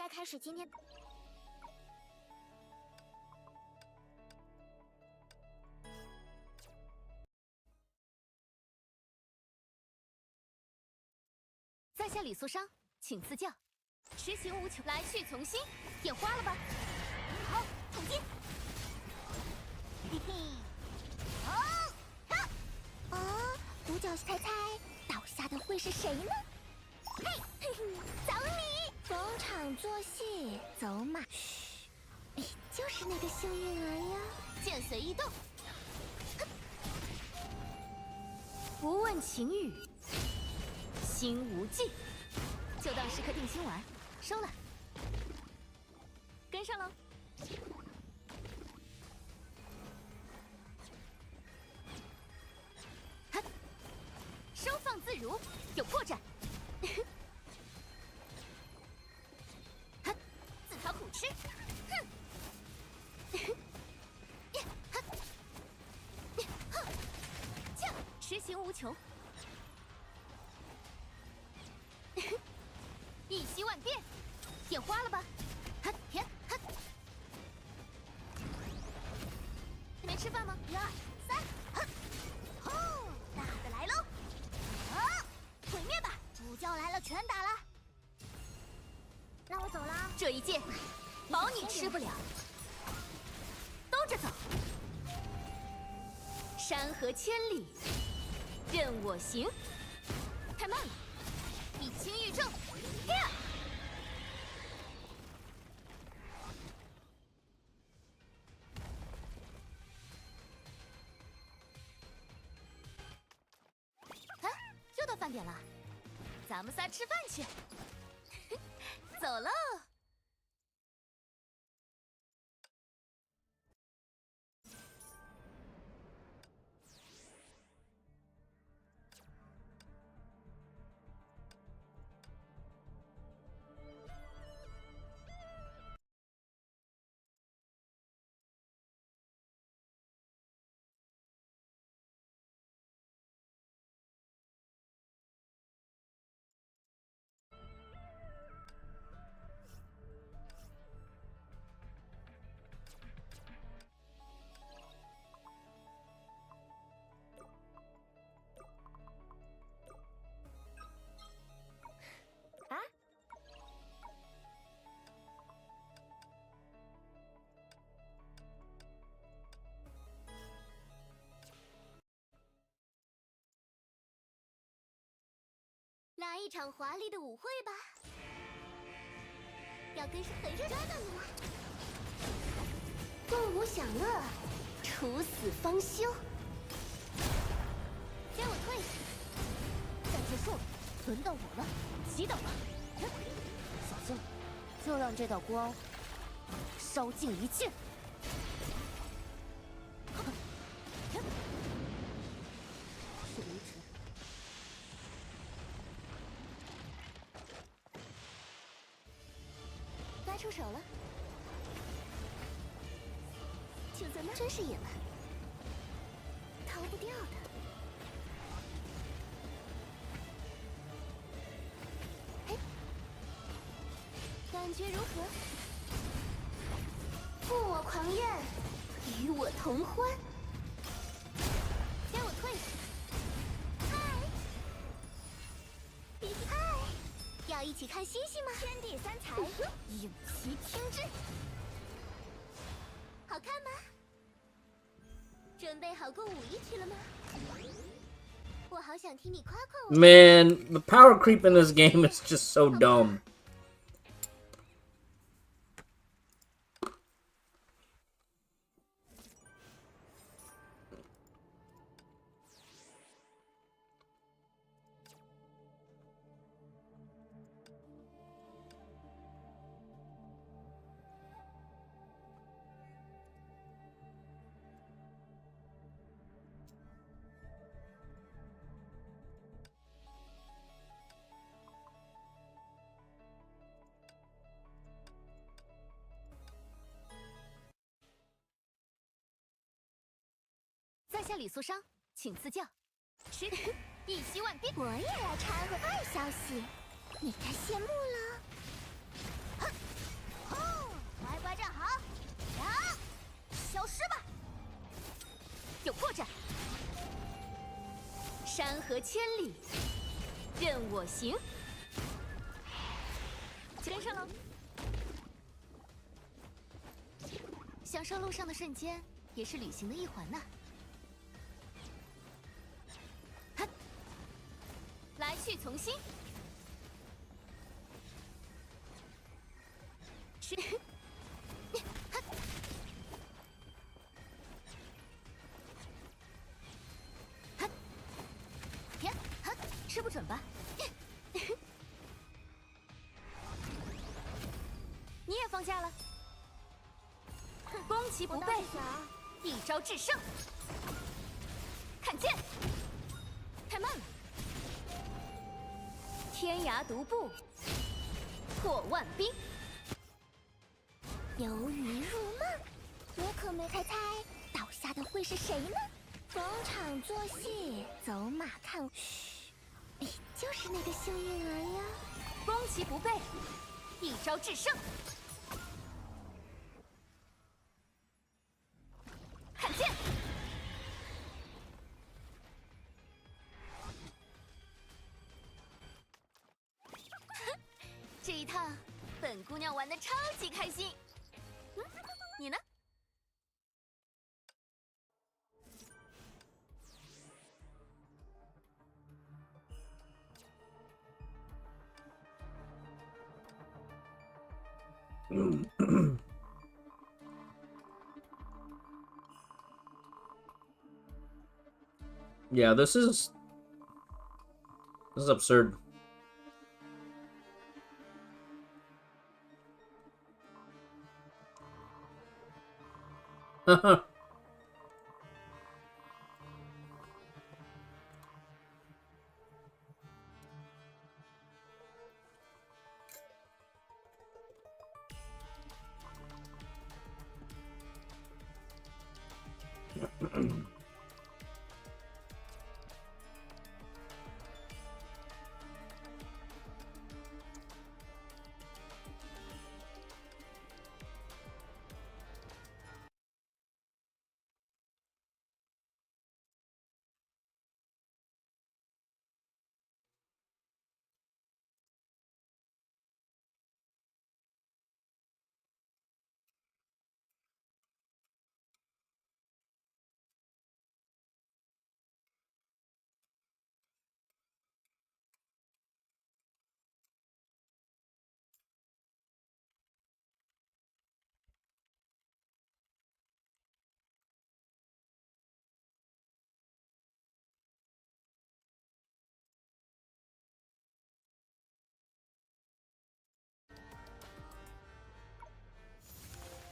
该开始今天。在下李素商，请赐教。痴行无穷，来去从心，眼花了吧？好，统计。嘿嘿。哦，哈！哦，独角猜猜倒下的会是谁呢？嘿，嘿嘿，找你！逢场作戏，走马。嘘，就是那个幸运儿呀。剑随意动，不问晴雨，心无忌。就当是颗定心丸，收了。跟上喽。哈，收放自如，有破绽。哈，自讨苦吃。哼。痴行无穷，一息万变，眼花了吧？哈天哈！没吃饭吗？1、2、3，哈！吼，大的来喽！啊，毁灭吧！主教来了，全打了。那我走了。这一剑，保你吃不了。兜着走，山河千里。任我行，太慢了，一清玉正，呀！啊，又到饭点了，咱们仨吃饭去。走喽。来一场华丽的舞会吧！要跟上很热闹的吗？共舞享乐，处死方休。给我退下！战结束了，轮到我了，祈祷吧！小心，就让这道光烧尽一切。是离职。该出手了。就在那，真是野蛮，逃不掉的。嘿，感觉如何？负我狂焰，与我同欢。给我退下！嗨，要一起看星星吗？天地三才，影其听之。好看吗？准备好共舞一曲了吗？我好想听你夸夸我。Man, the power creep in this game is just so dumb.在下李素商，请赐教。吃一息万变。我也来掺和坏消息，你该谢幕了。消失吧！有破绽，山河千里，任我行。跟上喽！享受路上的瞬间，也是旅行的一环呢。哼，来去从心。是。吃不准吧？你也放假了？攻其不备，一招制胜。看剑，太慢了。天涯独步，破万兵。游鱼入梦，我可没猜倒下的会是谁呢？逢场作戏，走马看。嘘。你就是那个幸运儿呀！攻其不备，一招制胜。看剑，这一趟本姑娘玩的超级开心。你呢？Yeah, this is absurd.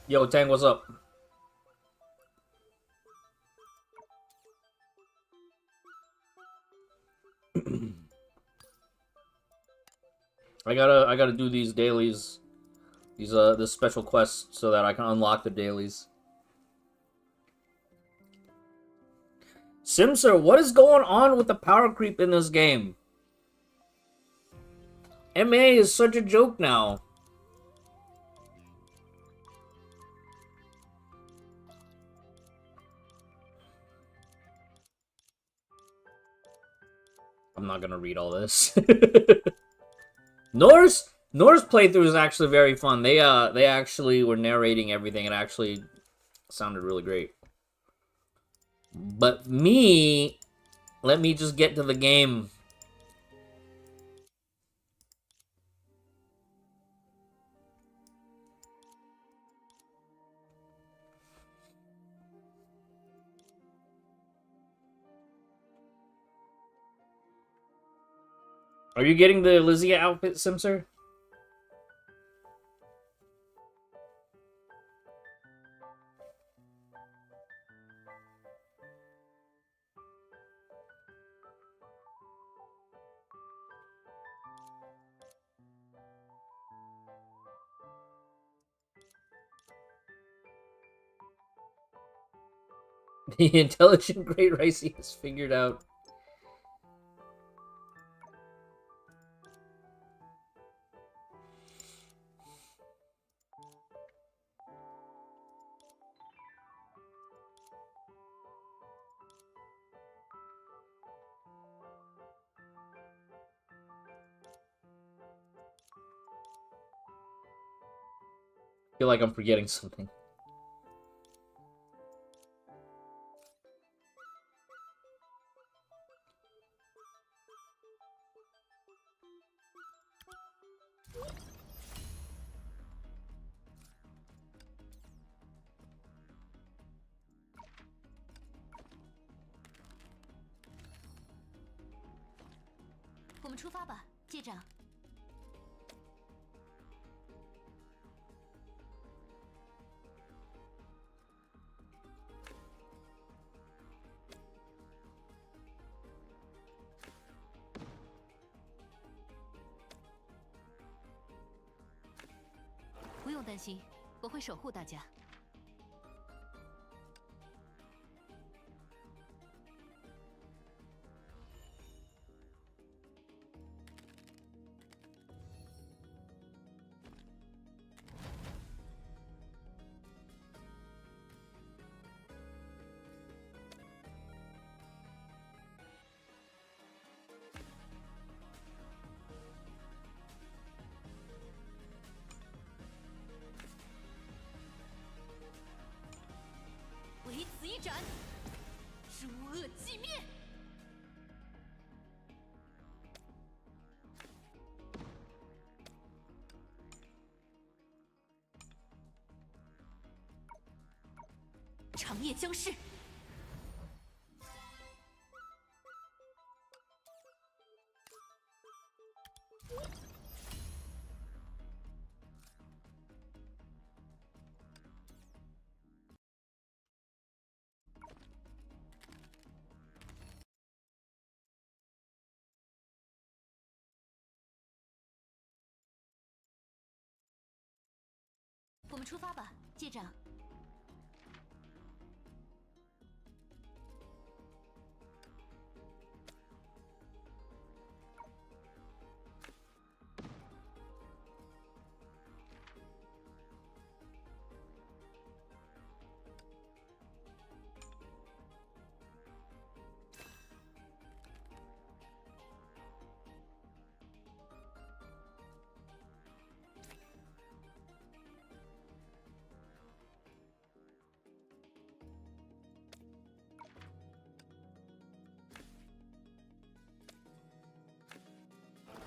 Yo, Tang, what's up? I gotta do these dailies, this special quest, so that I can unlock the dailies. Simsir, what is going on with the power creep in this game? MA is such a joke now. I'm not gonna read all this. Nor's playthrough is actually very fun. They actually were narrating everything. It actually sounded really great. But me, let me just get to the game. Are you getting the Lizzie outfit, Simsir? The intelligent Great Ricey has figured out. feel like I'm forgetting something.我们出发吧，舰长。不用担心，我会守护大家。唯此一斩，诛恶寂灭。长夜将逝。我们出发吧，舰长。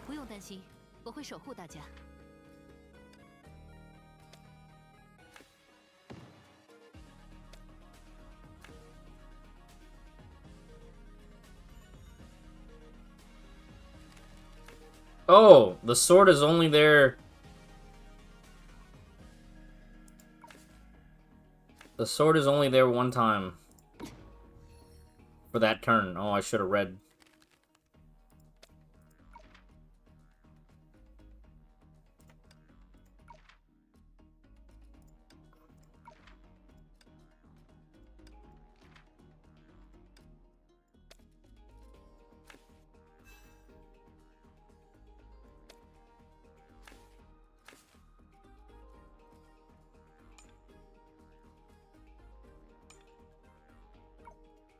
不用担心，我会守护大家。Oh, the sword is only there. The sword is only there one time. For that turn. Oh, I should have read.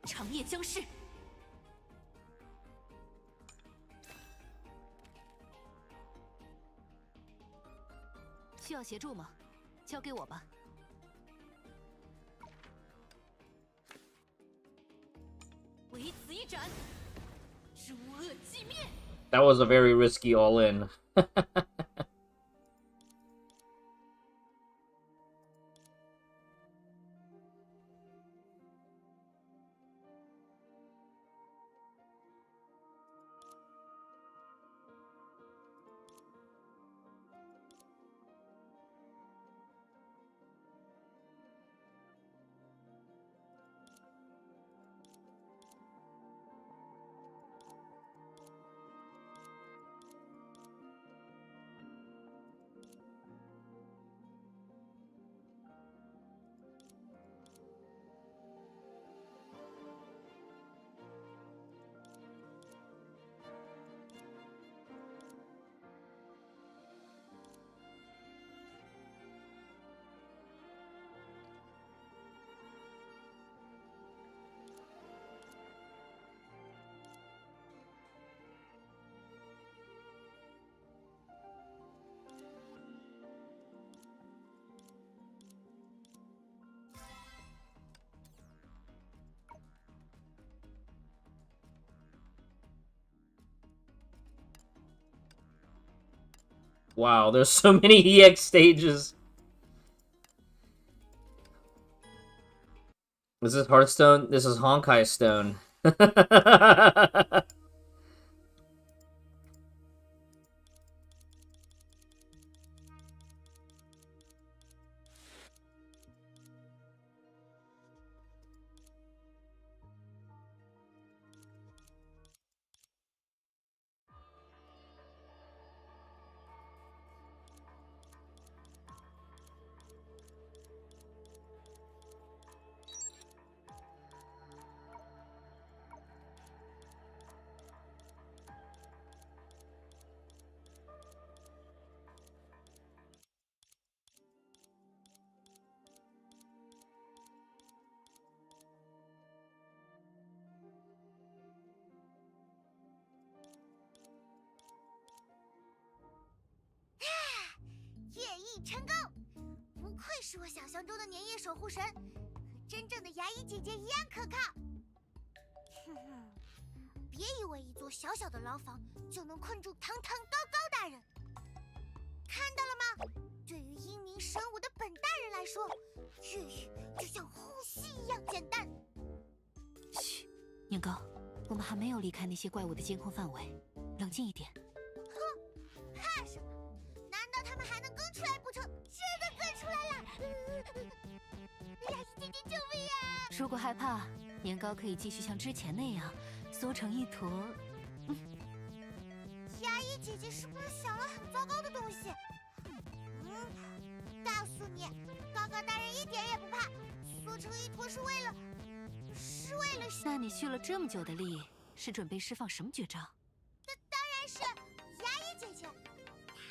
“长夜将逝”。需要协助吗？交给我吧。唯此一斩，诛恶寂灭。That was a very risky all-in. Wow, there's so many EX stages. This is Hearthstone. This is Honkai Stone.业役成功，不愧是我想象中的年夜守护神，和真正的牙医姐姐一样可靠。哼哼，别以为一座小小的牢房就能困住堂堂高高大人。看到了吗？对于英明神武的本大人来说，越狱就像呼吸一样简单。嘘，年糕，我们还没有离开那些怪物的监控范围，冷静一点。哼，怕什么？难道他们还能跟出来不成？真的跟出来了！牙医姐姐救命啊！如果害怕，年糕可以继续像之前那样缩成一坨。牙医姐姐是不是想了很糟糕的东西？告诉你，高高大人一点也不怕，缩成一坨是为了那你蓄了这么久的力，是准备释放什么绝招？当然是牙医姐姐。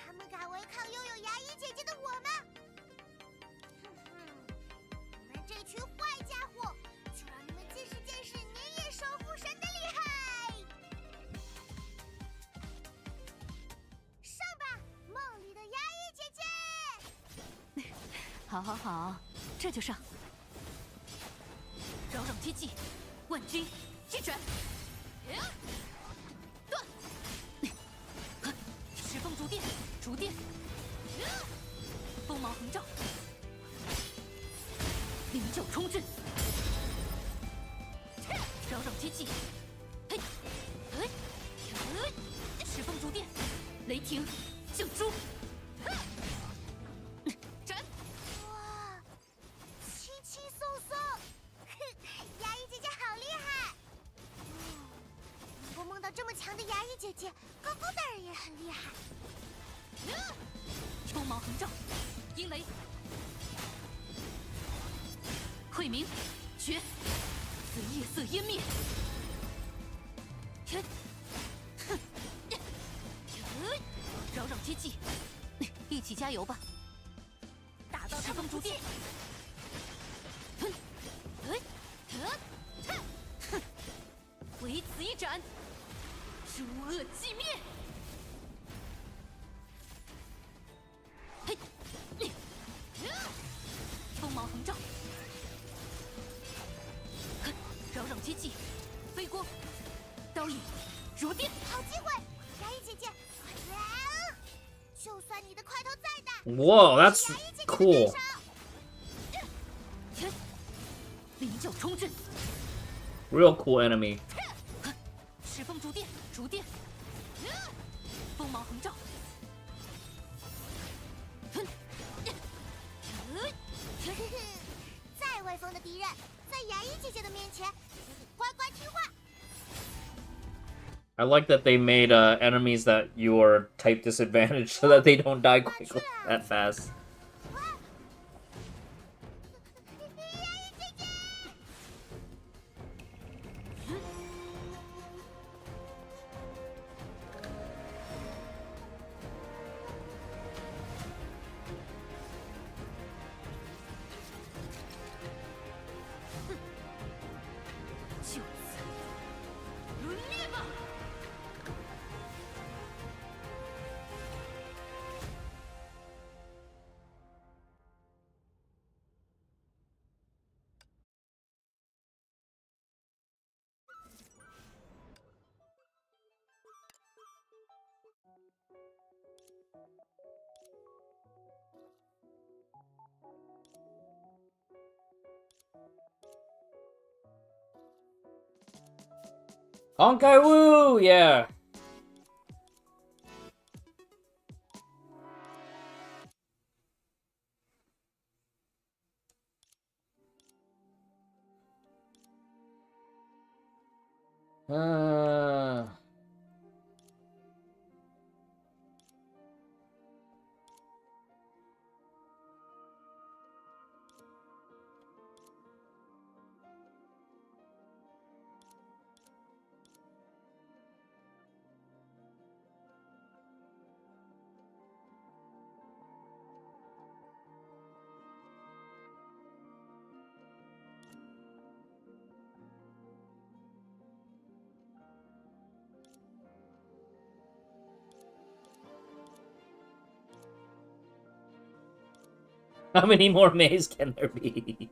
他们敢违抗拥有牙医姐姐的我吗？哼哼，你们这群坏家伙，就让你们见识见识年夜守护神的厉害！上吧，梦里的牙医姐姐！好，好，好，这就上。扰攘接技，万军击转，断，石风逐电，逐电，锋芒横照，灵鹫冲阵，扰攘接技，嘿，嘿，石风逐电，雷霆降诛。哇，轻轻松松，牙医姐姐好厉害！能够梦到这么强的牙医姐姐，高高大人也很厉害。锋芒横照，阴雷，晦明，绝，随夜色湮灭。哼，扰攘接技，一起加油吧！打到石风逐电，唯此一斩，诸恶寂灭。嘿，锋芒横照，扰攘接技，飞光，刀影如电。好机会，牙医姐姐，快来！就算你的块头再大， Whoa, 也 that's 是牙医姐姐的 cool. 对手。灵鹫冲阵， Real cool enemy. 石风逐电，逐电，锋芒横照，再威风的敌人，在牙医姐姐的面前，请你乖乖听话。 I like that they made enemies that you are type disadvantaged so that they don't die quickly that fast. 牙医姐姐，就此轮灭吧！ Honkai Woo! Yeah. How many more Mays can there be?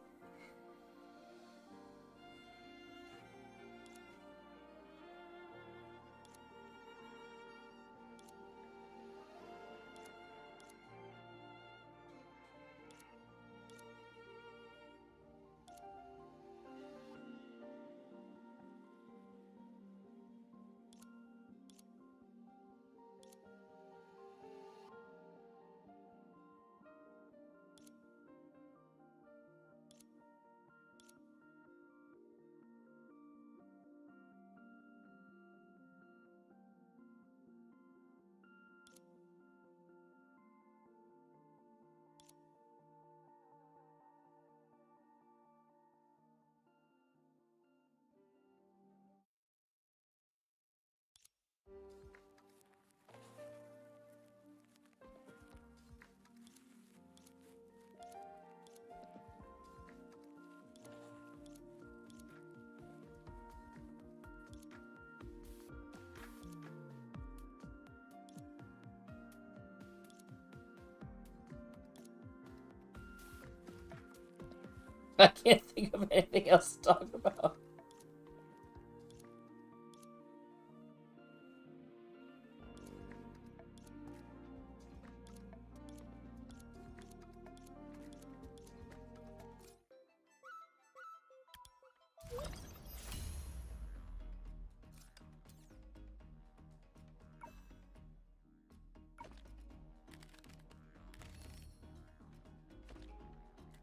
I can't think of anything else to talk about.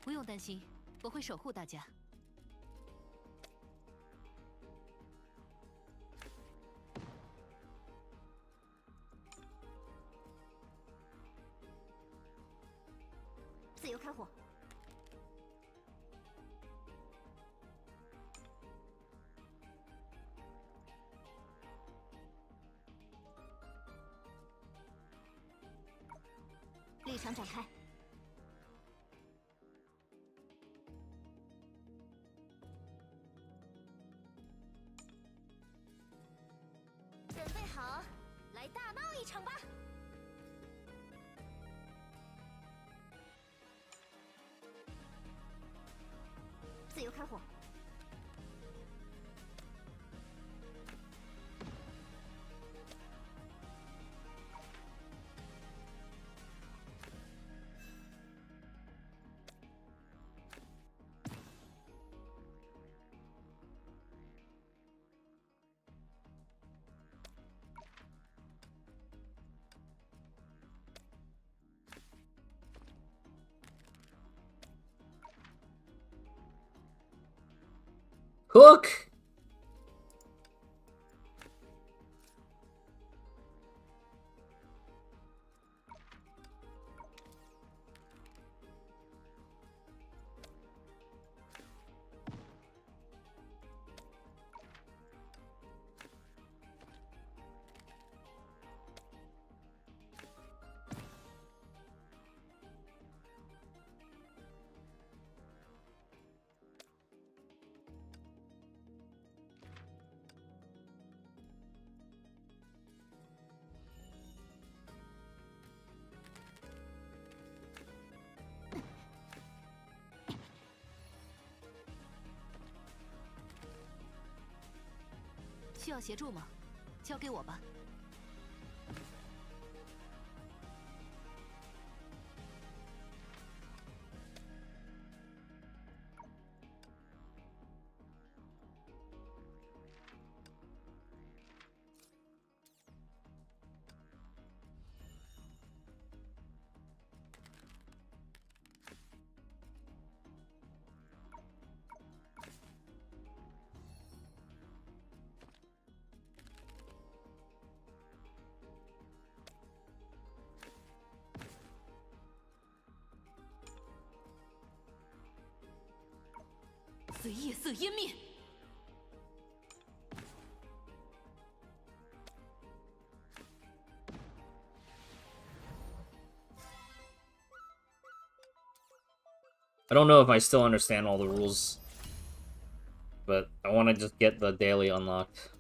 不用担心，我会守护大家。自由开火。立场展开。 准备好，来大闹一场吧！自由开火。Hook!需要协助吗？交给我吧。随夜色湮灭。I don't know if I still understand all the rules, but I want to just get the daily unlocked.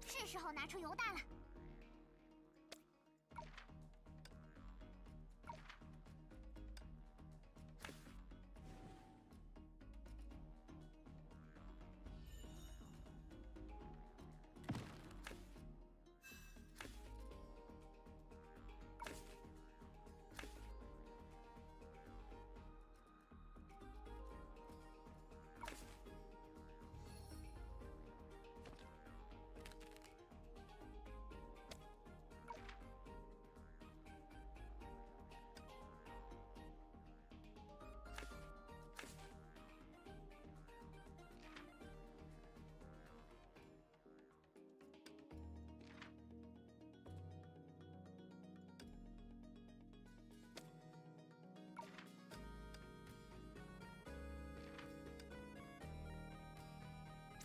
是时候拿出油弹了。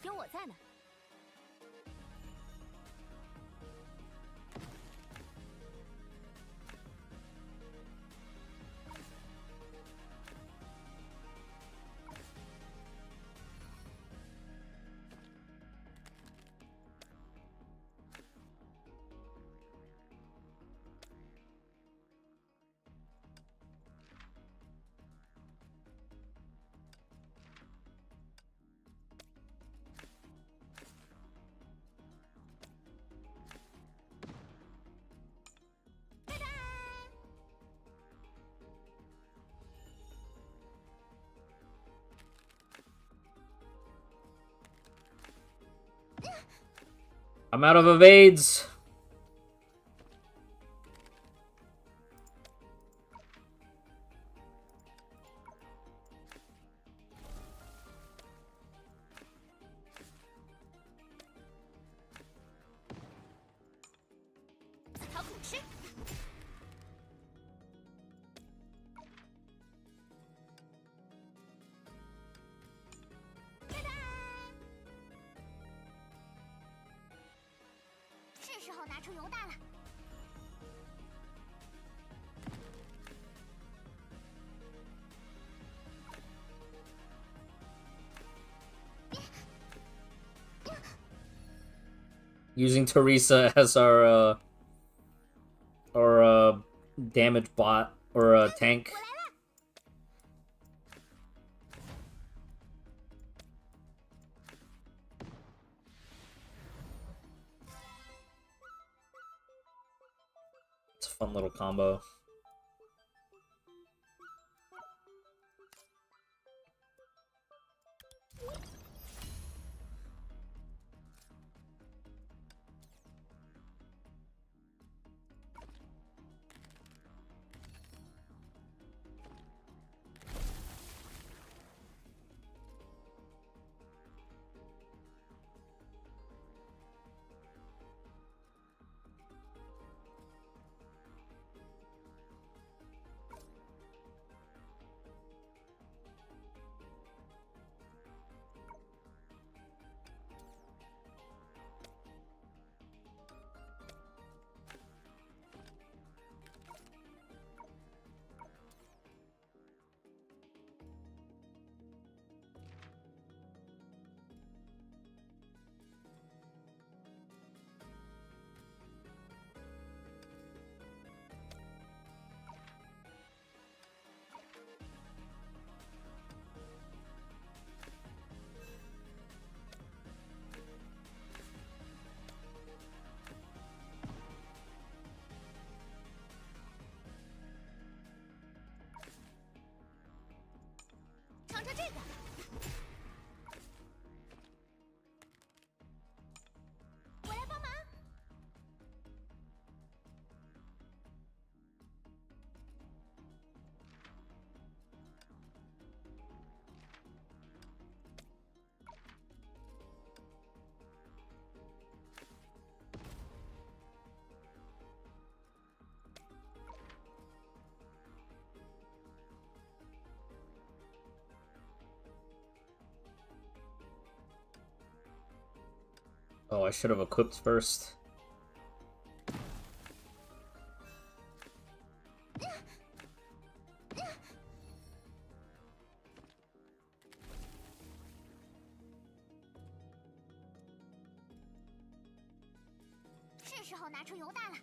有我在呢。I'm out of evades.是时候拿出油弹了。Using Teresa as our damage bot or tank. It's a fun little combo. 尝尝这个。我来帮忙。Oh, I should have equipped first. 是时候拿出犹大了。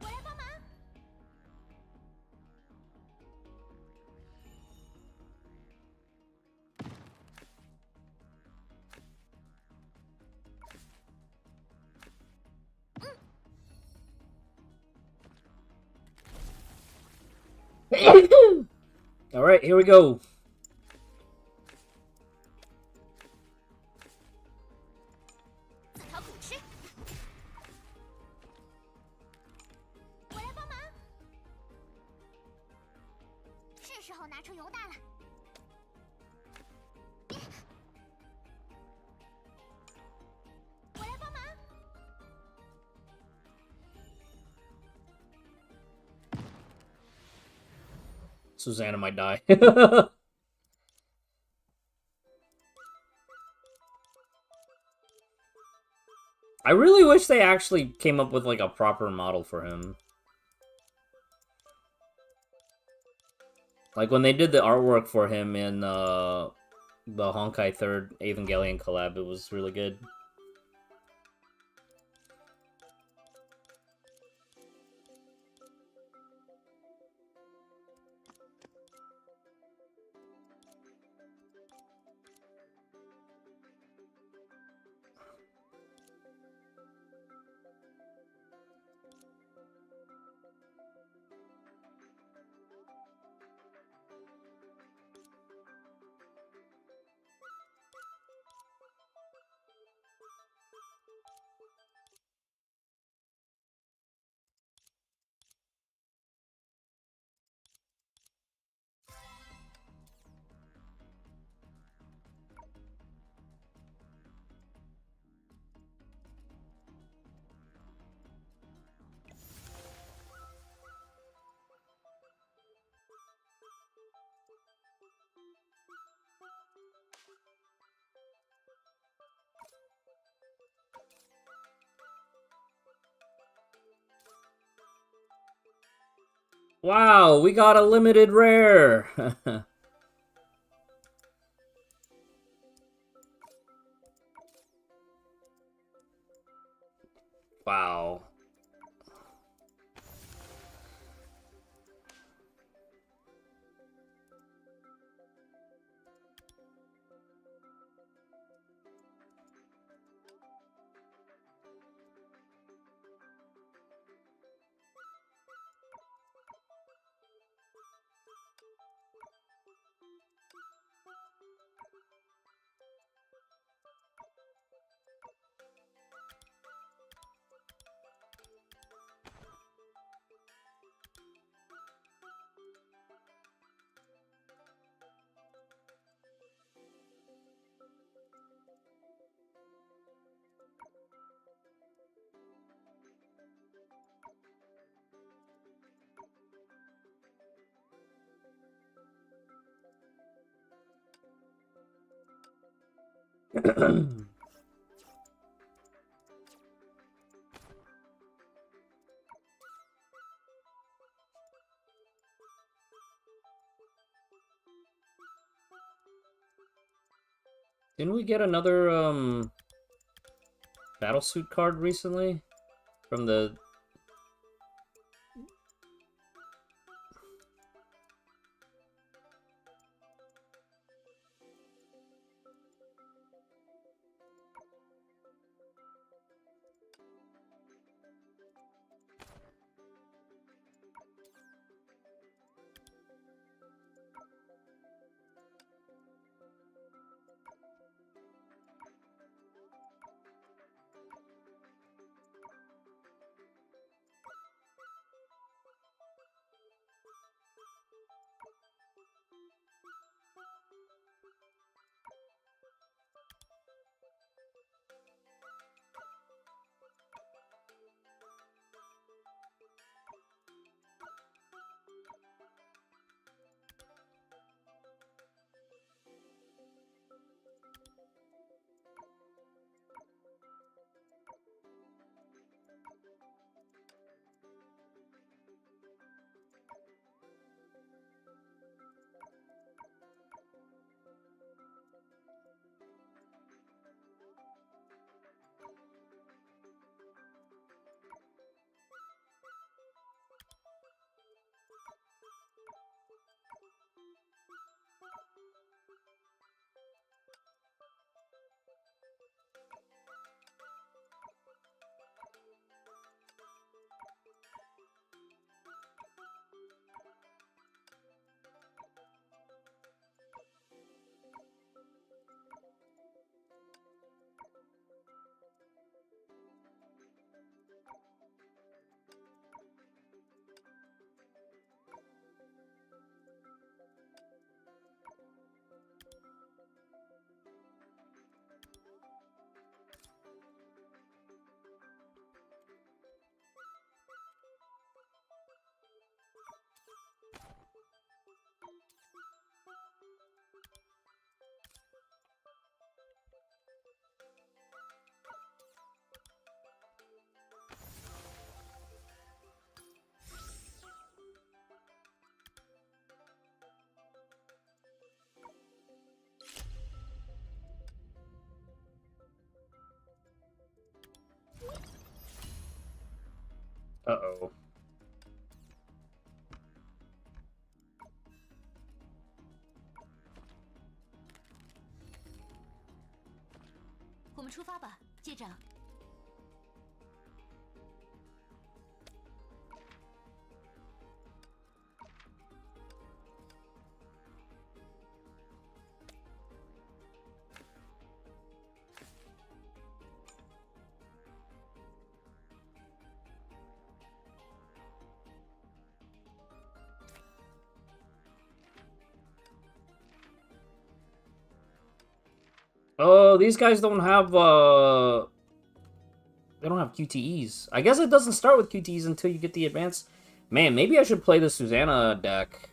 我来帮忙。All right, here we go. 自讨苦吃。我来帮忙。是时候拿出犹大了。我来帮忙。Susanna might die. I really wish they actually came up with like a proper model for him. Like when they did the artwork for him in the Honkai 3rd Evangelion collab, it was really good. Wow, we got a limited rare! Wow. Didn't we get another, battlesuit card recently? From the Uh-oh. 我们出发吧，机长。Oh, these guys don't have they don't have QTEs. I guess it doesn't start with QTEs until you get the advanced. Man, maybe I should play the Susanna deck.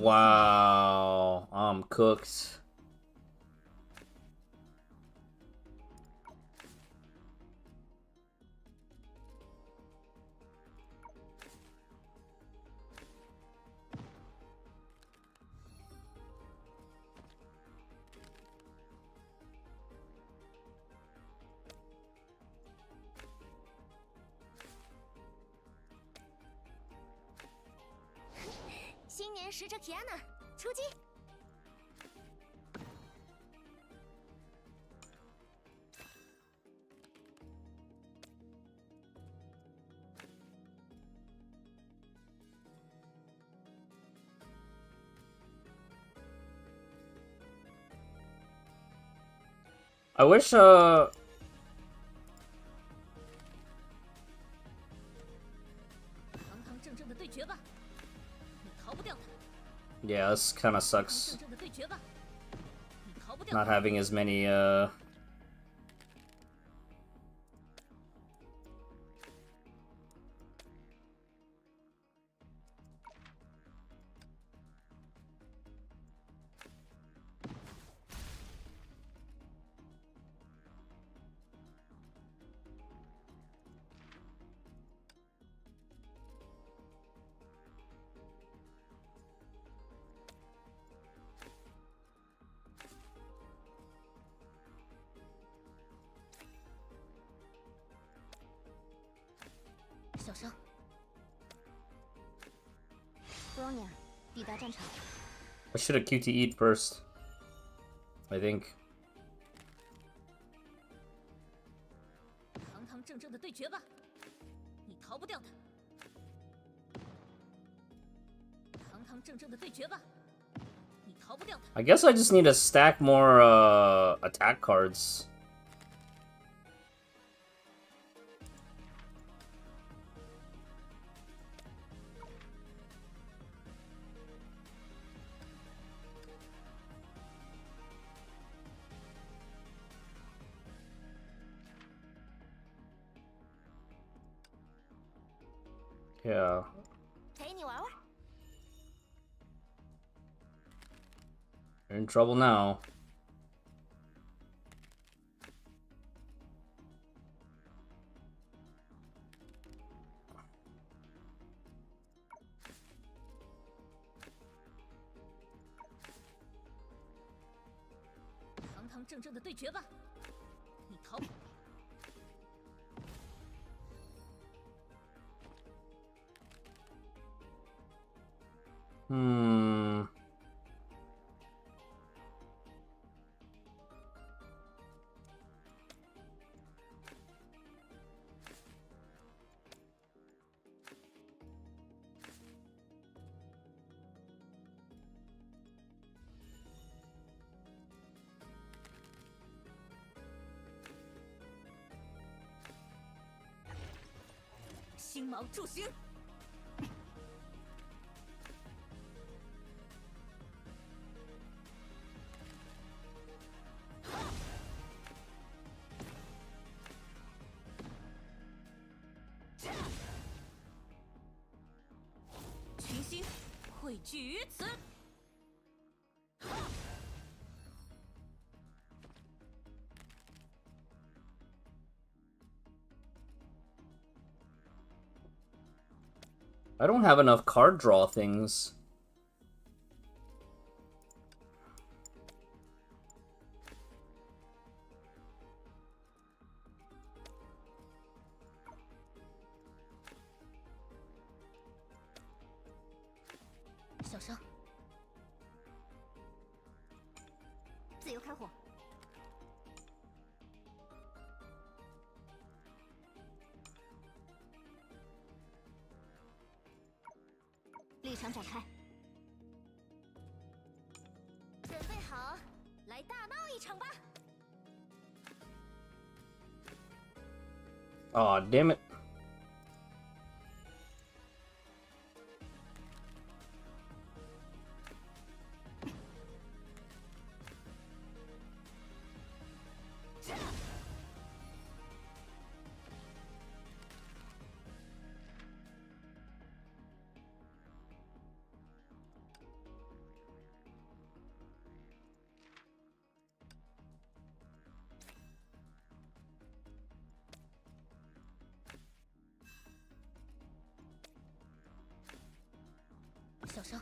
Wow, I'm cooked. Tiana，出击！ I wish, yeah, this kind of sucks. Not having as many, I should have QTE'd first. I think. I guess I just need to stack more attack cards. Yeah. 陪你玩玩。 You're in trouble now. Hmm. 心汇聚于此。I don't have enough card draw things.小声，自由开火。立场展开，准备好，来大闹一场吧！ Aw, damn it.小声，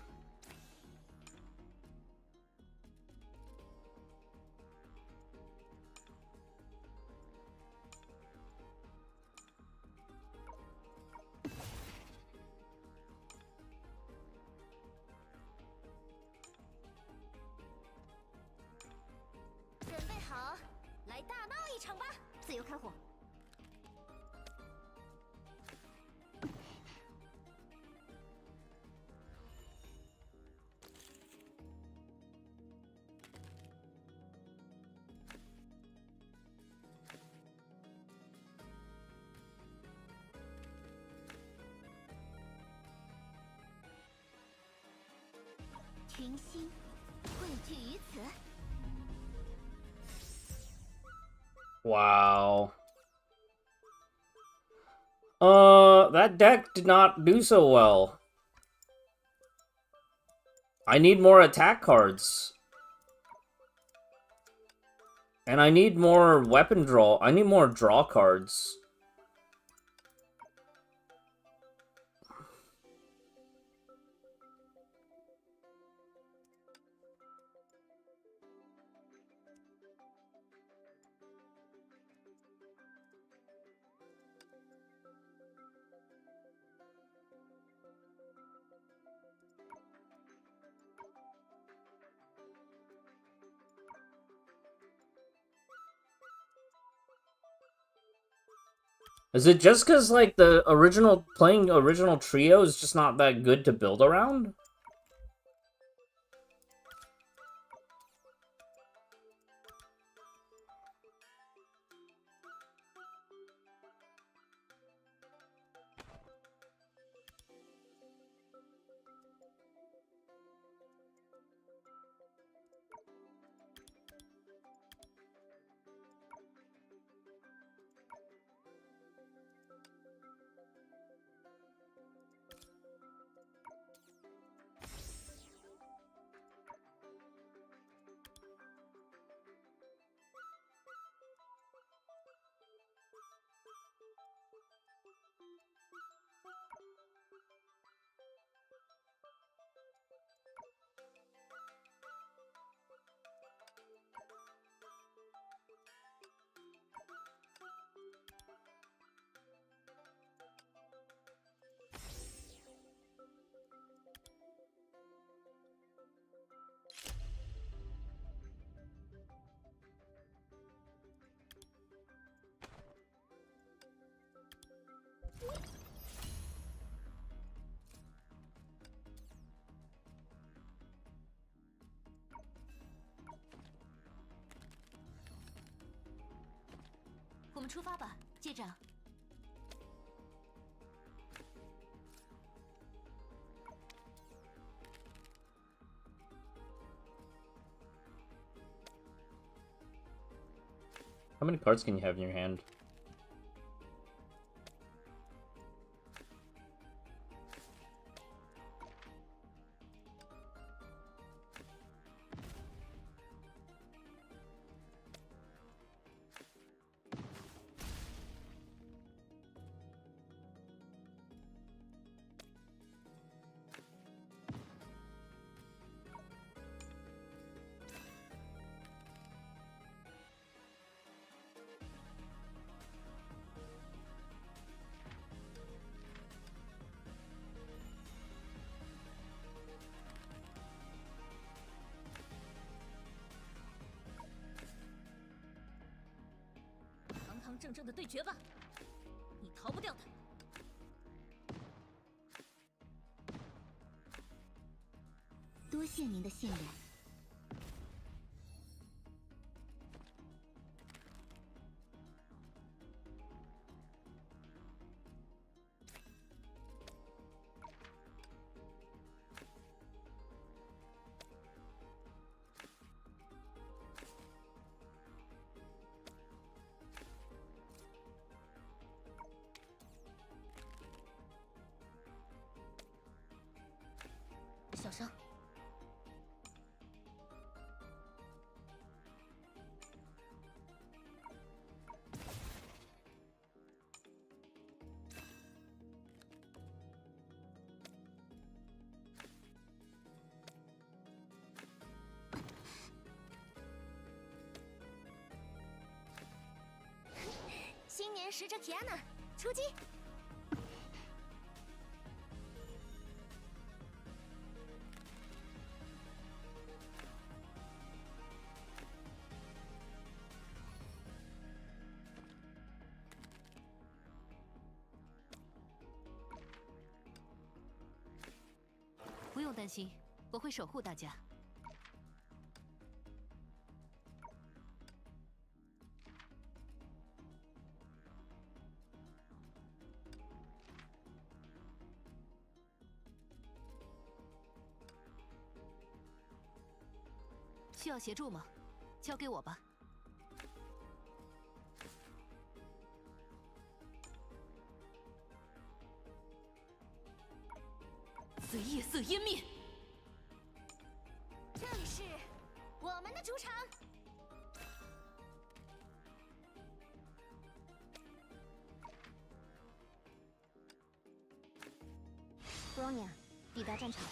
准备好，来大闹一场吧！自由开火。 群星汇聚于此。 Wow. That deck did not do so well. I need more attack cards. And I need more weapon draw. I need more draw cards. Is it just because, like, playing original trio is just not that good to build around?我们出发吧，舰长。How many cards can you have in your hand? 方正正的对决吧，你逃不掉的。多谢您的信任。小声。新年使者提安娜出击！不用担心，我会守护大家。需要协助吗？交给我吧。随夜色湮灭。这里是我们的主场。布罗尼亚，抵达战场。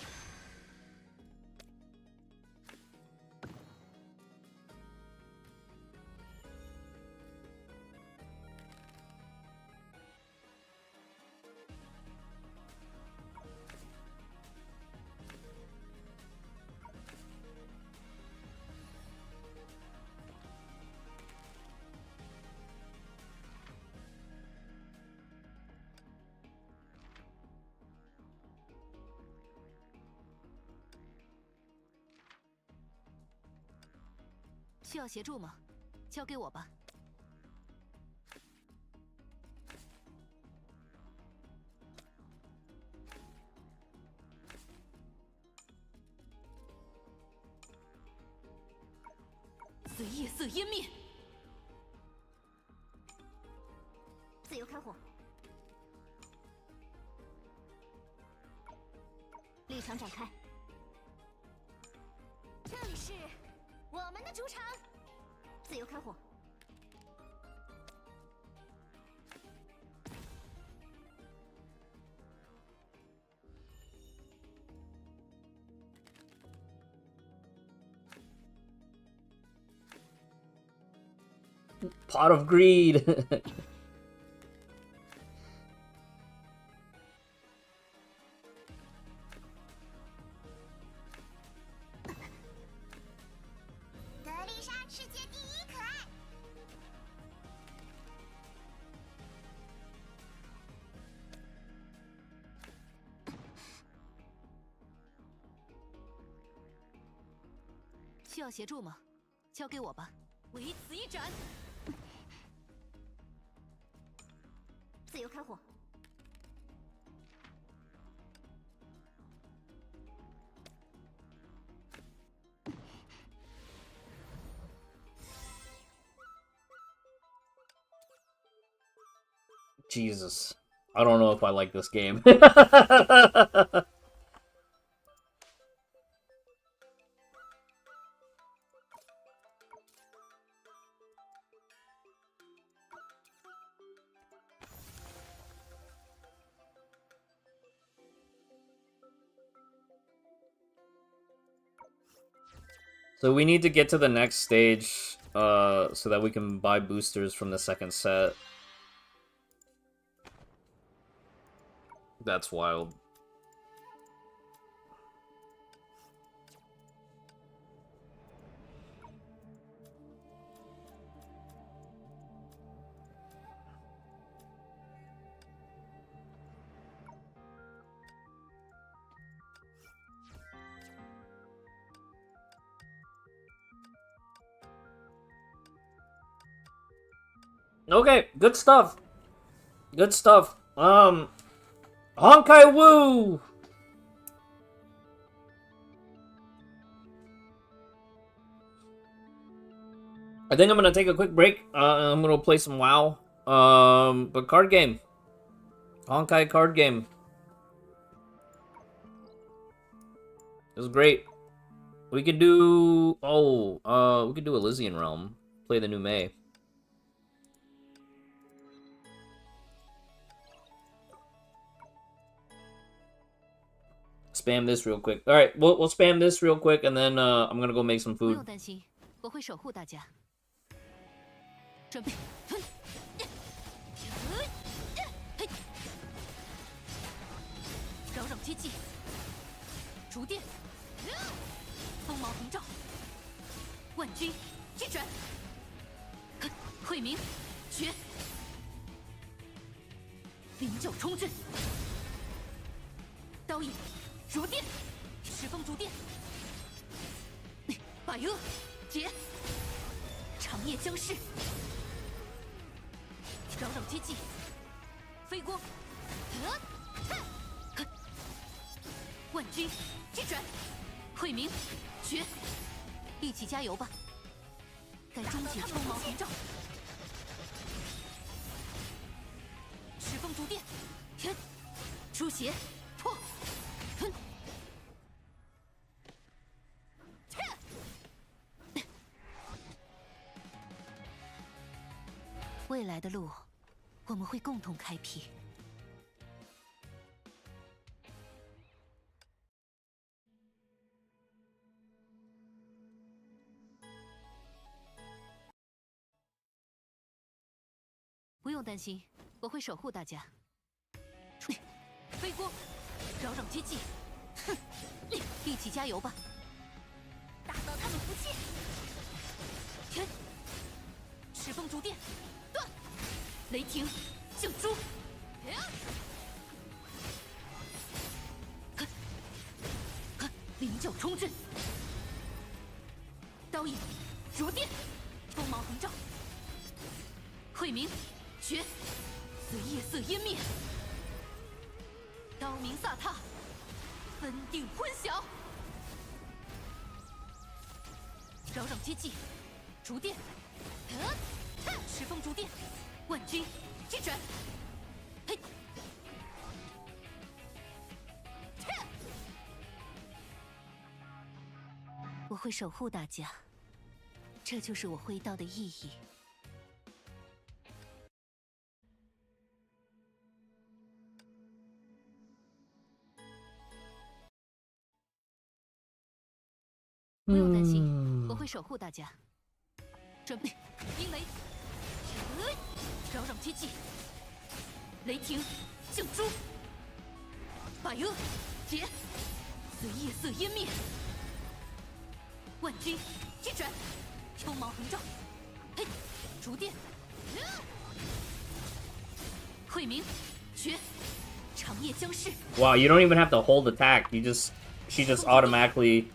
需要协助吗？交给我吧。随夜色湮灭。自由开火。立场展开。这里是我们的主场。自由开火。Pot of greed. 德丽莎，世界第一可爱。需要协助吗？交给我吧。唯此一斩。自由开火。Jesus. I don't know if I like this game. So we need to get to the next stage, so that we can buy boosters from the second set. That's wild. Okay, good stuff. Good stuff. Honkai Woo! I think I'm gonna take a quick break. I'm gonna play some WoW. But card game. Honkai card game. It was great. We could do... Oh, we could do Elysian Realm. Play the new May. Spam this real quick. Alright, we'll spam this real quick, and then I'm gonna go make some 不 food. 用担心，我会守护大家。准备，扰扰接技，逐电，锋芒红照，万军击转，慧明，绝，灵鹫冲阵，刀影，逐电，石峰逐电，把油结，长夜将逝，扰扰接技，飞光，万军击转，慧明，绝，一起加油吧！该终结锋芒红照，石峰逐电，出血，破，未来的路，我们会共同开辟。不用担心，我会守护大家。飞锅，扰扰接技，哼，一起加油吧！打到他们服气。天，石峰逐电，断，雷霆，救诛，灵鹫冲阵，刀影，逐电，锋芒红照，慧明。绝，随夜色湮灭，刀鸣飒沓，分定昏晓。扰扰接技，逐电，石峰逐电，万军击转，嘿，我会守护大家，这就是我挥刀的意义。不用担心，我会守护大家。准备，阴雷，扰扰接技，雷霆，救诛，把油结，随夜色湮灭，万军击转，锋芒红照，嘿，逐电，慧明，绝，长夜将逝。Wow, you don't even have to hold attack. She just automatically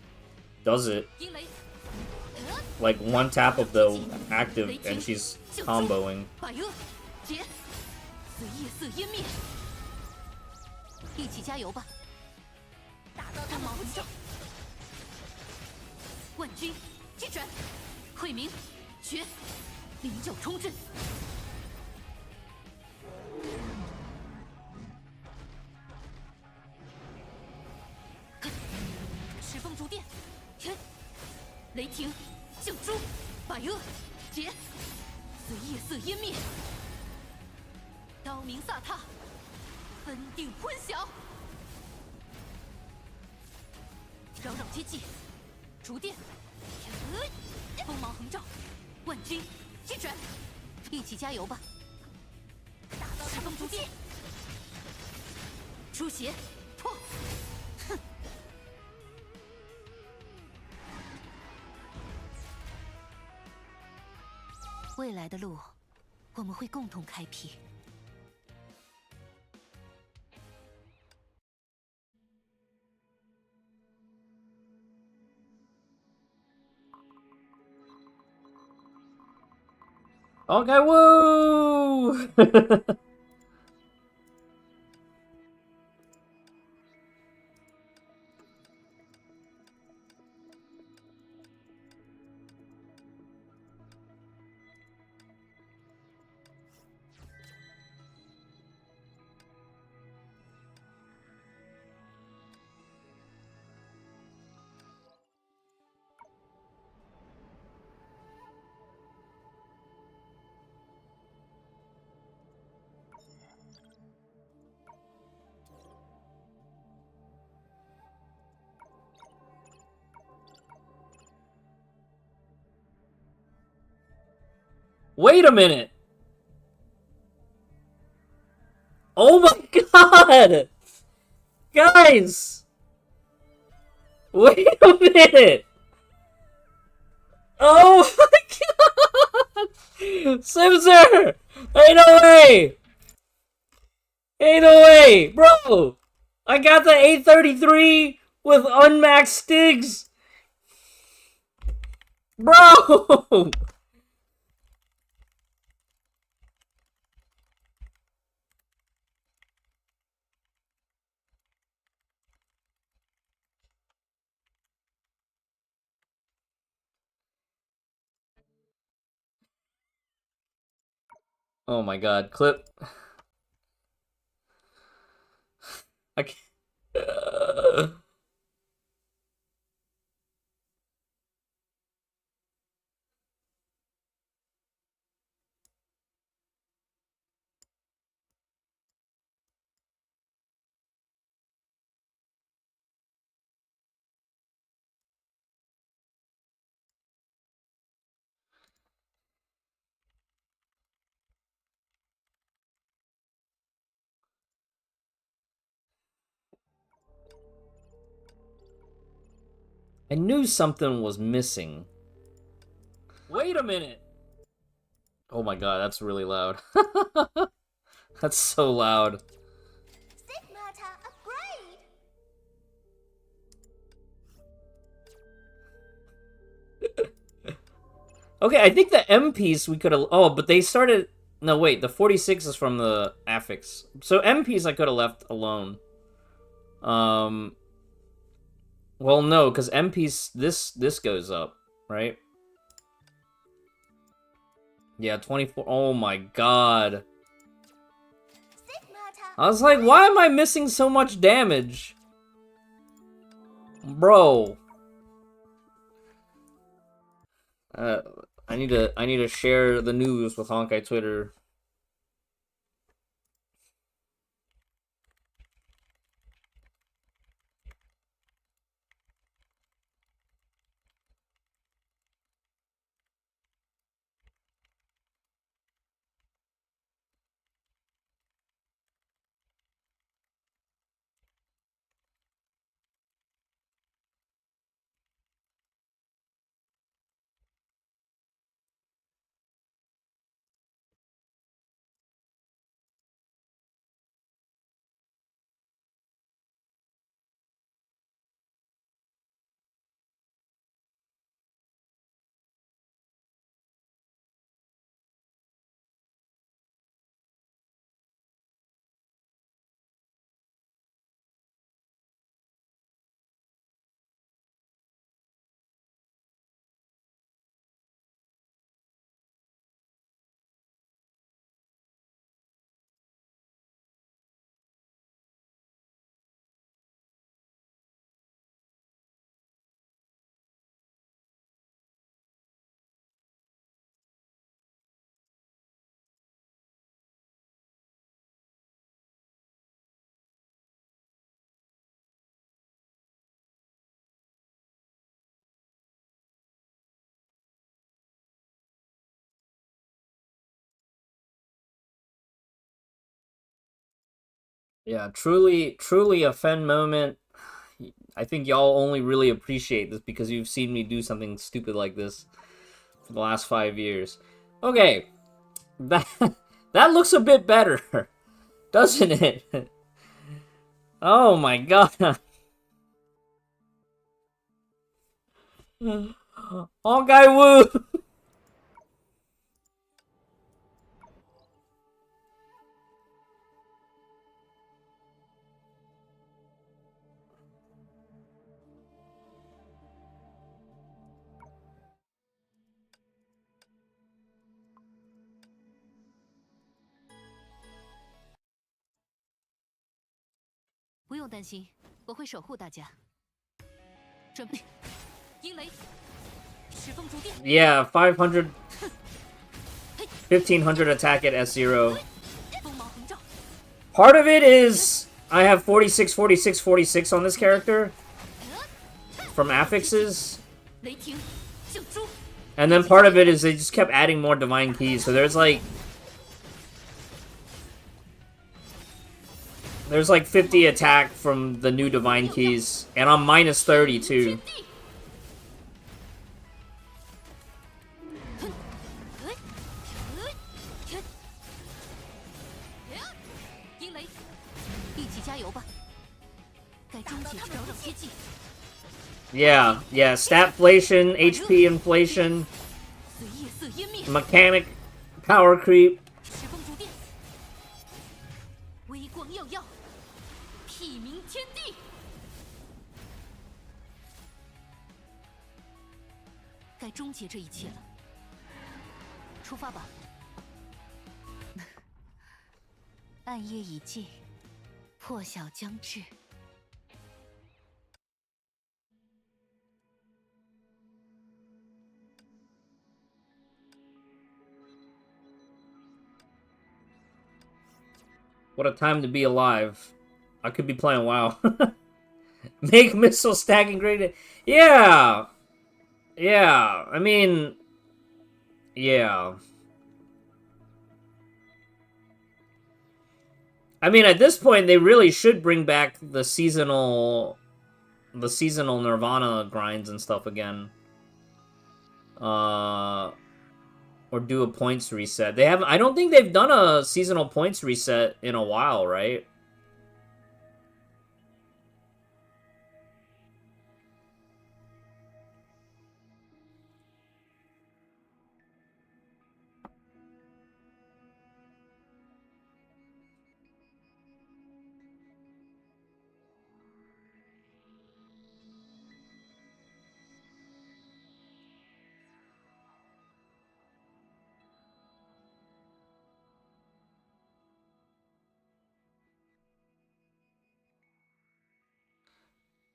does it. Like one tap of the active and she's comboing. 一起加油吧！打到他们不弃。万军击转，慧明，绝，灵鹫冲阵，石峰逐电，雷霆，救诛，把油结，随夜色湮灭，刀鸣飒沓，分定昏晓。扰扰接技，逐电，锋芒红照，万军击转，一起加油吧！石峰逐电，出血，破，哼！未来的路，我们会共同开辟。Okay, woo! Wait a minute! Oh my god! Guys! Wait a minute! Oh my god! Simser! Ain't no way! Ain't no way! Bro! I got the 833 with unmaxed stigs! Bro! Oh my god, clip. I can't. I knew something was missing. Wait a minute! Oh my god, that's really loud. That's so loud. Stigmata upgrade. Okay, I think the M piece we could have... Oh, but they started... No, wait, the 46 is from the affix. So M piece I could have left alone. Well, no, because M piece, this goes up, right? Yeah, 24... Oh my god. I was like, why am I missing so much damage? Bro. I need to share the news with Honkai Twitter. Yeah, truly a fun moment. I think y'all only really appreciate this because you've seen me do something stupid like this for the last 5 years. Okay, that that looks a bit better, doesn't it? Oh my god. Okay, woo. 用担心，我会守护大家。准备，阴雷，石风逐电。Yeah, 500, 1500 attack at S0. 锋芒横照。 Part of it is I have 46, 46, 46 on this character from affixes. 雷霆，圣诛。 And then part of it is they just kept adding more divine keys. So there's like 50 attack from the new divine keys. And I'm minus 30 too. 阴雷，一起加油吧！该终结扰扰贴近。 Yeah, yeah, statflation, HP inflation, 随夜色湮灭。 mechanic power creep. 石风逐电，微光耀耀，辟明天地。该终结这一切了，出发吧！暗夜已尽，破晓将至。 What a time to be alive. I could be playing WoW. Make missile stacking great. Yeah. Yeah. I mean, yeah. I mean, at this point, they really should bring back the seasonal Nirvana grinds and stuff again. Or do a points reset. They haven't. I don't think they've done a seasonal points reset in a while, right?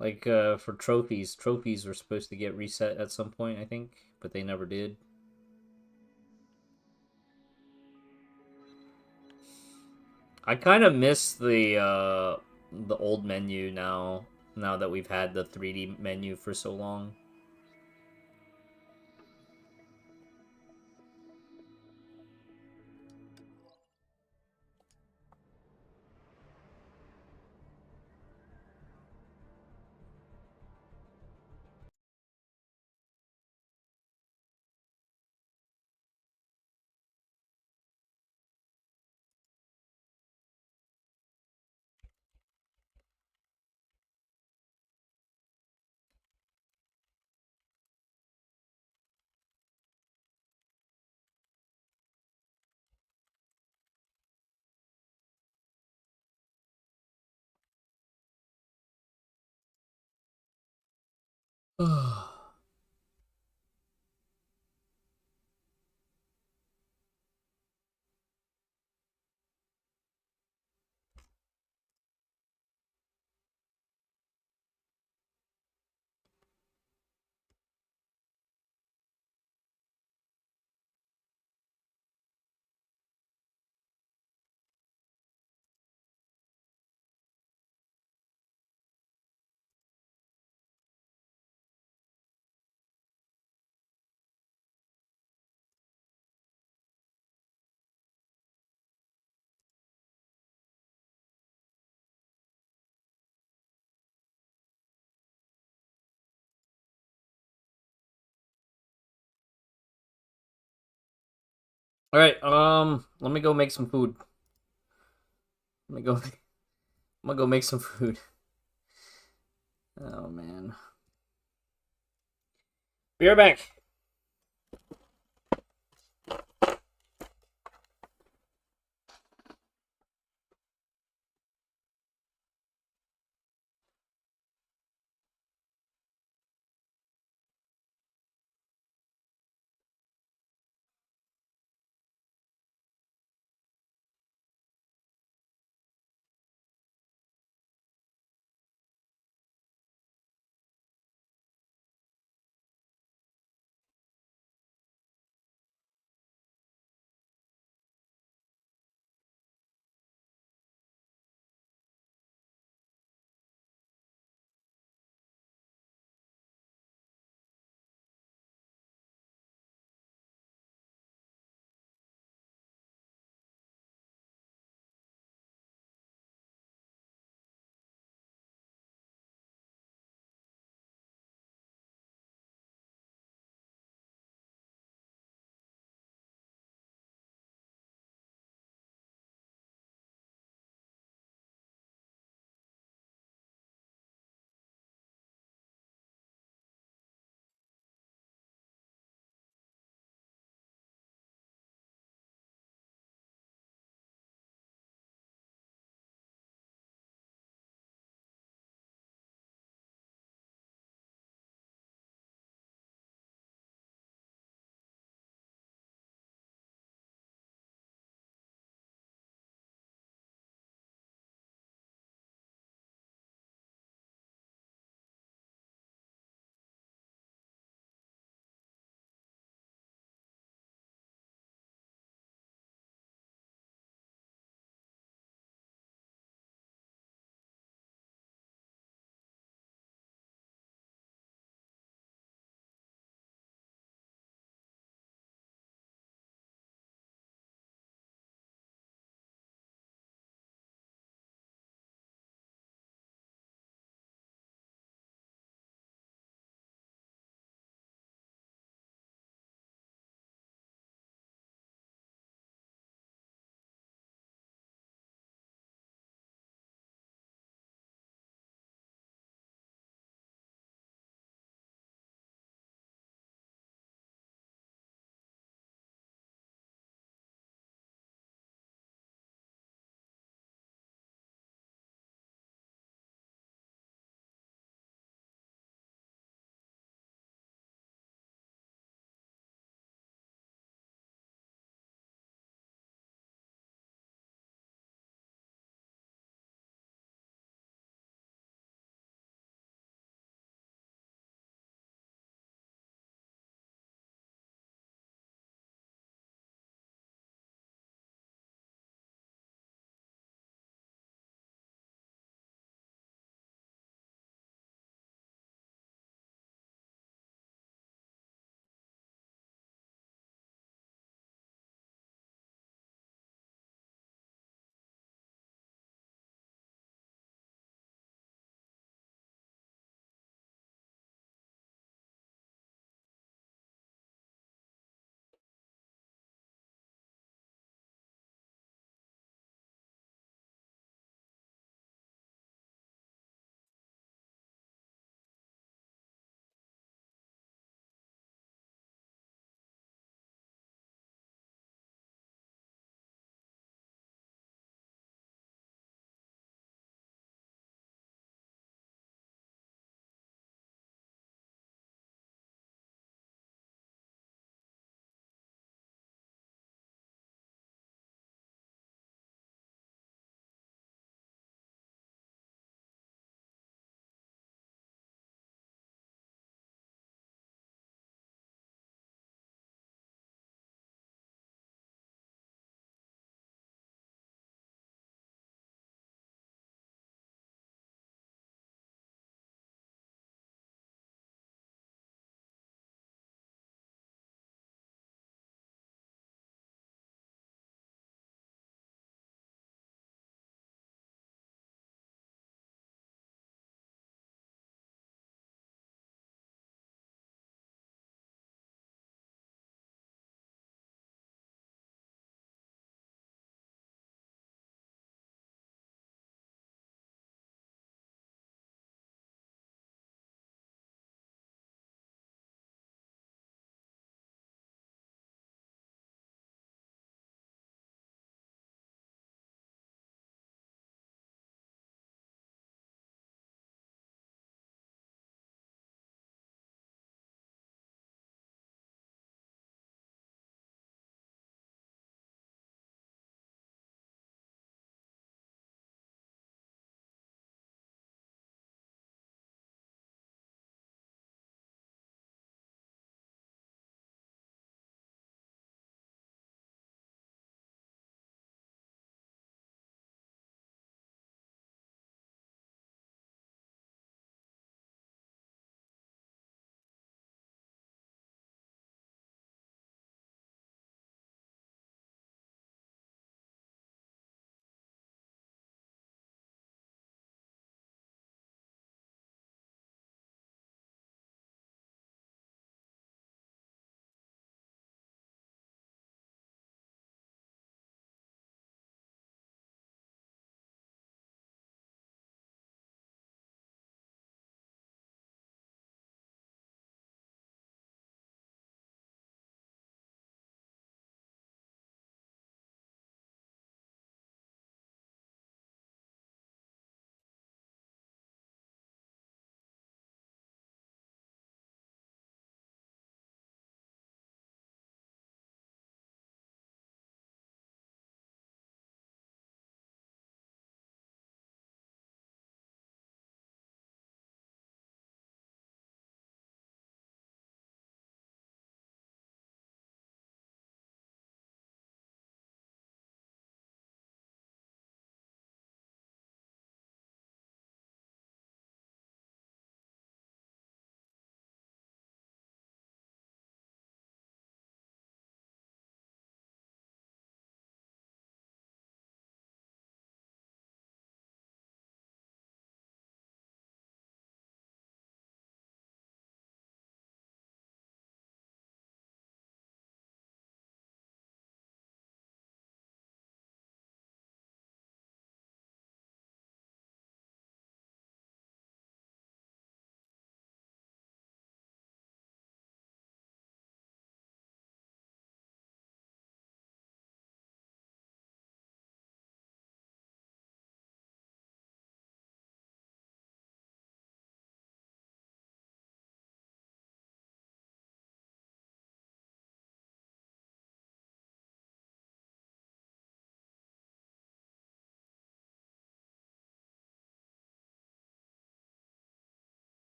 Like, for trophies. Trophies were supposed to get reset at some point, I think, but they never did. I kind of miss the old menu now that we've had the 3D menu for so long. All right, let me go make some food. Let me go. I'm gonna go make some food. Oh man. Be right back.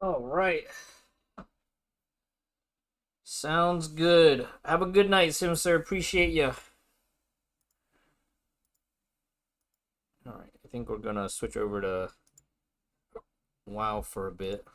All right. Sounds good. Have a good night, Simsir. Appreciate you. All right. I think we're gonna switch over to WoW for a bit.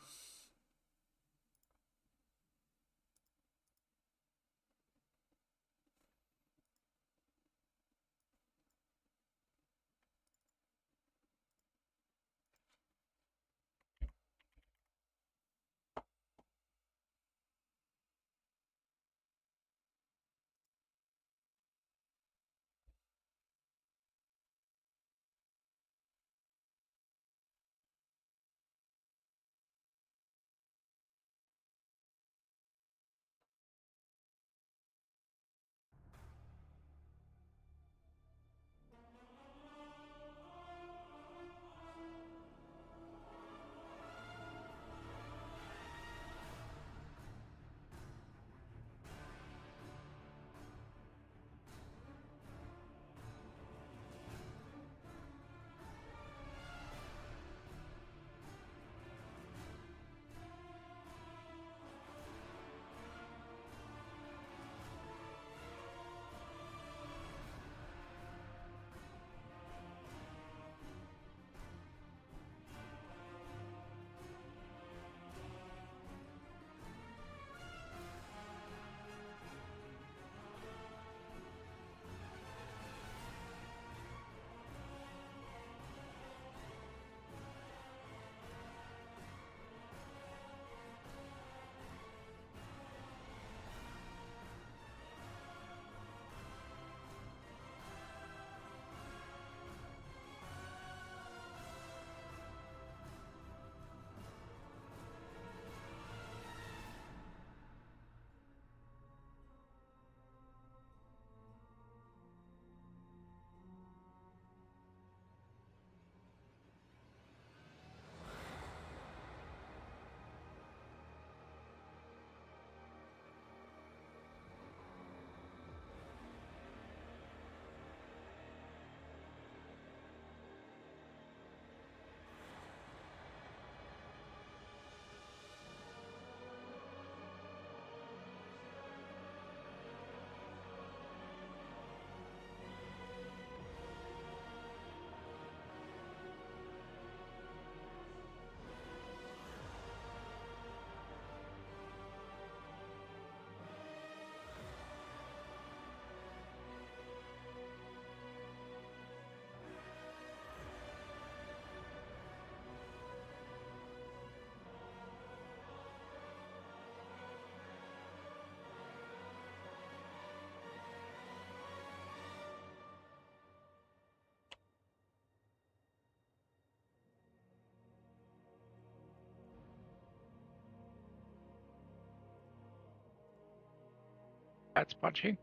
That's punchy.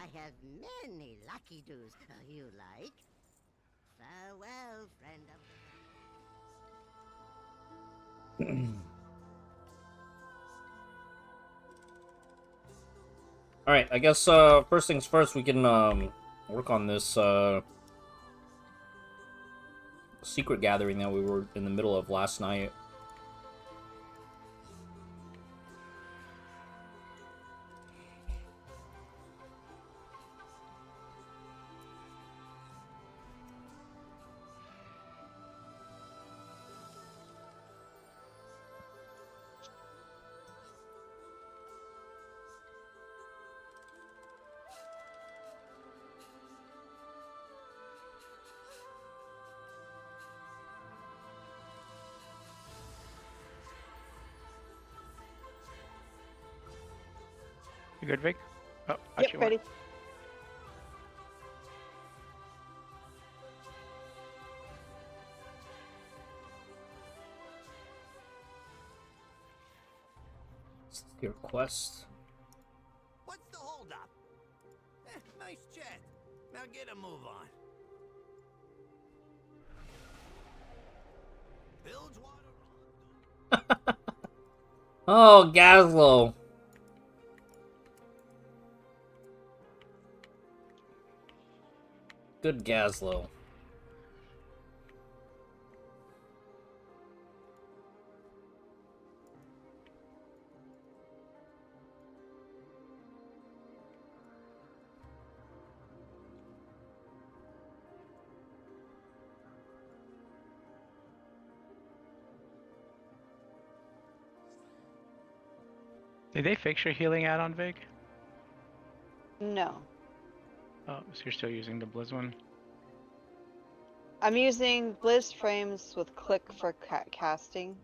I have many lucky doos you like. Farewell, friend of the... Alright, I guess first things first, we can work on this secret gathering that we were in the middle of last night. You good, Vic? Oh, Yep, ready. Your quest. What's the holdup? Nice chat. Now get a move on. Builds water. Oh, Gazlo. Good Gazlo. Did they fix your healing add-on, Vic? No. Oh, so you're still using the Blizz one? I'm using Blizz frames with click for casting.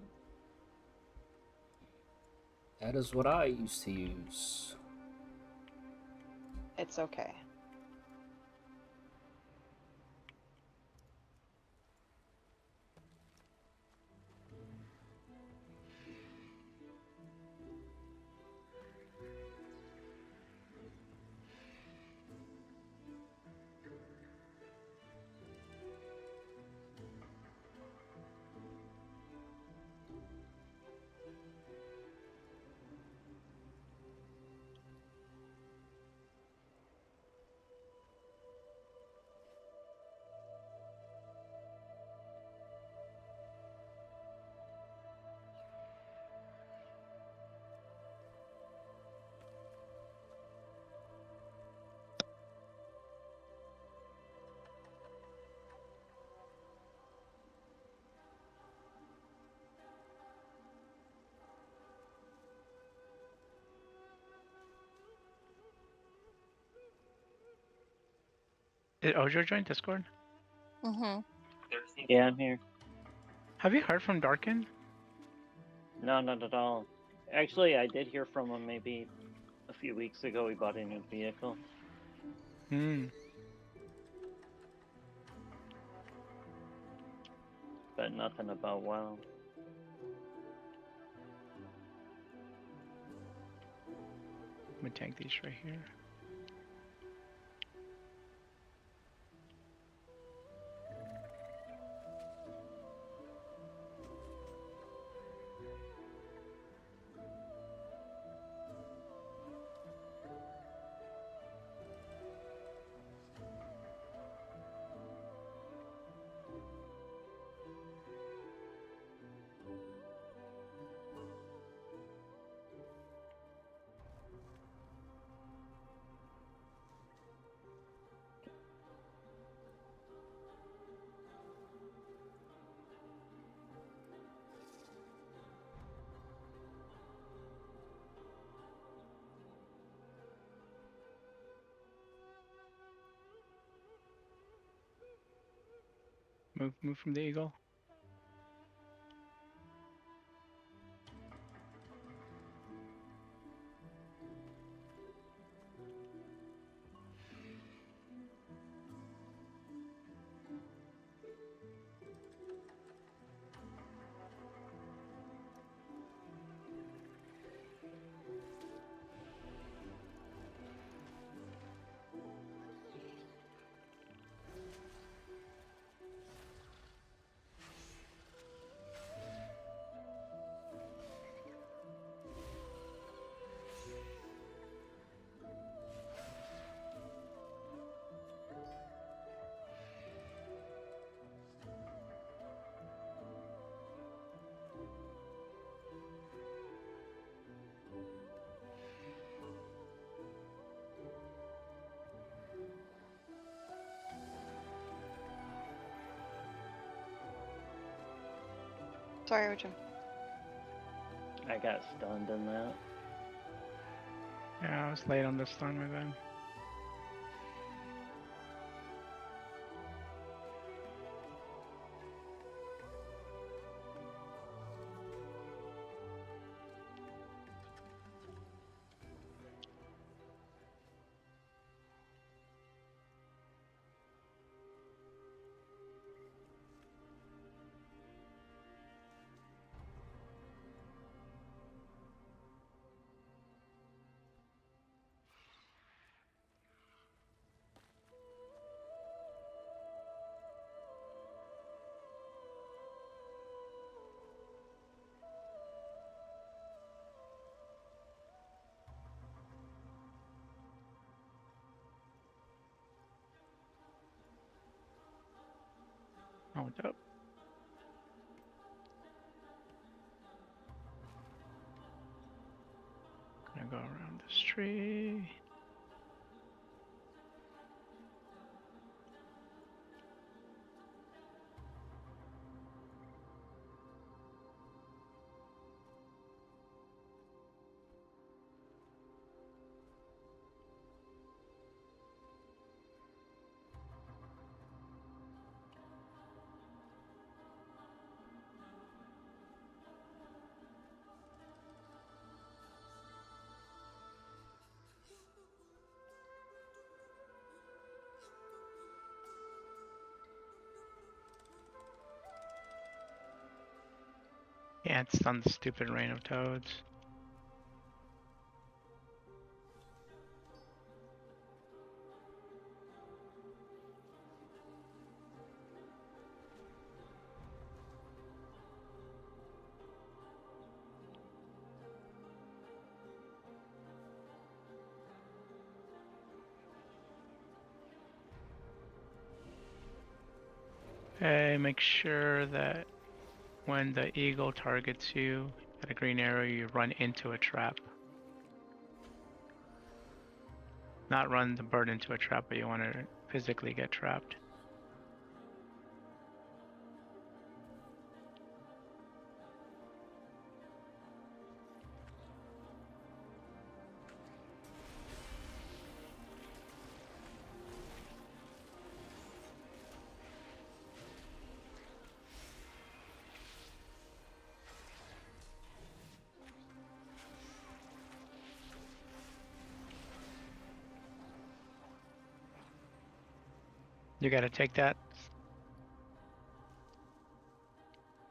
That is what I used to use. It's okay. Did Ojo join Discord? Mm-hmm. Yeah, I'm here. Have you heard from Darkin? No, not at all. Actually, I did hear from him maybe a few weeks ago. He bought a new vehicle. Hmm. But nothing about WoW. Let me tank these right here. Move from the eagle. Sorry, Richard. I got stunned in that. Yeah, I was late on this one, my bad. Hold up. Gonna go around this tree. Yeah, it's on the stupid rain of toads. Okay, make sure that when the eagle targets you at a green arrow, you run into a trap. Not run the bird into a trap, but you want to physically get trapped. You gotta take that.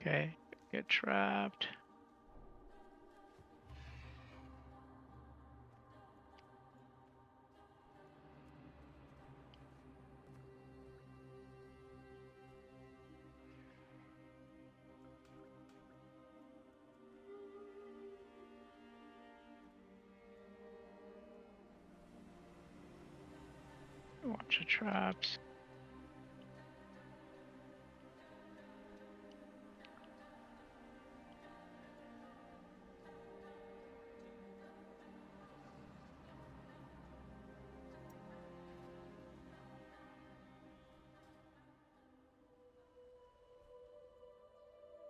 Okay, get trapped. Watch the traps.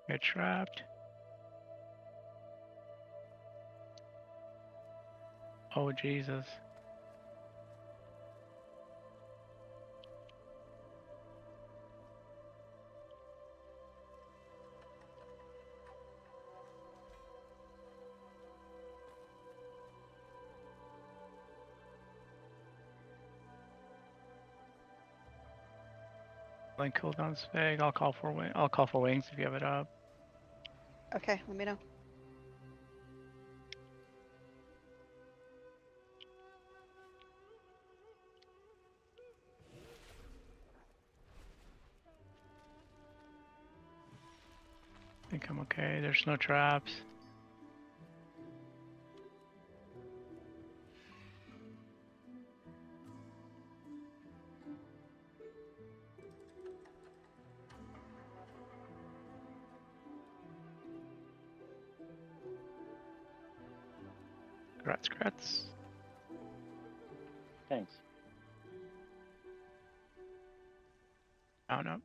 Get trapped. Oh, Jesus. Link cooldown's big. I'll call for wings if you have it up. Okay, let me know. I think I'm okay. There's no traps. Grats. Thanks. Oh no.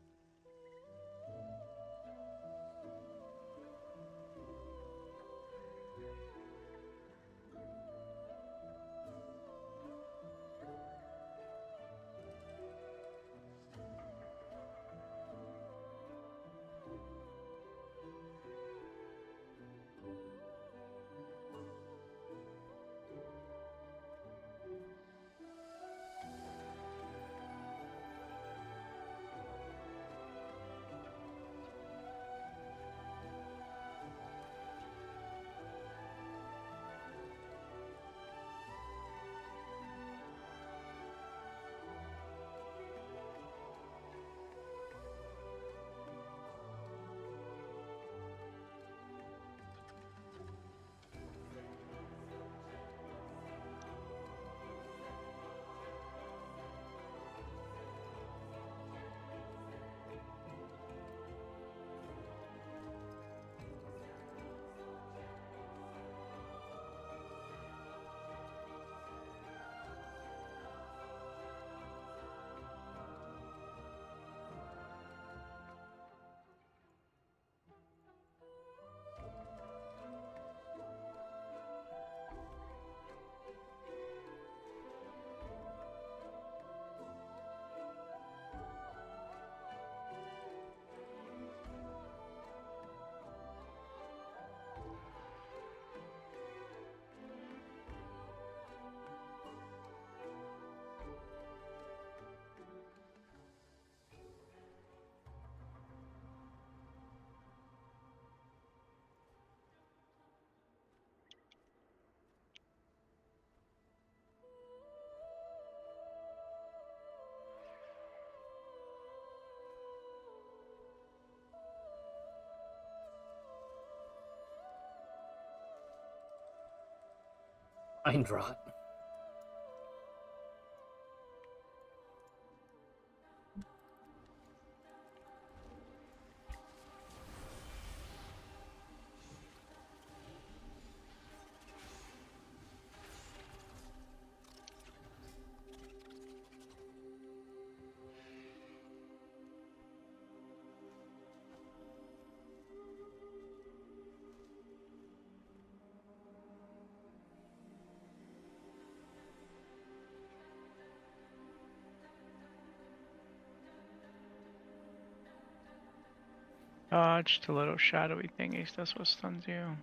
Eindrot. Just a little shadowy thingies, that's what stuns you.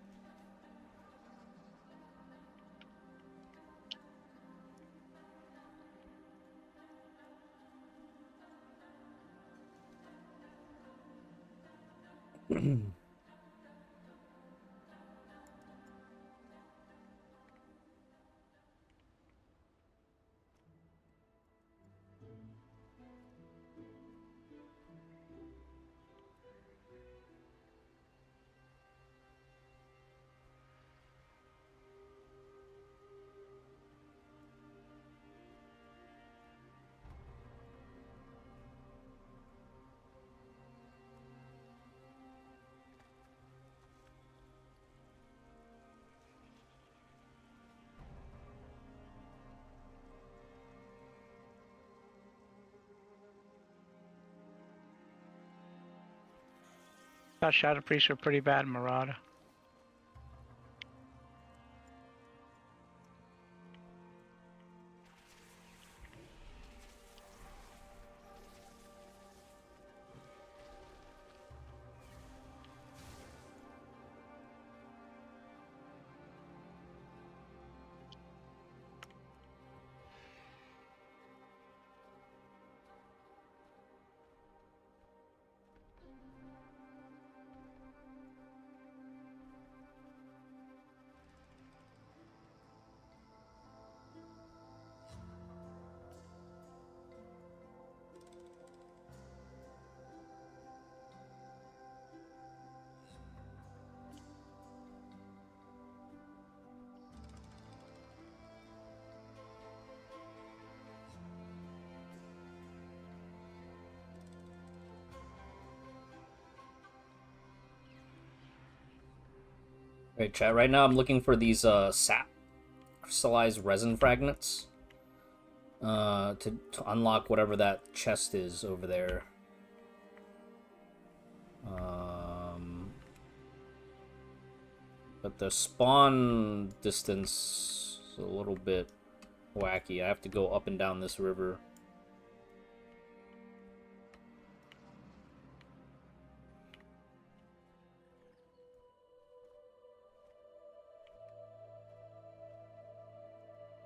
That shadow priests are pretty bad, Marauder. Right, chat. Right now I'm looking for these sap crystallized resin fragments to unlock whatever that chest is over there. But the spawn distance is a little bit wacky. I have to go up and down this river.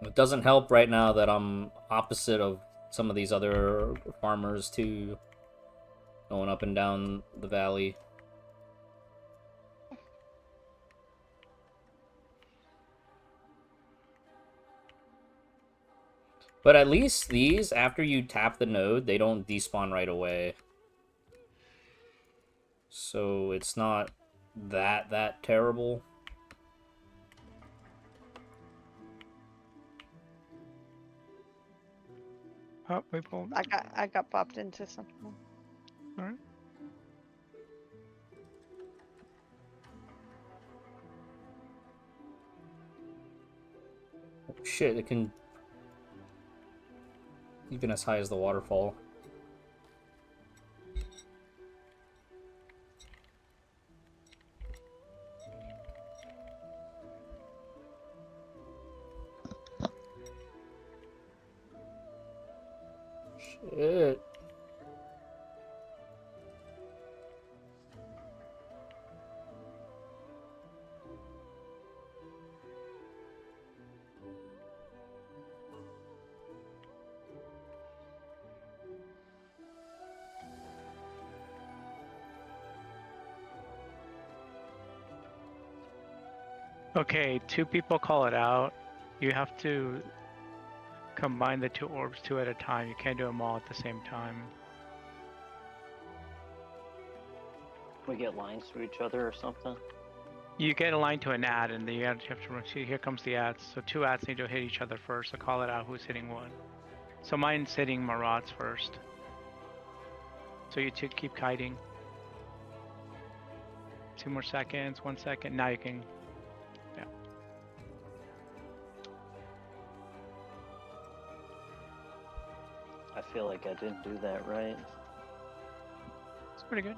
It doesn't help right now that I'm opposite of some of these other farmers too, going up and down the valley. But at least these, after you tap the node, they don't despawn right away. So it's not that terrible. Oh, we pulled. I got popped into something. Alright. Oh, shit, it can... even as high as the waterfall. Shit. Okay, 2 people call it out. You have to combine the 2 orbs 2 at a time. You can't do them all at the same time. We get lines to each other or something. You get aligned to an ad, and then you have to run. See, here comes the ads. So 2 ads need to hit each other first. So call it out who's hitting one. So mine's hitting Marat's first. So you two keep kiting. 2 more seconds, 1 second. Now you can. Yeah. I feel like I didn't do that right. It's pretty good.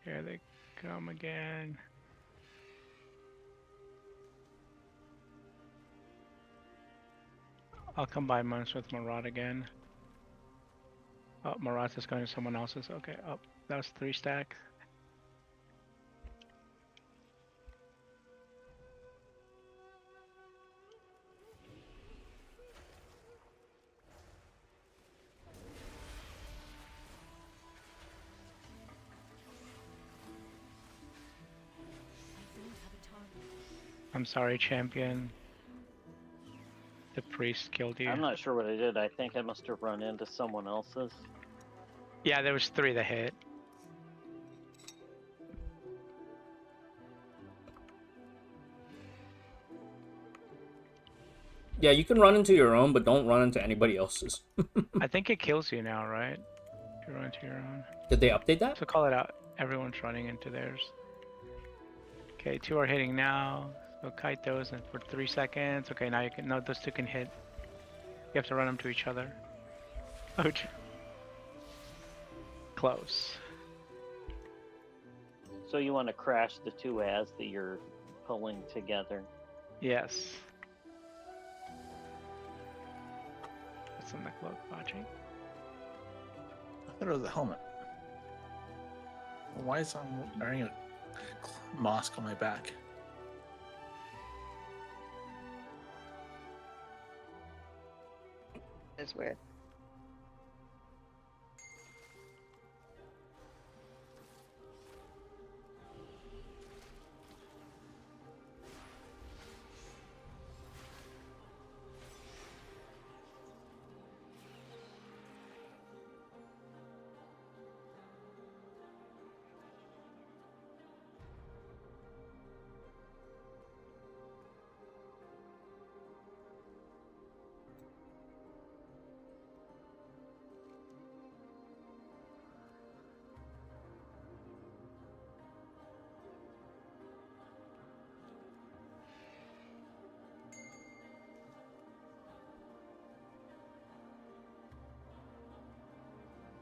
Here they come again. I'll combine mine with Marat again. Oh, Marat's is going to someone else's. Okay, oh, that was 3 stack. I'm sorry, champion. The priest killed you. I'm not sure what I did. I think I must have run into someone else's. Yeah, there was 3 that hit. Yeah, you can run into your own, but don't run into anybody else's. I think it kills you now, right? You run into your own. Did they update that? So call it out. Everyone's running into theirs. Okay, 2 are hitting now. So kite those and for 3 seconds. Okay, now you can. No, those 2 can hit. You have to run them to each other. Oh, close. So you want to crash the 2 ads that you're pulling together. Yes. What's in the cloak watching? I thought it was a helmet. Why is I'm wearing a mask on my back? It's weird.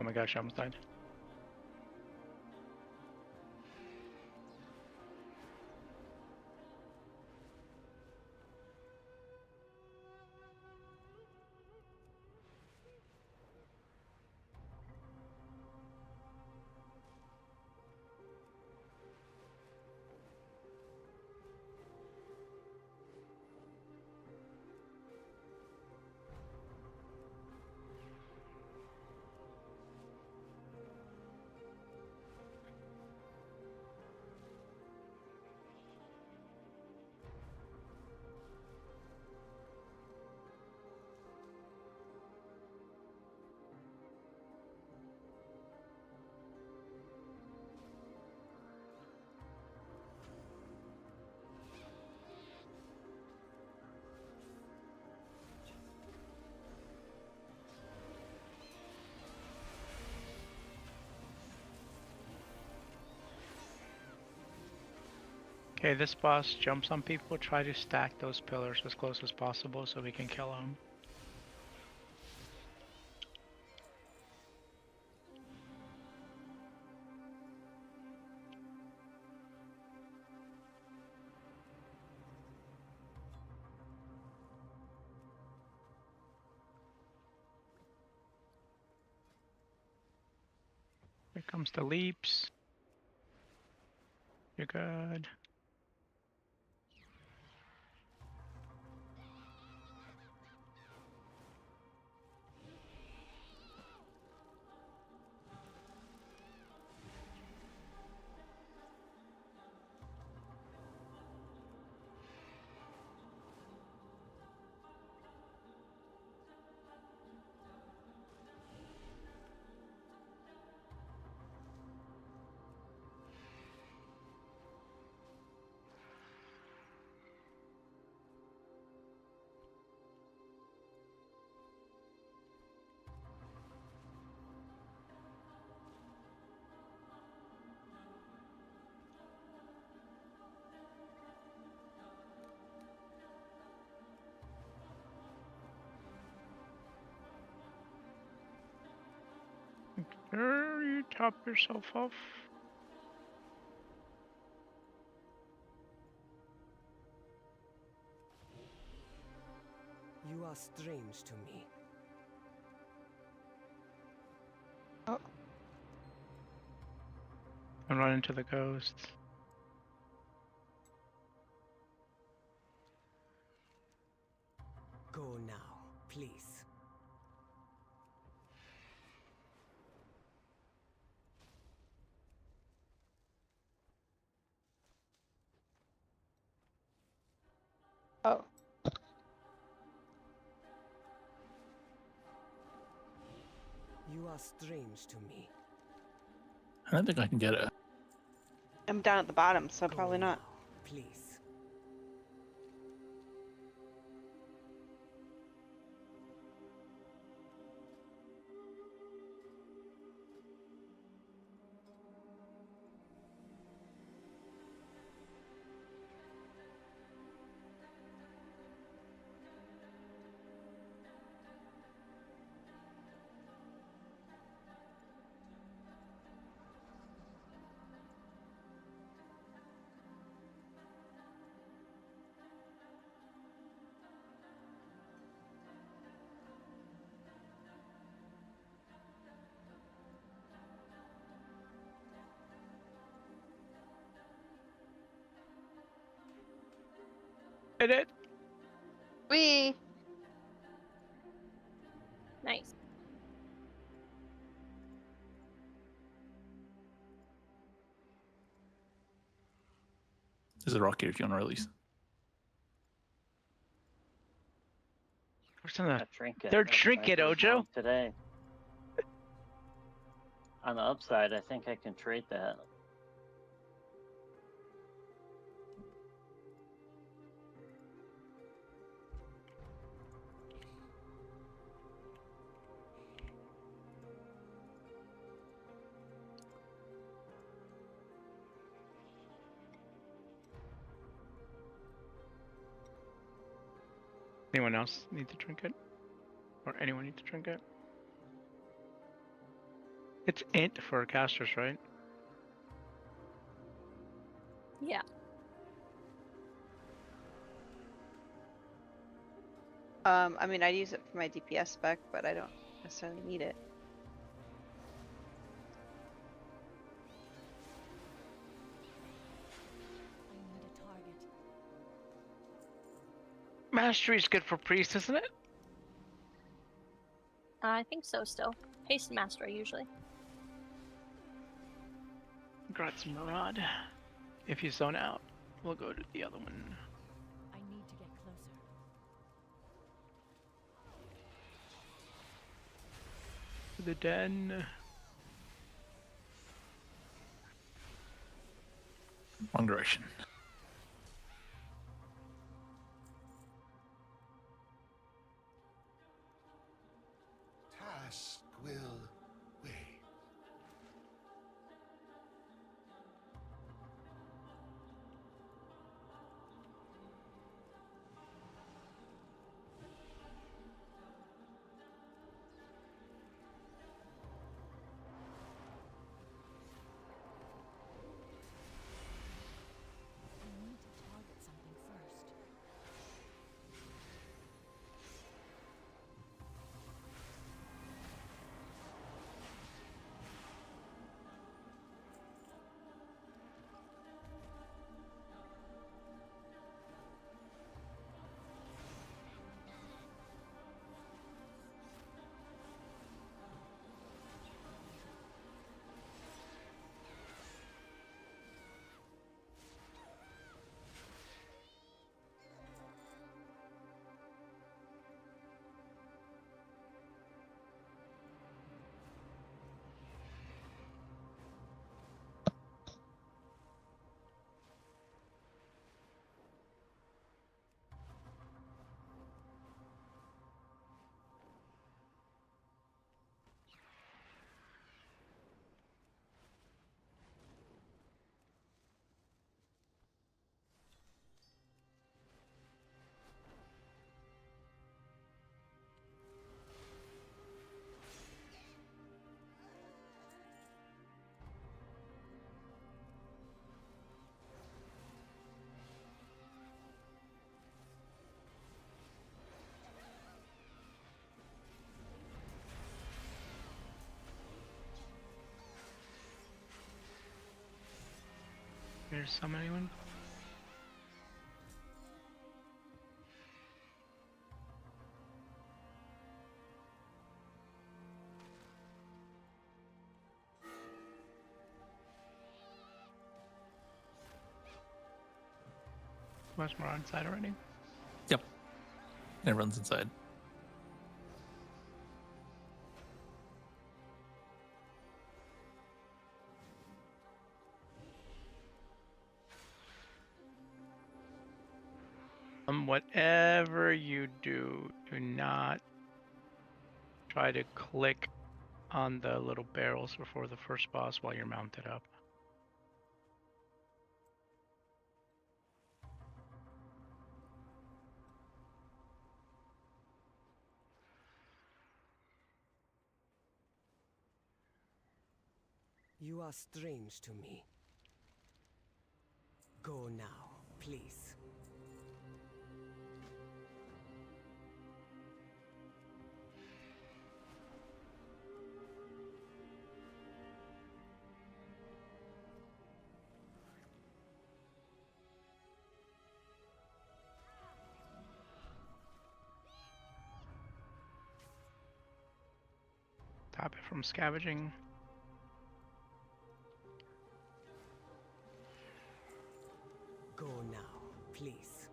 Oh my gosh, I almost died. Okay, this boss jumps on people. Try to stack those pillars as close as possible so we can kill them. Here comes the leaps. You're good. You top yourself off. You are strange to me. Oh, I'm running into the ghosts. Go now, please. oh. You are strange to me. I don't think I can get it. I'm down at the bottom, so Go probably not. now, please. Hit it! Wee! Nice. There's a rock here if you want to release. What's in the A trinket. third That's my trinket, first Ojo? one today. On the upside, I think I can trade that. Anyone else need the trinket? Or anyone need the trinket? It's int for casters, right? Yeah. I mean, I'd use it for my DPS spec, but I don't necessarily need it. Mastery's good for priest, isn't it? I think so still. Haste master usually. Congrats, Murad. If you zone out, we'll go to the other one. I need to get closer. To the den. Wrong direction. Task will wait. I need to target something first. there summon anyone? Much more inside already. Yep. Everyone's inside. Whatever you do, do not try to click on the little barrels before the first boss while you're mounted up. You are strange to me. Go now, please. Stop it from scavenging. Go now, please.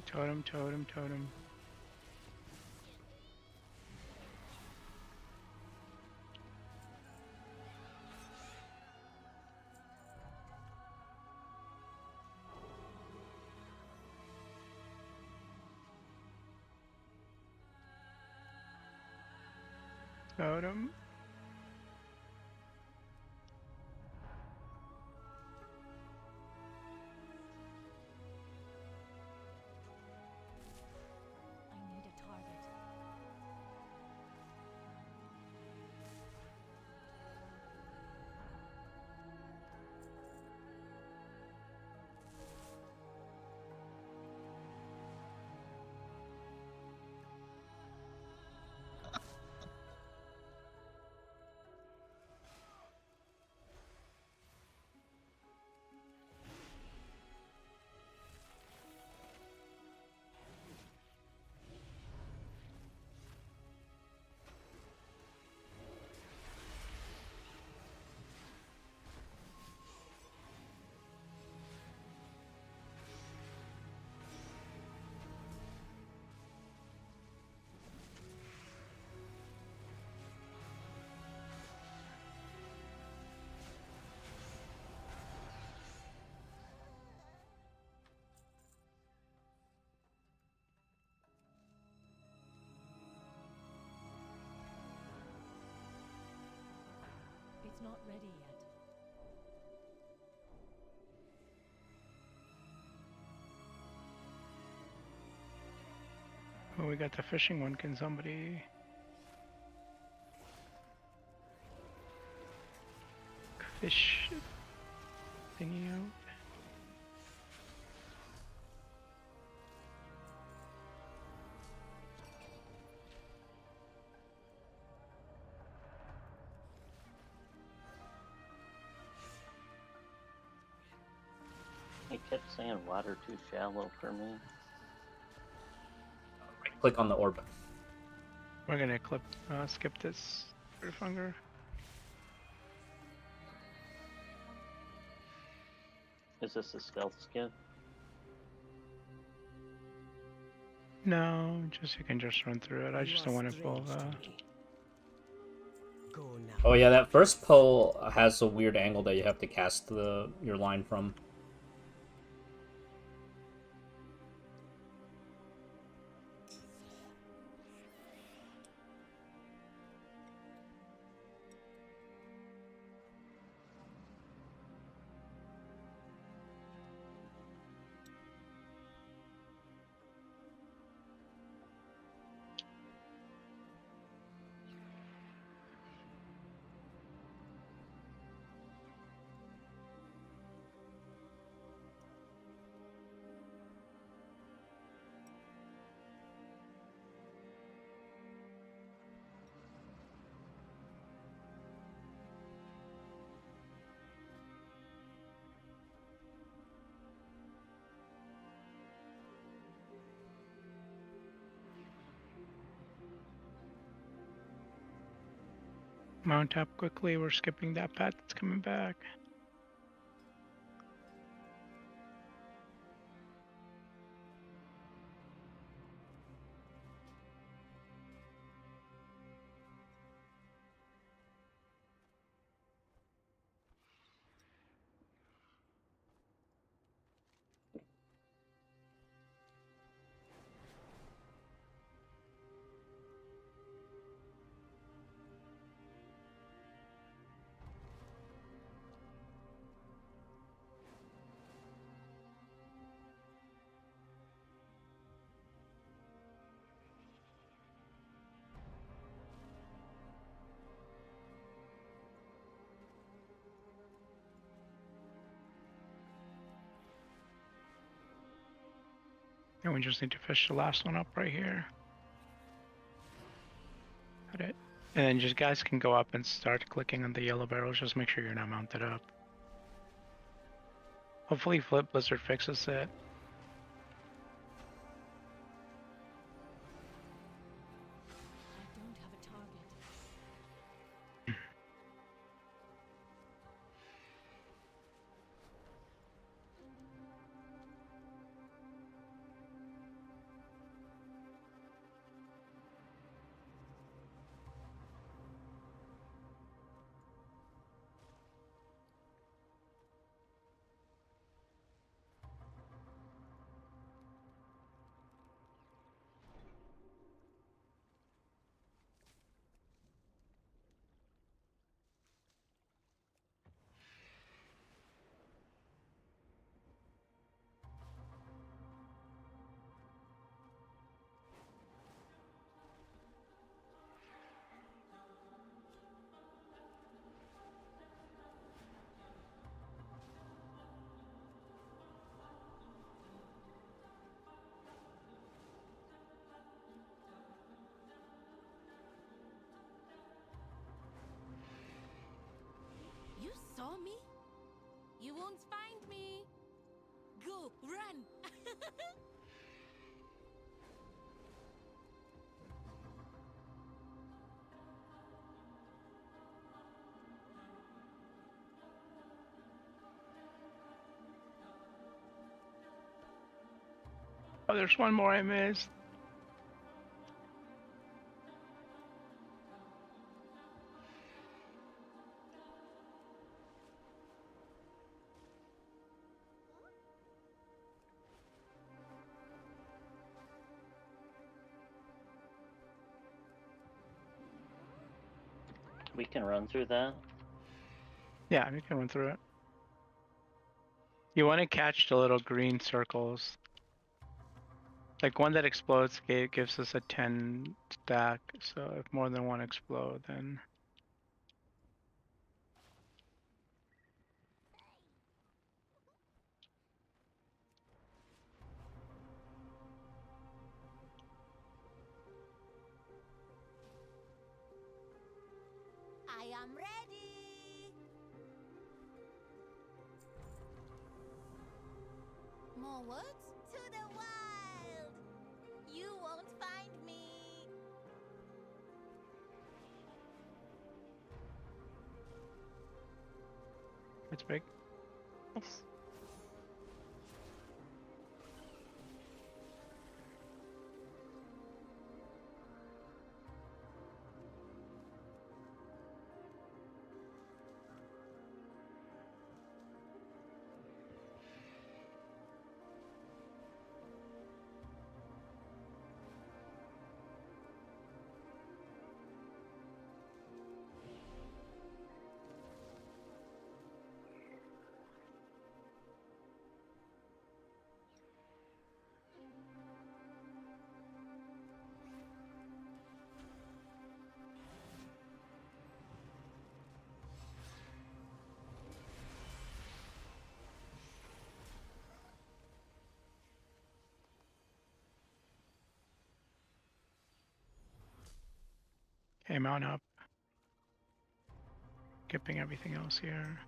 Totem, totem, totem. Totem. I need a target. It's not ready yet. Oh, we got the fishing one. Can somebody fish thingy out? I kept saying water too shallow for me. Click on the orb. We're gonna skip this hunger. Is this a stealth skip? No, just you can just run through it. I just don't want to pull the. Go now. Oh yeah, that first pull has a weird angle that you have to cast your line from. Mount up quickly. We're skipping that path that's coming back. And we just need to fish the last one up right here. Got it. And then just guys can go up and start clicking on the yellow barrels. Just make sure you're not mounted up. Hopefully Flip Blizzard fixes it. I don't have a target. You saw me? You won't find me. Go, run. Oh, there's one more I missed. We can run through that. Yeah, you can run through it. You want to catch the little green circles. Like one that explodes gives us a 10 stack, so if more than one explode, then... I am ready. More woods to the wild. You won't find me. It's big. Nice. Okay, mount up. Skipping everything else here.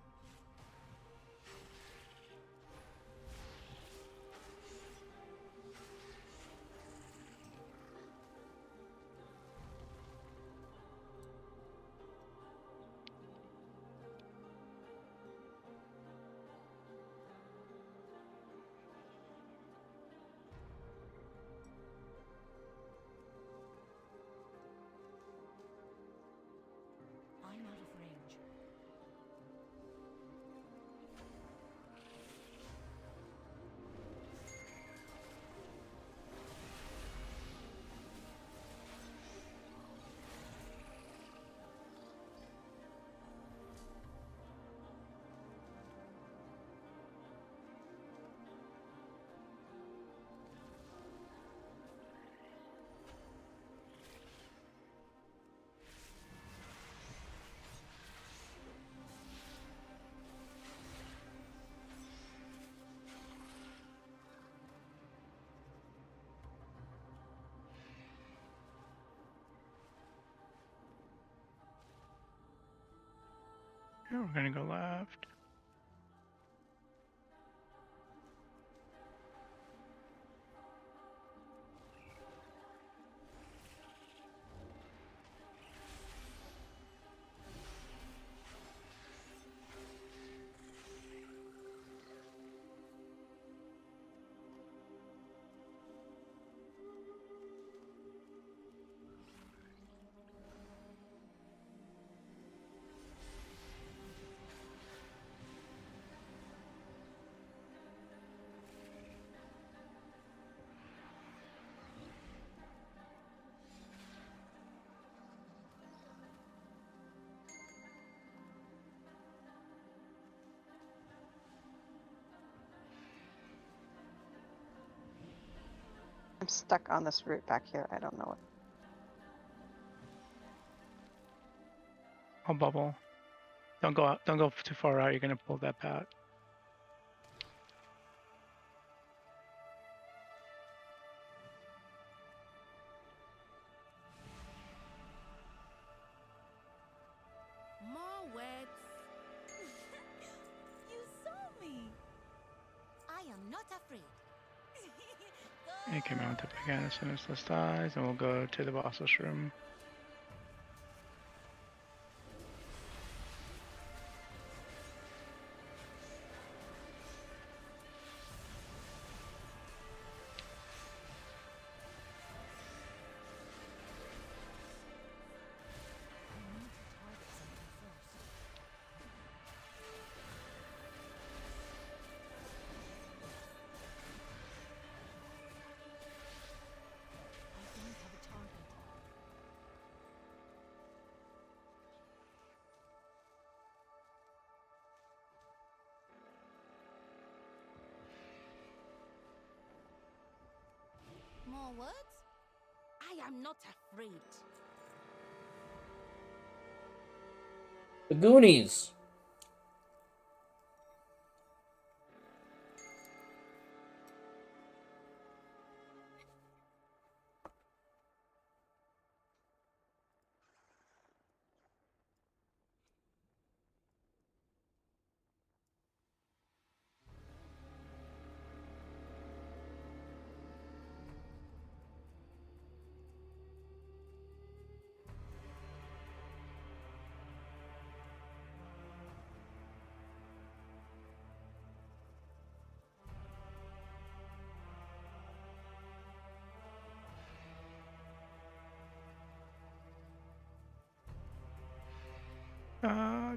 We're gonna go left. I'm stuck on this route back here. I don't know what. I'll bubble. Don't go out. Don't go too far out. You're gonna pull that out. More words. You saw me. I am not afraid. And come out up again as soon as this dies, and we'll go to the boss's room. More words? I am not afraid. The Goonies.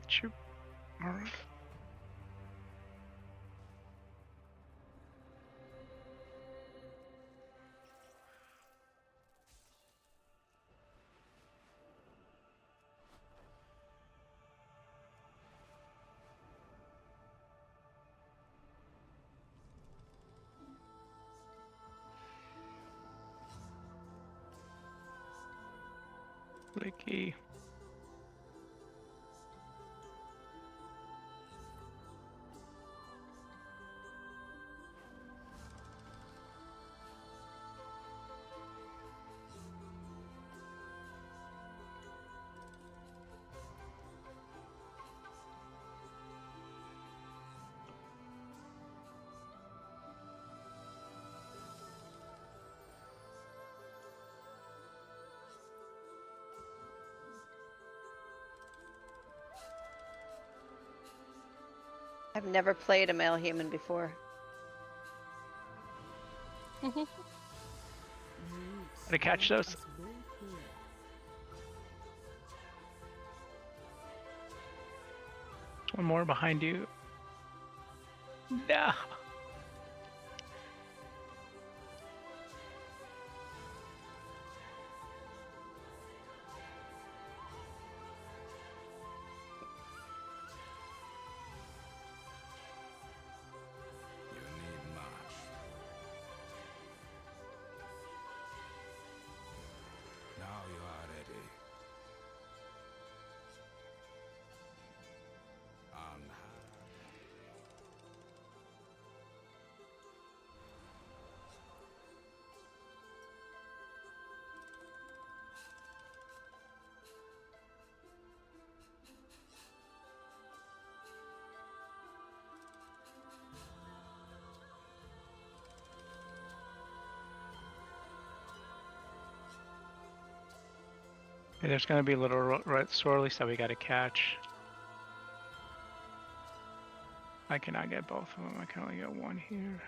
Shoot. Alright. Blicky. I've never played a male human before. Gotta catch those. One more behind you. No. You need much. Now you are ready. On high. Okay, there's gonna be a little red swirlies that we gotta catch. I cannot get both of them. I can only get one here.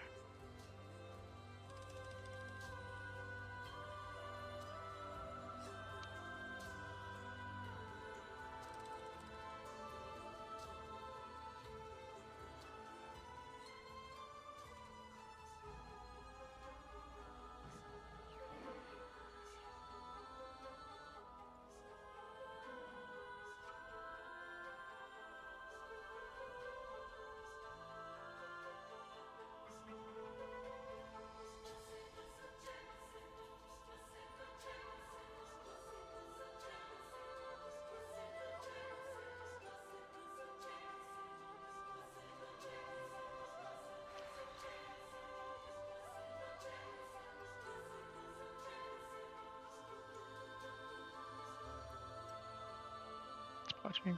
Watch me.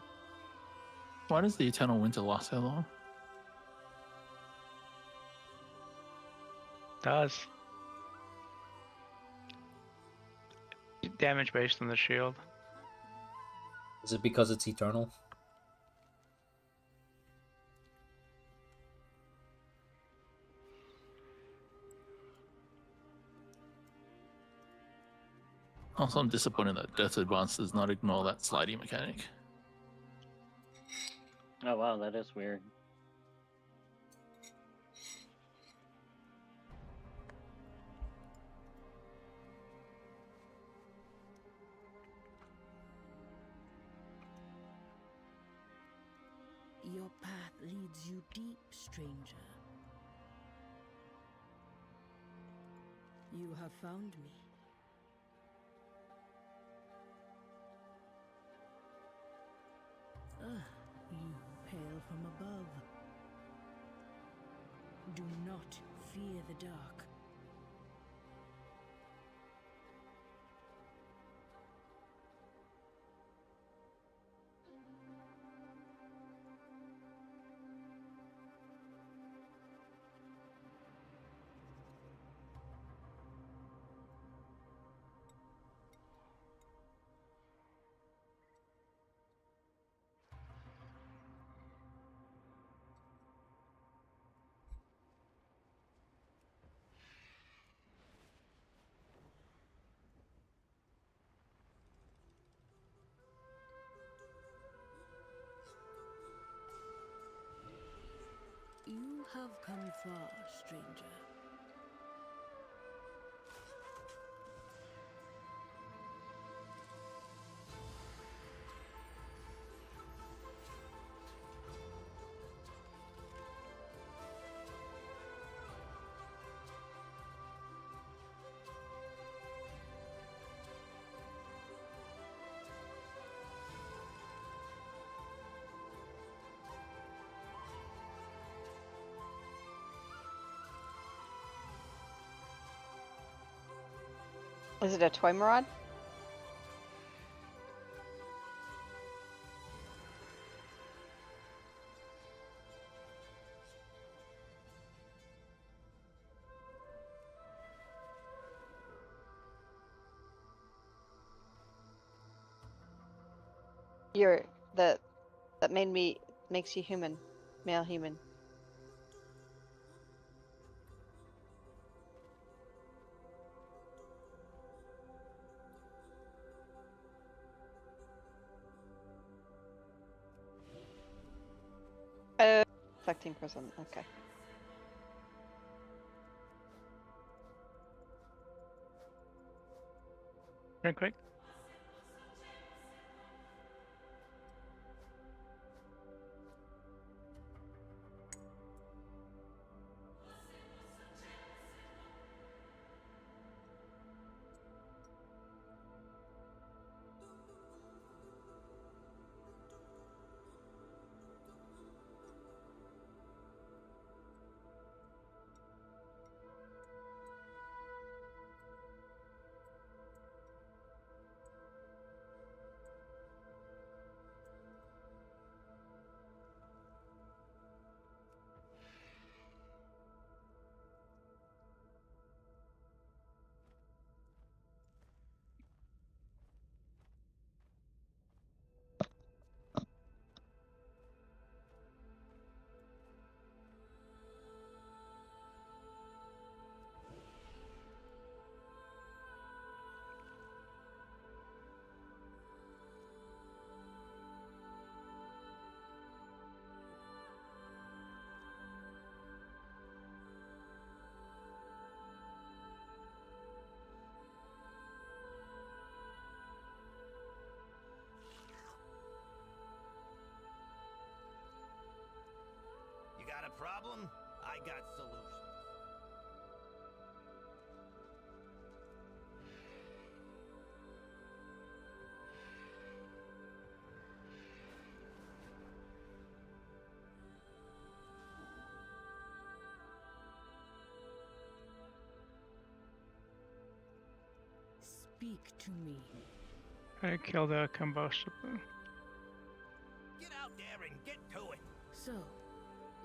Why does the Eternal Winter last so long? Does. Damage based on the shield. Is it because it's eternal? Also, I'm disappointed that Death Advance does not ignore that sliding mechanic. Oh wow, that is weird. Your path leads you deep, stranger. You have found me. You hail from above. Do not fear the dark. You have come far, stranger. Is it a toy maraude? You're that makes you human, male human. Affecting prison. Okay. Very quick. problem? I got solutions. Speak to me. I kill the combustible. Get out there and get to it. So,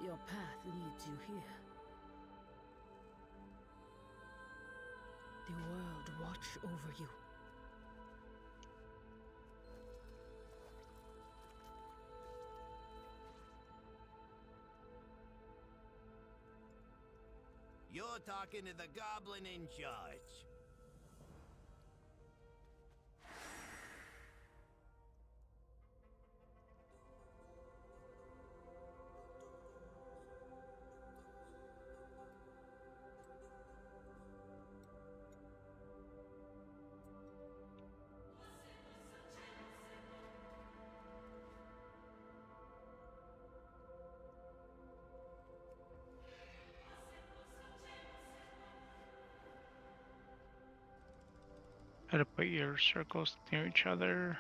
your path leads you here. The world watch over you. You're talking to the goblin in charge. How to put your circles near each other.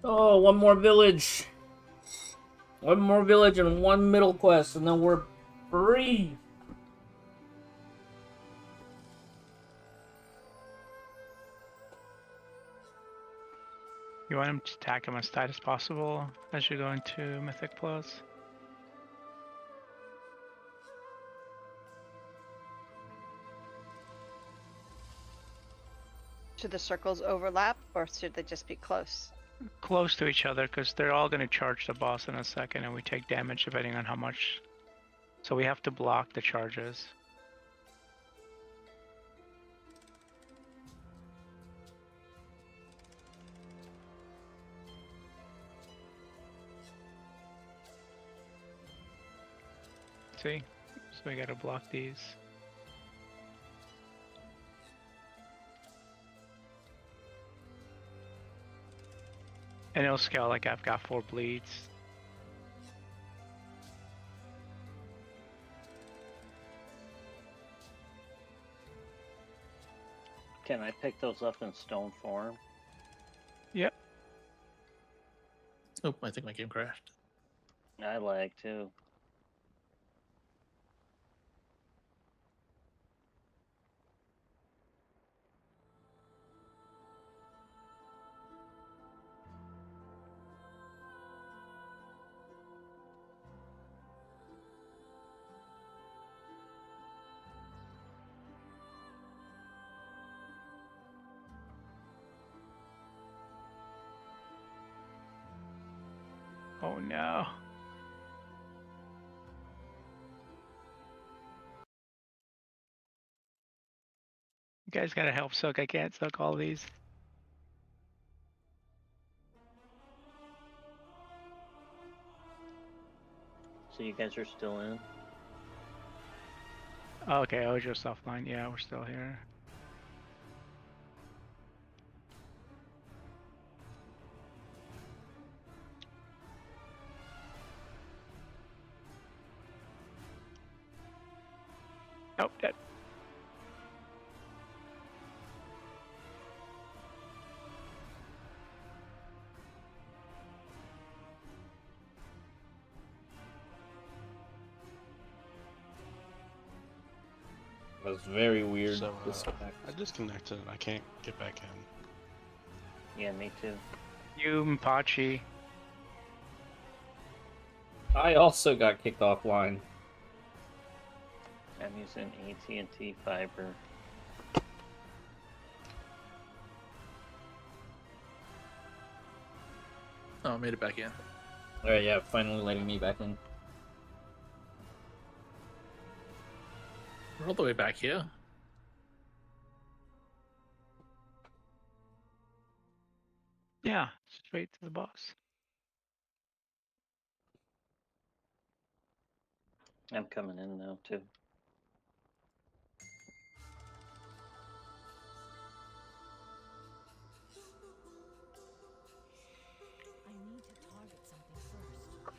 Oh, one more village. One more village and one middle quest, and then we're free. You want him to attack him as tight as possible as you go into Mythic Plus. Should the circles overlap, or should they just be close? Close to each other, because they're all going to charge the boss in a second, and we take damage depending on how much. So we have to block the charges. See? So we gotta block these. And it'll scale like I've got 4 bleeds. Can I pick those up in stone form? Yep. Oh, I think my game crashed. I lag too. Oh no. You guys gotta help soak. I can't soak all these. So you guys are still in? Okay, I was just offline. Yeah, we're still here. Nope, dead. That was very weird. So, disconnect. I disconnected. I can't get back in. Yeah, me too. You, Mpachi. I also got kicked offline. I'm using AT&T fiber. Oh, I made it back in. Alright, yeah, finally letting me back in. We're all the way back here. Yeah, straight to the boss. I'm coming in now too. I need to target something first.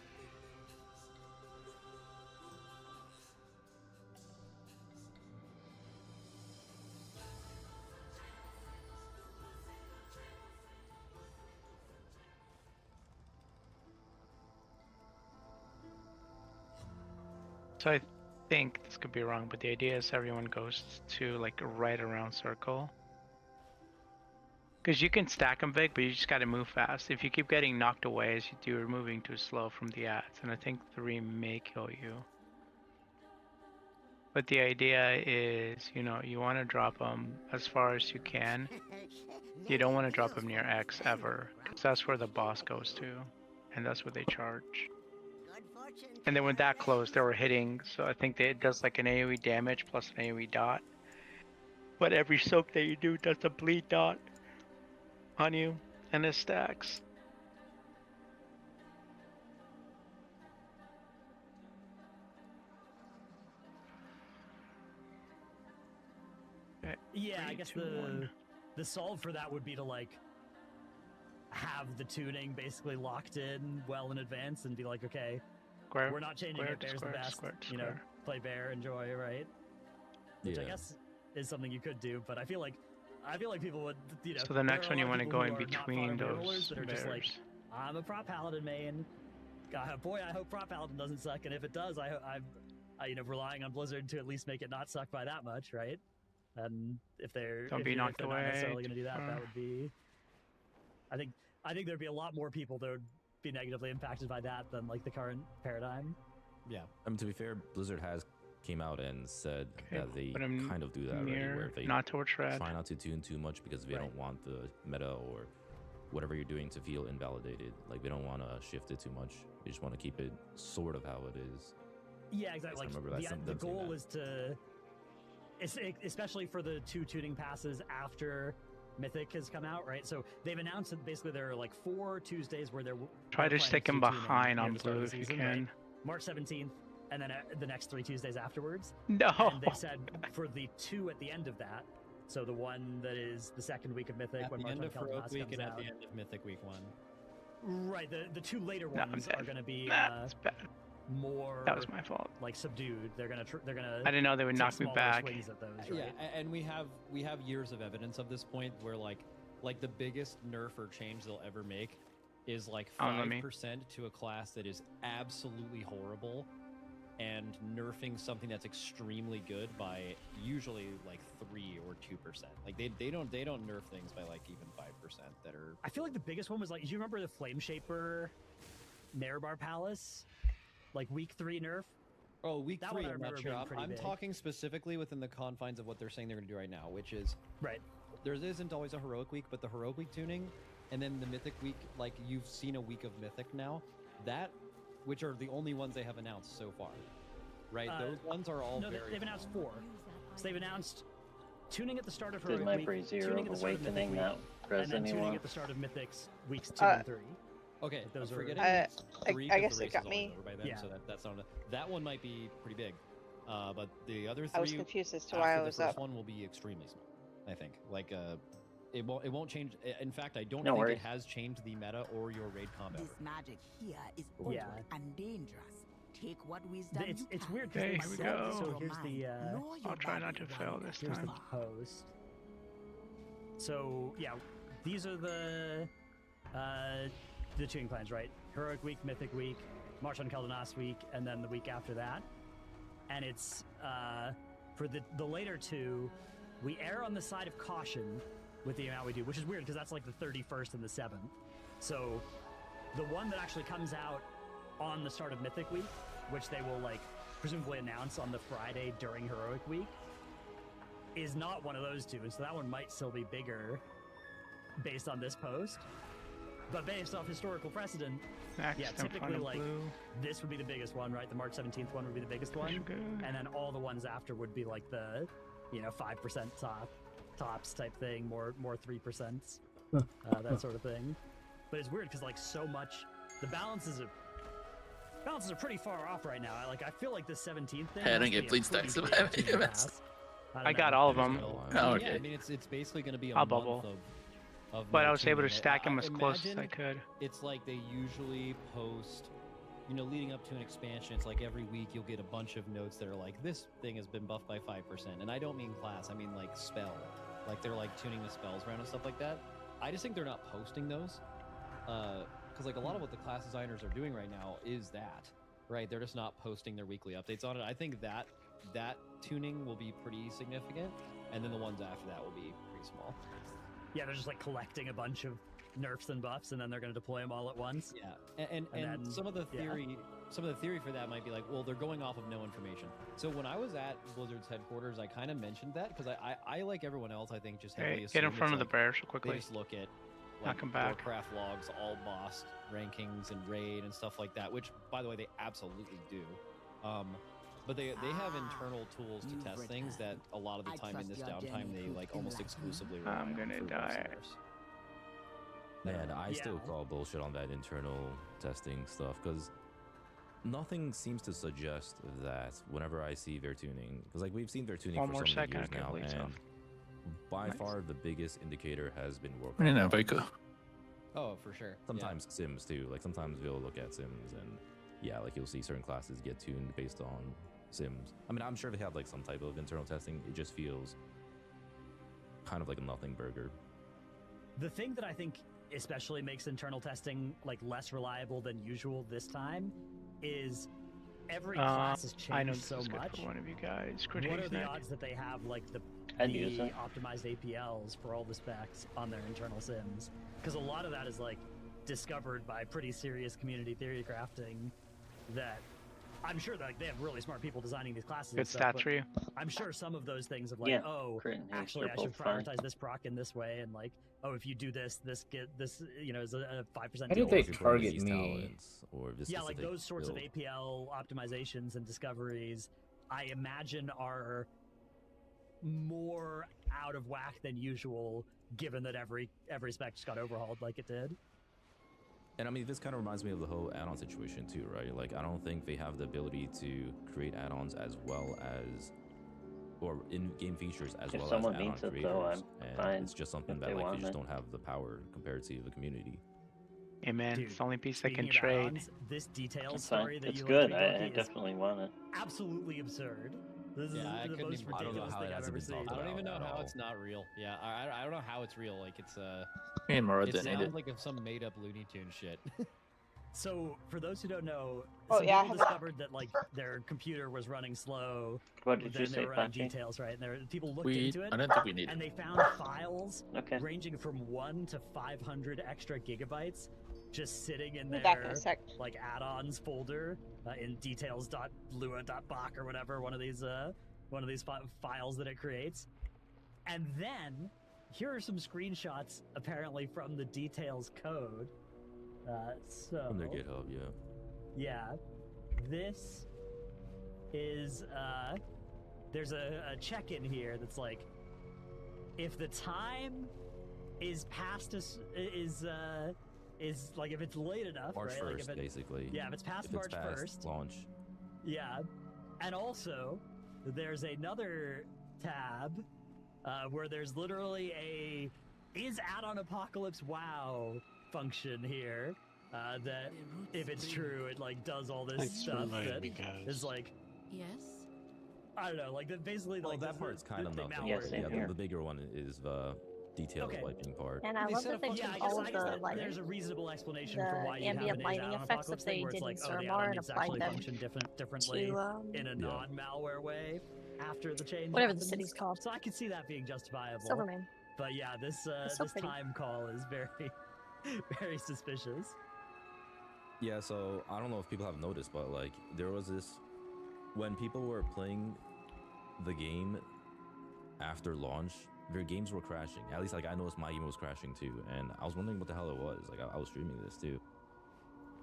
So I think this could be wrong, but the idea is everyone goes to like right around circle. Because you can stack them big, but you just got to move fast. If you keep getting knocked away as you do, you're moving too slow from the ads, and I think 3 may kill you. But the idea is, you know, you want to drop them as far as you can. You don't want to drop them near X ever, because that's where the boss goes to, and that's what they charge. And then when that closed, they were hitting, so I think it does like an AoE damage plus an AoE dot. But every soak that you do does a bleed dot on you, and it stacks. Okay, Yeah, I 3, guess 2, 1. the solve for that would be to like have the tuning basically locked in well in advance and be like, okay, Square, we're not changing square, it. There's square, the best. square, You know, square. play bear, enjoy, right? Which I guess is something you could do, but I feel like people would, you know. So the next there are one a you lot want of to people go who in are not between fodder rollers those that are just like, bears. I'm a prop paladin main. God, boy, I hope prop paladin doesn't suck, and if it does, I'm you know, relying on Blizzard to at least make it not suck by that much, right? And if they're Don't if be you're- if knocked they're not away necessarily going to too do that, far. that would be. I think there'd be a lot more people that would be negatively impacted by that than like the current paradigm. Yeah, I mean, to be fair, Blizzard has came out and said Okay, that they put 'em kind of do that already, near, where they not towards red. try not to tune too much because they don't want the meta or whatever you're doing to feel invalidated. Like, they don't want to shift it too much. They just want to keep it sort of how it is. Yeah, exactly. I Like remember that the them saying goal that. is to, especially for the 2 tuning passes after Mythic has come out, right? So they've announced that basically there are like 4 Tuesdays where they're Try they're to playing stick 'em 2 tuning behind near on the start of blue the if you season, right? can. March 17th, and then the next 3 Tuesdays afterwards. No. And they said for the 2 at the end of that, so the one that is the second week of Mythic At when the March end of on Heroic Caldenas Week comes and out. at the end of Mythic Week 1. Right, the 2 later No, I'm ones dead. are going to be That's bad. more. That was my fault. Like subdued. They're gonna. I didn't know they would take knock me smaller back. swings at those, right? Yeah, and we have years of evidence of this point where like the biggest nerf or change they'll ever make is like 5% to a class that is absolutely horrible, and nerfing something that's extremely good by usually like 3 or 2%. Like they don't nerf things by like even 5% that are. I feel like the biggest one was like, do you remember the Flame Shaper Nerebar Palace? Like week 3 nerf? Oh, week That 3, one I I'm not remember sure. being pretty I'm big. talking specifically within the confines of what they're saying they're going to do right now, which is right. There isn't always a heroic week, but the heroic week tuning, and then the mythic week, like you've seen a week of mythic now, that, which are the only ones they have announced so far, right? Those ones are all no, very. they've announced 4. So they've announced tuning at the start of Did heroic my week, brazier tuning at the start of Mythic awakening week, not and then tuning anyone? at the start of Mythic's weeks 2 and 3. Okay, those are. forgetting I 3 I 'cause guess the it race got is always me. over by then, Yeah. so that's not that one might be pretty big, but the other 3. I was confused as to why after I the was first up. one will be extremely small. I think it won't change. In fact, I don't No think worries. it has changed the meta or your raid combat. This magic here is Yeah. old and dangerous. Take what wisdom It's you can. weird because Okay, they here we said, go. so here's the Know your I'll try not body to fail one this here's the time. post. So yeah, these are the tuning plans, right? Heroic week, Mythic week, March on Caldenas week, and then the week after that. And it's for the later 2, we err on the side of caution with the amount we do, which is weird because that's like the 31st and the 7th. So the one that actually comes out on the start of Mythic week, which they will like presumably announce on the Friday during Heroic week, is not one of those 2, and so that one might still be bigger based on this post. But based off historical precedent, Next, yeah, in front typically of like blue. this would be the biggest one, right? The March 17th one would be the biggest one, Good. and then all the ones after would be like the, 5% tops type thing, more 3%, that sort of thing. But it's weird because like so much, the balance is balances are pretty far off right now. I feel like the 17th thing. Hey, I must don't get be a bleed pretty stacks big of tune EMS. pass. I got all of them. Oh, Yeah, okay. I mean it's basically going to be a I'll month bubble. of But no I was able to tuning. stack them as close as I Imagine could. It's like they usually post, you know, leading up to an expansion. It's like every week you'll get a bunch of notes that are like, this thing has been buffed by 5%. And I don't mean class, I mean like spell. Like they're like tuning the spells around and stuff like that. I just think they're not posting those. Because like a lot of what the class designers are doing right now is that, right? They're just not posting their weekly updates on it. I think that tuning will be pretty significant, and then the ones after that will be pretty small. Yeah, they're just like collecting a bunch of nerfs and buffs, and then they're going to deploy them all at once. Yeah, and then, some of the theory, for that might be like, well, they're going off of no information. So when I was at Blizzard's headquarters, I kind of mentioned that because I like everyone else, I think just heavily Hey, get in assume front it's of the bears real quickly. They just look at Knock 'em back. Warcraft logs, all boss rankings and raid and stuff like that, which by the way they absolutely do. But they have internal tools to test things that a lot of the time in this downtime they like almost exclusively rely I'm gonna on for die. listeners. Man, I still call bullshit on that internal testing stuff because nothing seems to suggest that whenever I see their tuning, because like we've seen their tuning One for more so many second, years I can't now, believe so. and by Nice. far the biggest indicator has been I Warcraft. don't know, Baker. Oh, for sure. Sometimes Sims too. Like sometimes we'll look at Sims and yeah, like you'll see certain classes get tuned based on Sims. I mean, I'm sure they have like some type of internal testing. It just feels kind of like a nothing burger. The thing that I think especially makes internal testing like less reliable than usual this time is every class has I know changed this so is good much. for one of you guys. What are Critiques the neck. odds that they have like the I'd use it. optimized APLs for all the specs on their internal sims? Because a lot of that is like discovered by pretty serious community theory crafting that I'm sure that like, they have really smart people designing these classes. Good and stuff, stats for you. I'm sure some of those things of like, Yeah, oh, crit and haste actually are I should both fine. prioritize this proc in this way, and like, oh, if you do this, you know, is a 5% How did deal. they If you're playing target these me? talents or this Yeah, like specific those sorts of build. APL optimizations and discoveries, I imagine are more out of whack than usual, given that every spec just got overhauled like it did. And I mean, this kind of reminds me of the whole add-on situation too, right? Like, I don't think they have the ability to create add-ons as well as, or in-game features as If well someone as add-on needs it, creators. though, I'm and fine it's just something if that they like want they just it. don't have the power compared to the community. Hey man, Dude, it's the only piece I can speaking of trade. add-ons, this details It's fine. story that It's you good. like, I Donkey, is definitely want it. absolutely absurd. This Yeah, I is the couldn't most even- I don't know ridiculous how thing it I've hasn't ever been seen. talked I don't even know at how all. it's not real. Yeah, I don't know how it's real. Like it's Me and Mara it didn't need sounds it. like some made up Looney Tune shit. So, for those who don't know, Oh, some yeah, I people have- discovered that like their computer was running slow. What did then you they say, were running Pachi? details, right? And people looked We, into it. I don't think we need And it. they found files Okay. ranging from 1 to 500 extra gigabytes just sitting in Be back in their a sec. like add-ons folder in details.lua.bach or whatever, one of these files that it creates. And then here are some screenshots apparently from the details code. So From their GitHub, yeah. yeah, this is there's a check-in here that's like, if the time is past is like if it's late enough, March right? 1st, Like if it, basically. yeah, if it's past If it's March past 1st, launch. yeah, and also there's another tab where there's literally a is add-on apocalypse WoW function here that if it's true it like does all this Thanks for stuff inviting that me, guys. is like Yes. I don't know, like basically Well, like that the- part's kind of the nothing. malware Yeah, but same yeah, here. the bigger one is the details Okay. wiping part. And I They love set that a they bunch Yeah, took I guess, all I of guess the that like there's a reasonable explanation for the why you have ambient an lighting add-on effects apocalypse that they thing where it's did like, in oh, the Surmar add-on and needs to applied actually them function differently to in a non-malware way after the change whatever the happens. city's called. So I can see that being justifiable. Silverman. But yeah, this so this pretty. time call is very very suspicious. Yeah, so I don't know if people have noticed, but like there was this when people were playing the game after launch, their games were crashing. At least like I noticed my game was crashing too, and I was wondering what the hell it was. Like I was streaming this too.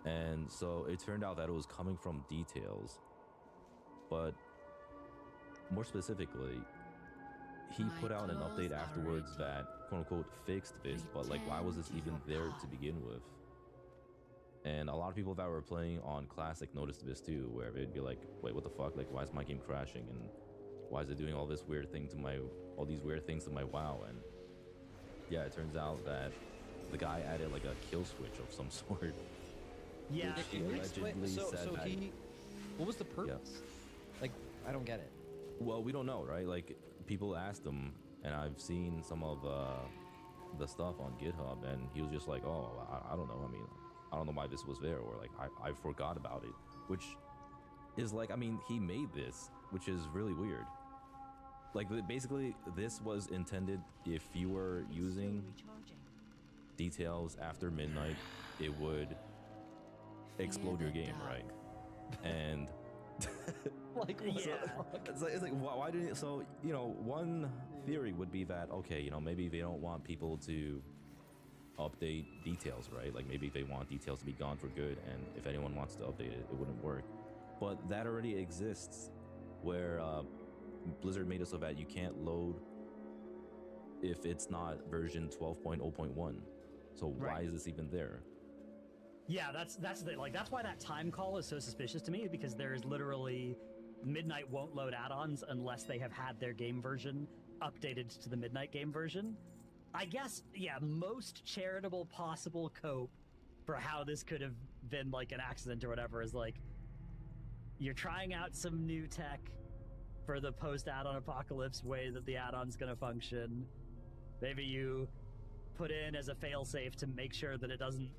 And so it turned out that it was coming from details. But more specifically, he put out an update afterwards that quote unquote fixed this, but like why was this even there to begin with? And a lot of people that were playing on Classic noticed this too, where they'd be like, wait, what the fuck? Like, why is my game crashing? And why is it doing all these weird things to my WoW? And yeah, it turns out that the guy added like a kill switch of some sort. Yeah, he allegedly said that. What was the purpose? Like, I don't get it. Well, we don't know, right? Like, people asked him, and I've seen some of the stuff on GitHub, and he was just like, oh, I don't know. I mean, I don't know why this was there, or like, I forgot about it, which is like, I mean, he made this, which is really weird. Like, basically, this was intended if you were using details after midnight, it would explode your game, right? And like, yeah, it's like why didn't it? So, you know, one theory would be that, okay, you know, maybe they don't want people to update details, right? Like, maybe they want details to be gone for good, and if anyone wants to update it, it wouldn't work. But that already exists, where Blizzard made it so that you can't load if it's not version 12.0.1. So why is this even there? Yeah, that's why that time call is so suspicious to me, because there is literally Midnight won't load add-ons unless they have had their game version updated to the Midnight game version. I guess, yeah, most charitable possible cope for how this could have been like an accident or whatever is like, you're trying out some new tech for the post add-on apocalypse way that the add-on's gonna function. Maybe you put in as a failsafe to make sure that it doesn't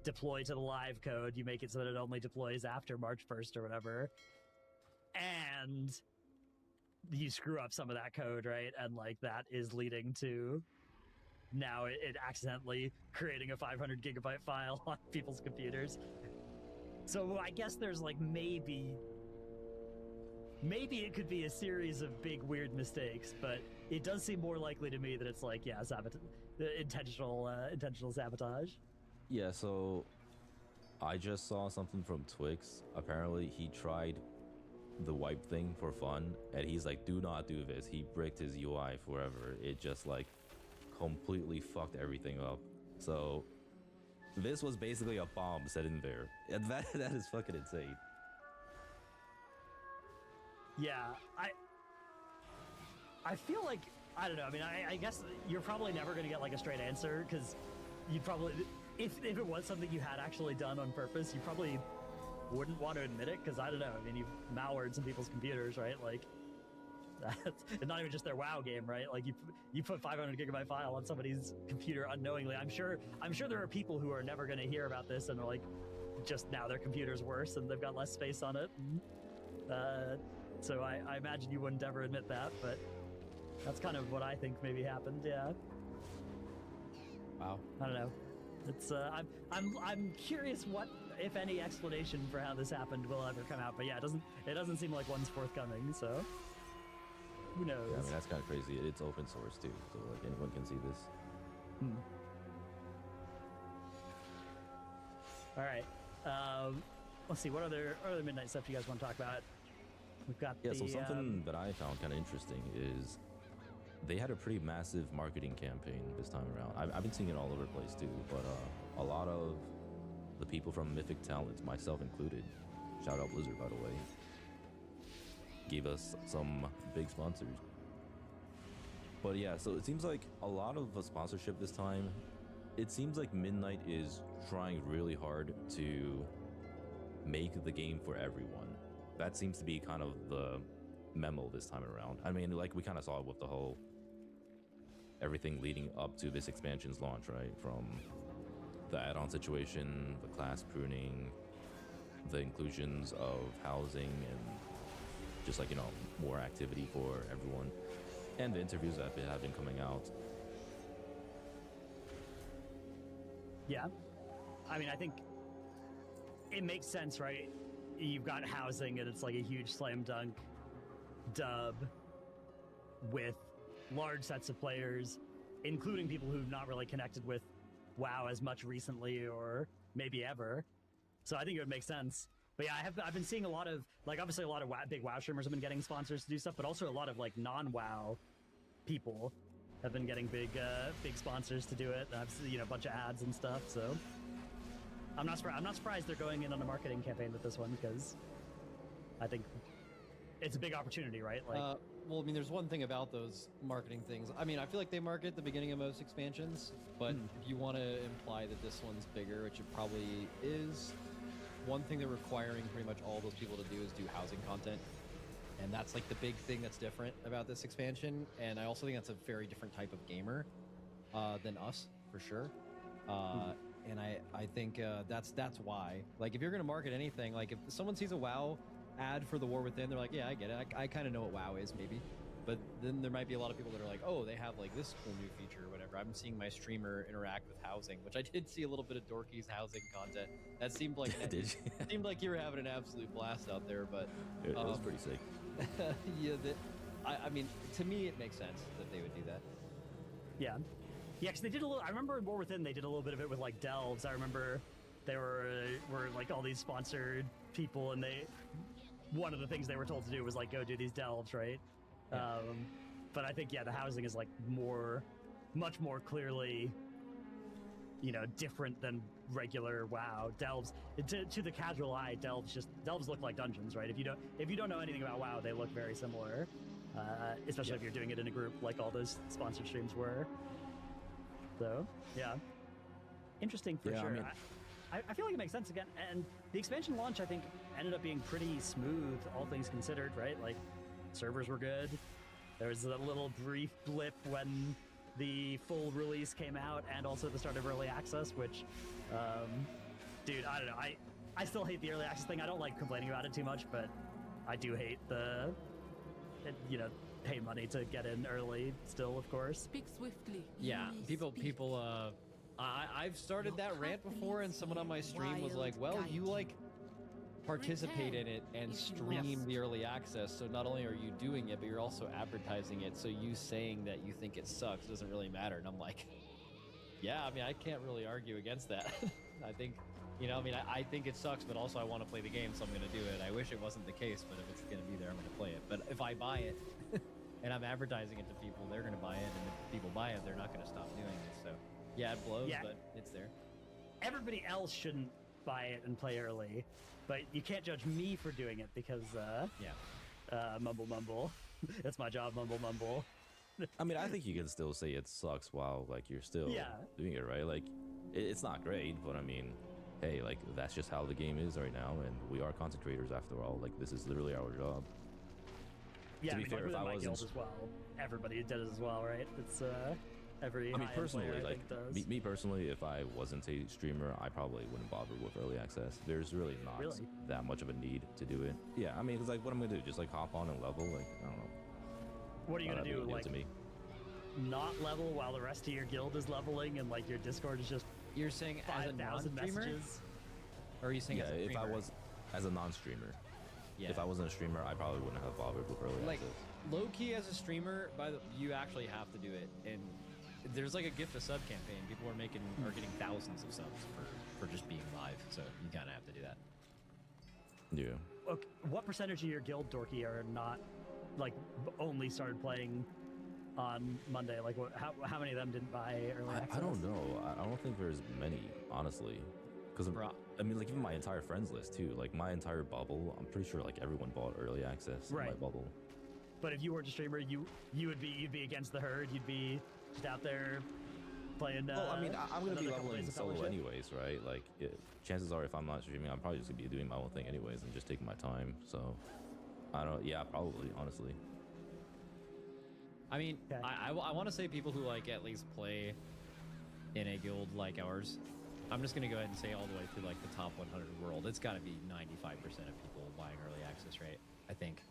deploy to the live code. You make it so that it only deploys after March 1st or whatever. And you screw up some of that code, right? And like that is leading to now it accidentally creating a 500 gigabyte file on people's computers. So I guess there's like maybe it could be a series of big weird mistakes, but it does seem more likely to me that it's like, yeah, intentional sabotage. Yeah, so I just saw something from Twix. Apparently he tried the wipe thing for fun, and he's like, do not do this. He bricked his UI forever. It just like completely fucked everything up. So this was basically a bomb set in there. And that is fucking insane. Yeah, I feel like, I don't know, I mean, I guess you're probably never going to get like a straight answer, because you'd probably, if it was something you had actually done on purpose, you probably wouldn't want to admit it, because I don't know, I mean, you've malwared some people's computers, right? Like, that's not even just their WoW game, right? Like, you put 500 gigabyte file on somebody's computer unknowingly. I'm sure there are people who are never going to hear about this and are like, just now their computer's worse and they've got less space on it. So I imagine you wouldn't ever admit that, but that's kind of what I think maybe happened. Yeah. Wow. I don't know. It's I'm curious what, if any, explanation for how this happened will ever come out. But yeah, it doesn't seem like one's forthcoming. So who knows? Yeah, I mean, that's kind of crazy. It's open source too, so like anyone can see this. All right. Let's see. What other Midnight stuff you guys want to talk about? We've got so something that I found kind of interesting is they had a pretty massive marketing campaign this time around. I've been seeing it all over the place too, but a lot of the people from Mythic Talents, myself included, shout out Blizzard by the way, gave us some big sponsors. But yeah, so it seems like a lot of the sponsorship this time, it seems like Midnight is trying really hard to make the game for everyone. That seems to be kind of the memo this time around. I mean, like we kind of saw it with the whole everything leading up to this expansion's launch, right? From the add-on situation, the class pruning, the inclusions of housing, and just like, you know, more activity for everyone, and the interviews that have been coming out. Yeah. I mean, I think it makes sense, right? You've got housing, and it's like a huge slam dunk dub with large sets of players, including people who've not really connected with WoW as much recently or maybe ever. So I think it would make sense. But yeah, I've been seeing a lot of, like, obviously a lot of big WoW streamers have been getting sponsors to do stuff, but also a lot of like non-WoW people have been getting big sponsors to do it. I've seen, you know, a bunch of ads and stuff. So I'm not surprised they're going in on a marketing campaign with this one because I think it's a big opportunity, right? Like, well, I mean, there's one thing about those marketing things. I mean, I feel like they market at the beginning of most expansions, but if you want to imply that this one's bigger, which it probably is, one thing they're requiring pretty much all those people to do is do housing content. And that's like the big thing that's different about this expansion. And I also think that's a very different type of gamer than us, for sure. And I think that's why. Like, if you're going to market anything, like if someone sees a WoW ad for the War Within, they're like, yeah, I get it. I kind of know what WoW is, maybe. But then there might be a lot of people that are like, oh, they have like this cool new feature or whatever. I'm seeing my streamer interact with housing, which I did see a little bit of Dorky's housing content. That seemed like seemed like you were having an absolute blast out there, but it was pretty sick. Yeah, I mean, to me, it makes sense that they would do that. Yeah, because they did a little. I remember in War Within they did a little bit of it with like delves. I remember there were like all these sponsored people, and one of the things they were told to do was like go do these delves, right? Yeah. But I think the housing is like much more clearly, different than regular WoW. Delves to the casual eye, delves look like dungeons, right? If you don't know anything about WoW, they look very similar, especially if you're doing it in a group like all those sponsored streams were. So yeah, interesting for sure. I mean, I feel like it makes sense again, and the expansion launch I think ended up being pretty smooth, all things considered, right? Like, servers were good. There was a little brief blip when the full release came out, and also the start of early access, which, dude, I don't know. I still hate the early access thing. I don't like complaining about it too much, but I do hate pay money to get in early still, of course. Speak swiftly. Yeah, people, I've started that rant before, and someone on my stream was like, well, you like participate in it and stream the early access, so not only are you doing it, but you're also advertising it, so you saying that you think it sucks doesn't really matter. And I'm like, yeah, I mean, I can't really argue against that. I think, I think it sucks, but also I want to play the game, so I'm going to do it. I wish it wasn't the case, but if it's going to be there, I'm going to play it. But if I buy it and I'm advertising it to people, they're going to buy it, and if people buy it, they're not going to stop doing it. So yeah, it blows, but it's there. Everybody else shouldn't buy it and play early, but you can't judge me for doing it because mumble. That's my job, mumble. I mean, I think you can still say it sucks while like you're still doing it, right? Like, it's not great, but I mean, hey, like, that's just how the game is right now, and we are content creators after all. Like, this is literally our job. Yeah, to be fair, if I wasn't guild as well, everybody did it as well, right? It's I mean, personally, player, like me personally, if I wasn't a streamer, I probably wouldn't bother with early access. There's really not that much of a need to do it. Yeah, I mean, because like, what am I gonna do? Just like hop on and level? Like, I don't know. What are you gonna do? Like, to me? Not level while the rest of your guild is leveling, and like your Discord is just you're saying as a non-streamer, messages? Or are you saying as a streamer? If I was as a non-streamer, if I wasn't a streamer, I probably wouldn't have bothered with early access. Low key as a streamer, you actually have to do it, and there's like a gift a sub campaign. People are getting thousands of subs for just being live, so you kind of have to do that. Yeah. Okay, what percentage of your guild, Dorky, are not like only started playing on Monday? Like, how many of them didn't buy early access? I don't know. I don't think there's many, honestly. Because I mean, like, even my entire friends list too. Like, my entire bubble, I'm pretty sure like everyone bought early access in my bubble. But if you weren't a streamer, you'd be against the herd. You'd be just out there playing. Well, I mean, I'm gonna be leveling solo anyways, right? Like, chances are, if I'm not streaming, I'm probably just gonna be doing my own thing anyways and just taking my time. So, I don't. Yeah, probably, honestly. I mean, I want to say people who like at least play in a guild like ours. I'm just gonna go ahead and say all the way through like the top 100 world. It's got to be 95% of people buying early access, right? I think.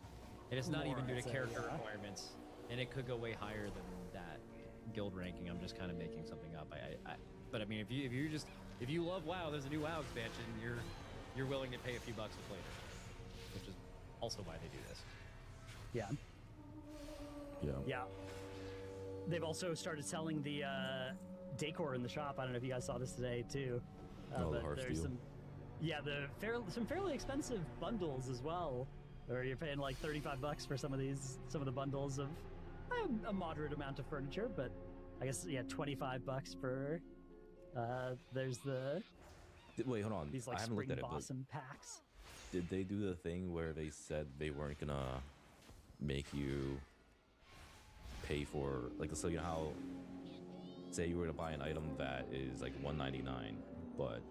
And it's not even due to character requirements, and it could go way higher than that guild ranking. I'm just kind of making something up. But I mean, if you love WoW, there's a new WoW expansion. You're willing to pay a few bucks to play it, which is also why they do this. Yeah. They've also started selling the decor in the shop. I don't know if you guys saw this today too. But there's some fairly expensive bundles as well, where you're paying like $35 for some of the bundles of a moderate amount of furniture, but I guess $25 for there's the Wait, hold on. These like I haven't spring looked at it, but blossom packs. did they do the thing where they said they weren't gonna make you pay for, like, so you know how, say you were to buy an item that is like $1.99, but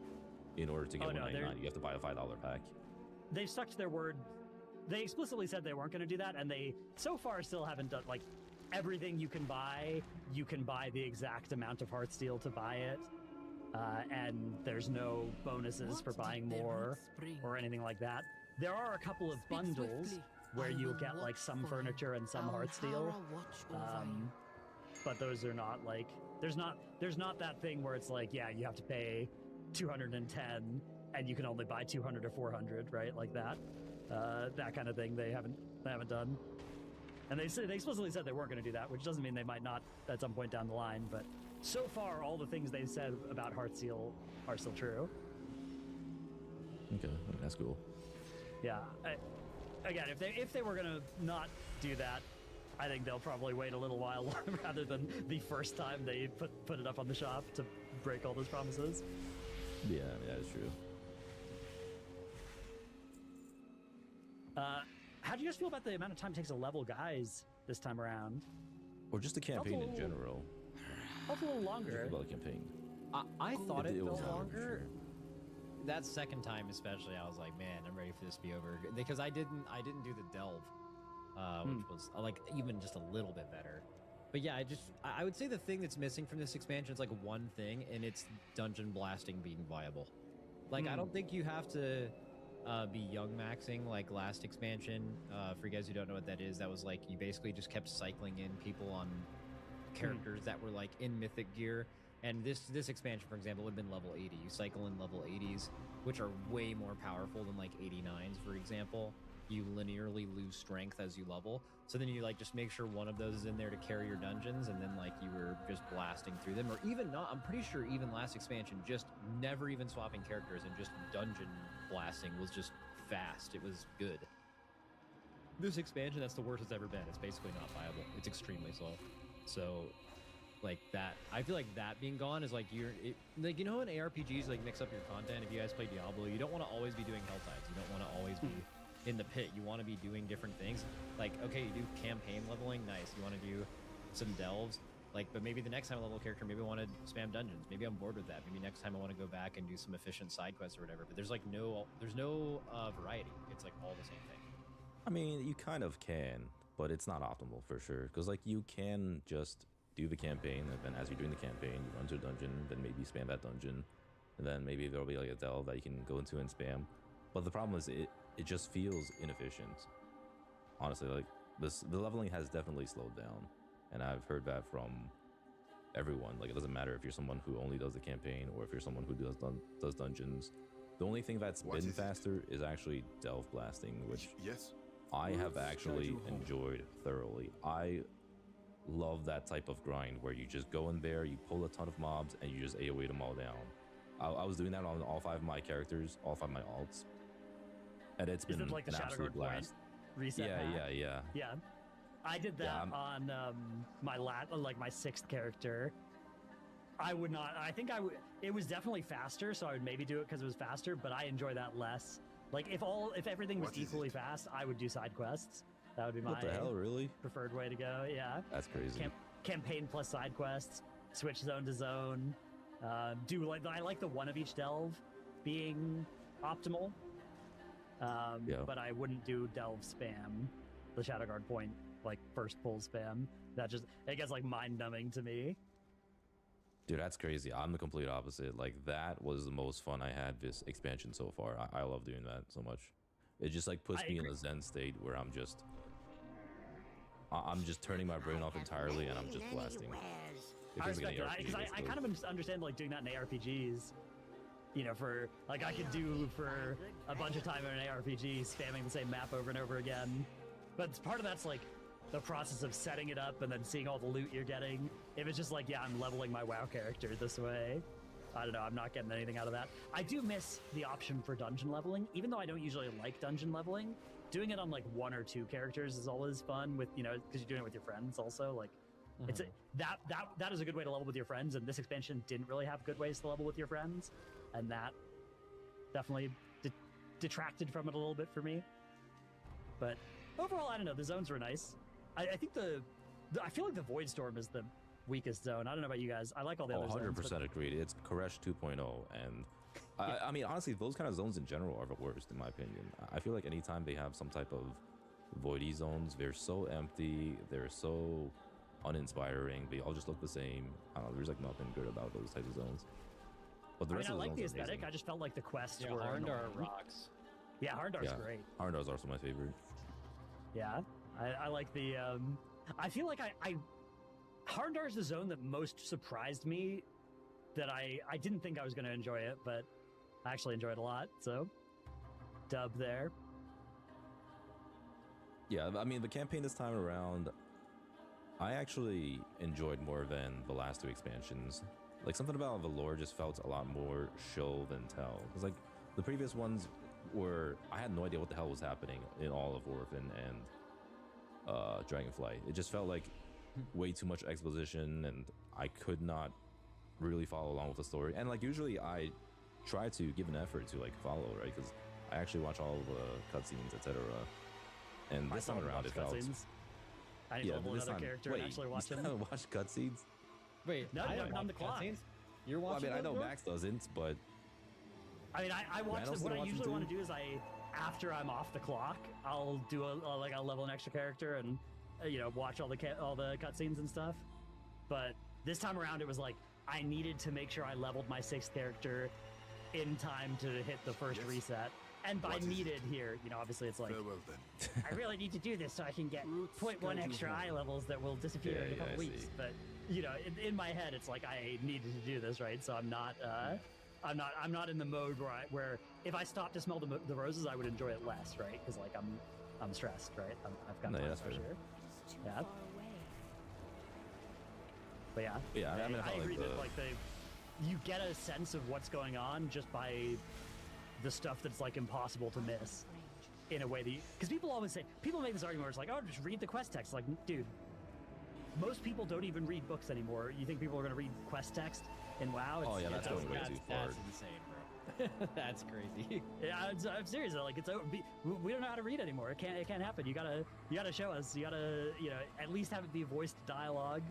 in order to get $1.99, you have to buy a $5 pack. They've stuck to their word. They explicitly said they weren't going to do that, and they so far still haven't done, like, everything you can buy the exact amount of Heartsteel to buy it, and there's no bonuses for buying more or anything like that. There are a couple of bundles where you'll get like some furniture and some Heartsteel, but those are not like, there's not that thing where it's like, yeah, you have to pay 210 and you can only buy 200 or 400, right? Like that, that kind of thing. They haven't done, and they explicitly said they weren't going to do that, which doesn't mean they might not at some point down the line. But so far, all the things they've said about Heartsteel are still true. Okay, that's cool. Yeah. Again, if they were going to not do that, I think they'll probably wait a little while rather than the first time they put it up on the shop to break all those promises. Yeah, that's true. How do you guys feel about the amount of time it takes to level guys this time around? Or just the campaign in general? Felt a little longer. About the campaign. I thought it felt was longer. That second time especially, I was like, man, I'm ready for this to be over. Because I didn't do the delve, which was like even just a little bit better. But yeah, I would say the thing that's missing from this expansion is like one thing, and it's dungeon blasting being viable. Like I don't think you have to be young maxing like last expansion. For you guys who don't know what that is, that was like you basically just kept cycling in people on characters that were like in mythic gear. And this expansion, for example, would have been level 80. You cycle in level 80s, which are way more powerful than like 89s, for example. You linearly lose strength as you level. So then you like just make sure one of those is in there to carry your dungeons, and then like you were just blasting through them. Or even not, I'm pretty sure even last expansion, just never even swapping characters and just dungeon blasting was just fast. It was good. This expansion, that's the worst it's ever been. It's basically not viable. It's extremely slow. So like that, I feel like that being gone is like like, you know, in ARPGs like mix up your content. If you guys play Diablo, you don't want to always be doing Helltides. You don't want to always be in the pit. You want to be doing different things. Like, okay, you do campaign leveling, nice. You want to do some delves, like, but maybe the next time I level a character, maybe I want to spam dungeons. Maybe I'm bored with that. Maybe next time I want to go back and do some efficient side quests or whatever. But there's like no variety. It's like all the same thing. I mean, you kind of can, but it's not optimal for sure. Because like you can just do the campaign, and then as you're doing the campaign, you run to a dungeon, then maybe spam that dungeon, and then maybe there'll be like a delve that you can go into and spam. But the problem is it just feels inefficient. Honestly, like the leveling has definitely slowed down, and I've heard that from everyone. Like it doesn't matter if you're someone who only does the campaign or if you're someone who does dungeons. The only thing that's been faster is actually delve blasting, which I have actually enjoyed thoroughly. I love that type of grind where you just go in there, you pull a ton of mobs, and you just AoE them all down. I was doing that on all 5 of my characters, all 5 of my alts, and it's been like an absolute blast. Reset yeah. I did that on my my 6th character. It was definitely faster, so I would maybe do it because it was faster, but I enjoy that less. Like if everything was equally fast, I would do side quests. That would be my what the hell, really? preferred way to go. Yeah, that's crazy. Campaign plus side quests, switch zone to zone. I like the one of each delve being optimal. But I wouldn't do delve spam, the Shadowguard point, like first pull spam. It gets like mind numbing to me. Dude, that's crazy. I'm the complete opposite. Like that was the most fun I had this expansion so far. I love doing that so much. It just like puts me in a zen state where I'm just turning my brain off entirely and I'm just blasting. I respect it because I kind of understand like doing that in ARPGs. You know, for like I could do for a bunch of time in an ARPG, spamming the same map over and over again. But part of that's like the process of setting it up and then seeing all the loot you're getting. If it's just like, yeah, I'm leveling my WoW character this way, I don't know, I'm not getting anything out of that. I do miss the option for dungeon leveling, even though I don't usually like dungeon leveling. Doing it on like 1 or 2 characters is always fun with, you know, because you're doing it with your friends also. Like, that is a good way to level with your friends, and this expansion didn't really have good ways to level with your friends, and that definitely detracted from it a little bit for me. But overall, I don't know. The zones were nice. I think I feel like the Void Storm is the weakest zone. I don't know about you guys. I like all the other zones. 100% agreed. It's Koresh 2.0, and I mean, honestly, those kind of zones in general are the worst, in my opinion. I feel like anytime they have some type of voidy zones, they're so empty, they're so uninspiring, they all just look the same. I don't know, there's like nothing good about those types of zones. But the rest of the I like zones the are aesthetic. amazing. I just felt like the quests were Harndar annoying. rocks. Yeah, Harndar's great. Harndar's also my favorite. Yeah, I like the. I feel like I Harndar's the zone that most surprised me. That I didn't think I was going to enjoy it, but I actually enjoyed it a lot. So, dub there. Yeah, I mean, the campaign this time around, I actually enjoyed more than the last two expansions. Like, something about the lore just felt a lot more show than tell. Because, like, the previous ones were... I had no idea what the hell was happening in all of Orphan and Dragonflight. It just felt like way too much exposition, and I could not really follow along with the story. And, like, usually I try to give an effort to, like, follow, right? Because I actually watch all the cutscenes, etc. And this time around, it felt... I need to level another character and actually watch them. Watch cutscenes? Wait, no, I on the clock. Cutscenes? You're watching. Well, I mean, I know Max doesn't, but I mean, I watch them. What I usually want to do is after I'm off the clock, I'll do I'll level an extra character and watch all the cutscenes and stuff. But this time around, it was like I needed to make sure I leveled my 6th character in time to hit the first reset. And by needed here, obviously it's like, I really need to do this so I can get 0.1 extra eye levels that will disappear in a couple weeks. But, in my head, it's like I needed to do this, right? So I'm not in the mode where if I stopped to smell the roses, I would enjoy it less, right? Because like I'm stressed, right? I've got time pressure. Yeah. But yeah, I agree that you get a sense of what's going on just by the stuff that's like impossible to miss in a way that because people make this argument where it's like, oh, just read the quest text. Like, dude, most people don't even read books anymore. You think people are going to read quest text in WoW? That's going way too far. That's insane, bro. That's crazy. Yeah, I'm serious. Like, we don't know how to read anymore. It can't happen. You gotta show us. You gotta at least have it be voiced dialogue.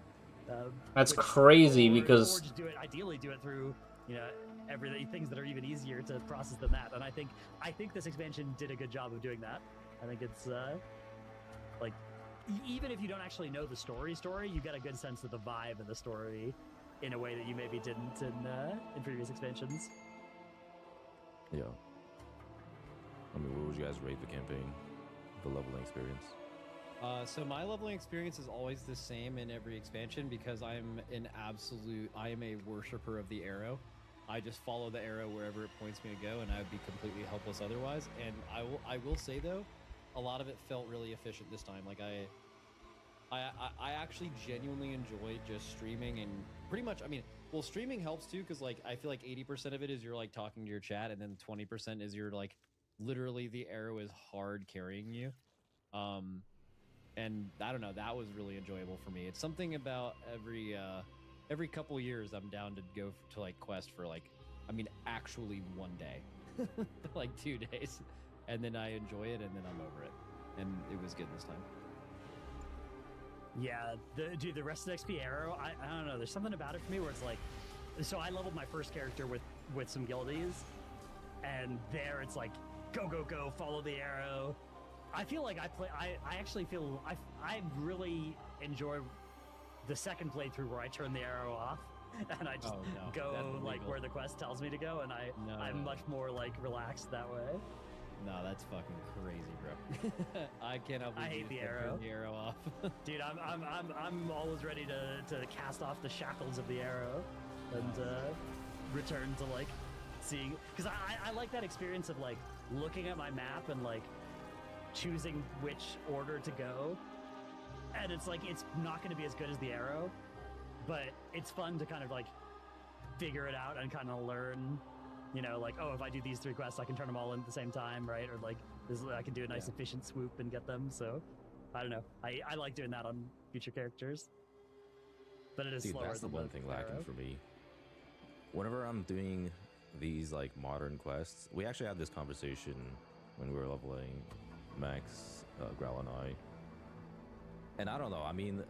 That's crazy because or just ideally do it through things that are even easier to process than that. And I think this expansion did a good job of doing that. I think it's like even if you don't actually know the story, you get a good sense of the vibe of the story in a way that you maybe didn't in previous expansions. Yeah. I mean, what would you guys rate the campaign, the leveling experience? So my leveling experience is always the same in every expansion because I am a worshiper of the arrow. I just follow the arrow wherever it points me to go, and I would be completely helpless otherwise. And I will say though, a lot of it felt really efficient this time. Like I actually genuinely enjoyed just streaming and pretty much. I mean, well, streaming helps too because like I feel like 80% of it is you're like talking to your chat, and then 20% is you're like literally the arrow is hard carrying you. And I don't know, that was really enjoyable for me. It's something about every couple years I'm down to go to like quest for like, I mean, actually one day, like 2 days, and then I enjoy it and then I'm over it. And it was good this time. Yeah, the rest of the XP arrow, I don't know, there's something about it for me where it's like, so I leveled my first character with some guildies, and there it's like, go, follow the arrow. I feel like I actually feel I really enjoy the second playthrough where I turn the arrow off and I just go like where the quest tells me to go, and I'm much more like relaxed that way. No, that's fucking crazy, bro. I cannot believe I hate the arrow. Turn the arrow off. Dude, I'm always ready to cast off the shackles of the arrow and return to like seeing, because I like that experience of like looking at my map and like choosing which order to go, and it's like it's not going to be as good as the arrow, but it's fun to kind of like figure it out and kind of learn, like, oh, if I do these 3 quests I can turn them all in at the same time, right? Or like I can do a nice efficient swoop and get them. So I don't know, I like doing that on future characters, but it is slower. That's the one thing lacking for me. Whenever I'm doing these like modern quests. We actually had this conversation when we were leveling Max, Growl, and I. And I don't know. I mean,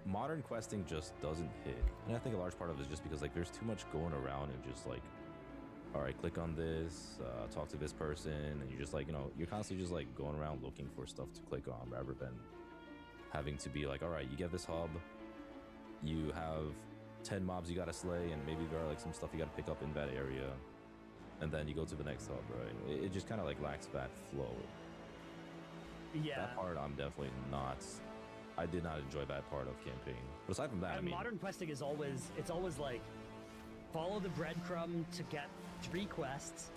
modern questing just doesn't hit, and I think a large part of it is just because like there's too much going around and just like, all right, click on this, talk to this person, and you're just like, you know, you're constantly just like going around looking for stuff to click on rather than having to be like, all right, you get this hub, you have 10 mobs you gotta slay, and maybe there are like some stuff you gotta pick up in that area, and then you go to the next hub, right? It just kind of like lacks that flow. Yeah. That part I'm definitely not. I did not enjoy that part of campaign. But aside from that, I mean, modern questing is always like follow the breadcrumb to get 3 quests,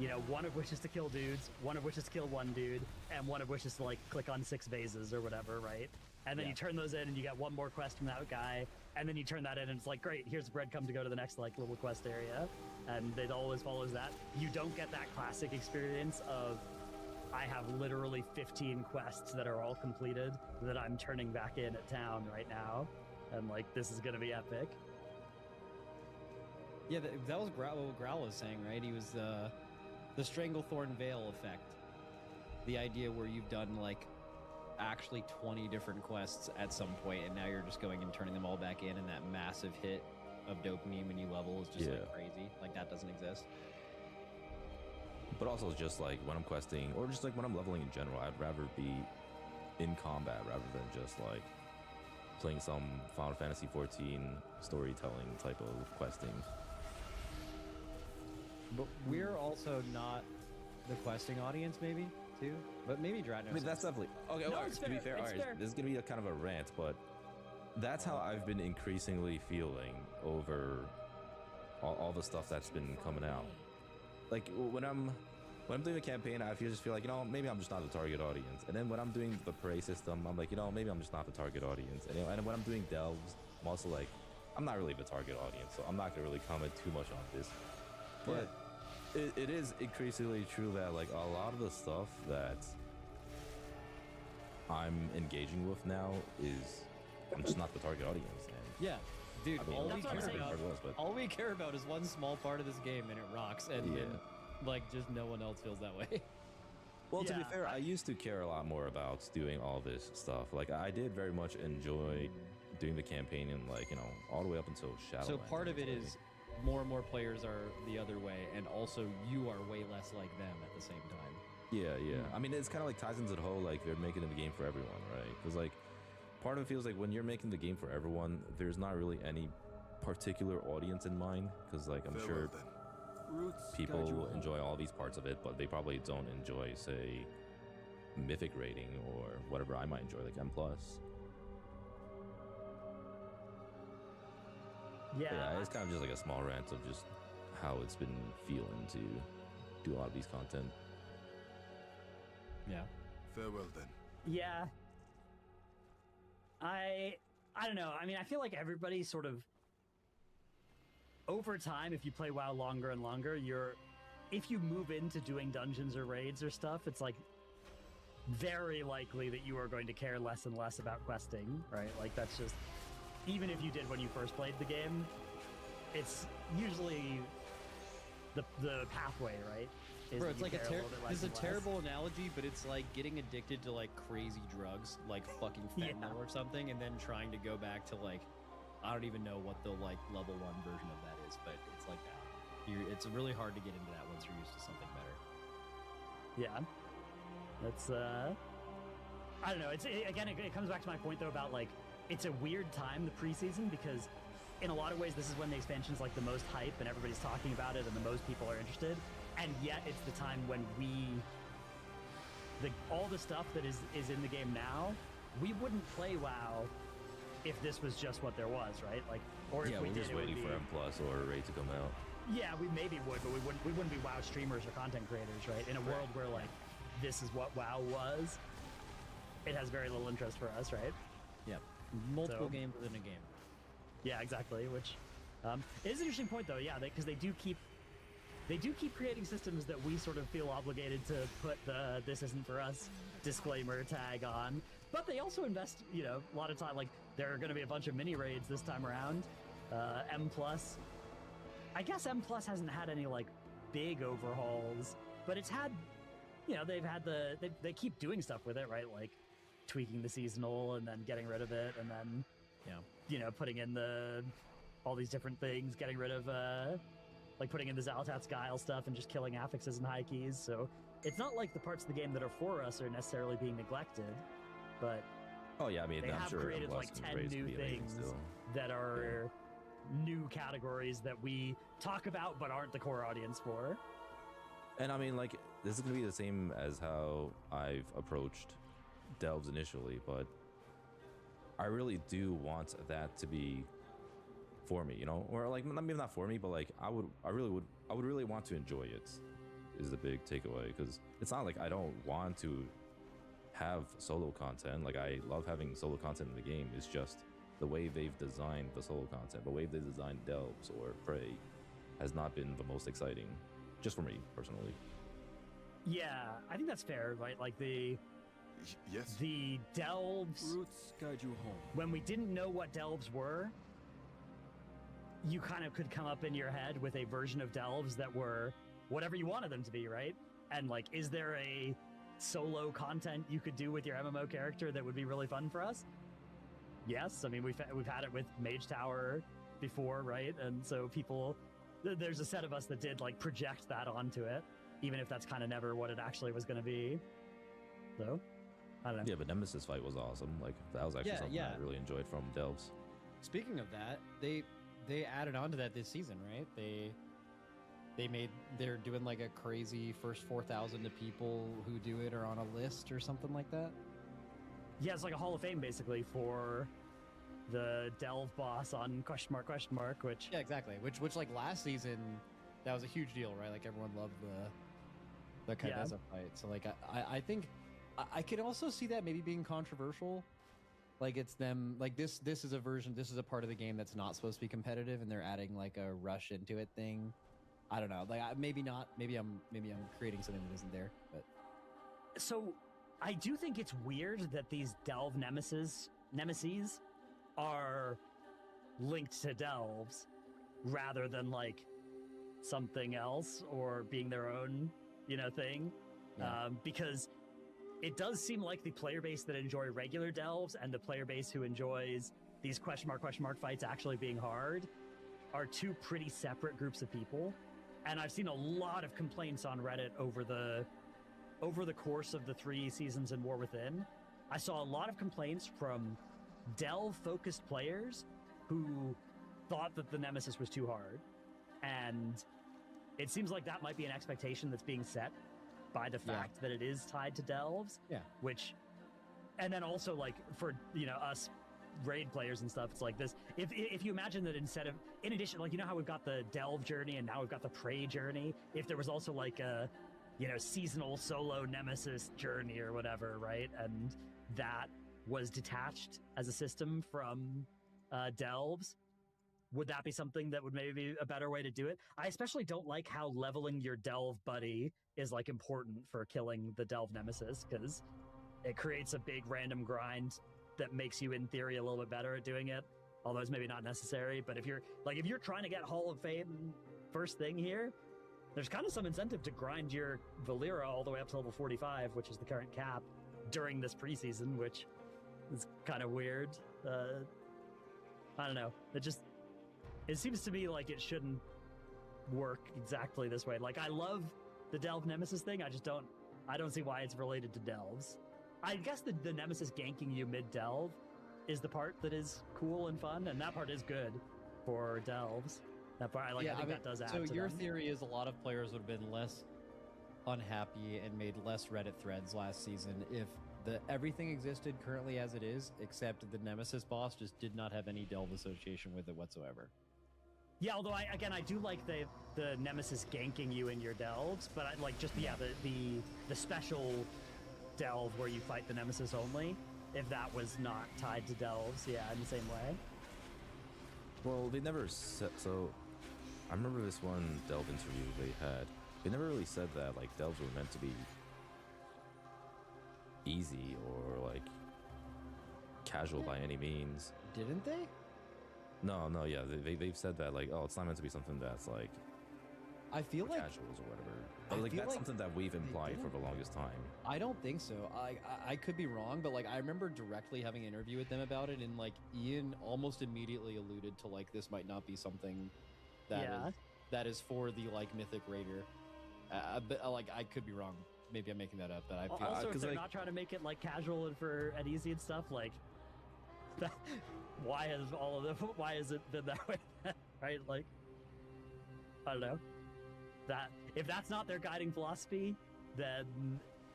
you know, one of which is to kill dudes, one of which is to kill 1 dude, and one of which is to like click on 6 vases or whatever, right? And then you turn those in and you get 1 more quest from that guy, and then you turn that in and it's like, great, here's the breadcrumb to go to the next like little quest area. And it always follows that. You don't get that classic experience of I have literally 15 quests that are all completed that I'm turning back in at town right now. And like, this is gonna be epic. Yeah, that was what Growl was saying, right? He was the Stranglethorn Veil effect. The idea where you've done like actually 20 different quests at some point, and now you're just going and turning them all back in, and that massive hit of dopamine when you level is just like crazy. Like that doesn't exist. But also just like when I'm questing, or just like when I'm leveling in general, I'd rather be in combat rather than just like playing some Final Fantasy XIV storytelling type of questing. But we're also not the questing audience, maybe, too? But maybe Dratnos. I mean, that's definitely... Okay, No, all right, it's to be fair, fair, all it's right, fair. this is going to be a kind of a rant, but that's how I've been increasingly feeling over all the stuff that's been coming out. Like, when I'm doing a campaign, I just feel like, you know, maybe I'm just not the target audience. And then when I'm doing the prey system, I'm like, you know, maybe I'm just not the target audience. And, you know, and when I'm doing delves, I'm also like, I'm not really the target audience, so I'm not going to really comment too much on this. But it is increasingly true that, like, a lot of the stuff that I'm engaging with now is, I'm just not the target audience. And yeah, dude, I mean, all we care about is one small part of this game, and it rocks. And like, just no one else feels that way. Well, to be fair, I used to care a lot more about doing all this stuff. Like, I did very much enjoy doing the campaign and, like, you know, all the way up until Shadowlands. So part of it is more and more players are the other way, and also you are way less like them at the same time. Yeah. I mean, it's kind of like ties into the whole, like, they're making the game for everyone, right? Because, like, part of it feels like when you're making the game for everyone, there's not really any particular audience in mind. Because, like, I'm sure people enjoy all these parts of it, but they probably don't enjoy, say, Mythic rating or whatever I might enjoy, like M+. Yeah, it's kind of just like a small rant of just how it's been feeling to do a lot of these content. Yeah. Farewell then. Yeah. I don't know. I mean, I feel like everybody sort of over time, if you play WoW longer and longer, if you move into doing dungeons or raids or stuff, it's like very likely that you are going to care less and less about questing, right? Like that's just, even if you did when you first played the game, it's usually the pathway, right? Bro, it's like it's a terrible analogy, but it's like getting addicted to like crazy drugs, like fucking fentanyl or something, and then trying to go back to like, I don't even know what the like level 1 version of that is, but it's like that. It's really hard to get into that once you're used to something better. Yeah, that's I don't know. It comes back to my point though about like it's a weird time, the preseason, because in a lot of ways this is when the expansion's like the most hype and everybody's talking about it and the most people are interested, and yet it's the time when all the stuff that is in the game now, we wouldn't play WoW if this was just what there was, right? Like, or if we're just waiting for M+ or Raid to come out. Yeah, we maybe would, but we wouldn't be WoW streamers or content creators, right? In a world where like this is what WoW was, it has very little interest for us, right? Yeah, multiple games within a game. Yeah, exactly. Which is an interesting point, though. Yeah, because they do keep creating systems that we sort of feel obligated to put the "this isn't for us" disclaimer tag on. But they also invest, you know, a lot of time. Like there are going to be a bunch of mini raids this time around. M+. I guess M+ hasn't had any like big overhauls, but it's had, you know, they keep doing stuff with it, right? Like tweaking the seasonal and then getting rid of it, and then you know, putting in all these different things, getting rid of like putting in the Xal'atath's Guile stuff and just killing affixes and high keys. So it's not like the parts of the game that are for us are necessarily being neglected, but oh yeah, I mean, they I'm have sure created like 10 new things that are new categories that we talk about but aren't the core audience for. And I mean, like, this is gonna be the same as how I've approached Delves initially, but I really do want that to be for me, you know, or like maybe not for me, but like I would really want to enjoy it. Is the big takeaway, because it's not like I don't want to have solo content. Like, I love having solo content in the game. It's just the way they've designed the solo content, the way they designed Delves or Prey has not been the most exciting, just for me personally. Yeah, I think that's fair, right? Like the Delves, Roots guide you home. when we didn't know what Delves were, you kind of could come up in your head with a version of Delves that were whatever you wanted them to be, right? And like, is there a solo content you could do with your MMO character that would be really fun for us? Yes, I mean, we've had it with Mage Tower before, right? And so there's a set of us that did like project that onto it, even if that's kind of never what it actually was going to be. So, I don't know. Yeah, but Nemesis fight was awesome. Like, that was actually something I really enjoyed from Delves. Speaking of that, they added on to that this season, right? They're doing like a crazy first 4,000 to people who do it are on a list or something like that. Yeah, it's like a Hall of Fame basically for the Delve boss on ? Which exactly. Which like last season, that was a huge deal, right? Like everyone loved the Kaideza fight. So like I think I could also see that maybe being controversial. Like it's them, like this is a version, this is a part of the game that's not supposed to be competitive, and they're adding like a rush into it thing. I don't know, like maybe not, maybe I'm creating something that isn't there. But so I do think it's weird that these Delve nemesis are linked to Delves rather than like something else or being their own, you know, thing. Because it does seem like the player base that enjoy regular Delves and the player base who enjoys these ? Fights actually being hard are two pretty separate groups of people. And I've seen a lot of complaints on Reddit over the course of the 3 seasons in War Within. I saw a lot of complaints from Delve-focused players who thought that the Nemesis was too hard. And it seems like that might be an expectation that's being set by the fact that it is tied to Delves. Yeah. Which, and then also like for, you know, us raid players and stuff, it's like this. If you imagine that in addition, like, you know how we've got the Delve journey and now we've got the Prey journey, if there was also like a, you know, seasonal solo Nemesis journey or whatever, right? And that was detached as a system from Delves, would that be something that would maybe be a better way to do it? I especially don't like how leveling your Delve buddy is like important for killing the Delve Nemesis, because it creates a big random grind that makes you in theory a little bit better at doing it, although it's maybe not necessary. But if you're trying to get Hall of Fame first thing here, there's kind of some incentive to grind your Valera all the way up to level 45, which is the current cap, during this preseason, which is kind of weird. I don't know. It seems to me like it shouldn't work exactly this way. Like, I love the Delve Nemesis thing. I don't see why it's related to Delves. I guess the Nemesis ganking you mid-Delve is the part that is cool and fun, and that part is good for Delves. That part, I think that does add to So your them. theory is a lot of players would have been less unhappy and made less Reddit threads last season if everything existed currently as it is, except the Nemesis boss just did not have any Delve association with it whatsoever. Yeah, although I do like the Nemesis ganking you in your Delves, but I like just the special Delve where you fight the Nemesis only, if that was not tied to Delves, in the same way. Well, they never said, so I remember this one Delve interview they had. They never really said that like Delves were meant to be easy or like casual by any means. Didn't they? No, yeah, they've said that like, oh, it's not meant to be something that's like I feel for like casuals or whatever. But like feel that's like something that we've implied for didn't. the longest time. I don't think so. I could be wrong, but like I remember directly having an interview with them about it, and like Ian almost immediately alluded to like this might not be something that is for the like Mythic Raider. But like I could be wrong. Maybe I'm making that up, but I feel Also, if they're not trying to make it like casual and easy and stuff, like why has it been that way? Right? Like I don't know. That if that's not their guiding philosophy, then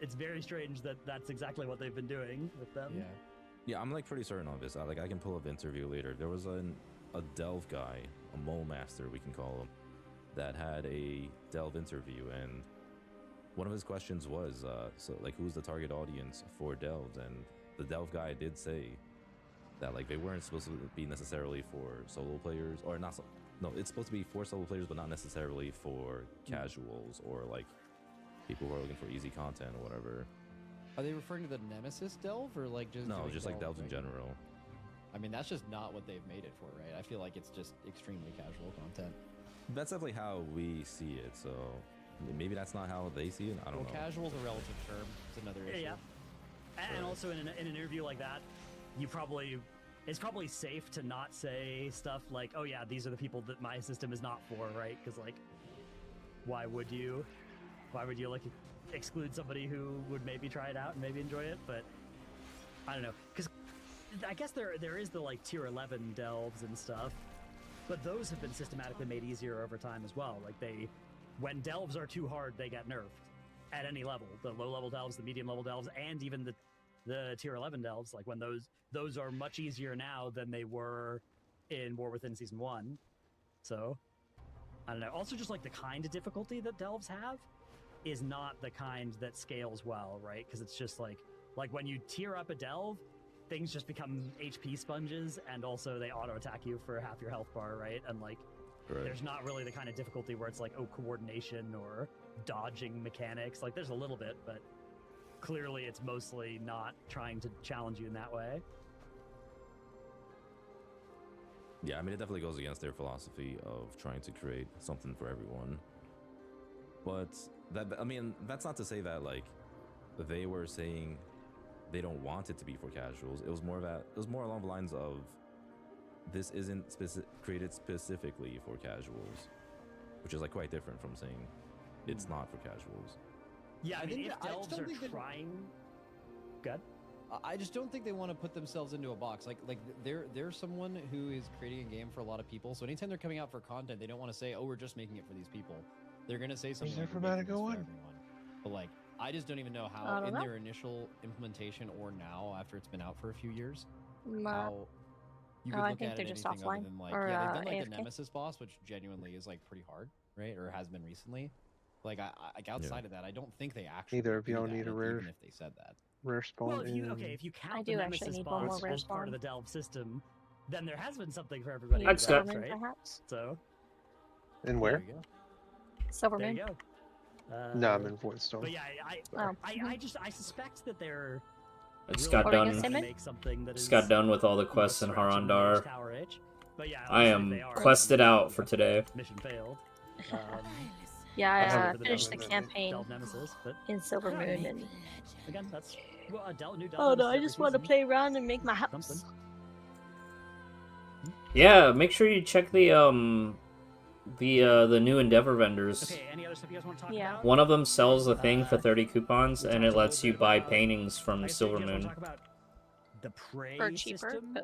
it's very strange that that's exactly what they've been doing with them. Yeah, I'm like pretty certain on this. Like I can pull up the interview later. There was a delve guy, a mole master we can call him, that had a delve interview, and one of his questions was, so like who's the target audience for delves? And the delve guy did say that like they weren't supposed to be necessarily for solo players, or not. No, it's supposed to be for solo players, but not necessarily for casuals or like people who are looking for easy content or whatever. Are they referring to the Nemesis delve or like just No, doing just like delves in general. I mean, that's just not what they've made it for, right? I feel like it's just extremely casual content. That's definitely how we see it. So maybe that's not how they see it. I don't know. Well, casual's a relative term. It's another issue. Yeah. And also in an interview like that, it's probably safe to not say stuff like, oh yeah, these are the people that my system is not for, right? Because like, why would you like exclude somebody who would maybe try it out and maybe enjoy it? But I don't know, because I guess there is the like tier 11 delves and stuff, but those have been systematically made easier over time as well. Like when delves are too hard, they get nerfed at any level. The low level delves, the medium level delves, and even the tier 11 delves, like when those are much easier now than they were in War Within Season 1. So, I don't know. Also, just like the kind of difficulty that delves have is not the kind that scales well, right? Because it's just like when you tier up a delve, things just become HP sponges, and also they auto-attack you for half your health bar, right? And like, there's not really the kind of difficulty where it's like, oh, coordination or dodging mechanics. Like, there's a little bit, but clearly it's mostly not trying to challenge you in that way. Yeah, I mean, it definitely goes against their philosophy of trying to create something for everyone. But that's not to say that like they were saying they don't want it to be for casuals. It was more along the lines of this isn't created specifically for casuals, which is like quite different from saying it's not for casuals. Yeah, I mean, if delves are trying... Good. I just don't think they want to put themselves into a box. Like they're someone who is creating a game for a lot of people. So anytime they're coming out for content, they don't want to say, "Oh, we're just making it for these people."Ey're gonna say something like, "We're making this for everyone." But like, I just don't even know how in their initial implementation or now after it's been out for a few years, how you could look at it anything other than like, they've done like the Nemesis boss, which genuinely is like pretty hard, right? Or has been recently. Like outside of that, I don't think they actually. Neither of y'all need a rare. Even if they said that. Rare spawn. Well, if you count the Nemesis boss as part of the delve system, then there has been something for everybody. That's good. Right? Perhaps. So. And where? Silvermoon. There you go. No, I'm in Voidstone. But yeah, I suspect that they're. I just got done. Just got done with all the quests in Harandar. I am quested out for today. Mission failed. Yeah, I finished the campaign in Silvermoon, and again, that's new oh no, I just want to play around and make my house. Yeah, make sure you check the new Endeavor vendors. Okay, any other stuff you guys want to talk about? One of them sells a thing for 30 coupons, and it lets you buy paintings from Silvermoon. The prey for cheaper? system?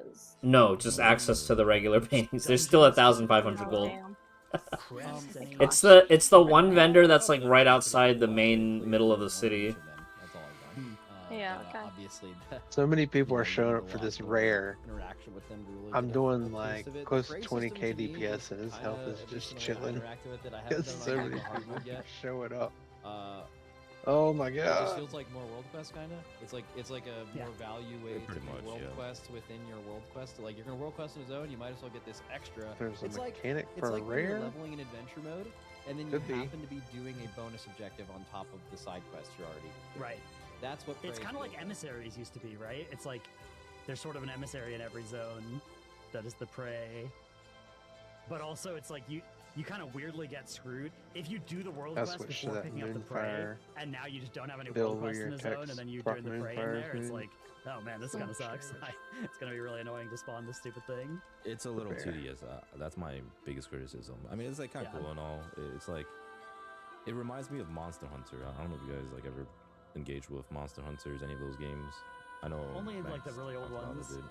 No, just access to the regular paintings. There's still 1,500 gold. It's the one vendor that's like right outside the main middle of the city. Yeah, okay. Obviously, so many people are showing up for this rare. I'm doing like close to 20k DPSs. Health is just chilling. So many people are showing up. Oh my god! It just feels like more World Quest kind of. It's like a more value way to do World Quest within your World Quest. Like you're gonna World Quest in a zone, you might as well get this extra. There's it's a mechanic for it's like a rare. You're leveling in adventure mode, and then you happen to be doing a bonus objective on top of the side quest you're already doing. Right. That's what. It's kind of like emissaries used to be, right? It's like there's sort of an emissary in every zone that is the prey, but also it's like you kind of weirdly get screwed if you do the world I'll quest switch to before that picking up the prey, Moonfire and now you just don't have any build world where quests in your the zone, attacks and then you're proc doing the prey in Moonfire there. It's food. like, oh man, this kind of sucks. It's gonna be really annoying to spawn this stupid thing. It's a little Fair. tedious. That's my biggest criticism. I mean, it's like kind of cool and all. It's like, it reminds me of Monster Hunter. I don't know if you guys like ever engage with Monster Hunters, any of those games. I know Only in, like, the Max really old talked about ones. it.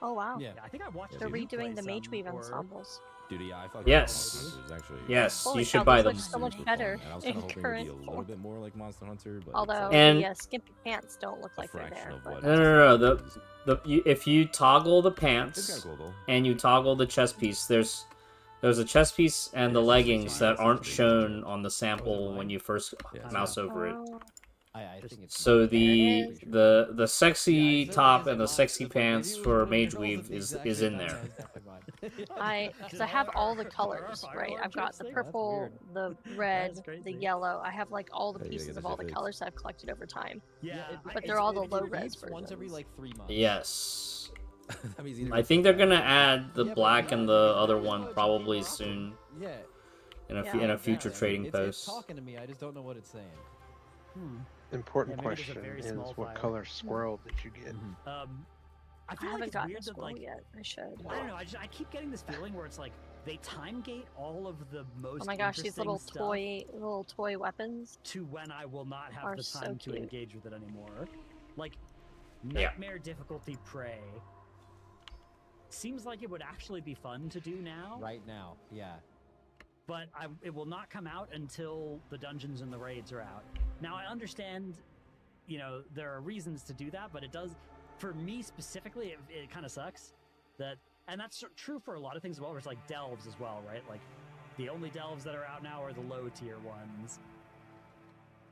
Oh wow. Yeah, I think I watched. They're you play redoing the Mage some, Weave or- ensembles. Dude, yeah, I fucking Yes. love Monster Hunters, actually. Yes, Holy you should cow, buy those them. look so much better And I was in kind of hoping it would current be a little form. bit more like Monster Hunter, but Although it's And- the skimpy pants don't look like they're fraction there. of But... what- No. If you toggle the It's pants kind of cool though. and you toggle the chest piece, there's a chest piece and the leggings that aren't shown on the sample when you first mouse over it. Oh. I think it's So There it is. the sexy top and the sexy pants for Mage Weave is in there. Because I have all the colors, right? I've got the purple, the red, the yellow. I have like all the Yeah, you pieces get of the all the fix. colors that I've collected over time. Yeah, But they're all the low res repeats versions. once every like 3 months. Yes. That means either I think they're gonna add the black and the other one probably soon Yeah. in a Yeah. in a future Exactly. trading It's post. talking to me. I just don't know what it's saying. Important Yeah, maybe there's a question very is small what file. color squirrel did you get? I I feel like haven't it's gotten a weird that scroll like yet. I should. I don't know. I keep getting this feeling where it's like they time gate all of the most. Oh my gosh, these little interesting stuff toy weapons. to when I will not have are the so time to cute. engage with it anymore. Like Yeah. Nightmare difficulty prey seems like it would actually be fun to do now, Right now, yeah. but it will not come out until the dungeons and the raids are out. Now I understand, you know, there are reasons to do that, but it does, for me specifically, it kind of sucks that, and that's true for a lot of things as well. Where it's like delves as well, right? Like the only delves that are out now are the low tier ones.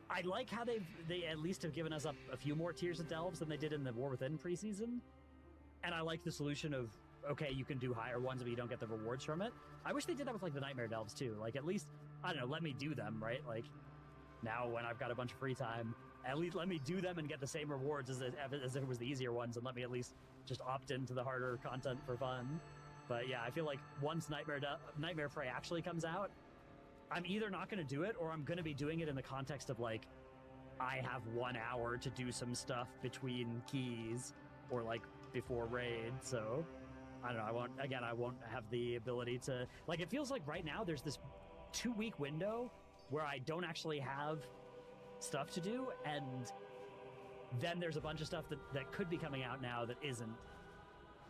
I like how they at least have given us up a few more tiers of delves than they did in the War Within preseason, and I like the solution of, okay, you can do higher ones, but you don't get the rewards from it. I wish they did that with like the Nightmare delves too. Like at least, I don't know, let me do them, right? Like now when I've got a bunch of free time, at least let me do them and get the same rewards as if it was the easier ones, and let me at least just opt into the harder content for fun. But yeah, I feel like once Nightmare Prey actually comes out, I'm either not going to do it, or I'm going to be doing it in the context of like, I have 1 hour to do some stuff between keys or like before raid. So I don't know. I won't have the ability to, like, it feels like right now there's this 2-week window where I don't actually have stuff to do, and then there's a bunch of stuff that could be coming out now that isn't,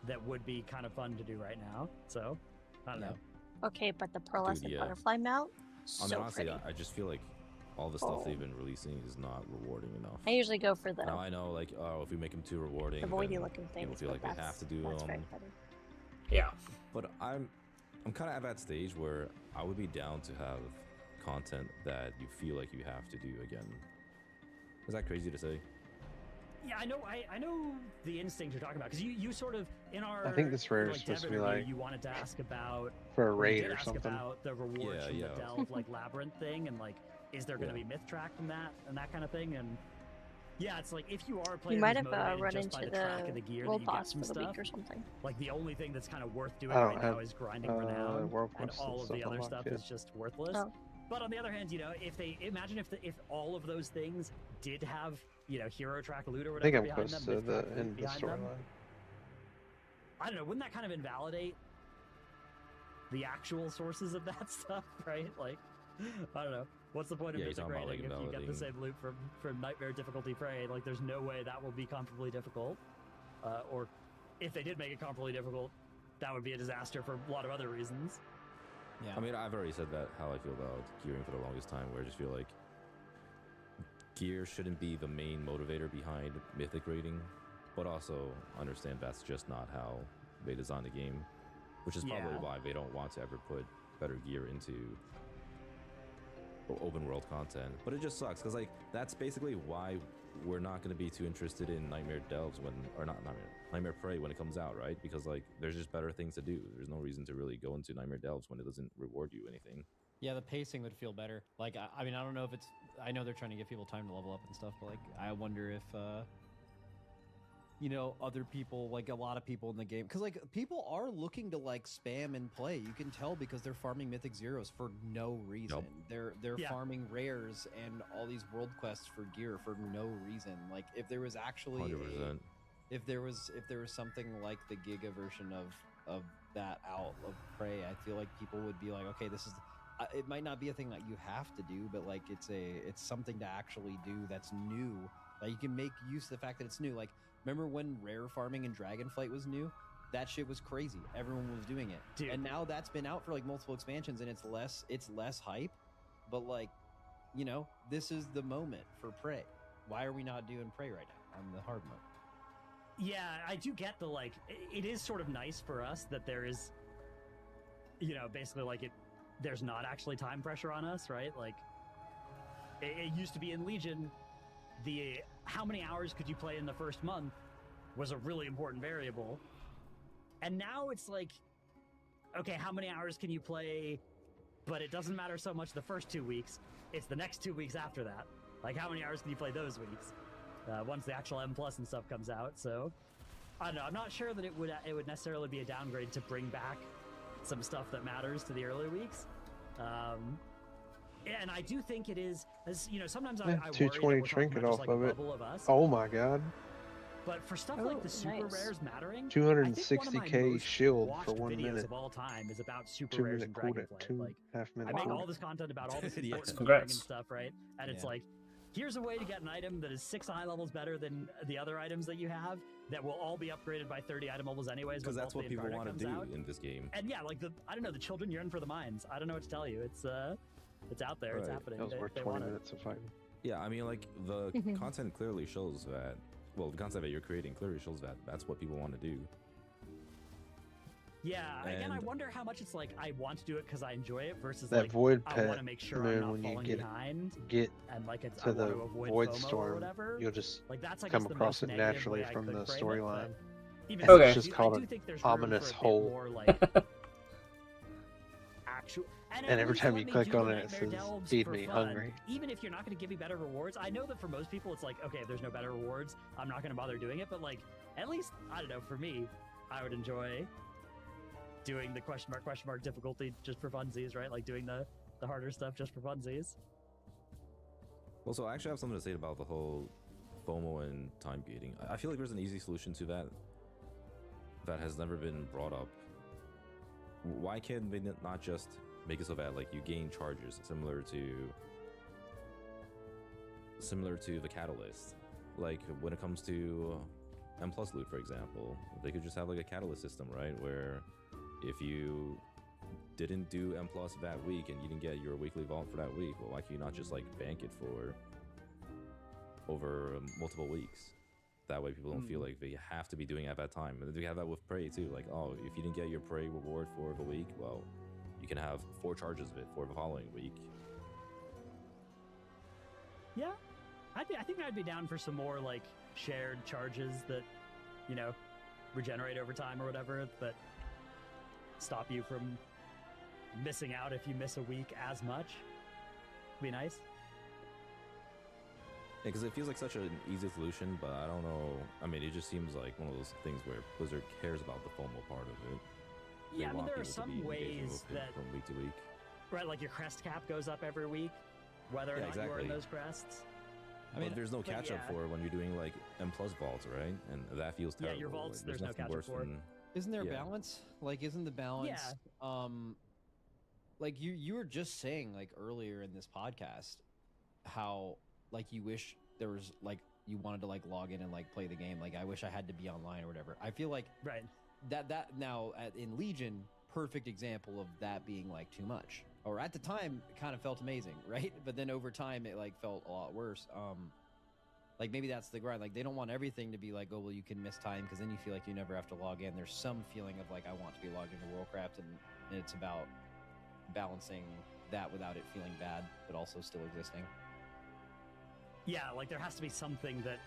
that would be kind of fun to do right now. So I don't know. Okay, but the pearlescent yeah. butterfly mount, I mean, so honestly, pretty. I just feel like all the stuff Oh. they've been releasing is not rewarding enough. I usually go for the Now I know, like, oh, if we make them too rewarding, voidy then looking people things. feel like but they have to do that's very them. pretty. Yeah. But I'm kind of at that stage where I would be down to have content that you feel like you have to do again. Is that crazy to say? Yeah, I know the instinct you're talking about, because you sort of in our, I think this rare is like, supposed to dev be interview, like you wanted to ask about for a or you raid did or ask something. about the rewards from Yeah. the delve like labyrinth thing, and like, is there going to be myth track from that and that kind of thing? And yeah, it's like if you are a player You might who's have motivated run just into by the track of the gear world that you get boss from for the stuff, week or something. like the only thing that's kind of worth doing I don't right now have, is grinding renown, world and boss all of stuff the other unlocked stuff yet. is just worthless. Oh. But on the other hand, you know, if they imagine if all of those things did have, you know, hero track loot or I whatever think I'm behind close them, to myth the track loot end of the behind them, storyline. I don't know, wouldn't that kind of invalidate the actual sources of that stuff, right? Like, I don't know. What's the point of Yeah, you're mythic talking about, raiding like, if you get the invalidating- same loot from Nightmare difficulty prey? Like, there's no way that will be comparably difficult. Or if they did make it comparably difficult, that would be a disaster for a lot of other reasons. Yeah. I mean, I've already said that how I feel about gearing for the longest time, where I just feel like gear shouldn't be the main motivator behind mythic rating, but also understand that's just not how they design the game, which is probably Yeah. why they don't want to ever put better gear into open world content. But it just sucks because, like, that's basically why we're not going to be too interested in Nightmare Delves Nightmare Prey when it comes out, right? Because, like, there's just better things to do. There's no reason to really go into Nightmare Delves when it doesn't reward you anything. Yeah, the pacing would feel better. Like, I mean, I don't know if it's... I know they're trying to give people time to level up and stuff, but, like, I wonder if you know, other people, like a lot of people in the game, because like people are looking to like spam and play. You can tell because they're farming Mythic Zeros for no reason. They're farming rares and all these world quests for gear for no reason. Like if there was actually 100%. if there was something like the Giga version of that out of Prey, I feel like people would be like, okay, this is. It might not be a thing that you have to do, but like it's something to actually do that's new. Like you can make use of the fact that it's new. Like remember when rare farming in Dragonflight was new? That shit was crazy. Everyone was doing it. Dude. And now that's been out for like multiple expansions and it's less hype. But like, you know, this is the moment for Prey. Why are we not doing Prey right now on the hard mode? Yeah, I do get the like it is sort of nice for us that there is, you know, basically like there's not actually time pressure on us, right? Like it used to be in Legion, the how many hours could you play in the first month was a really important variable. And now it's like, okay, how many hours can you play? But it doesn't matter so much the first 2 weeks. It's the next 2 weeks after that. Like how many hours can you play those weeks? Once the actual M+ and stuff comes out. So I don't know. I'm not sure that it would necessarily be a downgrade to bring back some stuff that matters to the early weeks. And I do think it is, as you know, sometimes I worry that 220 we're trinket talking about off just, like, of a it. bubble of us. Oh my god. But for stuff like the super rares mattering, 260k shield for 1 videos minute. of all time is about super 2 rares minute and cooldown. Dragonflight. Like, 2.5 minute I make all cooldown. this content about all this important gearing and Congrats. stuff, right? And it's Yeah. like, here's a way to get an item that is 6 high levels better than the other items that you have that will all be upgraded by 30 item levels anyways. Because when that's what Vault of the people Incarnate want to comes do out. in this game. And yeah, like I don't know, the children yearn for the mines. I don't know what to tell you. It's out there. It's Right. happening. That was worth They 20 want it. minutes of fighting. Yeah, I mean, like, the content clearly shows that, well, the content that you're creating clearly shows that that's what people want to do. Yeah, again, I And- wonder how much it's like I want to do it because I enjoy it versus That like void I pet, want to make sure and I'm then not when you falling behind. get And like it's, to I the want to avoid void FOMO or storm, whatever. you'll just Like that's, I come guess, the across most it negative naturally way I from could the frame it, storyline. but even Okay. so, It's just called I do an think there's room ominous for a hole. bit more like actual. And at every least time let you me click do on the it, it Nightmare says, Delves "Feed for me, fun." hungry. Even if you're not going to give me better rewards, I know that for most people it's like, okay, if there's no better rewards, I'm not going to bother doing it. But like, at least I don't know. For me, I would enjoy doing the question mark difficulty just for funsies, right? Like doing the harder stuff just for funsies. Well, so I actually have something to say about the whole FOMO and time gating. I feel like there's an easy solution to that that has never been brought up. Why can't they not just make it so that like you gain charges similar to the catalyst? Like when it comes to M+ loot, for example, they could just have like a catalyst system, right? Where if you didn't do M+ that week and you didn't get your weekly vault for that week, well, why can you not just like bank it for over multiple weeks? That way people don't feel like they have to be doing it at that time. And we have that with Prey too. Like, oh, if you didn't get your Prey reward for the week, well, you can have 4 charges of it for the following week. Yeah, I think I'd be down for some more like shared charges that, you know, regenerate over time or whatever, that stop you from missing out if you miss a week as much. Be nice. Yeah, because it feels like such an easy solution, but I don't know. I mean, it just seems like one of those things where Blizzard cares about the FOMO part of it. They Yeah, I mean, want there are people to be some engaging ways with it that, from week to week. right, like your crest cap goes up every week, whether or Yeah, not you are exactly. in those crests. But there's no but catch up yeah. for when you're doing like M+ vaults, right? And that feels Yeah, terrible. your vaults, Like, there's no nothing catch-up worse for. than- Isn't there Yeah. balance? Like, isn't the balance? Like you were just saying like earlier in this podcast, how like you wish there was like you wanted to like log in and like play the game. Like I wish I had to be online or whatever. I feel like right that now in Legion, perfect example of that being like too much. Or at the time, it kind of felt amazing, right? But then over time, it like felt a lot worse. Like maybe that's the grind. Like they don't want everything to be like, oh well, you can miss time because then you feel like you never have to log in. There's some feeling of like I want to be logged into Worldcraft, and it's about balancing that without it feeling bad, but also still existing. Yeah, like there has to be something that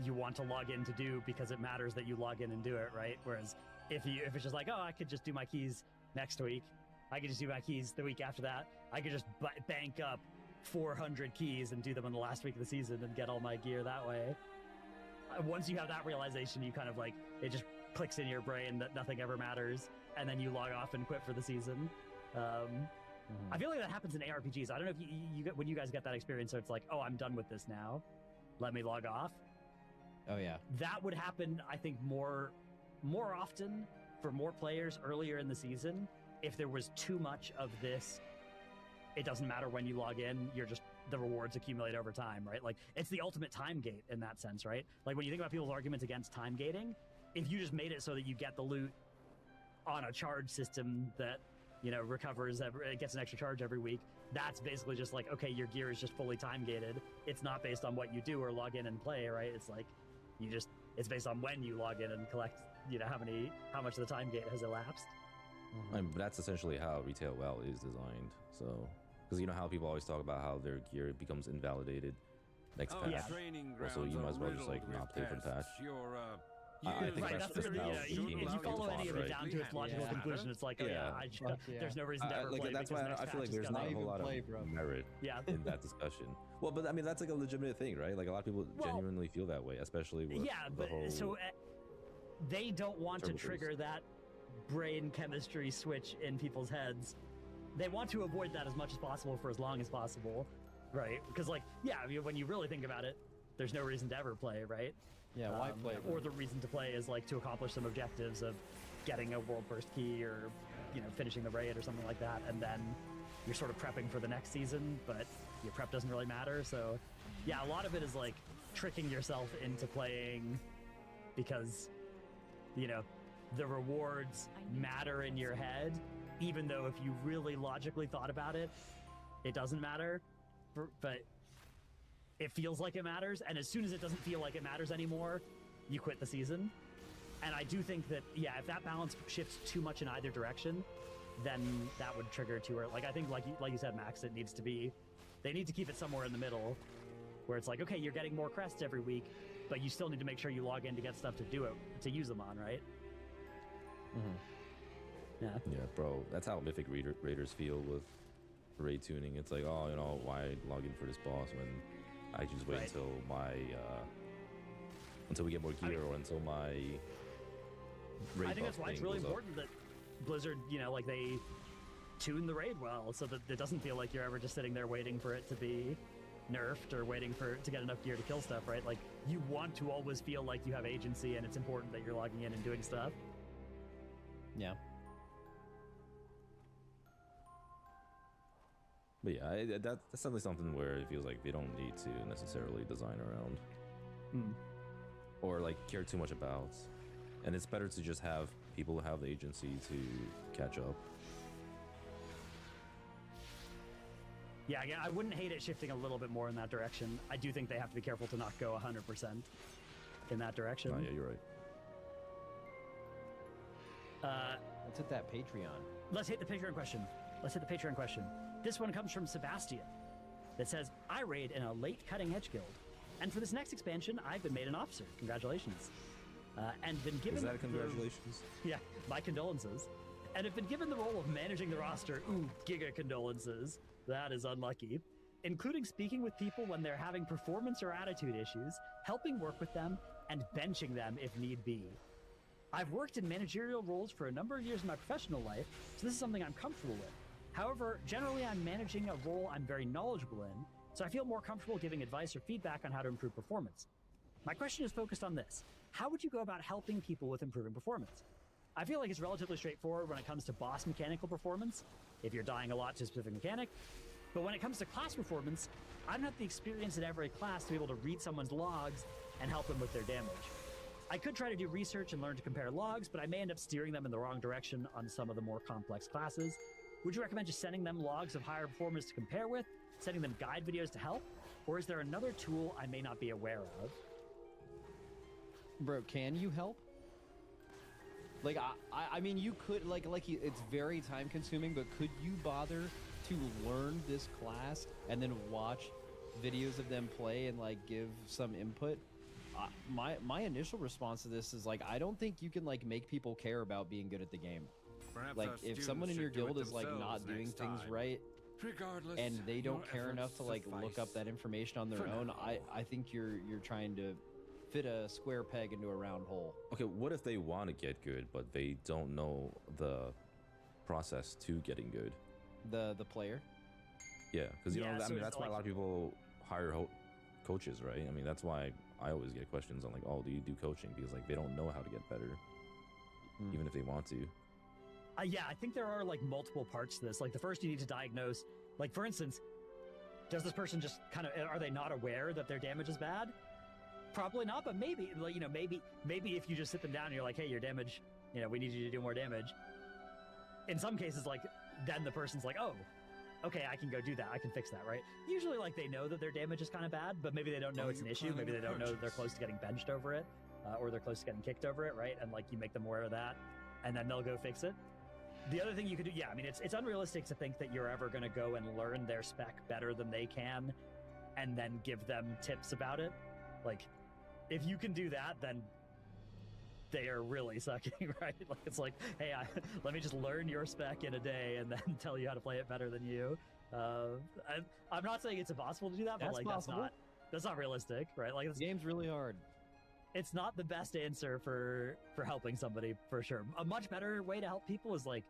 you want to log in to do because it matters that you log in and do it, right? Whereas if it's just like, oh, I could just do my keys next week, I could just do my keys the week after that, I could just bank up 400 keys and do them in the last week of the season and get all my gear that way. once you have that realization, you kind of like, it just clicks in your brain that nothing ever matters, and then you log off and quit for the season. I feel like that happens in ARPGs. I don't know if you when you guys get that experience, so it's like, oh, I'm done with this now, let me log off. Oh yeah. That would happen, I think, more often for more players earlier in the season. If there was too much of this, it doesn't matter when you log in, you're just, the rewards accumulate over time, right? Like, it's the ultimate time gate in that sense, right? Like, when you think about people's arguments against time gating, if you just made it so that you get the loot on a charge system that, you know, recovers, it gets an extra charge every week, that's basically just like, okay, your gear is just fully time gated. It's not based on what you do or log in and play, right? It's like, it's based on when you log in and collect, you know, how much of the time gate has elapsed. I mean, that's essentially how retail WoW is designed. So, because you know how people always talk about how their gear becomes invalidated next patch. Also, you might as well just like not pay for the patch. I think right, that's just how if you follow any of it down to its logical conclusion, it's like, there's no reason to ever play. That's why I feel like there's not a whole lot of merit in that discussion. Well, but I mean, that's like a legitimate thing, right? Like a lot of people genuinely feel that way, especially with the whole... so they don't want to trigger that brain chemistry switch in people's heads. They want to avoid that as much as possible for as long as possible, right? Because like, I mean, when you really think about it, there's no reason to ever play, right? Yeah, why play? Or the reason to play is like to accomplish some objectives of getting a world burst key or, you know, finishing the raid or something like that, and then you're sort of prepping for the next season, but your prep doesn't really matter. So yeah, a lot of it is like tricking yourself into playing because, you know, the rewards matter in your head, even though if you really logically thought about it, it doesn't matter. But it feels like it matters, and as soon as it doesn't feel like it matters anymore, you quit the season. And I do think that, if that balance shifts too much in either direction, then that would trigger too early. Like, I think, like you said, Max, they need to keep it somewhere in the middle, where it's like, okay, you're getting more crests every week, but you still need to make sure you log in to get stuff to use them on, right? Yeah, bro, that's how Mythic Raiders feel with raid tuning. It's like, oh, you know, why log in for this boss when I just wait until until we get more gear, or until my raid. I think that's why it's really important that Blizzard, you know, like they tune the raid well, so that it doesn't feel like you're ever just sitting there waiting for it to be nerfed or waiting to get enough gear to kill stuff, right? Like, you want to always feel like you have agency, and it's important that you're logging in and doing stuff. Yeah. But yeah, that's definitely something where it feels like they don't need to necessarily design around or like care too much about, and it's better to just have people have the agency to catch up. Yeah, again, I wouldn't hate it shifting a little bit more in that direction. I do think they have to be careful to not go 100% in that direction. Oh, yeah, you're right. Let's hit that Patreon. Let's hit the Patreon question. This one comes from Sebastian that says, I raid in a late cutting edge guild, and for this next expansion, I've been made an officer. Congratulations. And been given... Is that a congratulations? Yeah, my condolences. And have been given the role of managing the roster. Ooh, giga condolences. That is unlucky. Including speaking with people when they're having performance or attitude issues, helping work with them, and benching them if need be. I've worked in managerial roles for a number of years in my professional life, so this is something I'm comfortable with. However, generally I'm managing a role I'm very knowledgeable in, so I feel more comfortable giving advice or feedback on how to improve performance. My question is focused on this. How would you go about helping people with improving performance? I feel like it's relatively straightforward when it comes to boss mechanical performance, if you're dying a lot to a specific mechanic, but when it comes to class performance, I don't have the experience in every class to be able to read someone's logs and help them with their damage. I could try to do research and learn to compare logs, but I may end up steering them in the wrong direction on some of the more complex classes. Would you recommend just sending them logs of higher performance to compare with, sending them guide videos to help, or is there another tool I may not be aware of? Bro, can you help? Like, I mean, you could, like it's very time consuming, but could you bother to learn this class and then watch videos of them play and like give some input? My initial response to this is like, I don't think you can like make people care about being good at the game. Perhaps like, if someone in your guild is like not doing things right, regardless, and they don't care efforts enough to like look up that information on their own, I think you're trying to fit a square peg into a round hole. Okay, what if they want to get good, but they don't know the process to getting good? The player. Yeah, because you know, I so mean, that's why a lot of people hire coaches, right? I mean, that's why I always get questions on like, oh, do you do coaching? Because like they don't know how to get better, even if they want to. Yeah, I think there are like multiple parts to this. Like the first, you need to diagnose. Like for instance, does this person just kind of, are they not aware that their damage is bad? Probably not, but maybe, like, you know, maybe if you just sit them down and you're like, hey, your damage, you know, we need you to do more damage. In some cases, like, then the person's like, oh, okay, I can go do that. I can fix that, right? Usually, like, they know that their damage is kind of bad, but maybe they don't know it's an issue. Maybe they don't know that they're close to getting benched over it, or they're close to getting kicked over it, right? And, like, you make them aware of that, and then they'll go fix it. The other thing you could do, yeah, I mean, it's unrealistic to think that you're ever going to go and learn their spec better than they can, and then give them tips about it. Like, if you can do that, then they are really sucking, right? Like, it's like, hey, let me just learn your spec in a day and then tell you how to play it better than you. I'm not saying it's impossible to do that, but like that's not realistic, right? Like, this game's really hard. It's not the best answer for helping somebody, for sure. A much better way to help people is like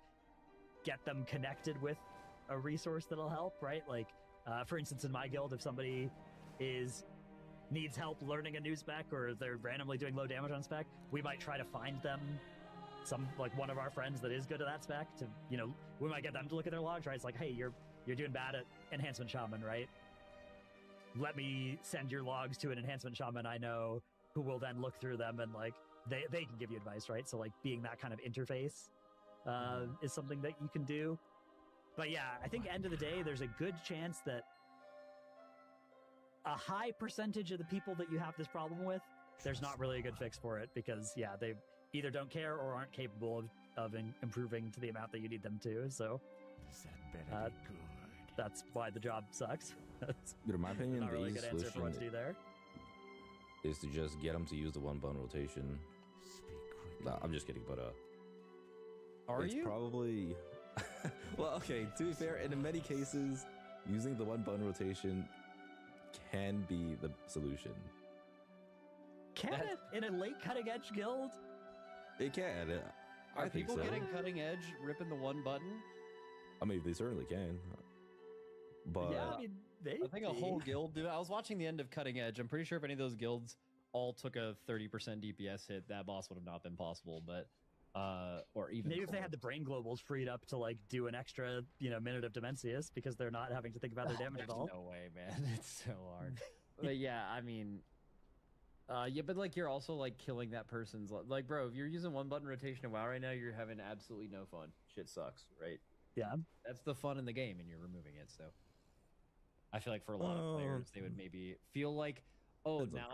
get them connected with a resource that'll help, right? Like, for instance, in my guild, if somebody needs help learning a new spec, or they're randomly doing low damage on spec, we might try to find them one of our friends that is good at that spec to, you know, we might get them to look at their logs, right? It's like, hey, you're doing bad at enhancement shaman, right? Let me send your logs to an enhancement shaman I know, who will then look through them and like they can give you advice, right? So like being that kind of interface is something that you can do. But yeah, I think end of the day, there's a good chance that a high percentage of the people that you have this problem with, there's not really a good fix for it, because yeah, they either don't care or aren't capable of improving to the amount that you need them to. So that's why the job sucks. In my opinion, not the really a easiest good answer for what to solution do there. is to just get them to use the one button rotation. Nah, I'm just kidding, but it's probably well, okay, to be fair, in many cases using the one button rotation can be the solution. Can it in a late cutting edge guild? It can. Are I think people so. getting cutting edge ripping the one button? I mean, they certainly can. But yeah, I mean, I think a whole guild do. I was watching the end of Cutting Edge. I'm pretty sure if any of those guilds all took a 30% DPS hit, that boss would have not been possible. But or even maybe if they had the brain globals freed up to like do an extra, you know, minute of Demencius, because they're not having to think about their damage at all. No way, man. It's so hard. But yeah, I mean, yeah, but like you're also like killing that person's like, bro. If you're using one button rotation in WoW right now, you're having absolutely no fun. Shit sucks, right? Yeah, that's the fun in the game, and you're removing it. So I feel like for a lot of players, they would maybe feel like, oh, now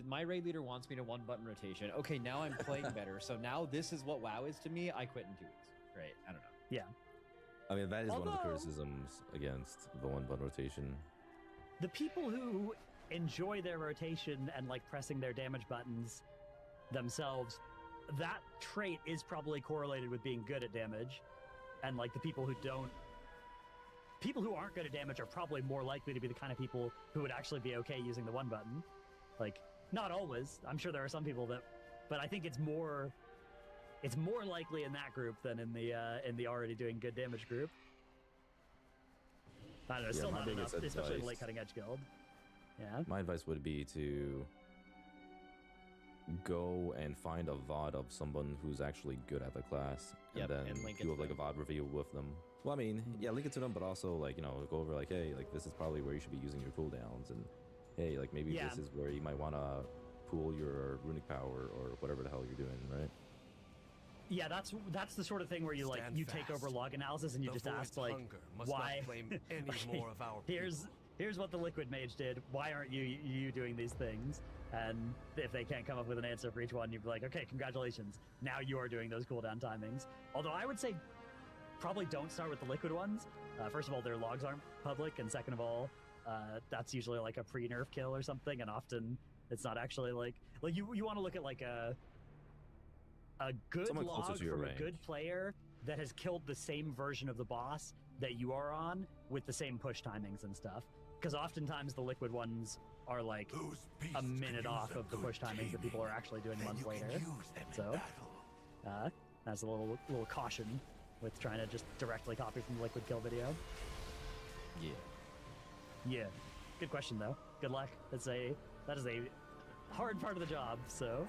my raid leader wants me to one button rotation. Okay, now I'm playing better. So now this is what WoW is to me. I quit in 2 weeks. Right? I don't know. Yeah. I mean, that is one of the criticisms against the one button rotation. The people who enjoy their rotation and like pressing their damage buttons themselves, that trait is probably correlated with being good at damage. And like the people who aren't good at damage are probably more likely to be the kind of people who would actually be okay using the one button. Like, not always. I'm sure there are some people that, but I think it's more likely in that group than in the already doing good damage group. I don't know, still not enough, especially in a late cutting edge guild. Yeah. My advice would be to go and find a VOD of someone who's actually good at the class, and then do like a VOD review with them. Well, I mean, yeah, link it to them, but also like, you know, go over like, hey, like this is probably where you should be using your cooldowns, and hey, like maybe this is where you might want to pool your runic power or whatever the hell you're doing, right? Yeah, that's the sort of thing where you like you take over log analysis and you just ask like, why? Okay, more of our here's what the liquid mage did. Why aren't you doing these things? And if they can't come up with an answer for each one, you'd be like, okay, congratulations. Now you are doing those cooldown timings. Although I would say probably don't start with the liquid ones. First of all, their logs aren't public, and second of all, that's usually like a pre-nerf kill or something, and often it's not actually like you want to look at like a good Someone log from a good player that has killed the same version of the boss that you are on with the same push timings and stuff. Because oftentimes the liquid ones are like a minute off of the push timings that people are actually doing months later. So that's a little caution with trying to just directly copy from the Liquid Kill video. Yeah. Good question though. Good luck. That is a hard part of the job. So,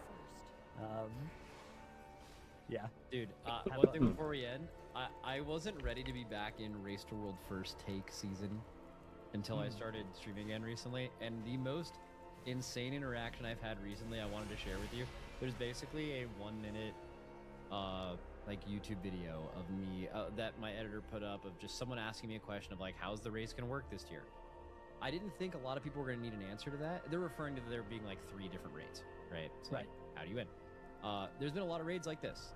yeah. Dude, one thing before we end, I wasn't ready to be back in Race to World First Take season until I started streaming again recently, and the most insane interaction I've had recently I wanted to share with you. There's basically a 1 minute like YouTube video of me that my editor put up of just someone asking me a question of like, how's the race gonna work this year? I didn't think a lot of people were gonna need an answer to that. They're referring to there being like 3 different raids, right? So like, how do you win? There's been a lot of raids like this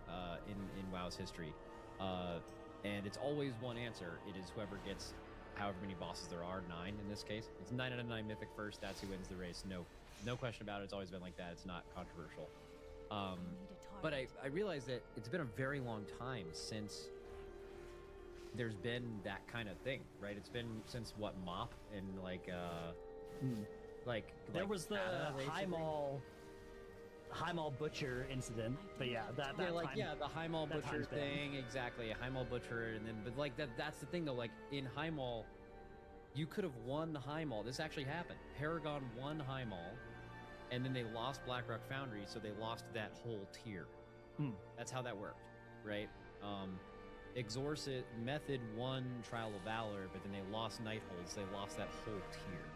in WoW's history, and it's always one answer. It is whoever gets however many bosses there are, 9 in this case. It's 9 out of 9 mythic first. That's who wins the race. No question about it. It's always been like that. It's not controversial. But I realized that it's been a very long time since there's been that kind of thing, right? It's been since what, MOP and like there was the High Mall Butcher incident, but yeah, the High Mall Butcher thing, exactly, a High Mall Butcher, and then but like that's the thing though, like in High Mall, you could have won the High Mall. This actually happened. Paragon won High Mall, and then they lost Blackrock Foundry, so they lost that whole tier. That's how that worked, right? Exorcist Method won Trial of Valor, but then they lost Nightholds. They lost that whole tier.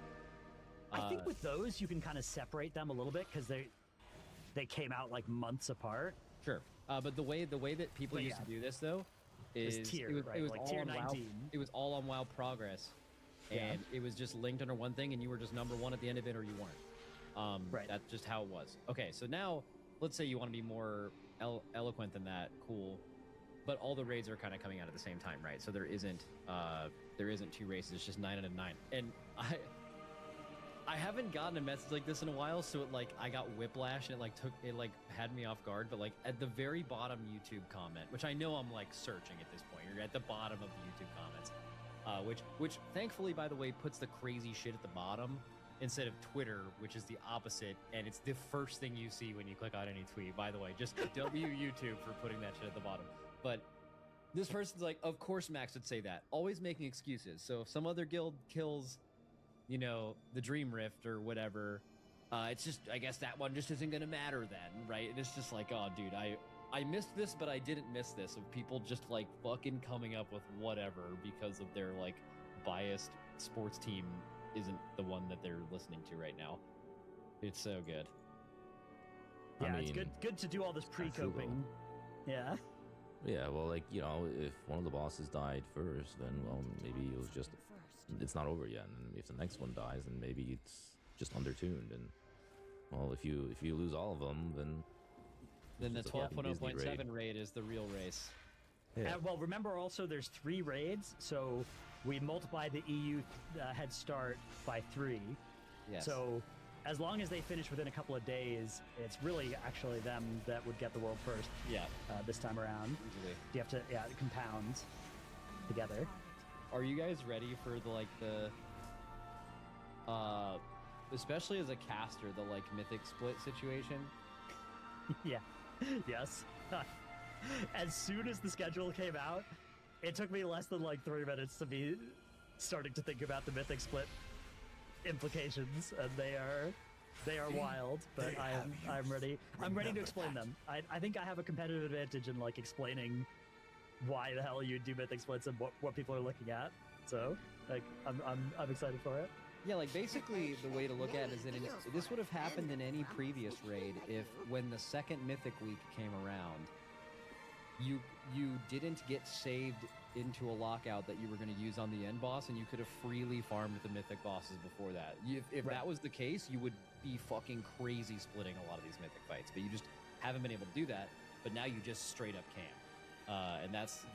I think with those you can kind of separate them a little bit because they came out like months apart. Sure, but the way that people used to do this though is it was all tier on 19. WoW, it was all on WoW Progress, and it was just linked under one thing, and you were just number 1 at the end of it, or you weren't. That's just how it was. Okay, so now let's say you want to be more eloquent than that. Cool, but all the raids are kind of coming out at the same time, right? So there isn't 2 races. It's just 9 out of 9, and I haven't gotten a message like this in a while, so I got whiplash, and it had me off guard. But like at the very bottom YouTube comment, which I know I'm like searching at this point, you're at the bottom of the YouTube comments, which thankfully, by the way, puts the crazy shit at the bottom instead of Twitter, which is the opposite, and it's the first thing you see when you click on any tweet. By the way, just W YouTube for putting that shit at the bottom. But this person's like, of course Max would say that, always making excuses. So if some other guild kills, you know, the Dream Rift or whatever, it's just, I guess that one just isn't gonna matter then, right? And it's just like, oh dude, I missed this, but I didn't miss this, of people just like fucking coming up with whatever because of their like biased sports team isn't the one that they're listening to right now. It's so good. Yeah, I mean, it's good to do all this pre-coping. Yeah. Yeah, well, like, you know, if one of the bosses died first, then, well, maybe it was just, it's not over yet. And if the next one dies, then maybe it's just undertuned. And, well, if you lose all of them, then the 12.0.7 raid is the real race. Yeah. Well, remember also there's 3 raids, so we multiply the EU head start by 3. Yes. So as long as they finish within a couple of days, it's really actually them that would get the world first. Yeah. This time around. Usually. You have to, it compounds together. Are you guys ready for especially as a caster, the like mythic split situation? Yeah. Yes. As soon as the schedule came out, it took me less than like 3 minutes to be starting to think about the mythic split implications, and they are wild, but I'm ready. I'm ready to explain them. I think I have a competitive advantage in like explaining why the hell you do mythic splits and what people are looking at. So like I'm excited for it. Yeah, like basically the way to look at it is that this would have happened in any previous raid if when the second mythic week came around, you didn't get saved into a lockout that you were going to use on the end boss, and you could have freely farmed the mythic bosses before that. If that was the case, you would be fucking crazy splitting a lot of these mythic fights, but you just haven't been able to do that. But now you just straight up can, and that's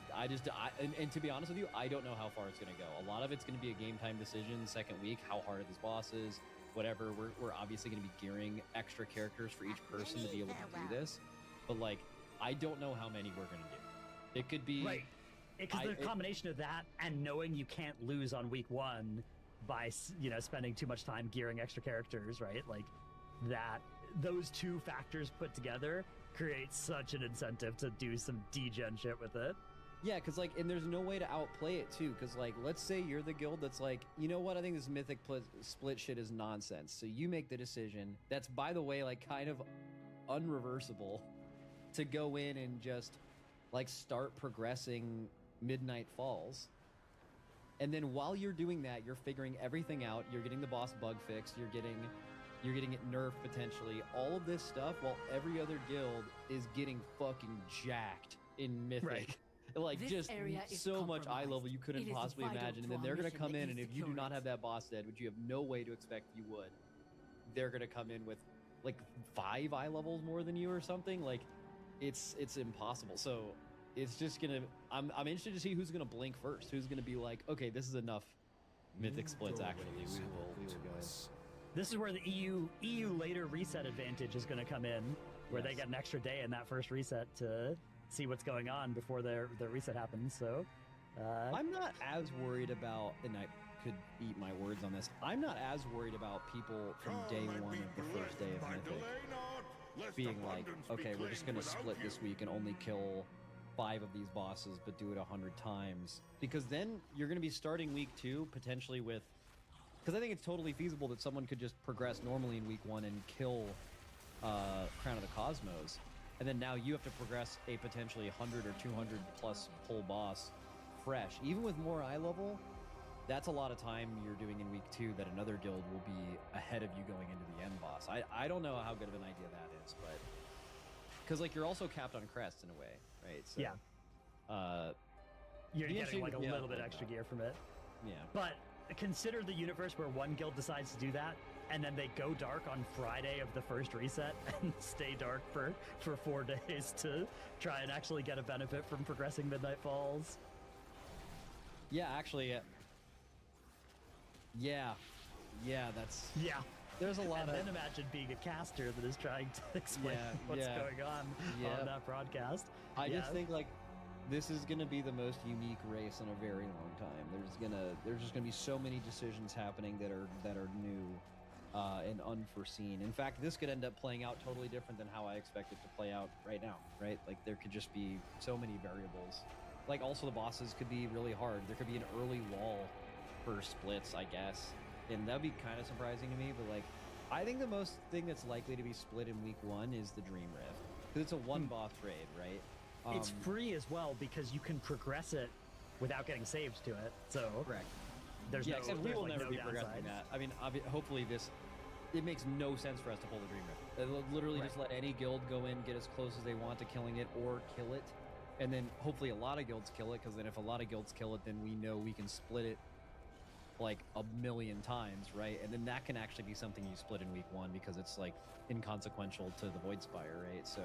and to be honest with you, I don't know how far it's going to go. A lot of it's going to be a game time decision. Second week, how hard are these bosses? Whatever. We're obviously going to be gearing extra characters for each person to be able to do this, but like I don't know how many we're going to do. It could be right. Because the combination of that and knowing you can't lose on week 1 by spending too much time gearing extra characters, right? Like that, those two factors put together create such an incentive to do some degen shit with it. Yeah, because like, and there's no way to outplay it too, because like, let's say you're the guild that's like, you know what, I think this mythic split shit is nonsense. So you make the decision, that's by the way, like kind of unreversible, to go in and just like start progressing Midnight Falls. And then while you're doing that, you're figuring everything out, you're getting the boss bug fixed, you're getting it nerfed potentially, all of this stuff, while every other guild is getting fucking jacked in Mythic. Right. Like, This just area is so much eye level you It couldn't is possibly vital imagine. And to then our they're gonna mission come that in, you and if you do secure not it. have that boss dead, which you have no way to expect you would, they're gonna come in with like 5 eye levels more than you or something. Like, it's impossible. So it's just gonna, I'm interested to see who's gonna blink first. Who's gonna be like, okay, this is enough mythic splits, actually, we will go in. This is where the EU later reset advantage is going to come in, where they get an extra day in that first reset to see what's going on before their reset happens. So I'm not as worried about, and I could eat my words on this, I'm not as worried about people from day one of the first day of Mythic being like, okay, we're just going to split this week and only kill 5 of these bosses, but do it 100 times. Because then you're going to be starting week 2 potentially with, because I think it's totally feasible that someone could just progress normally in week 1 and kill Crown of the Cosmos, and then now you have to progress a potentially 100 or 200 plus pull boss fresh. Even with more eye level, that's a lot of time you're doing in week 2 that another guild will be ahead of you going into the end boss. I don't know how good of an idea that is, but because like you're also capped on crest in a way, right? So, yeah, you're getting like a little bit extra gear from it. Yeah, but consider the universe where one guild decides to do that, and then they go dark on Friday of the first reset and stay dark for 4 days to try and actually get a benefit from progressing Midnight Falls. Yeah, actually, yeah, that's... Yeah. There's a lot and of... then imagine being a caster that is trying to explain what's going on that broadcast. I just think, like, this is gonna be the most unique race in a very long time. There's just gonna be so many decisions happening that are new and unforeseen. In fact, this could end up playing out totally different than how I expect it to play out right now, right? Like, there could just be so many variables. Like, also the bosses could be really hard. There could be an early wall for splits, I guess. And that'd be kind of surprising to me, but like, I think the most thing that's likely to be split in week 1 is the Dream Rift. Because it's a one boss raid, right? It's free as well because you can progress it without getting saved to it. So correct. There's no, except we will like never no be downside. progressing that. I mean, hopefully it makes no sense for us to pull the Dream Rift. It'll literally just let any guild go in, get as close as they want to killing it, or kill it. And then hopefully a lot of guilds kill it, because then if a lot of guilds kill it, then we know we can split it like 1,000,000 times, right? And then that can actually be something you split in week 1 because it's like inconsequential to the Void Spire, right? So,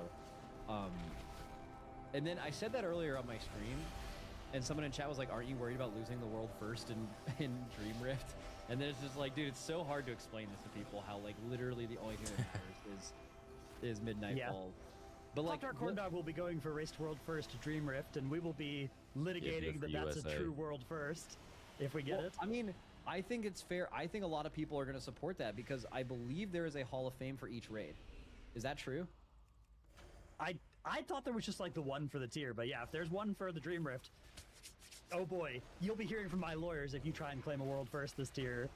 and then I said that earlier on my stream, and someone in chat was like, aren't you worried about losing the world first in Dream Rift? And then it's just like, dude, it's so hard to explain this to people, how like literally the only thing that matters is Midnight Falls. But like, Pop-Tart Corn Dog will be going for Race to World First to Dream Rift, and we will be litigating that that's a true world first if we get it. I mean, I think it's fair. I think a lot of people are going to support that because I believe there is a Hall of Fame for each raid. Is that true? I thought there was just like the one for the tier, but yeah, if there's one for the Dream Rift, oh boy, you'll be hearing from my lawyers if you try and claim a world first this tier,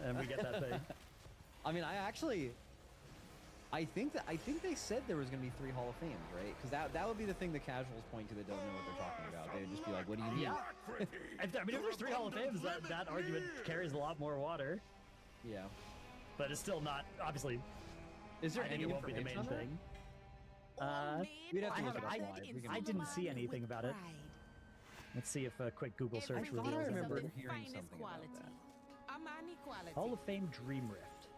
and we get that thing. I mean, I think they said there was going to be 3 Hall of Fames, right? Because that would be the thing the casuals point to that don't know what they're talking about. They would just be like, what do you mean? Yeah. I mean, if there's 3 Hall of Fames, that argument carries a lot more water. Yeah. But it's still not, obviously, is there any it won't be the main thing. We'd have to look it up live. I didn't see anything about it. Let's see if a quick Google search reveals I anything. remember hearing something about that. Hall of Fame Dream Rift.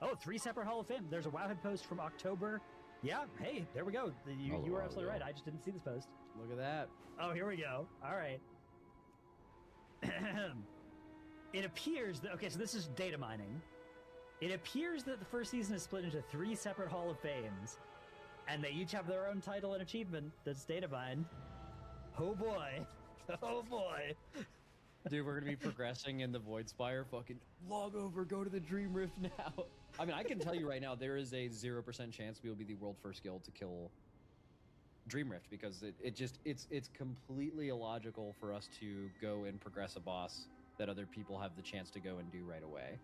Oh, 3 separate Hall of Fame. There's a Wowhead post from October. Yeah, hey, there we go. You were absolutely right. I just didn't see this post. Look at that. Oh, here we go. All right. It appears that, okay, so this is data mining. It appears that the first season is split into 3 separate Hall of Fames, and they each have their own title and achievement that's data mined. Oh boy. Oh boy. Dude, we're gonna be progressing in the Void Spire. Fucking log over, go to the Dream Rift now. I mean, I can tell you right now, there is a 0% chance we will be the world first guild to kill Dream Rift because it's completely illogical for us to go and progress a boss that other people have the chance to go and do right away.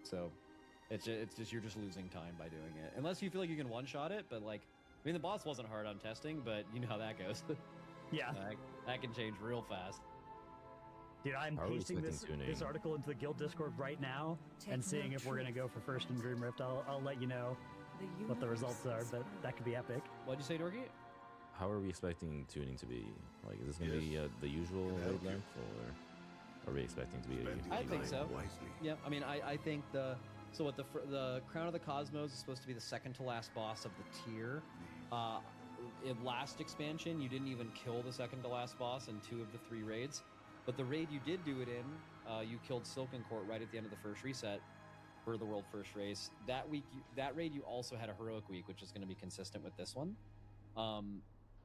So, it's just you're just losing time by doing it, unless you feel like you can one-shot it. But like, I mean, the boss wasn't hard on testing, but you know how that goes. Yeah, that can change real fast. Dude, I'm pasting this article into the guild Discord right now and seeing if we're gonna go for first in Dream Rift. I'll let you know what the results are, but that could be epic. What'd you say, Dorky? How are we expecting tuning to be? Like, is this gonna be the usual raid length, or are we expecting to be? I think so. Yeah, I mean, I think the Crown of the Cosmos is supposed to be the second to last boss of the tier. In last expansion, you didn't even kill the second to last boss in 2 of the 3 raids. But the raid you did do it in, you killed Silken Court right at the end of the first reset for the world first race. That week, that raid you also had a heroic week, which is going to be consistent with this one.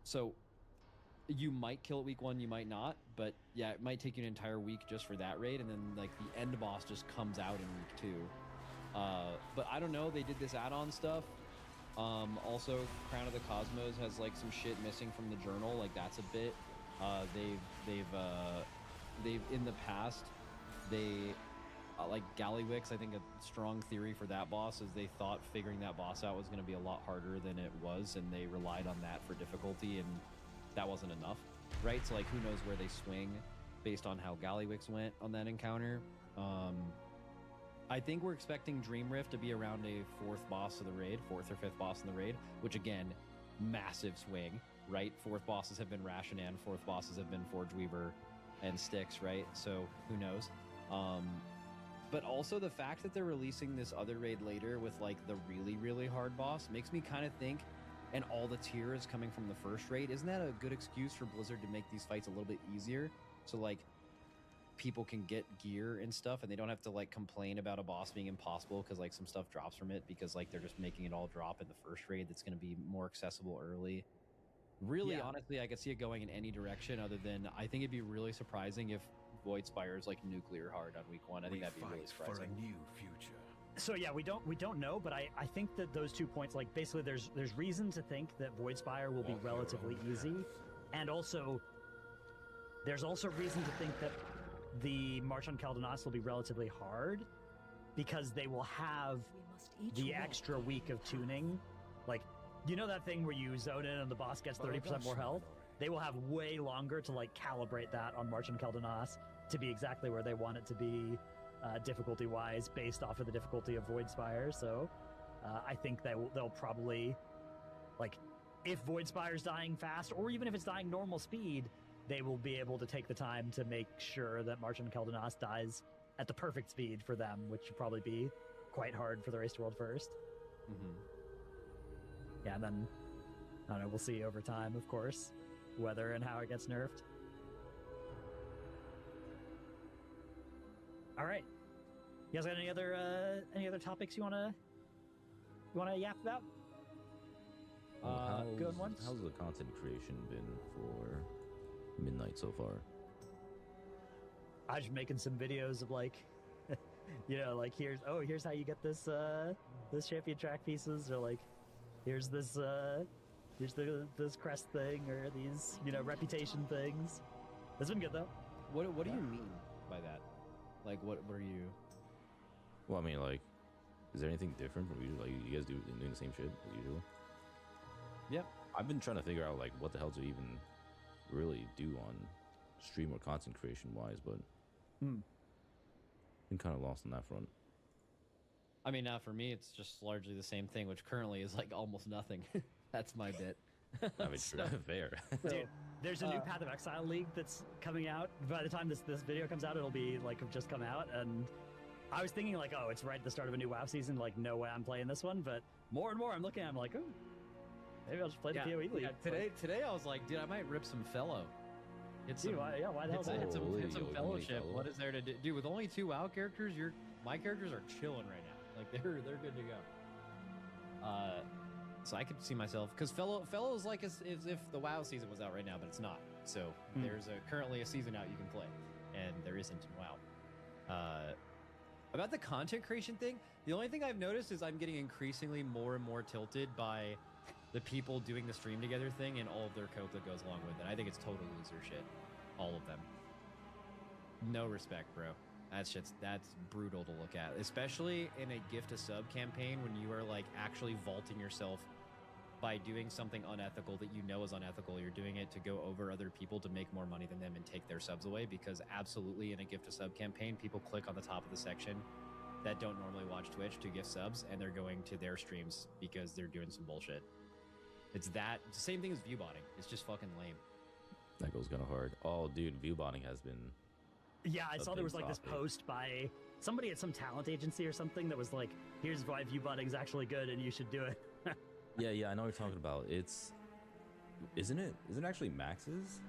So you might kill it week 1, you might not, but yeah, it might take you an entire week just for that raid, and then like the end boss just comes out in week 2. But I don't know. They did this add-on stuff. Also, Crown of the Cosmos has like some shit missing from the journal. Like that's a bit. They've in the past, like Gallywix, I think a strong theory for that boss is they thought figuring that boss out was going to be a lot harder than it was, and they relied on that for difficulty, and that wasn't enough, right? So like, who knows where they swing based on how Gallywix went on that encounter. I think we're expecting Dream Rift to be around a 4th boss of the raid, 4th or 5th boss in the raid, which again, massive swing, right? 4th bosses have been Rashanan, 4th bosses have been Forge Weaver and Styx, right? So who knows? But also the fact that they're releasing this other raid later with like the really, really hard boss makes me kind of think, and all the tier is coming from the first raid, isn't that a good excuse for Blizzard to make these fights a little bit easier? So like, people can get gear and stuff, and they don't have to like complain about a boss being impossible because like some stuff drops from it, because like they're just making it all drop in the first raid that's going to be more accessible early. Really, yeah. Honestly, I could see it going in any direction other than, I think it'd be really surprising if Void Spire is like nuclear hard on week 1. I think that'd be really surprising. For a new future. So yeah, we don't know, but I think that those 2 points, like basically there's reason to think that Void Spire will be relatively easy, and also there's also reason to think that the March on Caldenas will be relatively hard, because they will have the extra week of tuning. Like, you know that thing where you zone in and the boss gets 30% more health? They will have way longer to like calibrate that on March on Caldenas to be exactly where they want it to be, difficulty-wise, based off of the difficulty of Void Spire. So I think they'll probably, like, if Void Spire's dying fast, or even if it's dying normal speed, they will be able to take the time to make sure that March on Caldenas dies at the perfect speed for them, which should probably be quite hard for the race to world first. Mm-hmm. Yeah, and then, I don't know, we'll see over time, of course, whether and how it gets nerfed. All right. You guys got any other topics you wanna yap about? Good ones. How's the content creation been for Midnight so far? I'm just making some videos of like, you know, like here's how you get this champion track pieces, or like here's this crest thing, or these, you know, reputation things. It's been good though. What do you mean by that? Like what are you? Well, I mean, like, is there anything different from usual? Like, you guys doing the same shit as usual? Yep. I've been trying to figure out like what the hell to even really do on stream or content creation wise, but been kind of lost on that front. I mean, for me, it's just largely the same thing, which currently is like almost nothing. That's my bit. I mean, fair. Dude, there's a new Path of Exile League that's coming out. By the time this video comes out, it'll be like have just come out, and I was thinking like, oh, it's right at the start of a new WoW season. Like, no way I'm playing this one. But more and more I'm looking at it, I'm like, oh, maybe I'll just play the PoE League. Yeah, today I was like, dude, I might rip some Fellow. Why the hell hit some Fellowship. What is there to do? Dude, with only 2 WoW characters, my characters are chilling right now. Like, they're good to go. So I could see myself, because Fellow is like as if the WoW season was out right now, but it's not. So there's currently a season out you can play, and there isn't in WoW. About the content creation thing, the only thing I've noticed is I'm getting increasingly more and more tilted by the people doing the stream together thing and all of their code that goes along with it. I think it's total loser shit. All of them. No respect, bro. That's brutal to look at, especially in a gift a sub campaign when you are like actually vaulting yourself by doing something unethical that you know is unethical. You're doing it to go over other people to make more money than them and take their subs away, because absolutely in a gift a sub campaign, people click on the top of the section that don't normally watch Twitch to gift subs, and they're going to their streams because they're doing some bullshit. It's the same thing as viewbotting. It's just fucking lame. That goes kind of hard. Oh, dude, viewbotting has been... Yeah, I saw there was like this post by somebody at some talent agency or something that was like, here's why viewbotting is actually good and you should do it. Yeah, I know what you're talking about. Isn't it actually Max's?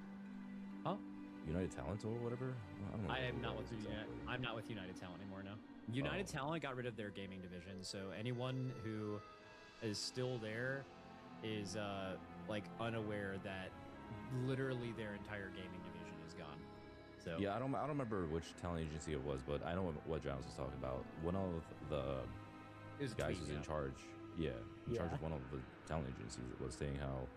Huh? United Talent or whatever? I don't know. I'm not with United Talent anymore now. United Talent got rid of their gaming division, so anyone who is still there is like unaware that literally their entire gaming division is gone. So yeah, I don't remember which talent agency it was, but I know what Jones was talking about. One of the guys who's in charge, charge of one of the talent agencies was saying how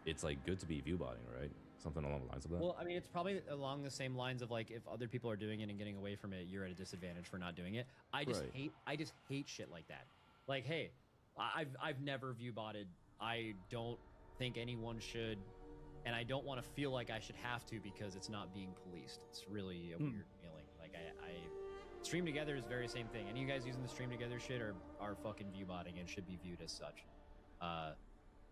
it's like good to be viewbotting, right? Something along the lines of that. Well, I mean, it's probably along the same lines of like if other people are doing it and getting away from it, you're at a disadvantage for not doing it. I just hate shit like that. Like, hey, I've never viewbotted. I don't think anyone should. And I don't want to feel like I should have to because it's not being policed. It's really a weird feeling. Like I stream together is the very same thing. Any of you guys using the stream together shit are fucking viewbotting and should be viewed as such.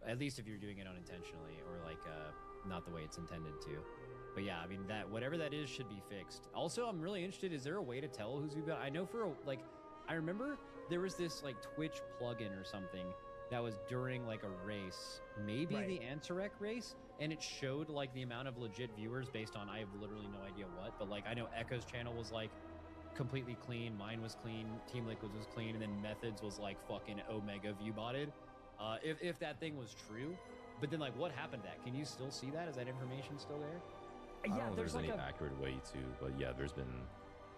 At least if you're doing it unintentionally or like not the way it's intended to. But yeah, I mean that whatever that is should be fixed. Also, I'm really interested. Is there a way to tell who's viewbot? I know I remember there was this like Twitch plugin or something that was during like a race, maybe the Antarek race, and it showed like the amount of legit viewers based on I have literally no idea what, but like I know Echo's channel was like completely clean, mine was clean, Team Liquid's was clean, and then Methods was like fucking Omega viewbotted. If that thing was true, but then like what happened to that? Can you still see that? Is that information still there? I don't know if there's any accurate way to, but yeah, there's been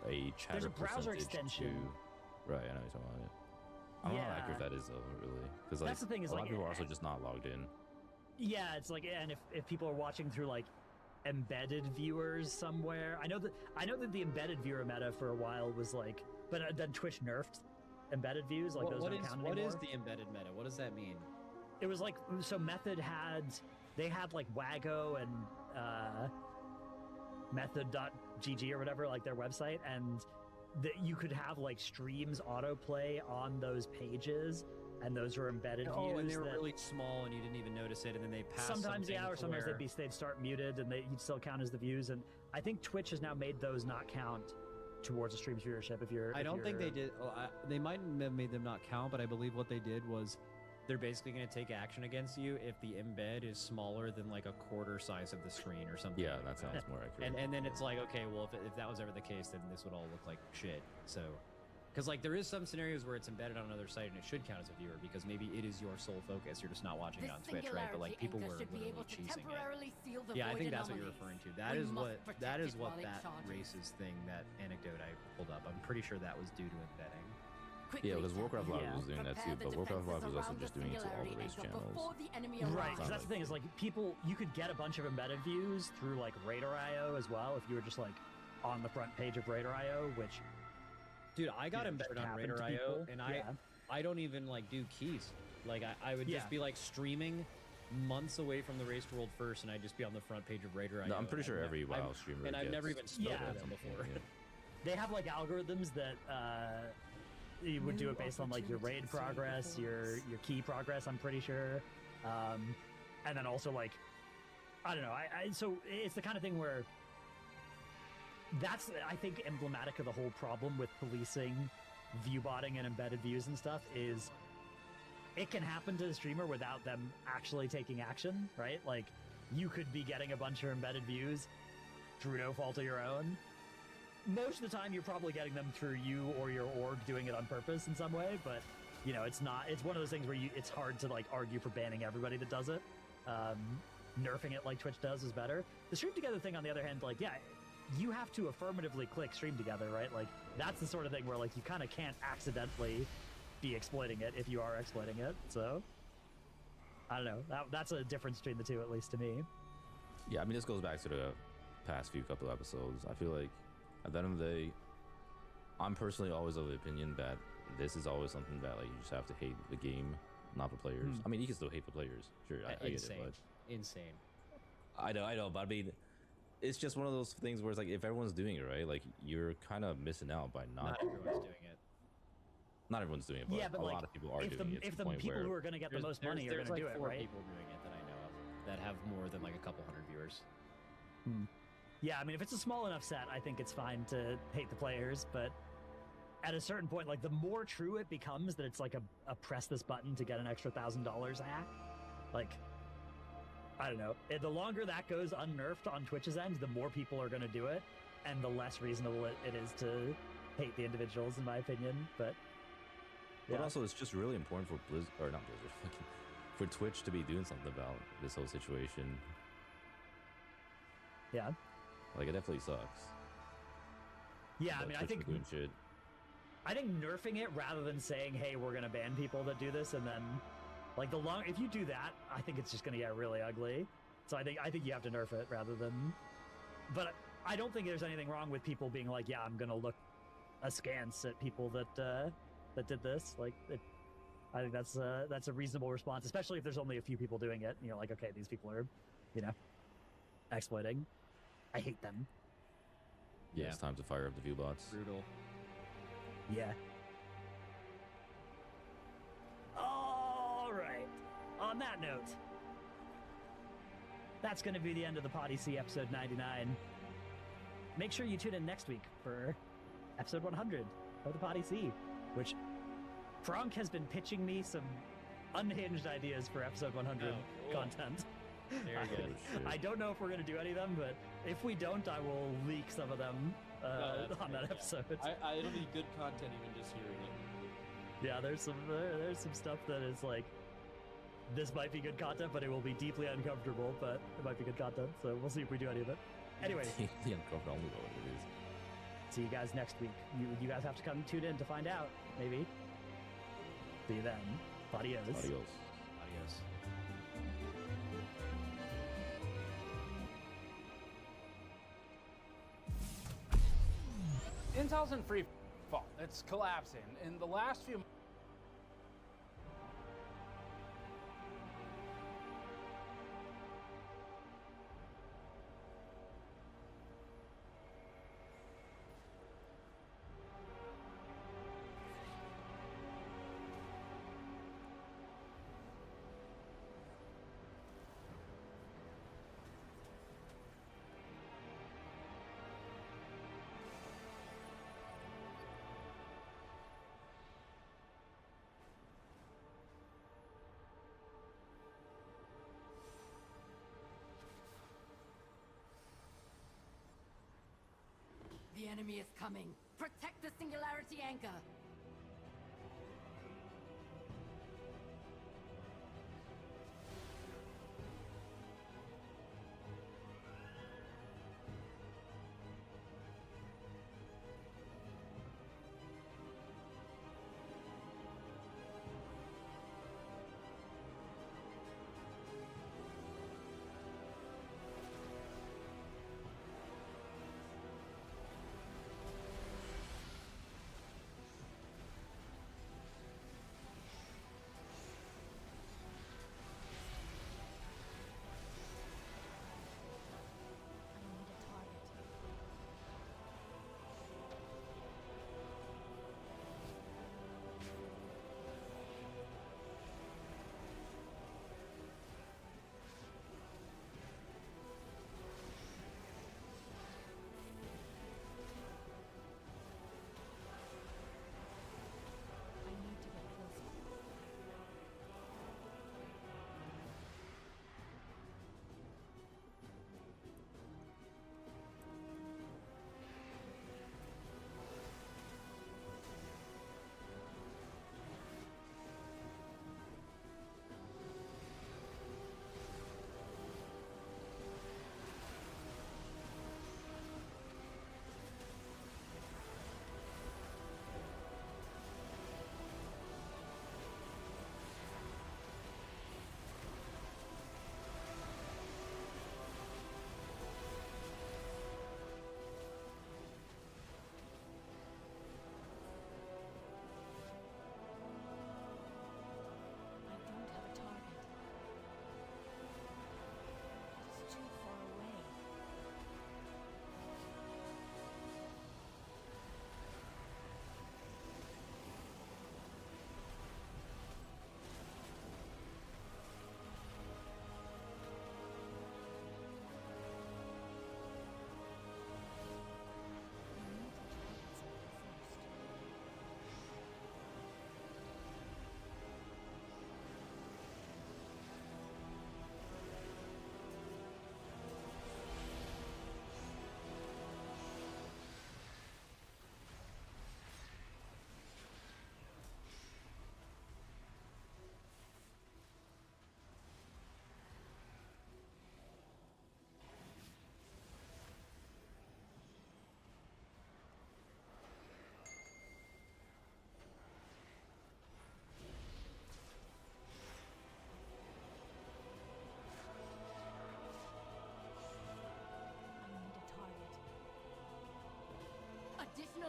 a chatter there's a browser extension. Right, I know what you're talking about it. I don't know how accurate that is though, really, because like that's the thing is a lot like of people are also just not logged in. Yeah, it's like, and if people are watching through like embedded viewers somewhere, I know that the embedded viewer meta for a while was like, but then Twitch nerfed embedded views, like those don't count anymore. What is the embedded meta? What does that mean? It was like, so Method had like Wago and Method.gg or whatever, like their website, and that you could have like streams autoplay on those pages, and those were embedded views. Oh, and they were really small, and you didn't even notice it, and then they passed. Sometimes, yeah, or sometimes they'd start muted, and you'd still count as the views. And I think Twitch has now made those not count towards a stream's viewership. I don't think they did. Well, they might have made them not count, but I believe what they did was they're basically going to take action against you if the embed is smaller than like a quarter size of the screen or something. Yeah, that sounds more accurate. And then it's like, okay, well, if that was ever the case, then this would all look like shit. So, because like there is some scenarios where it's embedded on another site and it should count as a viewer because maybe it is your sole focus. You're just not watching it on Twitch, right? But like people were literally cheesing it. Yeah, I think that's what you're referring to. That is what that races thing, that anecdote I pulled up. I'm pretty sure that was due to embedding. Yeah, because Warcraft Live was doing that too, but Warcraft Live was also just doing it to all the race channels. Right, because that's the thing is like people, you could get a bunch of embedded views through like Radar.io as well if you were just like on the front page of Radar.io, which. Dude, I got embedded on Radar.io, and I don't even like do keys. Like I would just be like streaming months away from the race world first, and I'd just be on the front page of Radar.io. No, I'm pretty sure every WoW streamer. And I've never even spoken to them before. They have like algorithms that you would do it based on like your raid progress, your key progress. I'm pretty sure, and then also like I don't know. So it's the kind of thing where. That's, I think, emblematic of the whole problem with policing viewbotting and embedded views and stuff is it can happen to the streamer without them actually taking action, right? Like, you could be getting a bunch of embedded views through no fault of your own. Most of the time, you're probably getting them through you or your org doing it on purpose in some way, but, you know, it's one of those things where it's hard to, like, argue for banning everybody that does it. nerfing it like Twitch does is better. The stream together thing, on the other hand, like, yeah, you have to affirmatively click stream together, right? Like, that's the sort of thing where, like, you kind of can't accidentally be exploiting it if you are exploiting it. So, I don't know. That's a difference between the two, at least to me. Yeah, I mean, this goes back to the past few couple episodes. I feel like at the end of the day, I'm personally always of the opinion that this is always something that, like, you just have to hate the game, not the players. I mean, you can still hate the players. Sure, I get it, but... Insane. I know, but I mean, it's just one of those things where it's like, if everyone's doing it, right, like, you're kind of missing out by not... Not everyone's doing it. Not everyone's doing it, but, yeah, but a like, lot of people are doing it. If the people who are going to get the most money are going to do it, right? There's like 4 people doing it that I know of that have more than like a couple hundred viewers. Yeah, I mean, if it's a small enough set, I think it's fine to hate the players, but at a certain point, like, the more true it becomes that it's like a press this button to get an extra $1,000 hack, like, I don't know. The longer that goes unnerfed on Twitch's end, the more people are going to do it, and the less reasonable it is to hate the individuals, in my opinion. But yeah. But also, it's just really important for for Twitch to be doing something about this whole situation. Yeah. Like, it definitely sucks. Yeah, I mean, I think doing shit. I think nerfing it rather than saying, "Hey, we're gonna ban people that do this," and then, like, if you do that, I think it's just gonna get really ugly. So I think you have to nerf it rather than. But I don't think there's anything wrong with people being like, "Yeah, I'm gonna look askance at people that did this." Like, I think that's a reasonable response, especially if there's only a few people doing it. And you're like, okay, these people are, exploiting. I hate them. Yeah, it's time to fire up the view bots. Brutal. Yeah. All right. On that note, that's going to be the end of the Potty C episode 99. Make sure you tune in next week for episode 100 of the Potty C, which Frank has been pitching me some unhinged ideas for episode 100 content. Very good. I don't know if we're going to do any of them, but if we don't, I will leak some of them on that episode. It'll be good content even just hearing it. Yeah, there's some stuff that is like, this might be good content, but it will be deeply uncomfortable, but it might be good content, so we'll see if we do any of it. Anyway. Deeply uncomfortable, I don't know what it is. See you guys next week. You guys have to come tune in to find out, maybe. See you then. Adios. Adios. Adios. Intel's in free fall. It's collapsing. In the last few The enemy is coming. Protect the singularity anchor.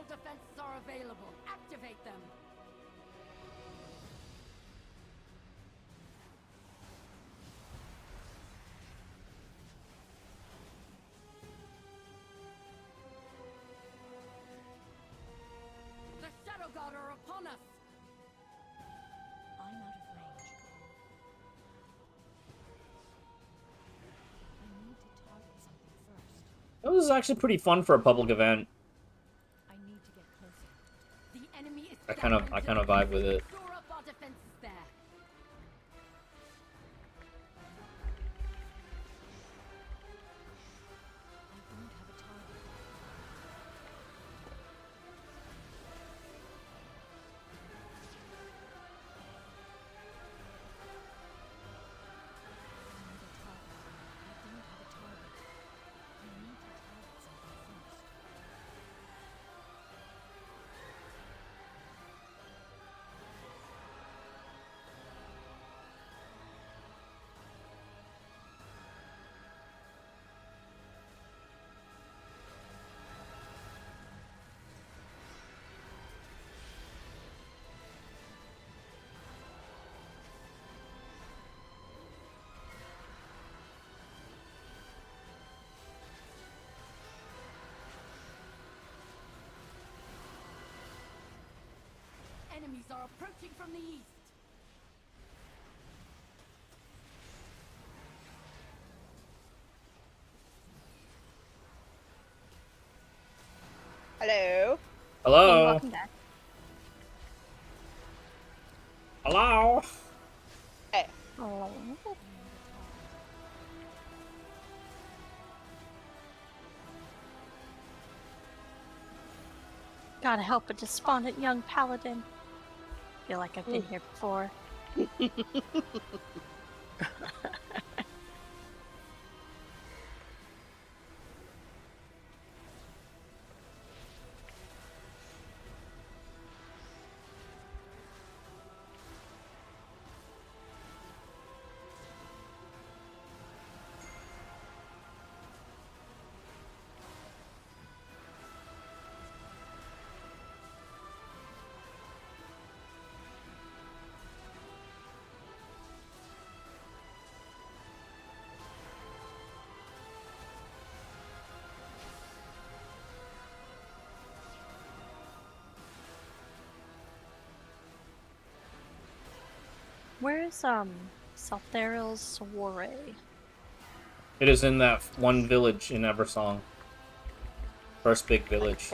Additional defenses are available. Activate them. The Shadow God are upon us. I'm out of range. I need to target something first. That was actually pretty fun for a public event. I need to get closer. The enemy is I kind of vibe with it. Shore up our defenses there. I don't have a target. Enemies are approaching from the east. Hello. Hello. Welcome back. Hello. Hey. Oh. Gotta help a despondent young paladin. Feel like I've been here before. Where's Saltheryl's soiree? It is in that one village in Eversong. First big village.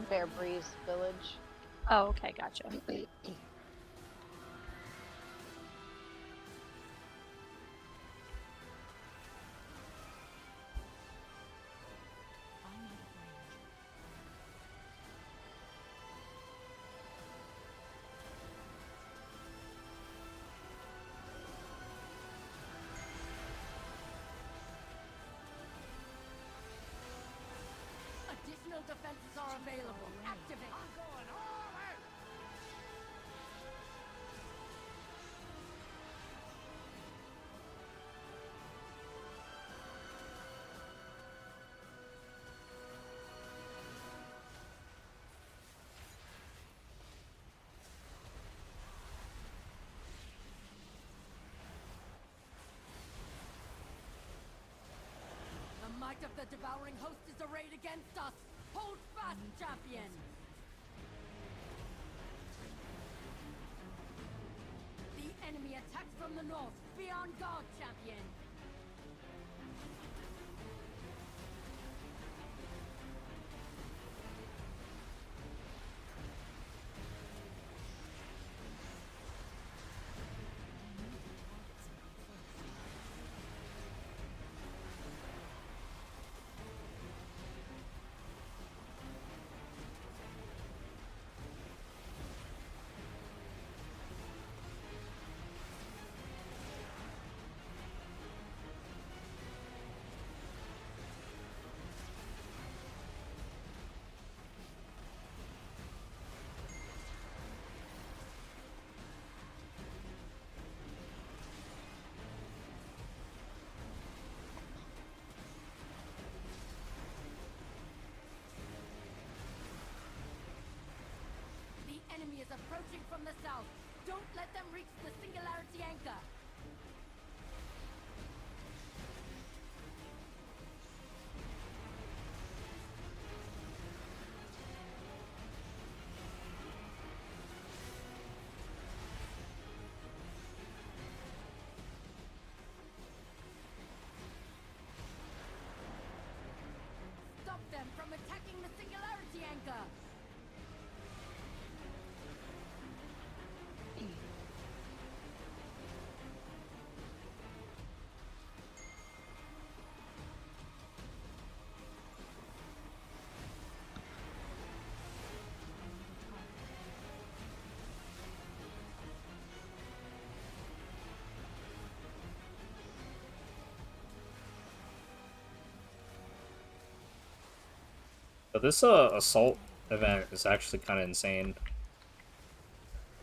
Fair Breeze Village. Oh, okay, gotcha. Additional defenses are available. Activate. I'm going all out. The might of the devouring host is arrayed against us. Hold fast, champion! The enemy attacks from the north. Be on guard, champion! approaching from the south. Don't let them reach the singularity anchor. Stop them from attacking the singularity anchor. So this assault event is actually kind of insane.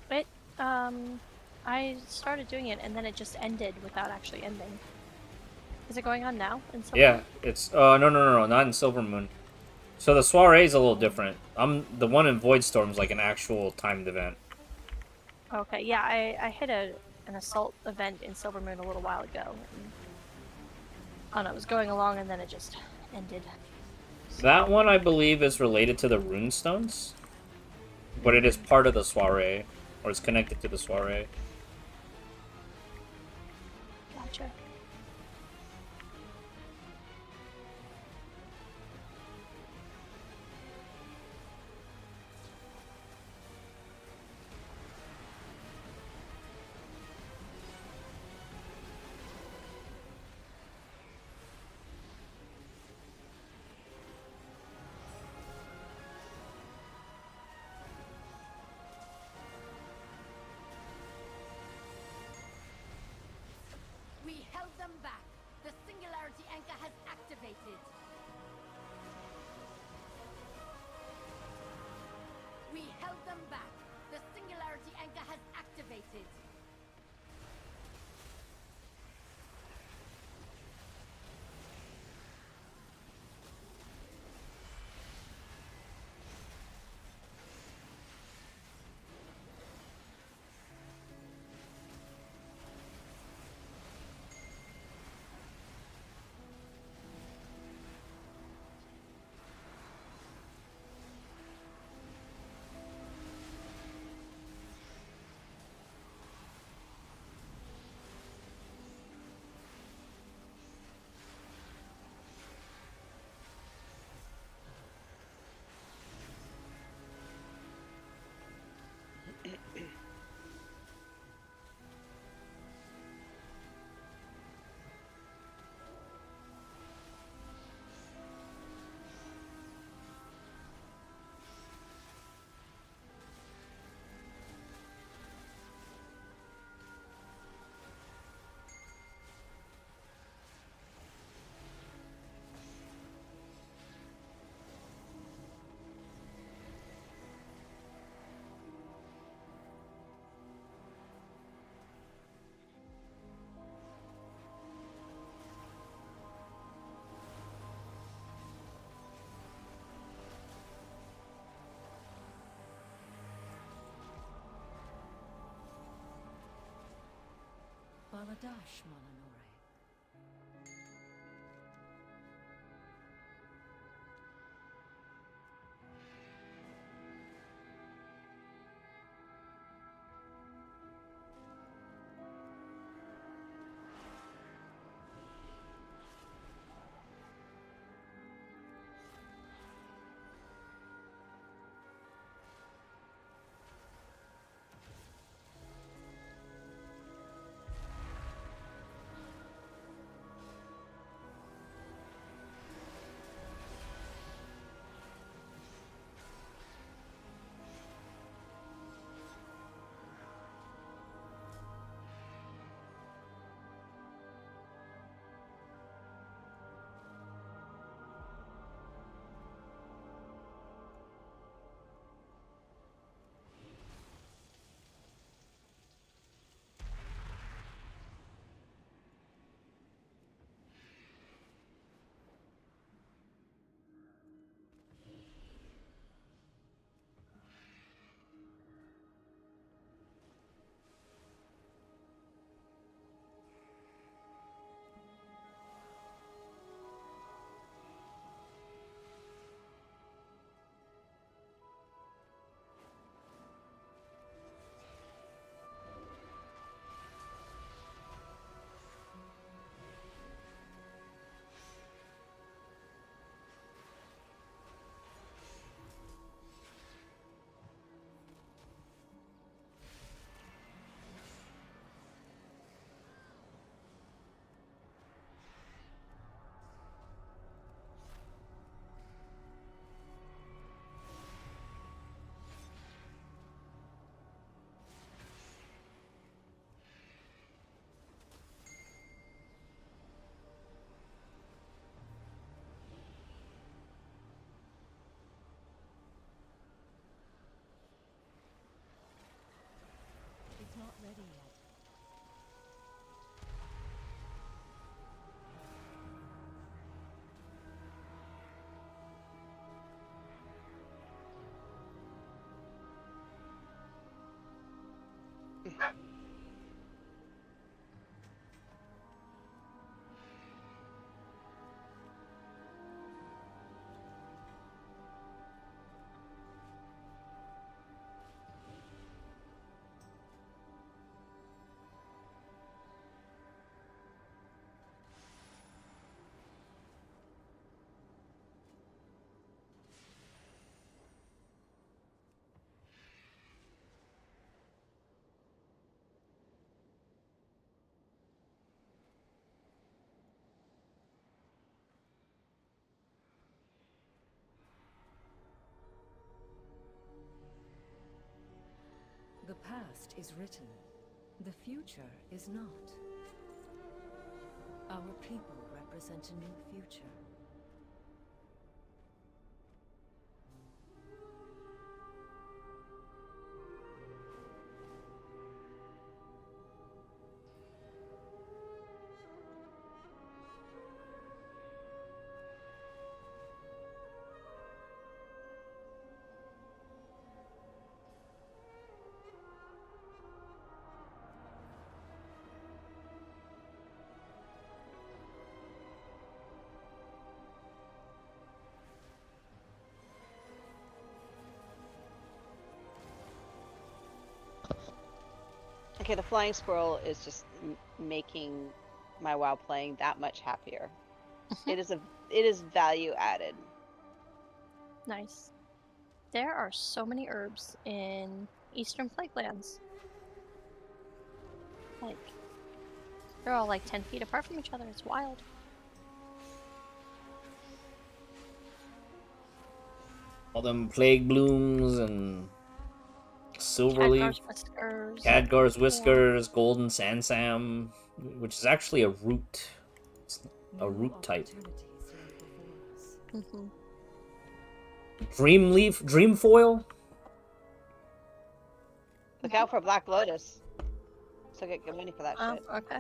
It, I started doing it and then it just ended without actually ending. Is it going on now? In Silver Yeah, Moon? it's no, not in Silver Moon. So the soiree is a little different. The one in Void Storm is like an actual timed event. Okay, yeah, I hit an assault event in Silver Moon a little while ago. And, I don't know, it was going along and then it just ended. That one, I believe, is related to the runestones, but it is part of the soiree, or it's connected to the soiree. Gotcha. We held them back. The singularity anchor has activated. We held them back. The singularity anchor has activated. Baladash, Malanore. It's not ready yet. The past is written. The future is not. Our people represent a new future. Okay, the flying squirrel is just making my WoW playing that much happier. It is value added. Nice. There are so many herbs in Eastern Plaguelands. Like, they're all like 10 feet apart from each other. It's wild. All them plague blooms and silverleaf, Khadgar's whiskers, golden sansam, which is actually a root. It's a root type. Mm-hmm. Dreamleaf, dreamfoil. Look out for Black Lotus. So get good money for that shit. Okay.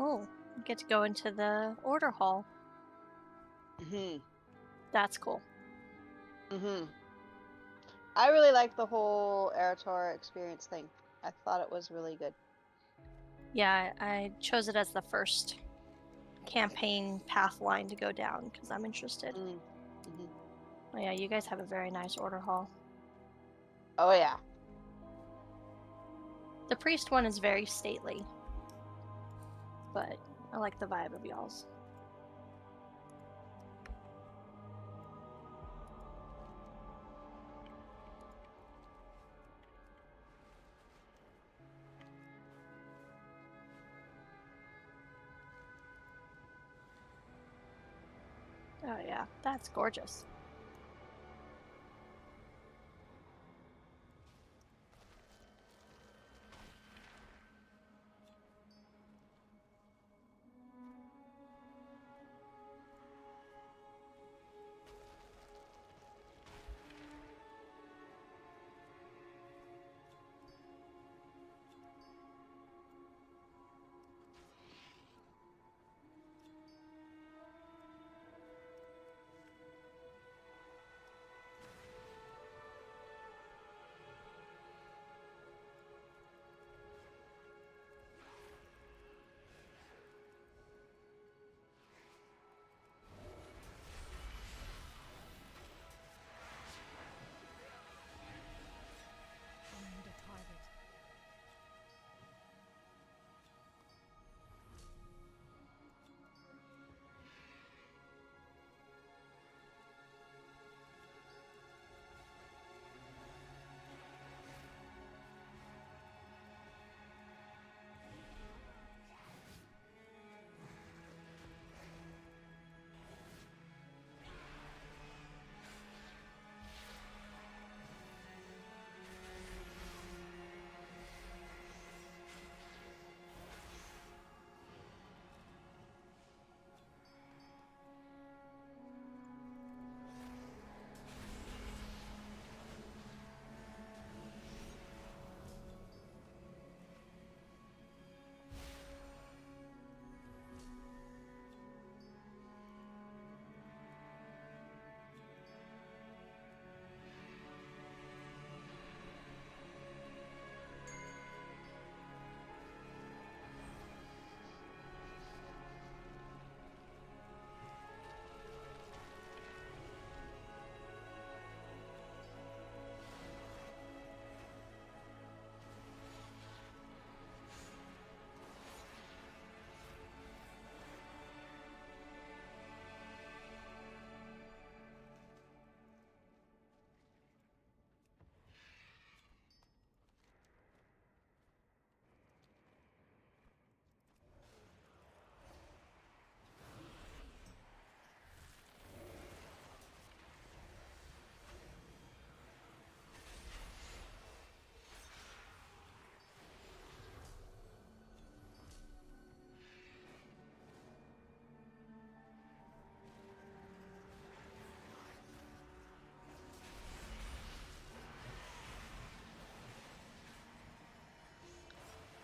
Oh, you get to go into the order hall. That's cool. I really liked the whole Arator experience thing. I thought it was really good. Yeah, I chose it as the first campaign path line to go down because I'm interested. Oh yeah, you guys have a very nice order hall. Oh yeah. The priest one is very stately, but I like the vibe of y'all's. Oh yeah, that's gorgeous. Find a target.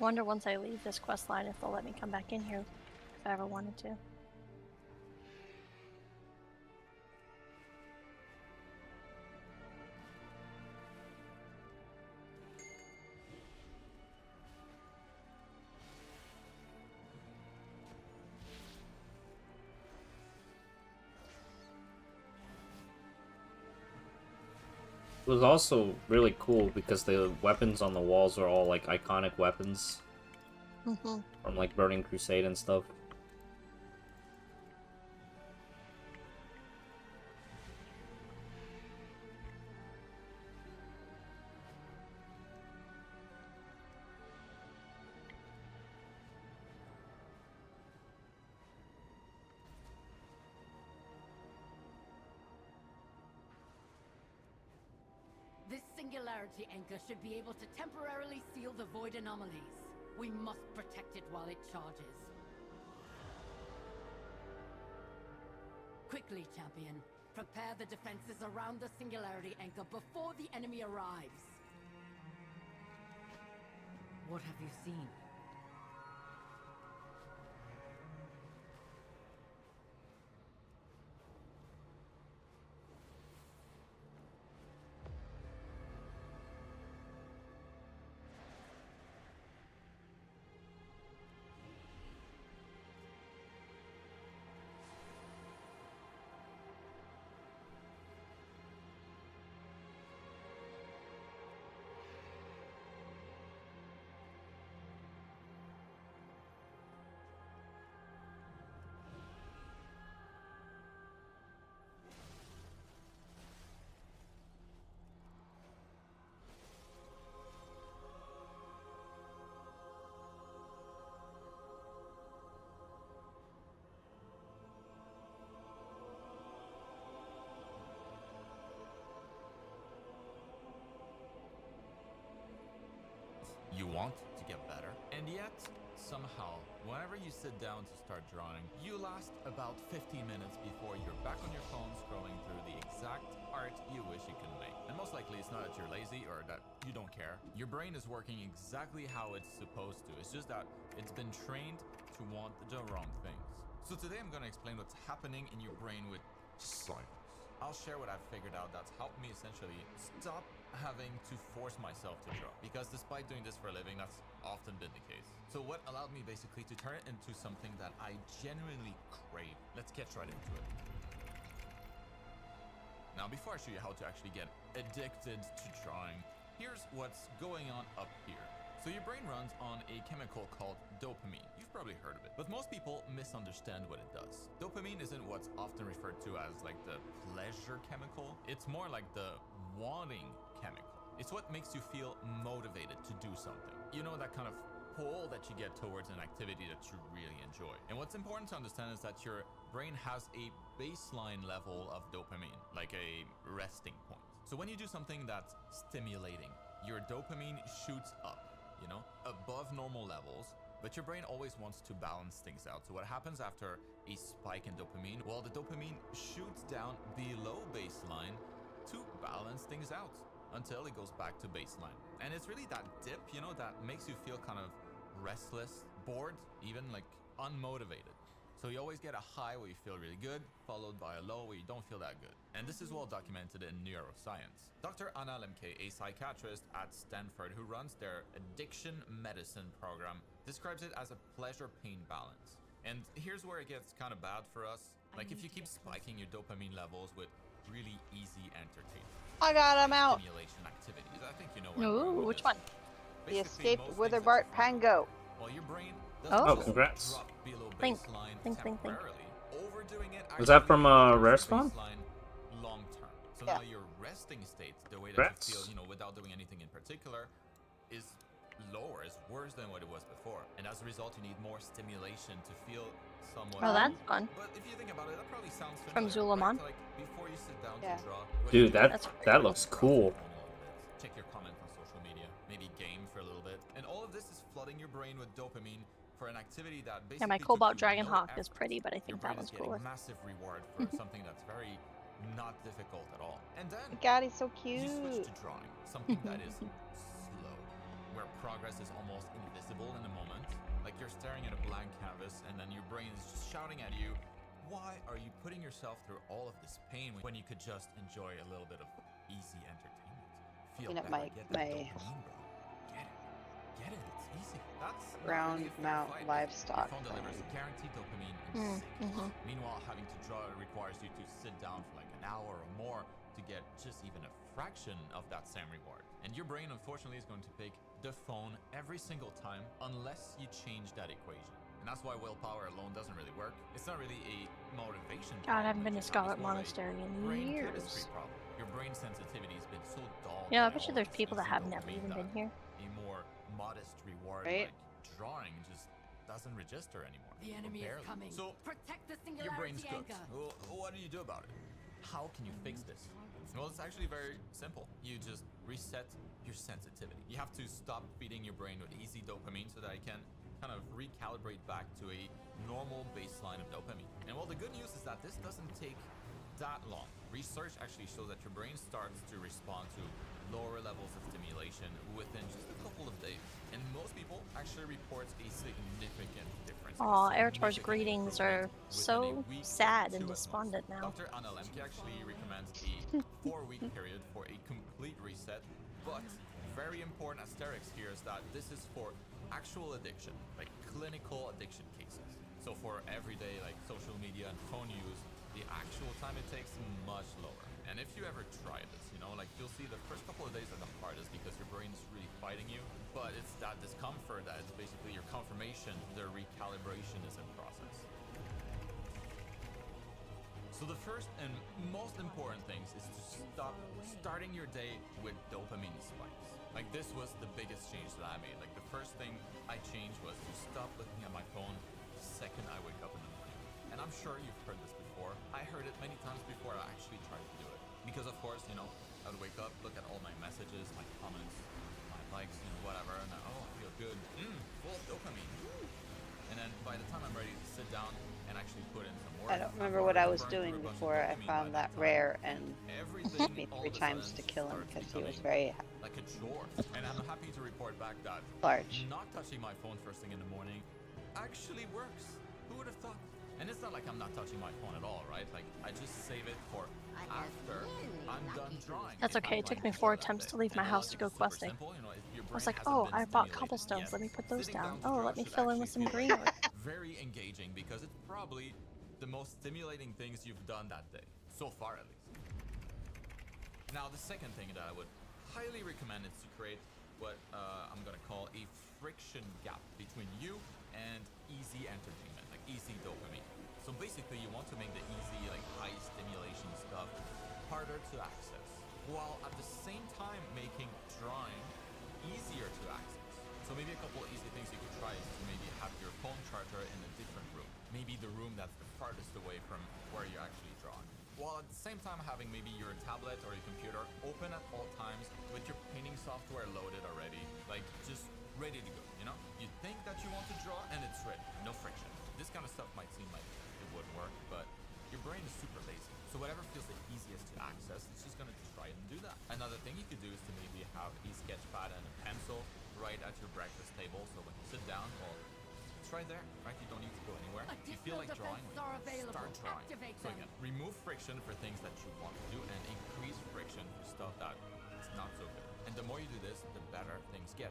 Wonder once I leave this quest line if they'll let me come back in here if I ever wanted to. It was also really cool because the weapons on the walls are all like iconic weapons from like Burning Crusade and stuff. This singularity anchor should be able to temporarily seal the void anomalies. We must protect it while it charges. Quickly, champion. Prepare the defenses around the singularity anchor before the enemy arrives. What have you seen? You want to get better, and yet, somehow, whenever you sit down to start drawing, you last about 15 minutes before you're back on your phone scrolling through the exact art you wish you could make. And most likely it's not that you're lazy or that you don't care. Your brain is working exactly how it's supposed to. It's just that it's been trained to want the wrong things. So today I'm going to explain what's happening in your brain with science. I'll share what I've figured out that's helped me essentially stop having to force myself to draw, because despite doing this for a living, that's often been the case. So what allowed me basically to turn it into something that I genuinely crave. Let's get right into it. Now, before I show you how to actually get addicted to drawing, here's what's going on up here. So your brain runs on a chemical called dopamine. You've probably heard of it, but most people misunderstand what it does. Dopamine isn't what's often referred to as like the pleasure chemical. It's more like the wanting chemical. It's what makes you feel motivated to do something. You know, that kind of pull that you get towards an activity that you really enjoy. And what's important to understand is that your brain has a baseline level of dopamine, like a resting point. So when you do something that's stimulating, your dopamine shoots up, you know, above normal levels, but your brain always wants to balance things out. So what happens after a spike in dopamine? Well, the dopamine shoots down below baseline to balance things out until it goes back to baseline. And it's really that dip, you know, that makes you feel kind of restless, bored, even like unmotivated. So you always get a high where you feel really good, followed by a low where you don't feel that good. And this is well documented in neuroscience. Dr. Anna Lemke, a psychiatrist at Stanford who runs their addiction medicine program, describes it as a pleasure-pain balance. And here's where it gets kind of bad for us. Like if you keep spiking your dopamine levels with really easy entertainment. I got him out. Stimulation activities. I think you know where I'm going No, with which this. one? The Basically, escaped most things that Witherbart you find, Pango. well, your brain Oh, doesn't just congrats. drop below Think. baseline Think. temporarily. Overdoing it Was that actually from lowers Respawn? baseline long term. So Yeah. now your resting state, the way that Congrats. you feel, you know, without doing anything in particular, is lower, is worse than what it was before. And as a result, you need more stimulation to feel somewhat. Oh, that's fun. But if you think about it, that probably sounds From familiar, Zulamon. right? Like before you sit down Yeah. to draw, what do you Dude, do? that looks cool. Check your comments on social media, maybe game for a little bit. And all of this is flooding your brain with dopamine for an activity that basically Yeah, my took Cobalt you Dragon no Hawk is effort. pretty, but I Your think brain that is one's getting cooler. massive reward for something that's very not difficult at all. And then God, he's so you switch cute. to drawing, something that is slow, where progress is almost invisible in the moment. Like you're staring at a blank canvas and then your brain is just shouting at you, why are you putting yourself through all of this pain when you could just enjoy a little bit of easy entertainment? Feel Looking at better, my- get that my- dopamine, bro. Get it, it's easy. That's not Round really a fair mount fight. livestock Your phone delivers thing. guaranteed dopamine in seconds. Mhm. Meanwhile, having to draw requires you to sit down for like an hour or more to get just even a fraction of that same reward. And your brain, unfortunately, is going to pick the phone every single time unless you change that equation. And that's why willpower alone doesn't really work. It's not really a motivation God, I problem haven't been that to you have, Scarlet it's more of a Monastery in brain years. chemistry problem. Your brain sensitivity has been so dull. Yeah, I by bet you all there's this people that easy have never dopamine even that been here. a more modest reward Right. like drawing just doesn't register anymore. The enemy is Barely. coming. So Protect the your brain's singularity cooked. anchor. Well, what do you do about it? How can you fix this? Well, it's actually very simple. You just reset your sensitivity. You have to stop feeding your brain with easy dopamine so that it can kind of recalibrate back to a normal baseline of dopamine. And well, the good news is that this doesn't take that long. Research actually shows that your brain starts to respond to lower levels of stimulation within just a couple of days. And most people actually report a significant difference. Aw, Eritor's greetings are so sad and despondent now. Dr. Anna Lemke actually recommends a 4-week period for a complete reset, but very important asterisk here is that this is for actual addiction, like clinical addiction cases. So for everyday like social media and phone use, the actual time it takes much lower. And if you ever try this, you know, like you'll see the first couple of days are the hardest because your brain's really fighting you, but it's that discomfort that is basically your confirmation the recalibration is in process. So the first and most important things is to stop starting your day with dopamine spikes. Like this was the biggest change that I made. Like the first thing I changed was to stop looking at my phone the second I wake up in the morning. And I'm sure you've heard this before. I heard it many times before I actually tried to do it. Because of course, you know, I would wake up, look at all my messages, my comments, my likes, you know, whatever, and oh, I feel good, full of dopamine. And then by the time I'm ready to sit down and actually put in some work, I don't remember what I was doing before I found that rare, and it took me 3 times to kill him because he was very like a chore. And I'm happy to report back that large. not touching my phone first thing in the morning actually works. Who would have thought? And it's not like I'm not touching my phone at all, right? Like, I just save it for after I'm done drawing. That's okay. It took me 4 attempts to leave my house to go questing. I was like, oh, I bought cobblestones. Let me put those down. Oh, let me fill in with some greenery. Very engaging because it's probably the most stimulating things you've done that day. So far, at least. Now, the second thing that I would highly recommend is to create what I'm going to call a friction gap between you and easy entertainment, like easy dopamine. So basically, you want to make the easy, like high stimulation stuff harder to access, while at the same time making drawing easier to access. So maybe a couple of easy things you could try is to maybe have your phone charger in a different room, maybe the room that's the farthest away from where you're actually drawing, while at the same time having maybe your tablet or your computer open at all times with your painting software loaded already, like just ready to go, you know? You think that you want to draw and it's ready, no friction. This kind of stuff might seem like it would work, but your brain is super lazy. So whatever feels the easiest to access, it's just gonna try and do that. Another thing you could do is to maybe have a sketch pad and a pencil right at your breakfast table, so when you sit down, well, it's right there, right? You don't need to go anywhere. If you feel like drawing, start drawing. So again, remove friction for things that you want to do and increase friction for stuff that is not so good. And the more you do this, the better things get,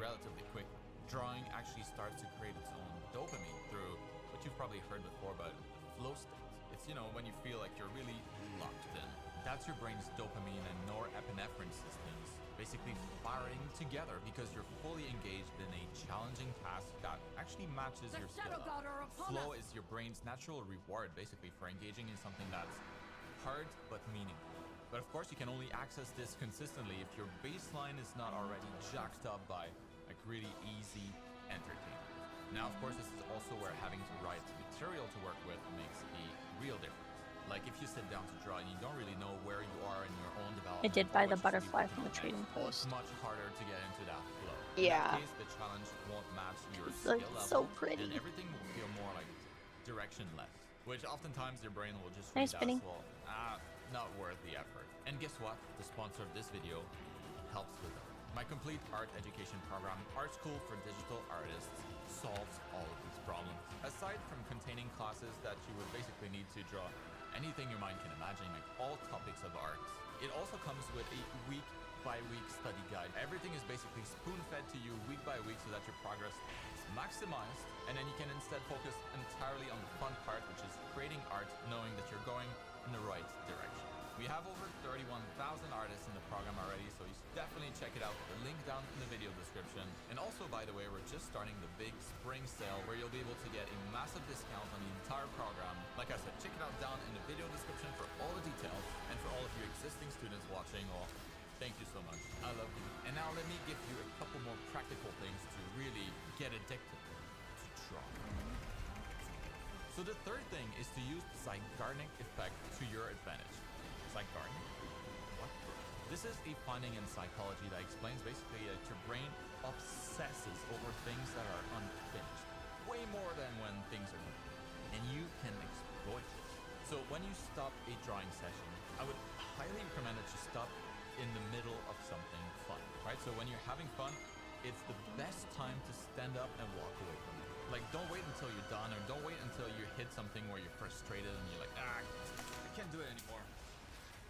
relatively quick. Drawing actually starts to create its own dopamine through what you've probably heard before about the flow state. It's, you know, when you feel like you're really locked in. That's your brain's dopamine and norepinephrine systems basically firing together because you're fully engaged in a challenging task that actually matches your skill level. Flow is your brain's natural reward basically for engaging in something that's hard but meaningful. But of course you can only access this consistently if your baseline is not already jacked up by like really easy entertainment. Now of course this is also where having the right material to work with makes a real difference. Like if you sit down to draw and you don't really know where you are in your own development. I did buy the butterfly from the trading post. It's much harder to get into that flow. Yeah. In that case, the challenge won't match your skill level. So pretty. And everything will feel more like directionless, which oftentimes your brain will just nice read as well. Not worth the effort. And guess what? The sponsor of this video helps with that. My complete art education program, Art School for Digital Artists, solves all of these problems. Aside from containing classes that you would basically need to draw anything your mind can imagine, like all topics of art, it also comes with a week-by-week study guide. Everything is basically spoon-fed to you week by week so that your progress is maximized, and then you can instead focus entirely on the fun part, which is creating art, knowing that you're going in the right direction. We have over 31,000 artists in the program already, so you should definitely check it out. The link down in the video description. And also, by the way, we're just starting the big spring sale where you'll be able to get a massive discount on the entire program. Like I said, check it out down in the video description for all the details. And for all of you existing students watching, well, thank you so much. I love you. And now let me give you a couple more practical things to really get addicted to drawing. So the third thing is to use the Zygarnik effect to your advantage. Zygarnik? What? This is a finding in psychology that explains basically that your brain obsesses over things that are unfinished, way more than when things are done, and you can exploit it. So when you stop a drawing session, I would highly recommend that you stop in the middle of something fun, right? So when you're having fun, it's the best time to stand up and walk away from it. Like, don't wait until you're done, or don't wait until you hit something where you're frustrated and you're like, I can't do it anymore.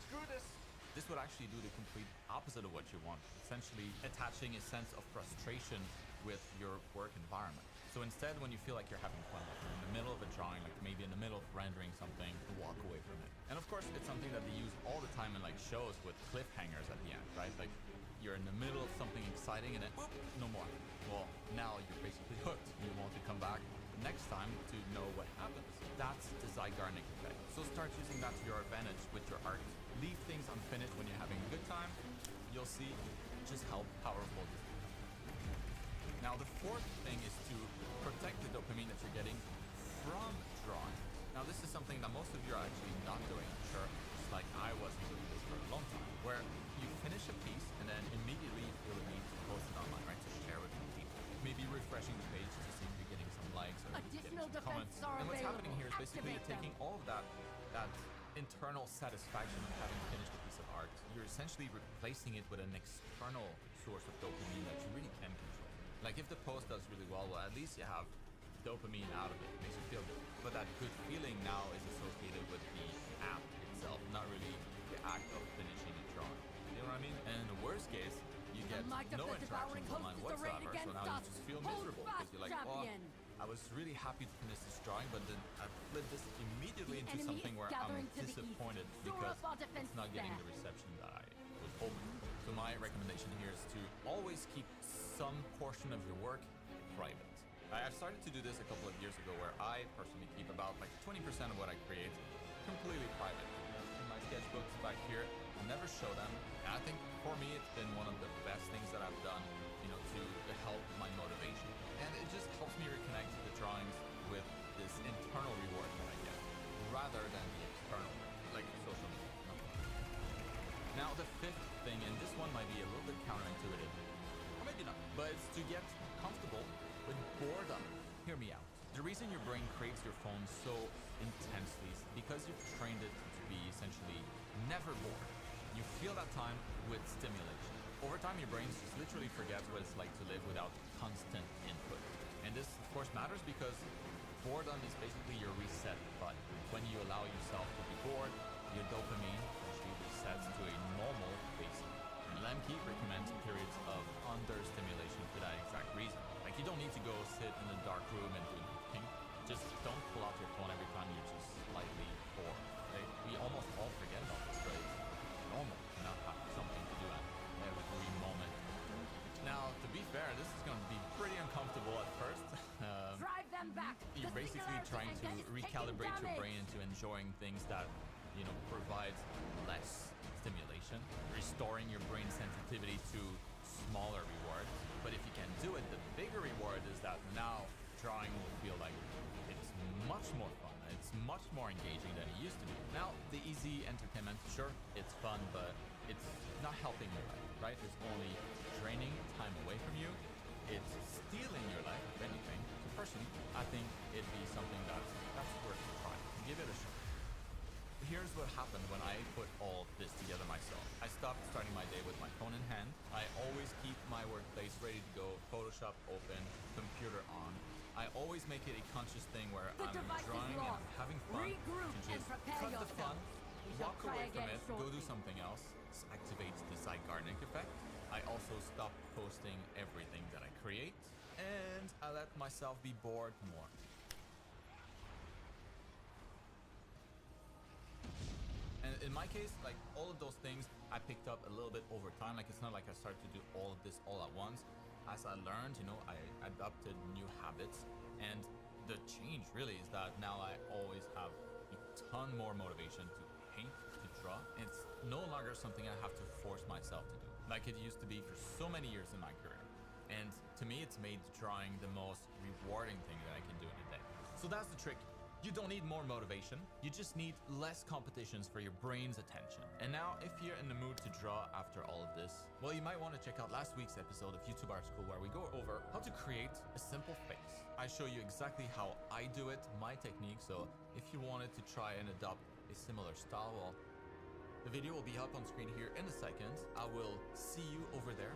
Screw this. This would actually do the complete opposite of what you want, essentially attaching a sense of frustration with your work environment. So instead, when you feel like you're having fun, like you're in the middle of a drawing, like maybe in the middle of rendering something, walk away from it. And of course, it's something that they use all the time in like shows with cliffhangers at the end, right? Like you're in the middle of something exciting and then whoop, no more. Well, now you're basically hooked. You want to come back next time to know what happens. That's the Zygarnik effect. So start using that to your advantage with your art. Leave things unfinished when you're having a good time. You'll see just how powerful this is. Now the fourth thing is to protect the dopamine that you're getting from drawing. Now this is something that most of you are actually not doing, I'm sure. It's like I wasn't doing this for a long time, where you finish a piece and then immediately you feel the need to post it refreshing the page to see if you're getting some likes or Additional getting some comments. defenses are And what's available. happening here is basically you're Activate taking all of that internal satisfaction of having finished a piece of art. You're essentially replacing it with an external source of dopamine that you really can control. Like if the post does really well, at least you have dopamine out of it. It makes you feel good. But that good feeling now is associated with the app itself, not really the act of finishing a drawing. You know what I mean? And in the worst case, you get no interactions online whatsoever, so now you just feel miserable because you're like, oh, I was really happy to finish this drawing, but then I flipped this immediately into something where I'm disappointed because it's not getting the reception that I was hoping. So my recommendation here is to always keep some portion of your work private. I've started to do this a couple of years ago where I personally keep about like 20% of what I create completely private. In my sketchbooks back here, I never show them. And I think for me, it's been one of the best things that I've done, you know, to help my motivation. And it just helps me reconnect the drawings with this internal reward that I get, rather than the external, like social media. Now, the fifth thing, and this one might be a little bit counterintuitive, or maybe not, but it's to get comfortable with boredom. Hear me out. The reason your brain craves your phone so intensely is because you've trained it to be essentially never bored. You feel that time with stimulation. Over time, your brain just literally forgets what it's like to live without constant input. And this, of course, matters because boredom is basically your reset button. When you allow yourself to be bored, your dopamine actually resets to a normal baseline. Lemke recommends periods of understimulation for that exact reason. Like, you don't need to go sit in a dark room and do nothing. Just don't pull out your phone every time you're just slightly bored. Right? We almost all forget about this, but it's normal to not have something to do at every moment. Now, to be fair, this is going to be pretty uncomfortable at first. Drive them back. You're basically trying to recalibrate your brain into enjoying things that, you know, provides less stimulation, restoring your brain sensitivity to smaller rewards. But if you can do it, the bigger reward is that now drawing will feel like it's much more fun. It's much more engaging than it used to be. Now, the easy entertainment, sure, it's fun, but it's not helping your life, right? It's only draining time away from you. It's stealing your life, if anything. So personally, I think it'd be something that's worth trying. Give it a shot. Here's what happened when I put all this together myself. I stopped starting my day with my phone in hand. I always keep my workplace ready to go, Photoshop open, computer on. I always make it a conscious thing where I'm drawing and I'm having fun to just cut the fun, walk away from it, go do something else. This activates the Zygarnik effect. I also stop posting everything that I create, and I let myself be bored more. And in my case, like, all of those things I picked up a little bit over time. Like, it's not like I started to do all of this all at once. As I learned, you know, I adopted new habits, and the change really is that now I always have a ton more motivation to paint, to draw. It's no longer something I have to force myself to do, like it used to be for so many years in my career. And to me, it's made drawing the most rewarding thing that I can do in a day. So that's the trick. You don't need more motivation, you just need less competitions for your brain's attention. And now, if you're in the mood to draw after all of this, well, you might want to check out last week's episode of YouTube Art School, where we go over how to create a simple face. I show you exactly how I do it, my technique, so if you wanted to try and adopt a similar style, well, the video will be up on screen here in a second. I will see you over there.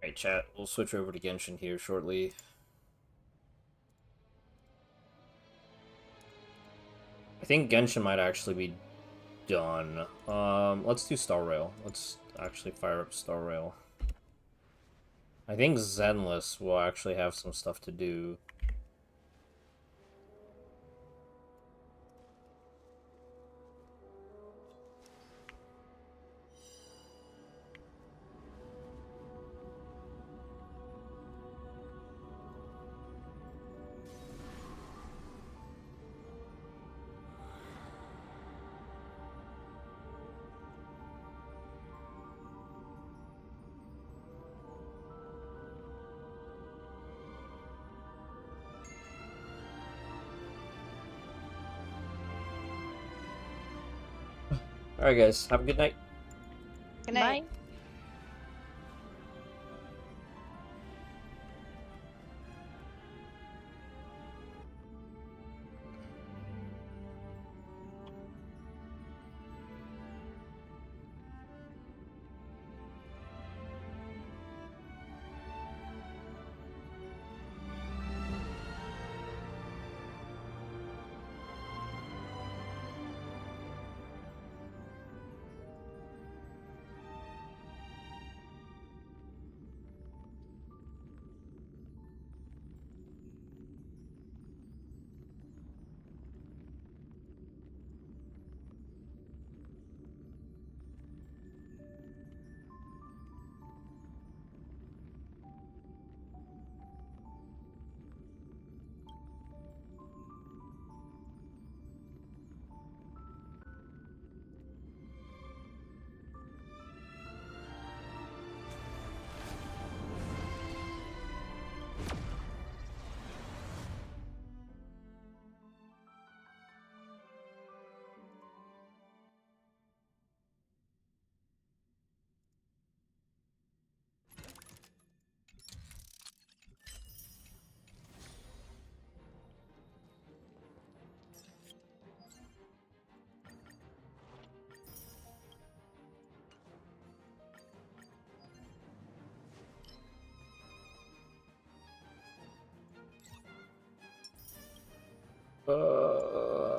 Alright, chat, we'll switch over to Genshin here shortly. I think Genshin might actually be done. Let's do Star Rail. Let's actually fire up Star Rail. I think Zenless will actually have some stuff to do. Alright, guys. Have a good night. Good night. Bye.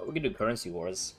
We can do currency wars.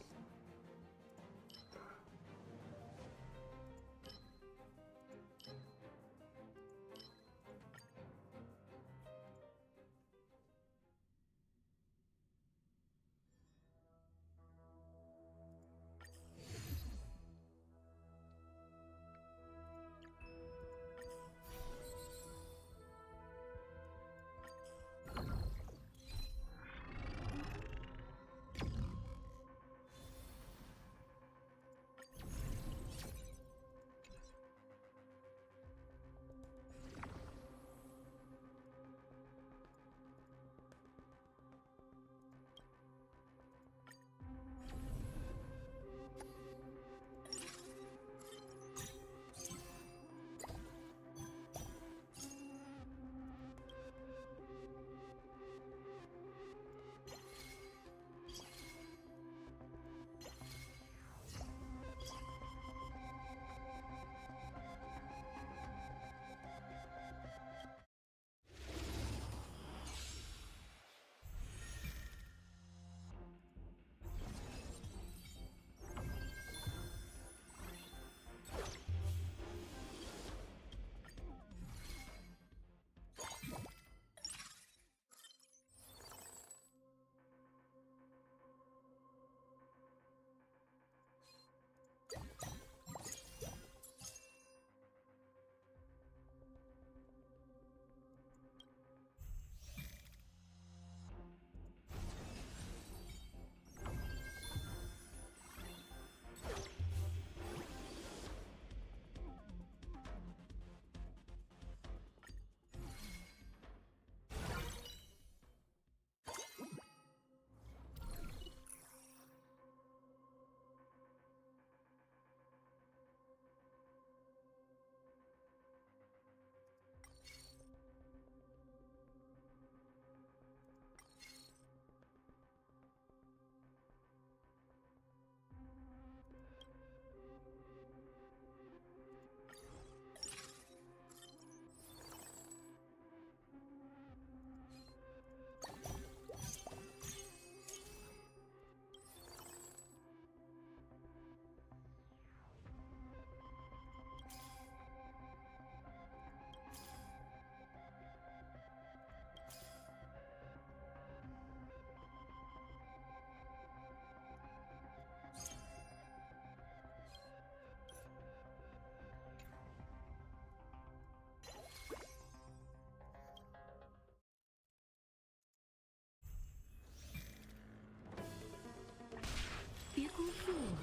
别辜负我。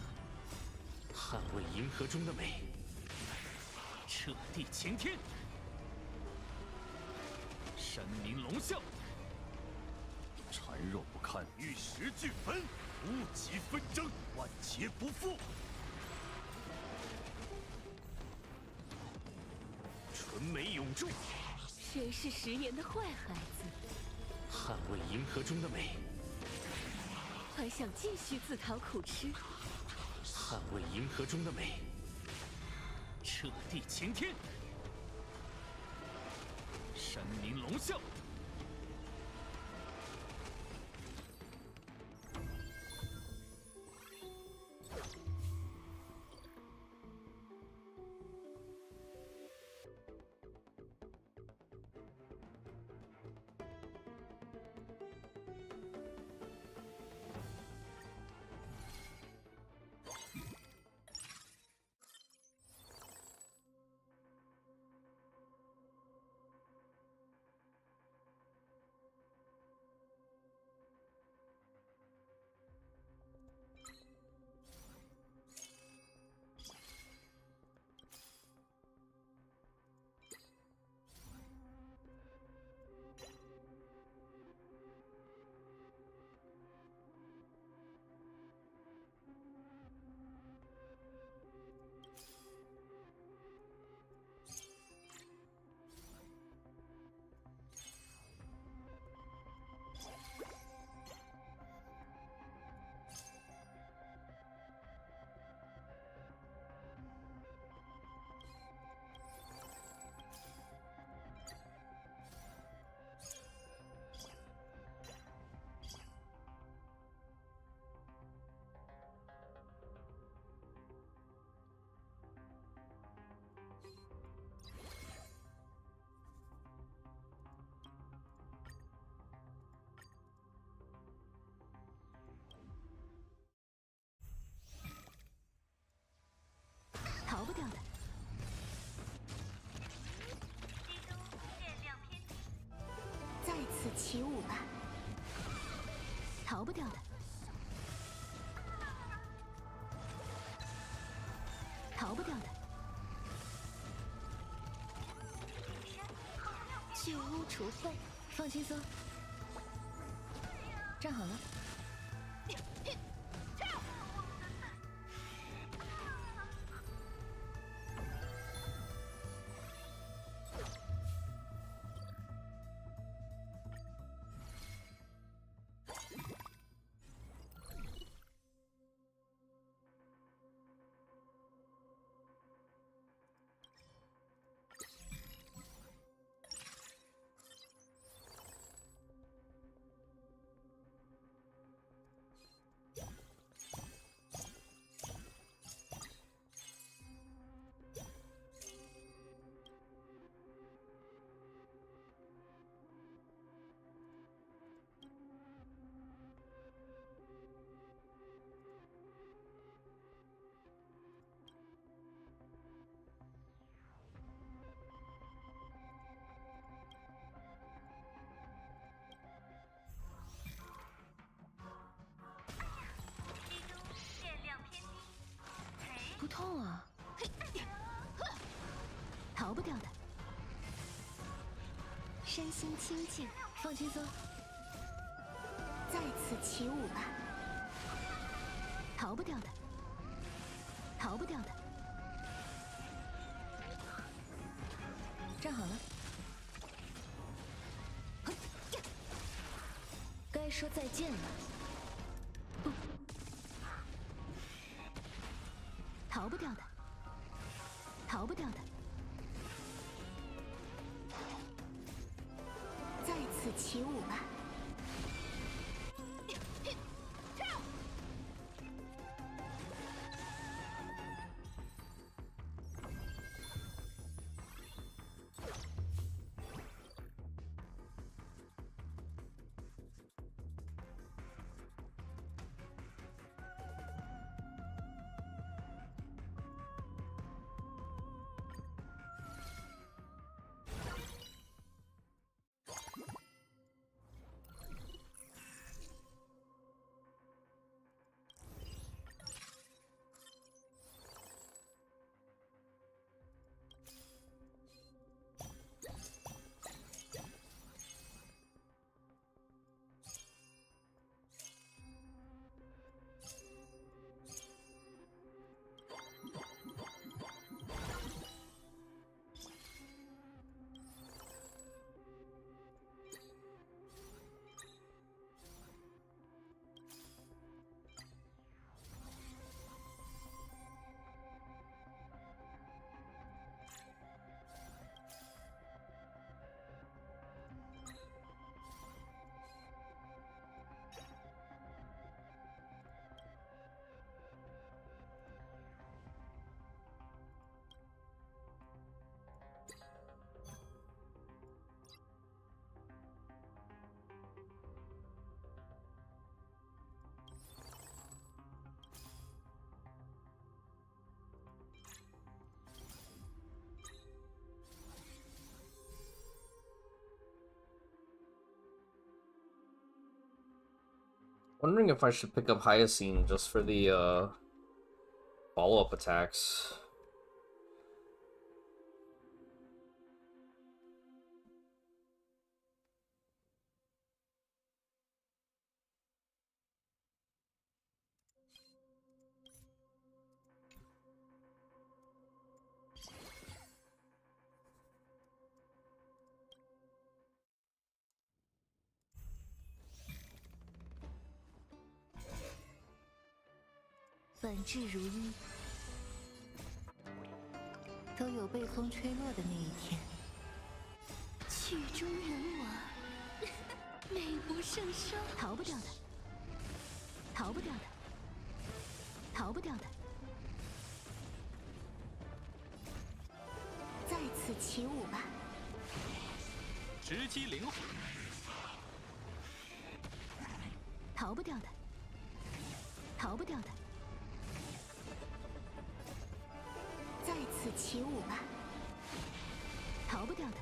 捍卫银河中的美，彻地擎天，山明龙啸，孱弱不堪，玉石俱焚，无极纷争，万劫不复。美永驻。谁是食言的坏孩子？捍卫银河中的美。还想继续自讨苦吃？捍卫银河中的美。彻地擎天。山林龙啸。逃不掉的。再次起舞吧，逃不掉的。逃不掉的。去污除秽，放轻松。站好了。不痛啊，逃不掉的。身心清净，放轻松。再次起舞吧，逃不掉的，逃不掉的。站好了。该说再见了。逃不掉的，逃不掉的。再次起舞吧。Wondering if I should pick up Hyoscene just for the follow-up attacks.本质如一，都有被风吹落的那一天。曲中人我，美不胜收。逃不掉的，逃不掉的，逃不掉的。在此起舞吧。直击灵魂。逃不掉的，逃不掉的。在此起舞吧，逃不掉的。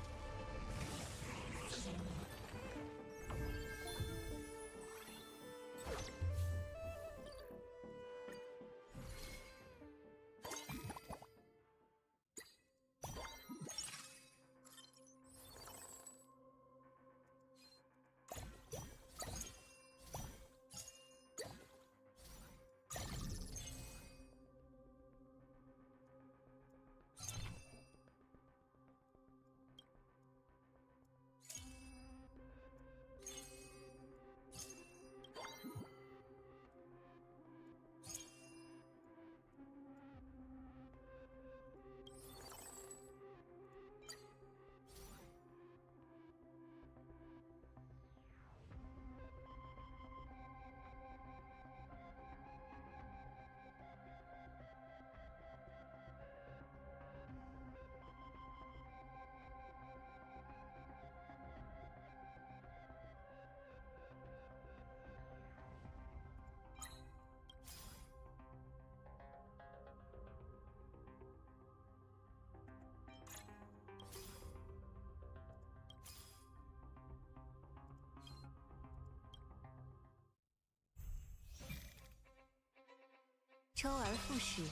周而复始，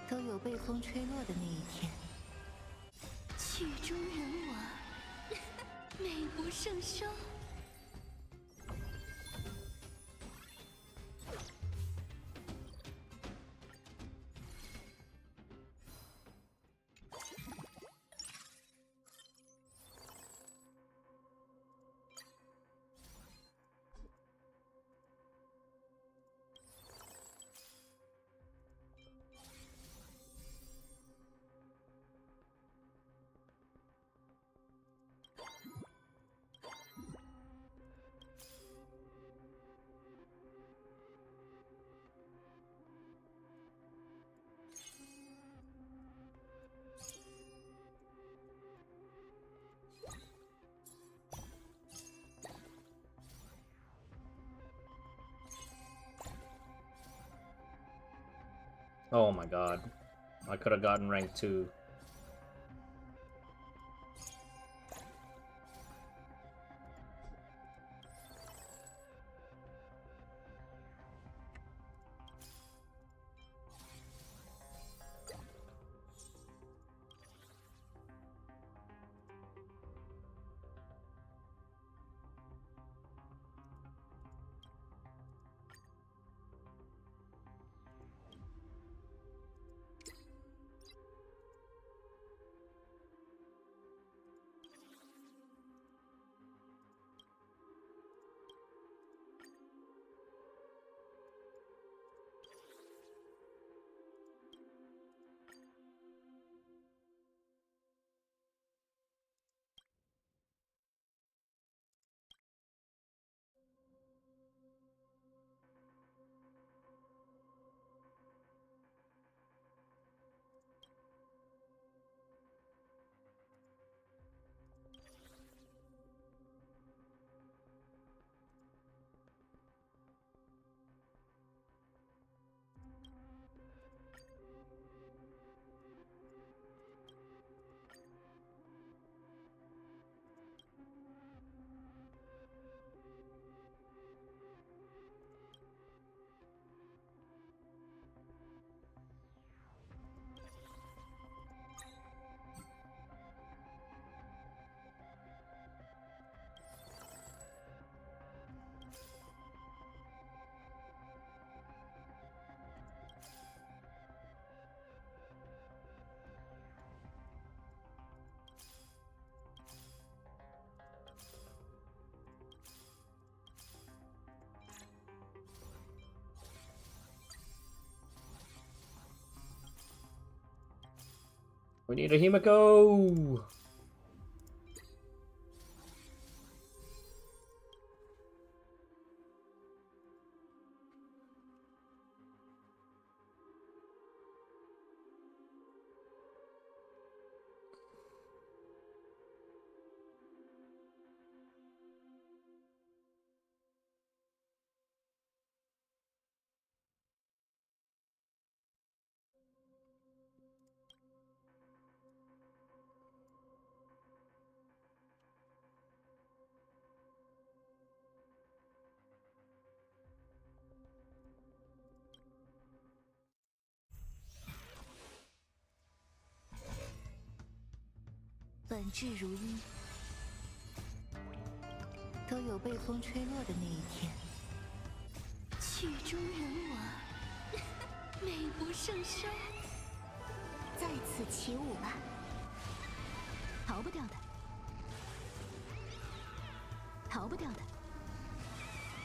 都有被风吹落的那一天。曲中人我，美不胜收。Oh my god. I could have gotten rank 2. We need a Himiko!本质如一，都有被风吹落的那一天。曲中人我，美不胜收。在此起舞吧，逃不掉的，逃不掉的，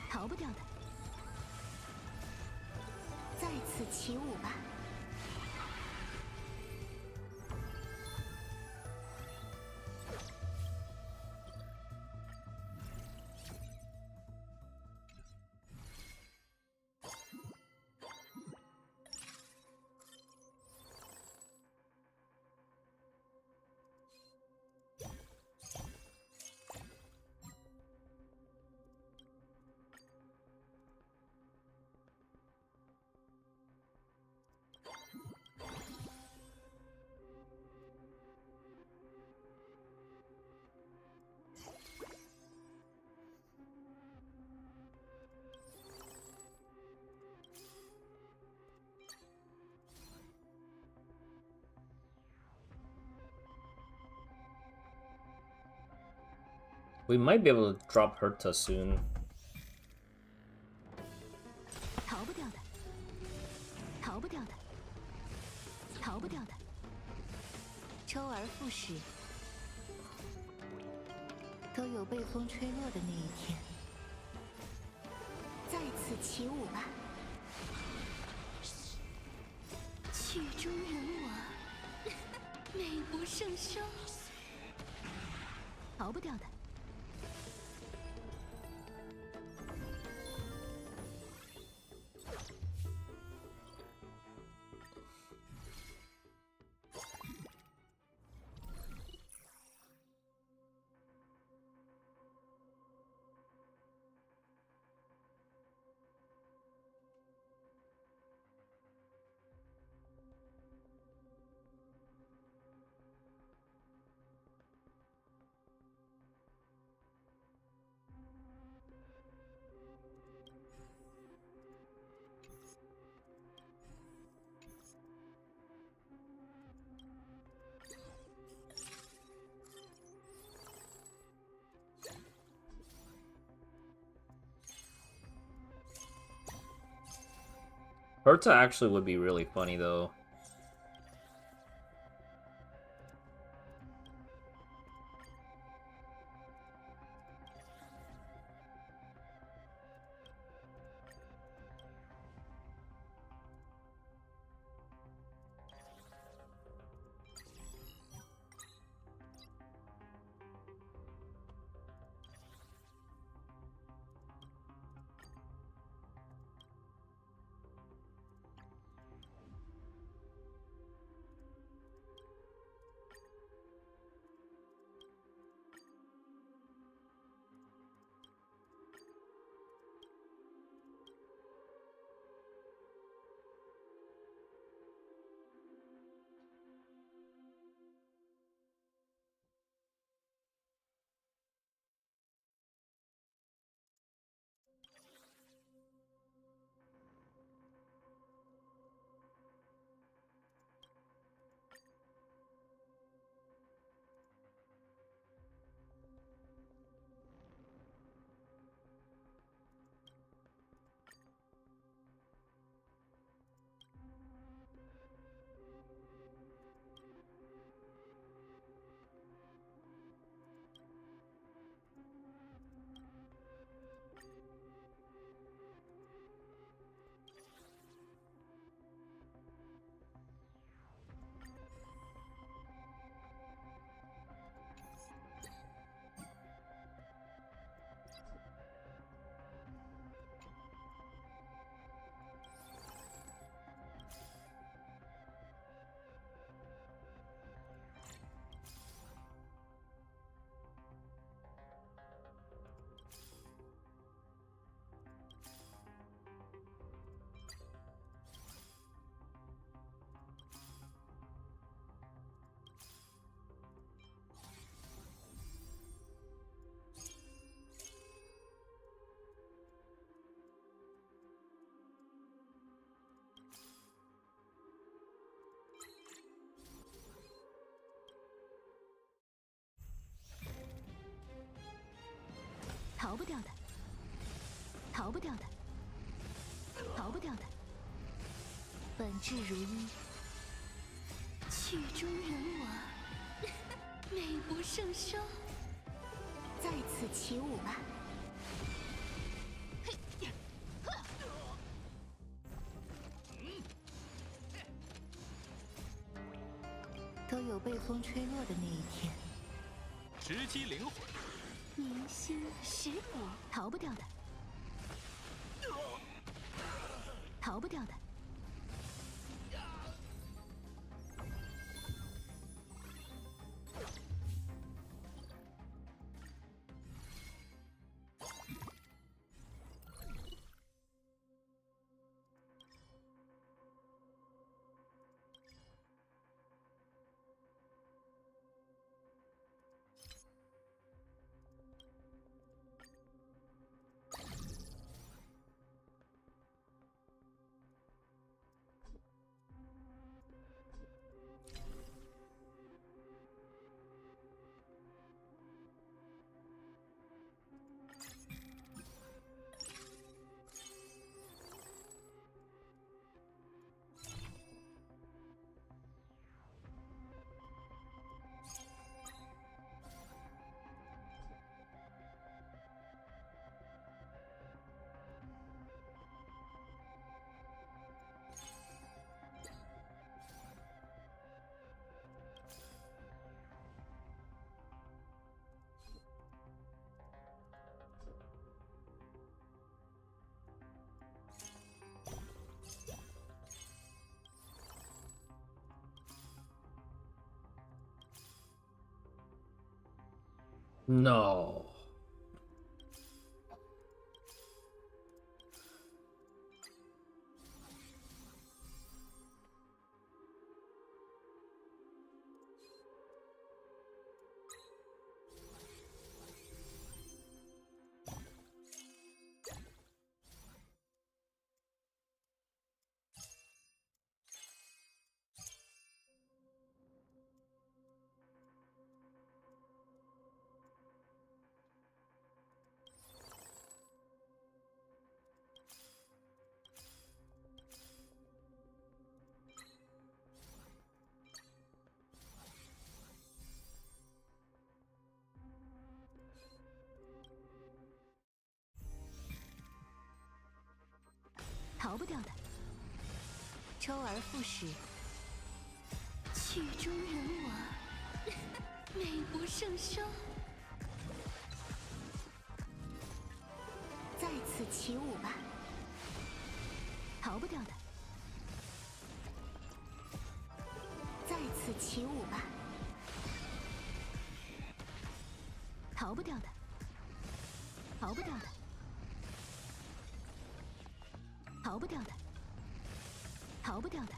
逃不掉的。在此起舞吧。We might be able to drop Herta soon. 逃不掉的，逃不掉的，逃不掉的。周而复始，都有被风吹落的那一天。在此起舞吧，曲中人我，美不胜收。逃不掉的。Herta actually would be really funny though. 掉的，逃不掉的，逃不掉的。本质如一，曲中人我，美不胜收。在此起舞吧。都有被风吹落的那一天。直击灵魂，铭心蚀骨，逃不掉的，逃不掉的。No.逃不掉的，周而复始，曲中人我，美不胜收。在此起舞吧，逃不掉的，在此起舞吧，逃不掉的，逃不掉的。逃不掉的，逃不掉的。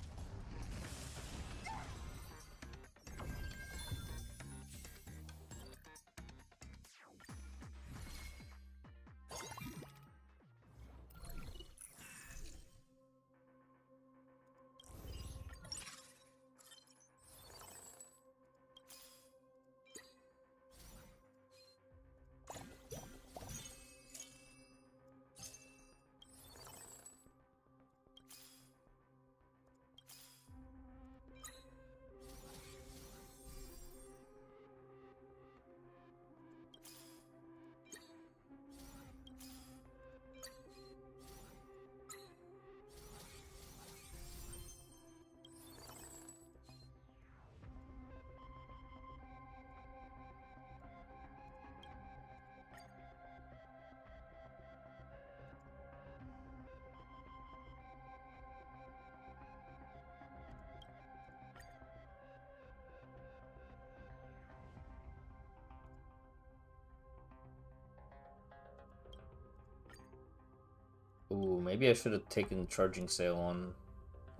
Ooh, maybe I should have taken charging sale on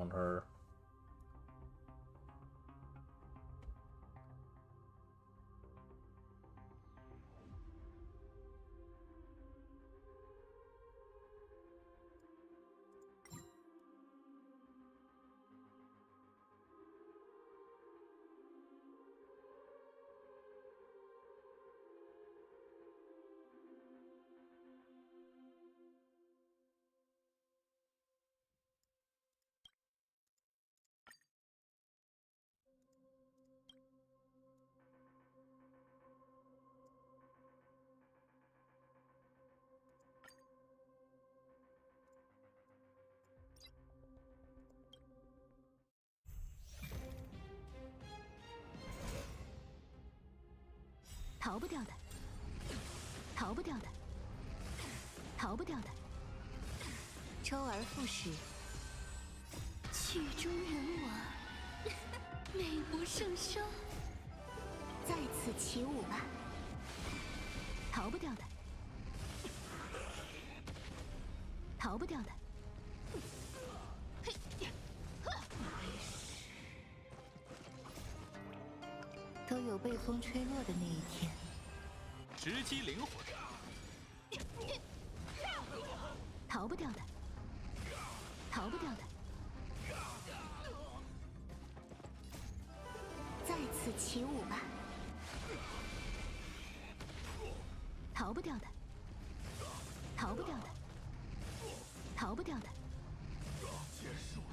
her. 逃不掉的，逃不掉的，逃不掉的。周而复始，曲终人亡，美不胜收。在此起舞吧，逃不掉的，逃不掉的。都有被风吹落的那一天。直击灵魂，逃不掉的，逃不掉的。在此起舞吧，逃不掉的，逃不掉的，逃不掉的。结束了。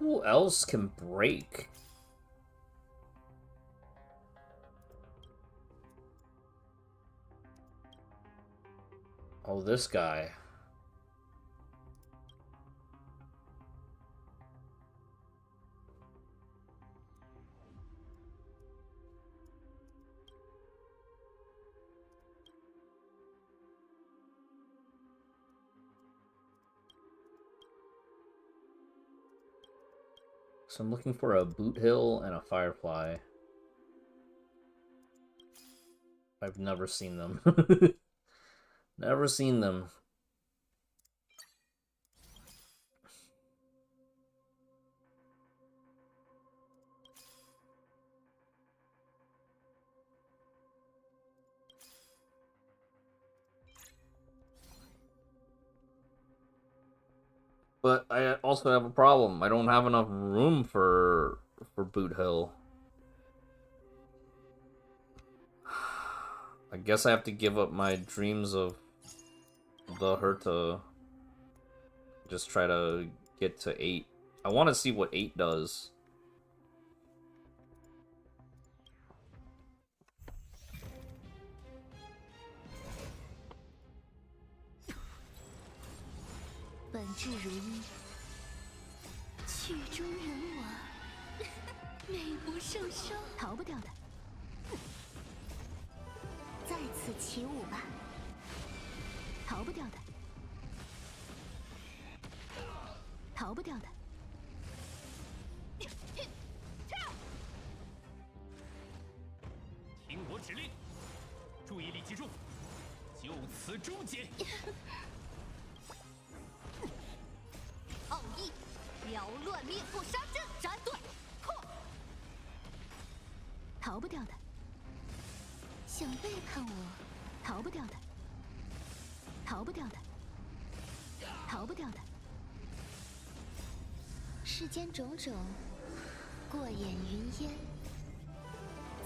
Who else can break? Oh, this guy. So I'm looking for a boot hill and a firefly. I've never seen them. Never seen them. But I also have a problem. I don't have enough room for Boot Hill. I guess I have to give up my dreams of the Herta. Just try to get to 8. I want to see what 8 does.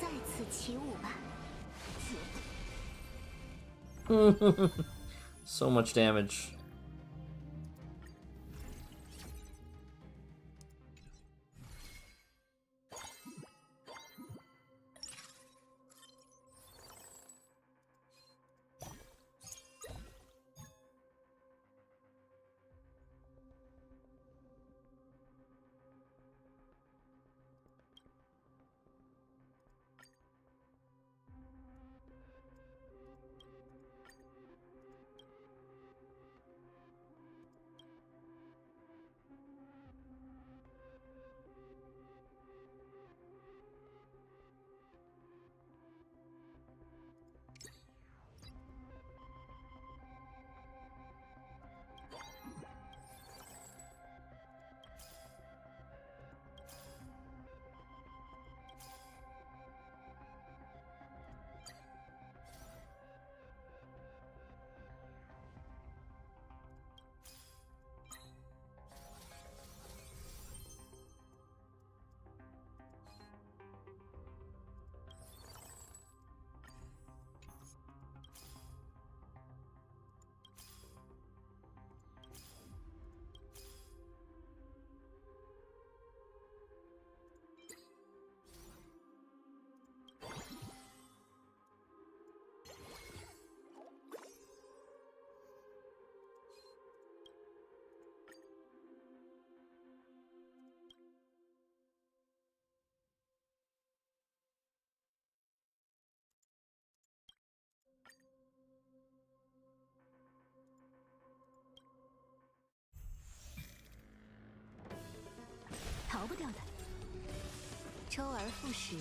再次起舞吧。So much damage.逃不掉的。周而复始，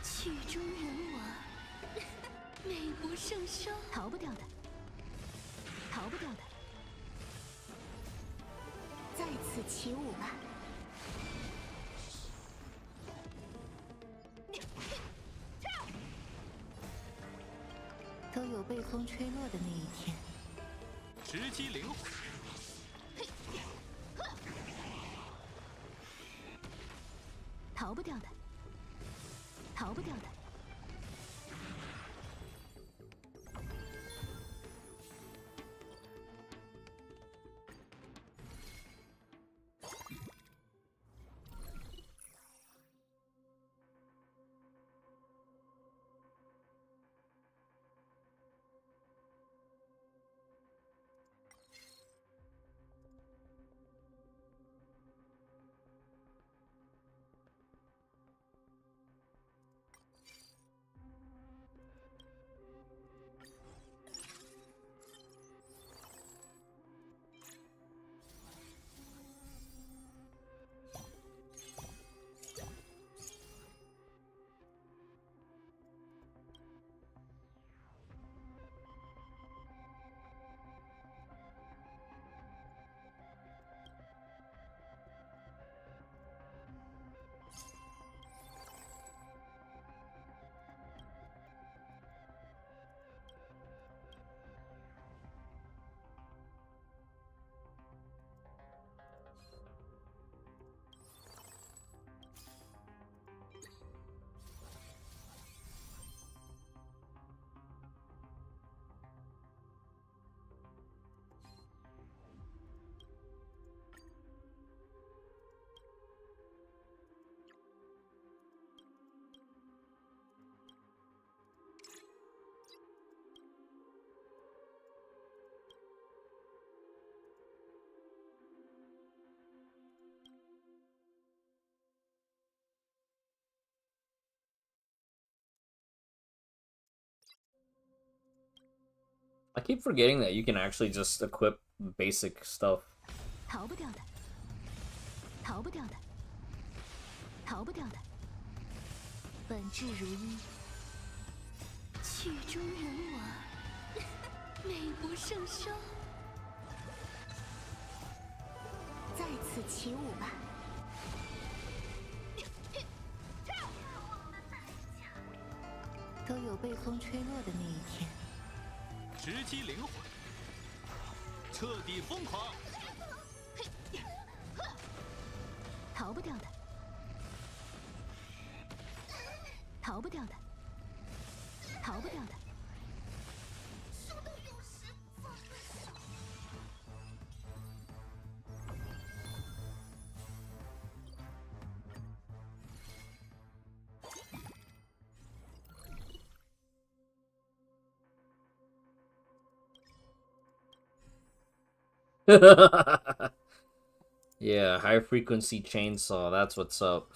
曲终人亡，美不胜收。逃不掉的，逃不掉的。再次起舞吧。都有被风吹落的那一天。直击灵魂。逃不掉的，逃不掉的。I keep forgetting that you can actually just equip basic stuff. 逃不掉的，逃不掉的，逃不掉的。本质如一，曲终人亡，美不胜收。再次起舞吧。都有被风吹落的那一天。直击灵魂，彻底疯狂。逃不掉的，逃不掉的，逃不掉的。Yeah, high frequency chainsaw, that's what's up.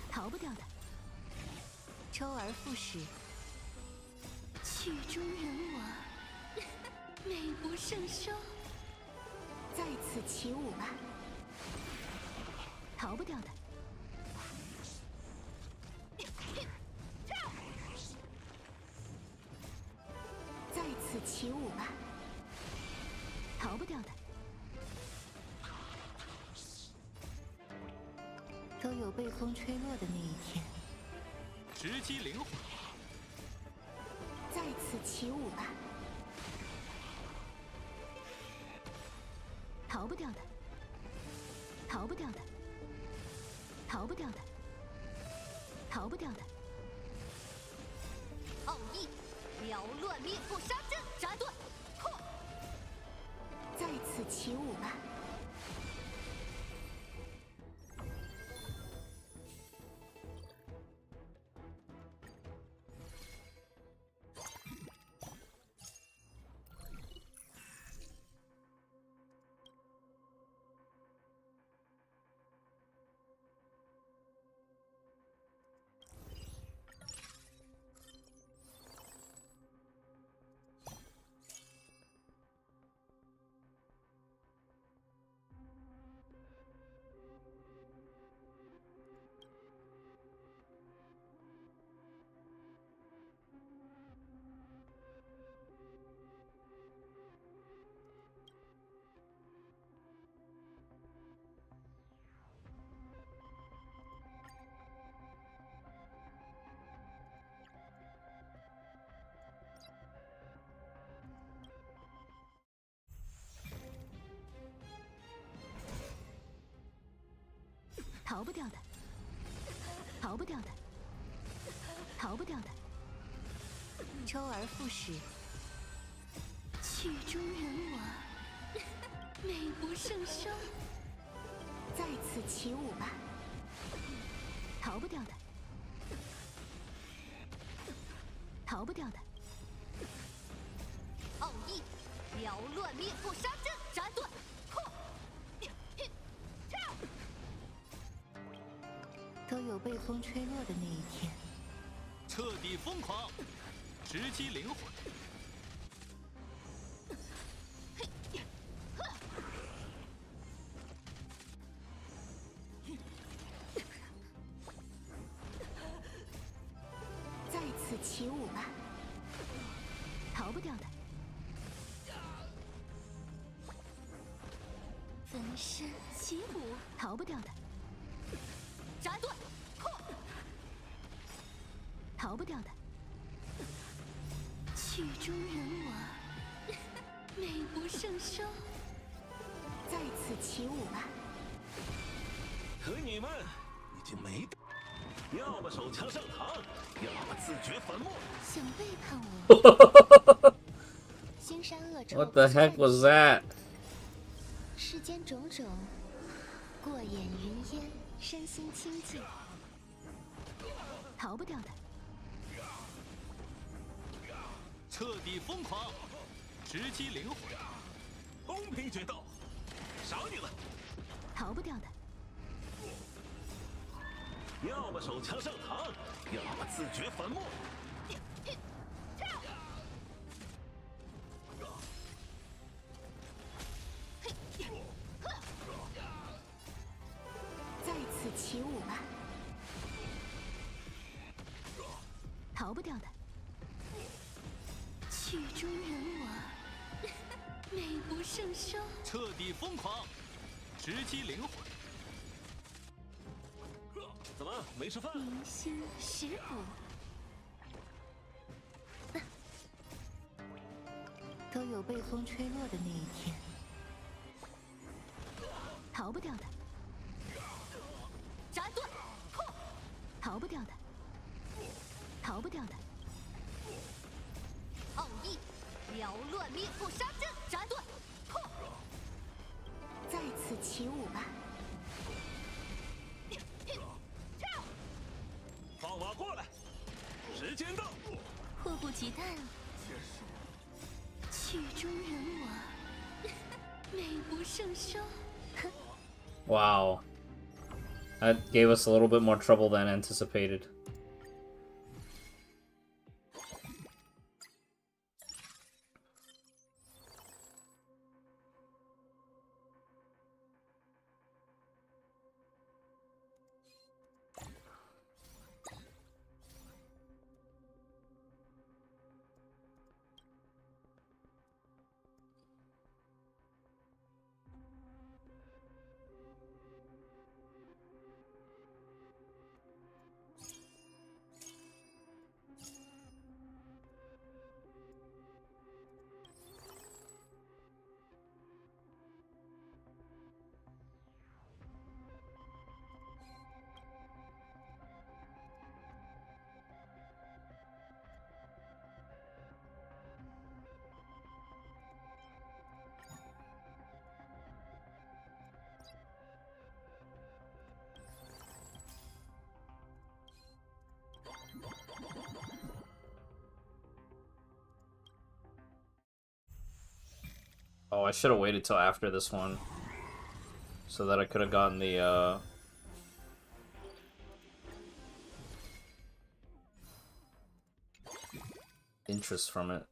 逃不掉的，周而复始，曲终人我，美不胜收。在此起舞吧，逃不掉的。在此起舞吧，逃不掉的。都有被风吹落的那一天。直击灵魂。在此起舞吧，逃不掉的，逃不掉的，逃不掉的，逃不掉的。奥义，缭乱灭不杀阵，斩断，破。在此起舞吧。逃不掉的，逃不掉的，逃不掉的。周而复始，曲终人我，美不胜收。在此起舞吧，逃不掉的，逃不掉的。奥义，缭乱灭不杀阵，斩断，破。都有被风吹落的那一天。彻底疯狂，直击灵魂。在此起舞吧，逃不掉的。分身起舞，逃不掉的。斩断，破。逃不掉的。曲终人我，美不胜收。在此起舞吧。可你们已经没得，要么手枪上膛，要么自掘坟墓。想背叛我？腥膻恶臭。What the heck was that? 世间种种，过眼云烟，身心清净。逃不掉的。彻底疯狂，直击灵魂。公平决斗，赏你了。逃不掉的。要么手枪上膛，要么自掘坟墓。逃不掉的。曲终人亡，美不胜收。彻底疯狂，直击灵魂。怎么没吃饭？明星食补。都有被风吹落的那一天。逃不掉的。斩断，逃不掉的。逃不掉的。奥义，缭乱灭不杀阵，斩断，在此起舞吧。放马过来，时间到。迫不及待了。曲终人亡，美不胜收。Wow. That gave us a little bit more trouble than anticipated. Oh, I should have waited till after this one, so that I could have gotten the, interest from it.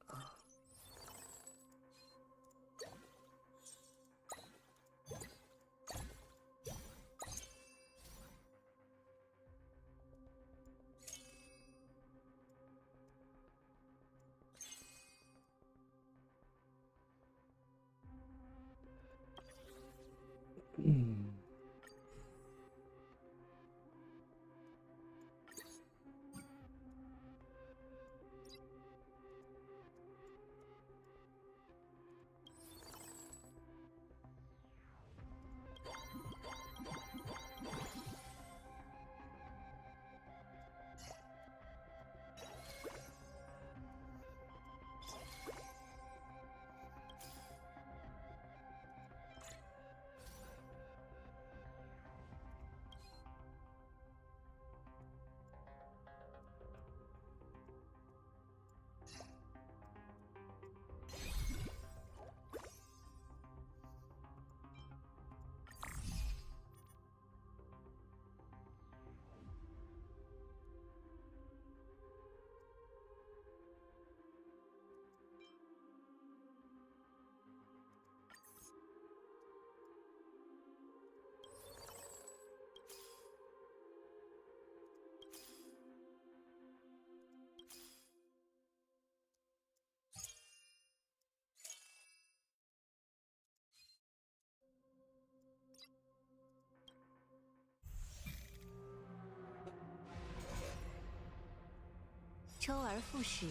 周而复始，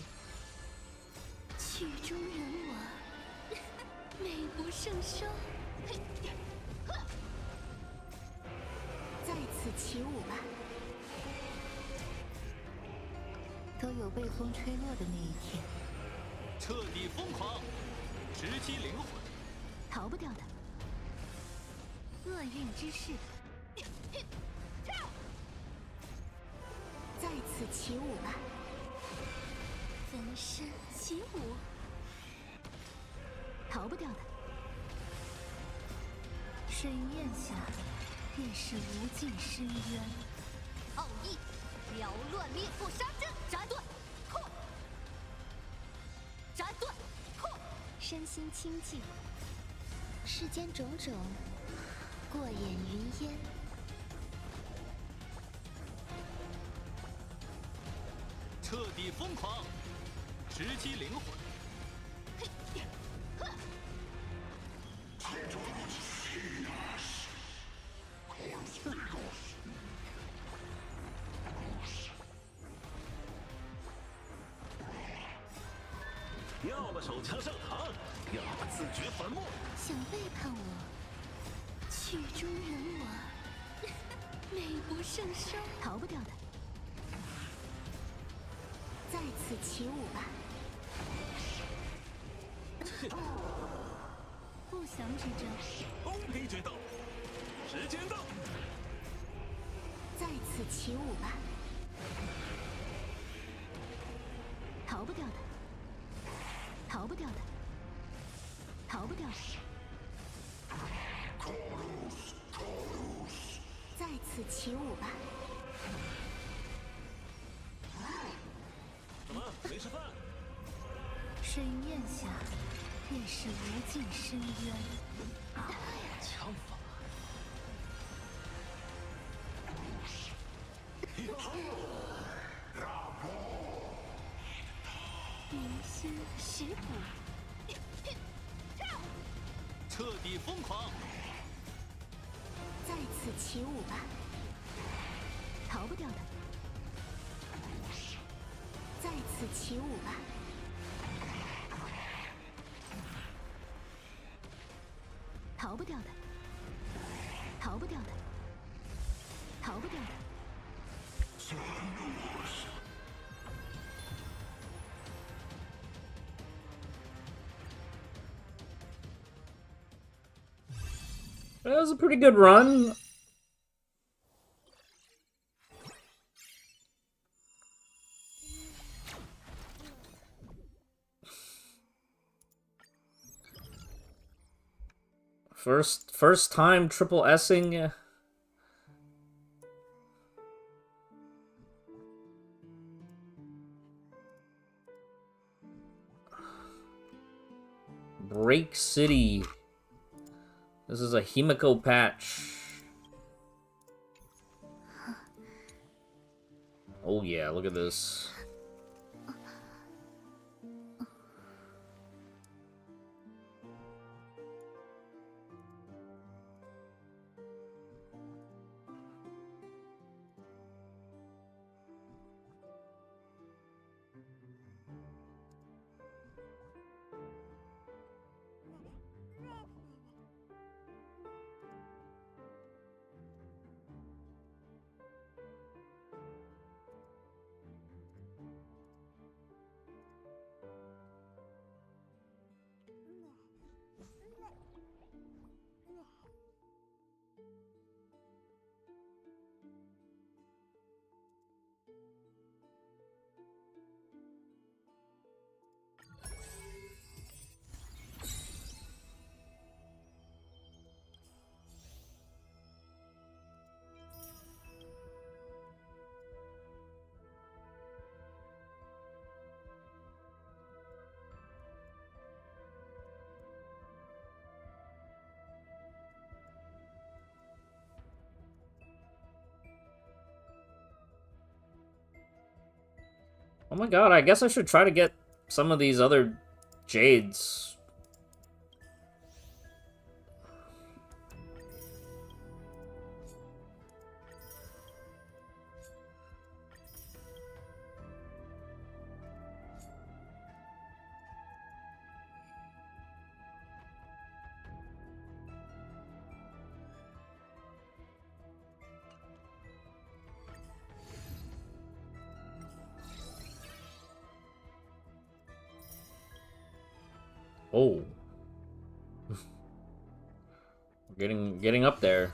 曲终人亡，美不胜收。在此起舞吧。都有被风吹落的那一天。彻底疯狂，直击灵魂。逃不掉的。厄运之势。在此起舞吧。分身起舞。逃不掉的。水面下便是无尽深渊。奥义，缭乱灭不杀阵，斩断，斩断，身心清净，世间种种，过眼云烟。彻彻底疯狂，直击灵魂。要么手枪上膛，要么自掘坟墓。想背叛我，曲终人亡，美不胜收，逃不掉的。在此起舞吧。不祥之兆。公平决斗，时间到。在此起舞吧。逃不掉的。逃不掉的。逃不掉的。在此起舞吧。怎么没吃饭？水面下便是无尽深渊。枪法。明星石骨。彻底疯狂。在此起舞吧。逃不掉的。在此起舞吧。逃不掉的。逃不掉的。逃不掉的。That was a pretty good run. First time triple S'ing. Break City. This is a Himiko patch. Oh yeah, look at this. Oh my god, I guess I should try to get some of these other jades. Oh. Getting up there.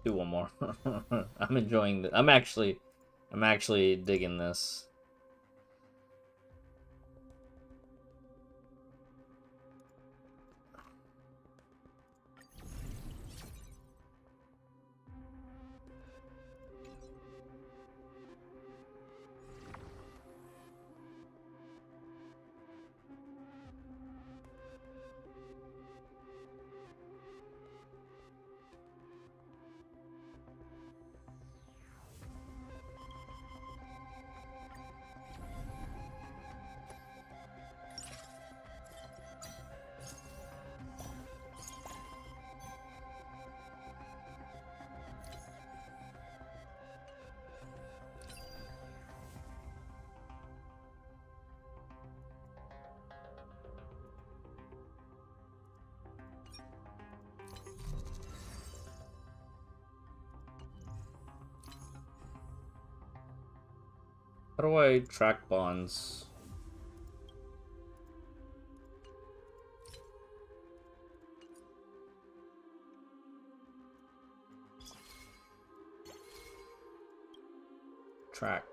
Do one more. I'm enjoying the. I'm actually digging this. How do I track bonds? Track.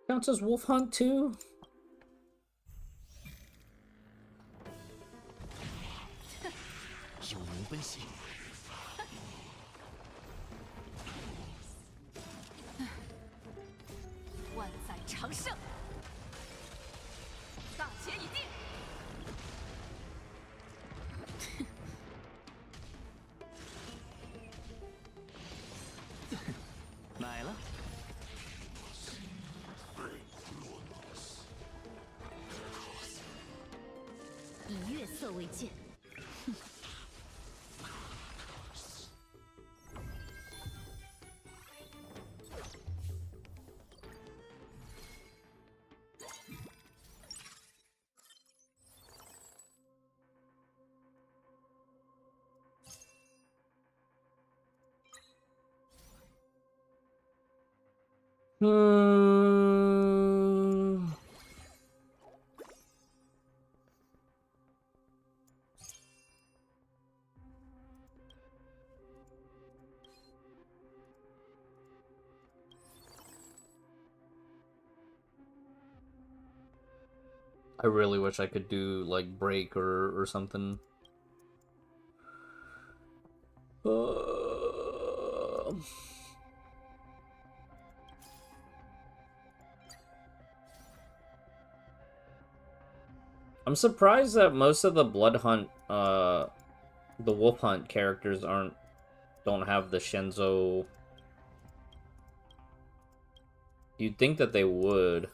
Counts as wolf hunt too? 奔袭。万载长盛，大捷已定。来了。以月色为鉴。I really wish I could do like break or something. I'm surprised that most of the Blood Hunt, the Wolf Hunt characters don't have the Shenzo. You'd think that they would.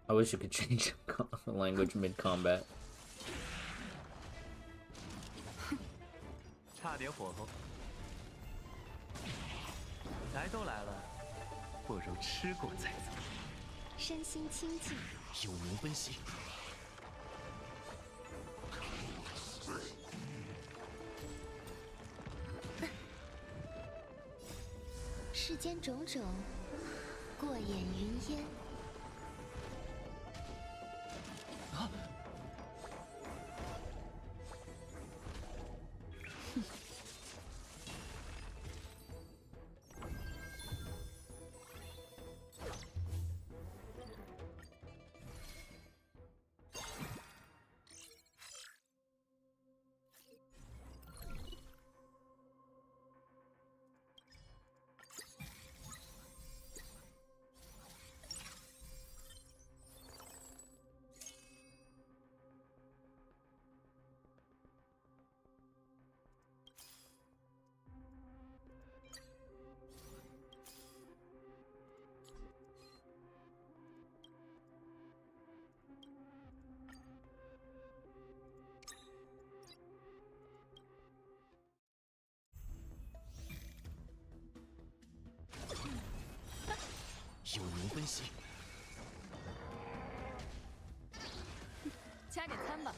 I wish you could change language mid-combat. 差点火候。来都来了，不如吃过再走。身心清净。有奴奔袭。世间种种，过眼云烟。啊！ 有奴奔袭，加点餐吧。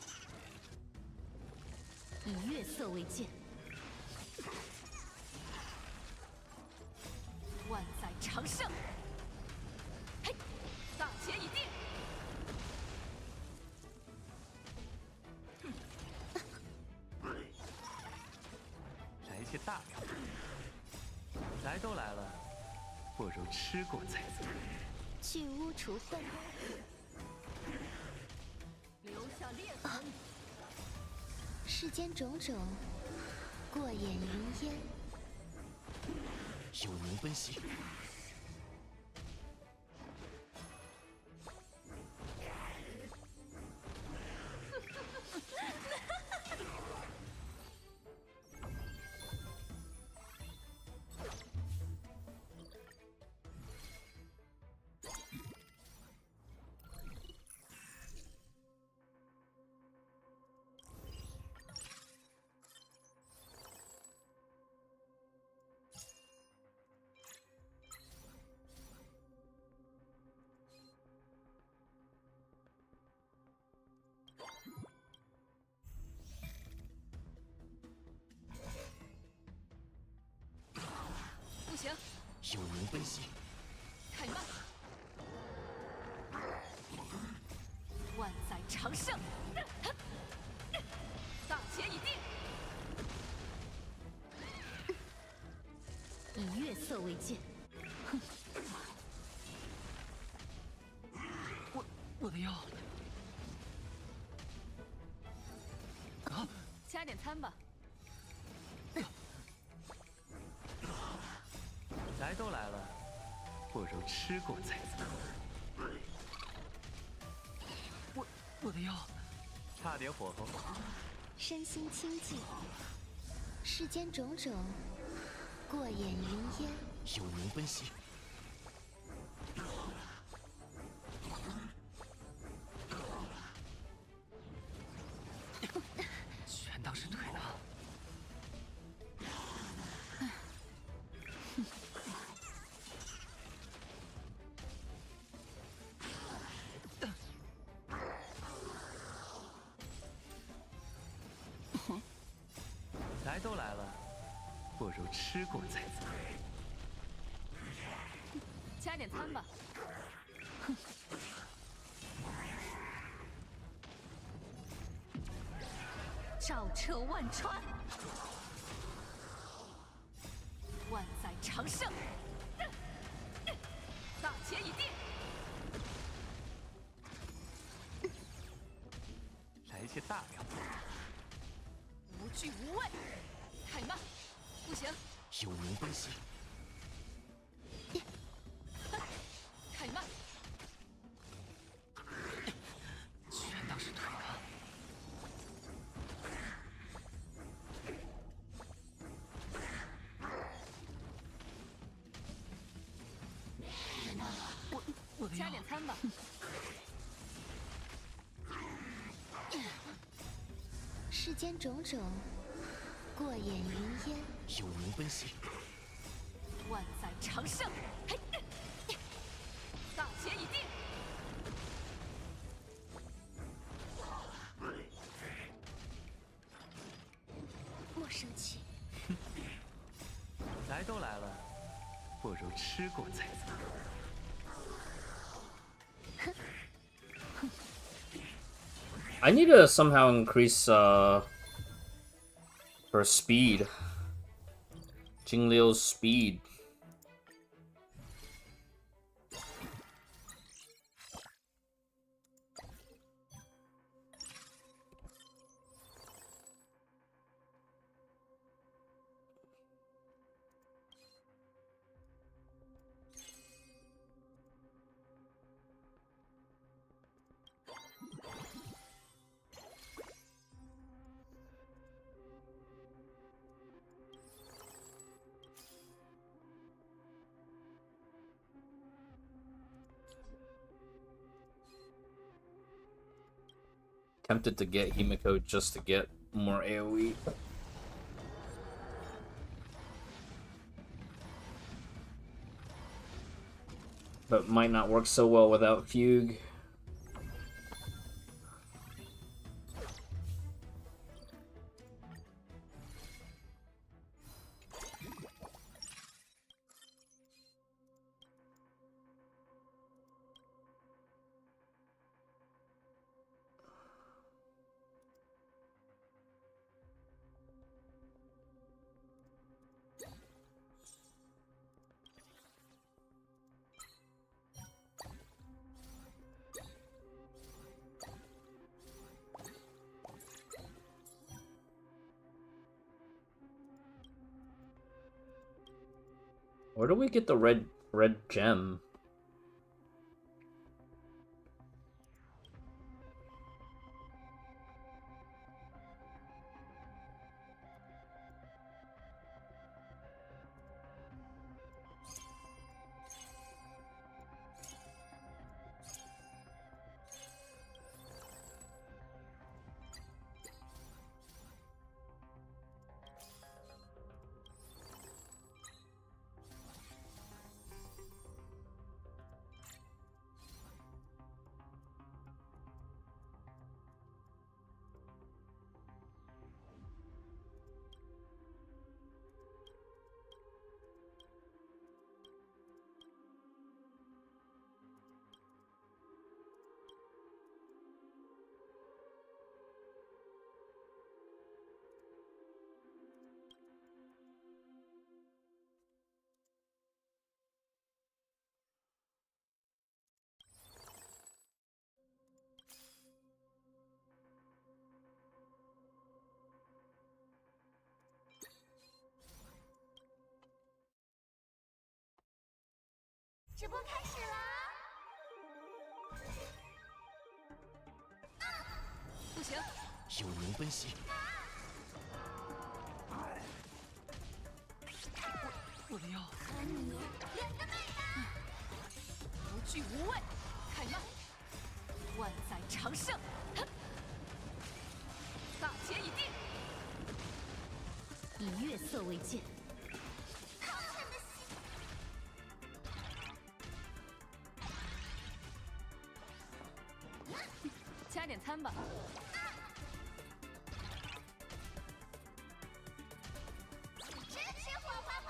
以月色为鉴，万载长盛。嘿，大捷已定。来些大料。来都来了。 不如吃过再走。去污除秽，留下裂痕。世间种种，过眼云烟。有奴奔袭。行，有能分析，开慢，万载长盛，大捷已定。以月色为鉴，哼！我的药。啊！加点餐吧。来都来了，不如吃过再走。我的药，差点火候。身心清净，世间种种，过眼云烟。有能分析。全当是腿呢。来都来了，不如吃过再走。加点餐吧。照彻万川，万载长盛，大捷已定。来些大料。无惧无畏，太慢，不行。有能分析。太慢，全当是腿呢。我的加点餐吧。世间种种，过眼云烟。有能分析。万载长盛，嘿，大捷已定。莫生气。来都来了，不如吃过再走。I need to somehow increase her speed. Jingliu's speed. Tempted to get Himiko just to get more AoE. But might not work so well without Fugue. Where do we get the red gem? 直播开始啦！不行，有灵奔袭，我的药，无惧无畏，开麦，万载长盛，大捷已定，以月色为鉴。加点餐吧。支持火花花！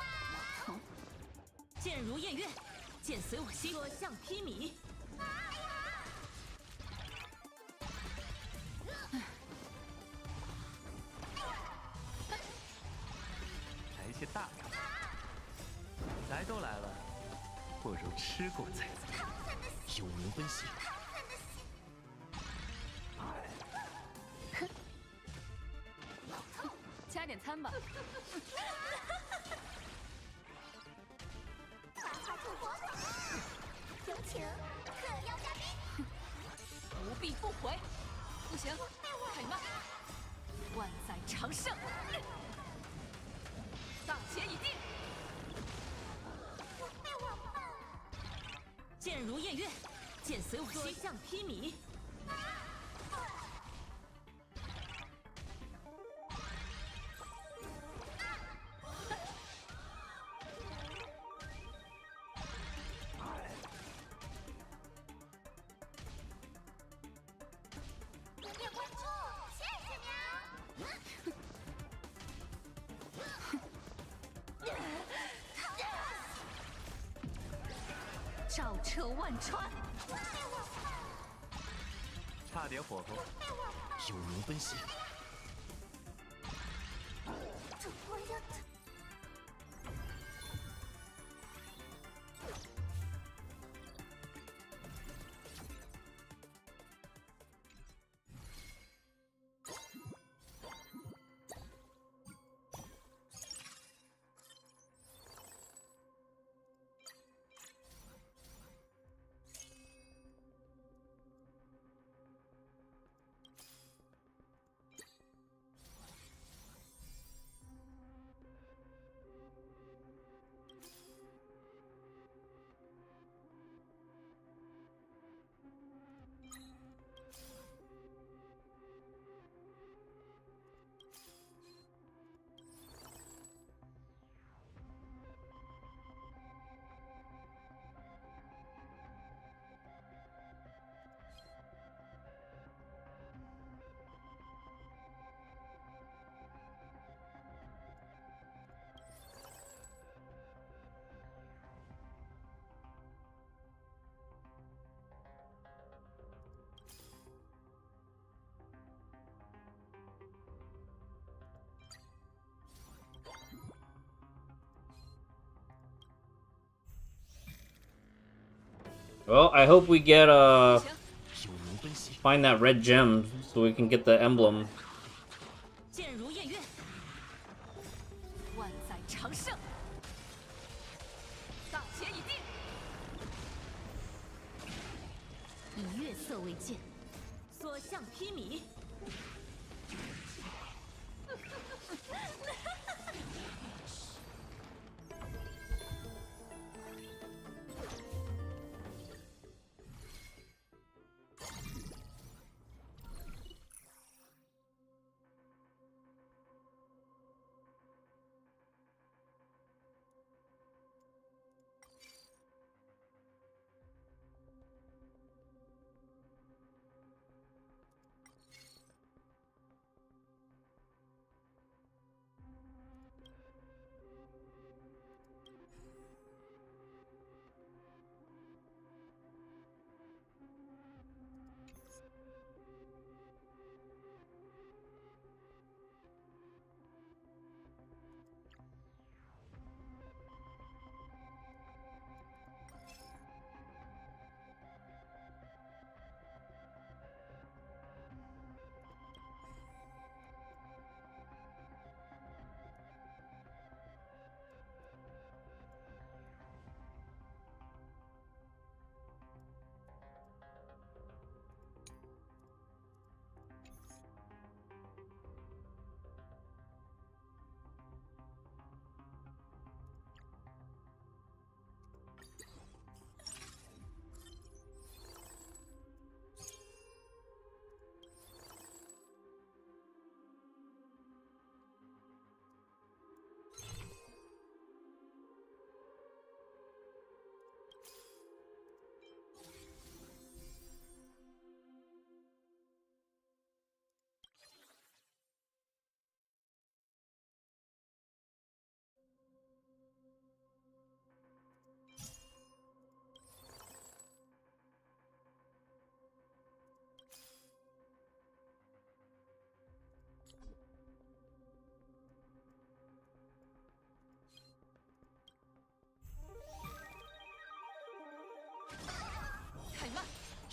剑如夜月，剑随我心，所向披靡。来些大的，来都来了，不如吃过再走。有灵奔袭。加点餐吧。花花吐火，有请特邀嘉宾。不必不回，不行，开麦，万载长盛，大捷已定。剑如夜月，剑随我心，所向披靡。点点关注，谢谢喵！照彻万川。差点火候，有灵奔袭。Well, I hope we get find that red gem so we can get the emblem. 剑如夜月，万载长盛，大捷已定。以月色为鉴，所向披靡。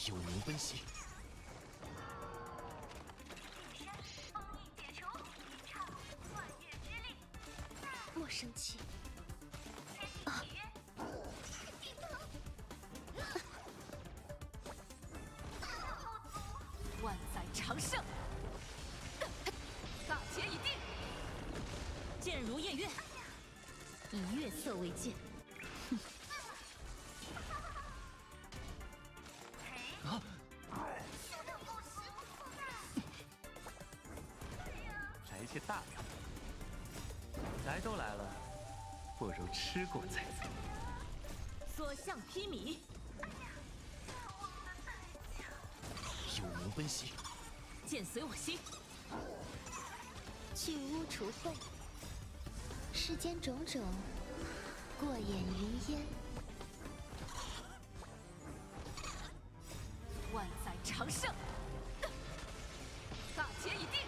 有灵奔袭。莫生气。万载长盛，大捷已定。剑如偃月，以月色为鉴。来些大料，来都来了，不如吃过再走。所向披靡，有灵奔袭，剑随我心。去污除秽，世间种种，过眼云烟。万载长盛，大捷已定。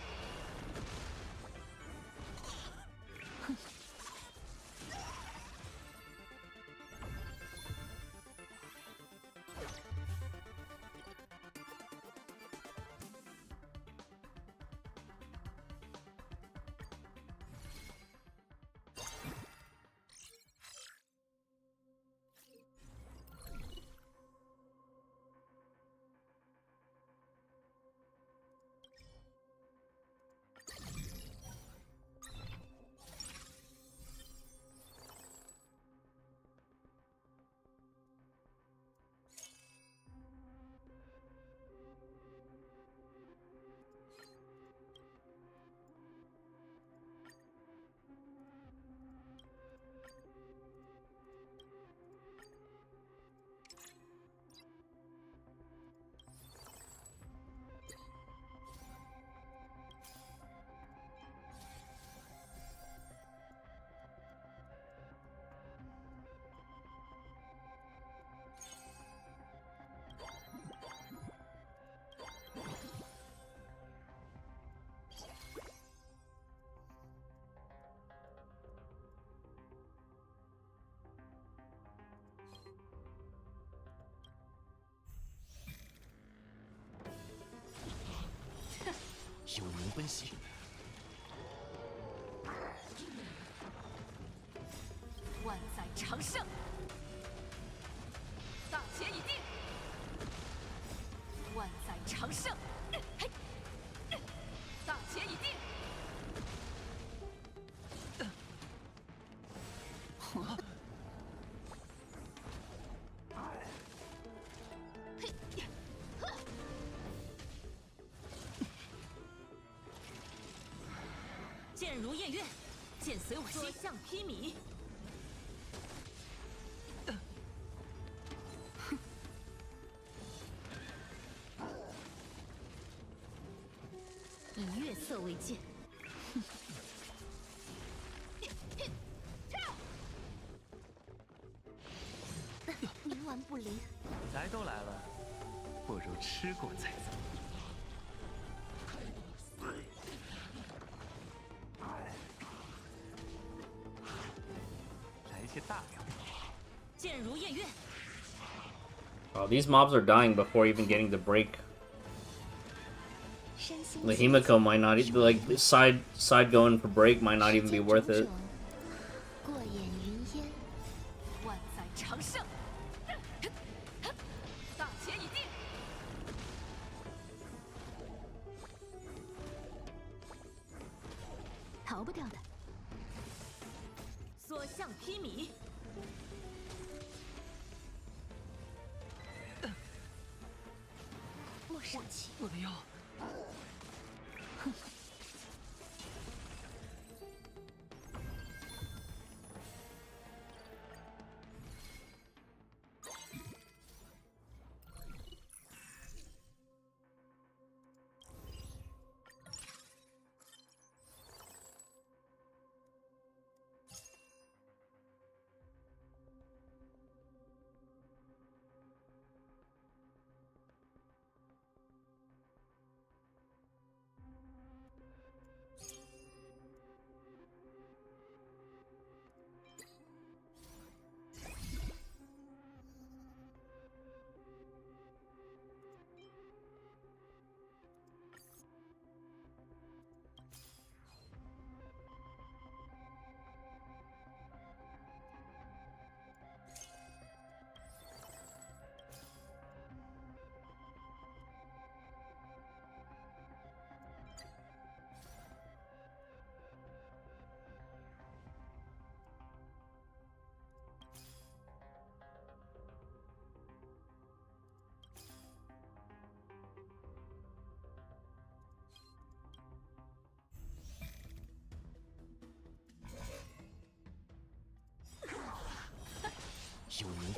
有灵奔袭，万载长盛，大捷已定。万载长盛，大捷已定。剑如偃月，剑随我心。所向披靡，以月色为鉴。冥顽不灵。来都来了，不如吃过再走。来些大料，剑如偃月。 Oh, these mobs are dying before even getting the break. The Himiko might not like side going for break might not even be worth it. 过眼云烟，万载长盛，大捷已定。逃不掉的。所向披靡。 莫生气，我的腰。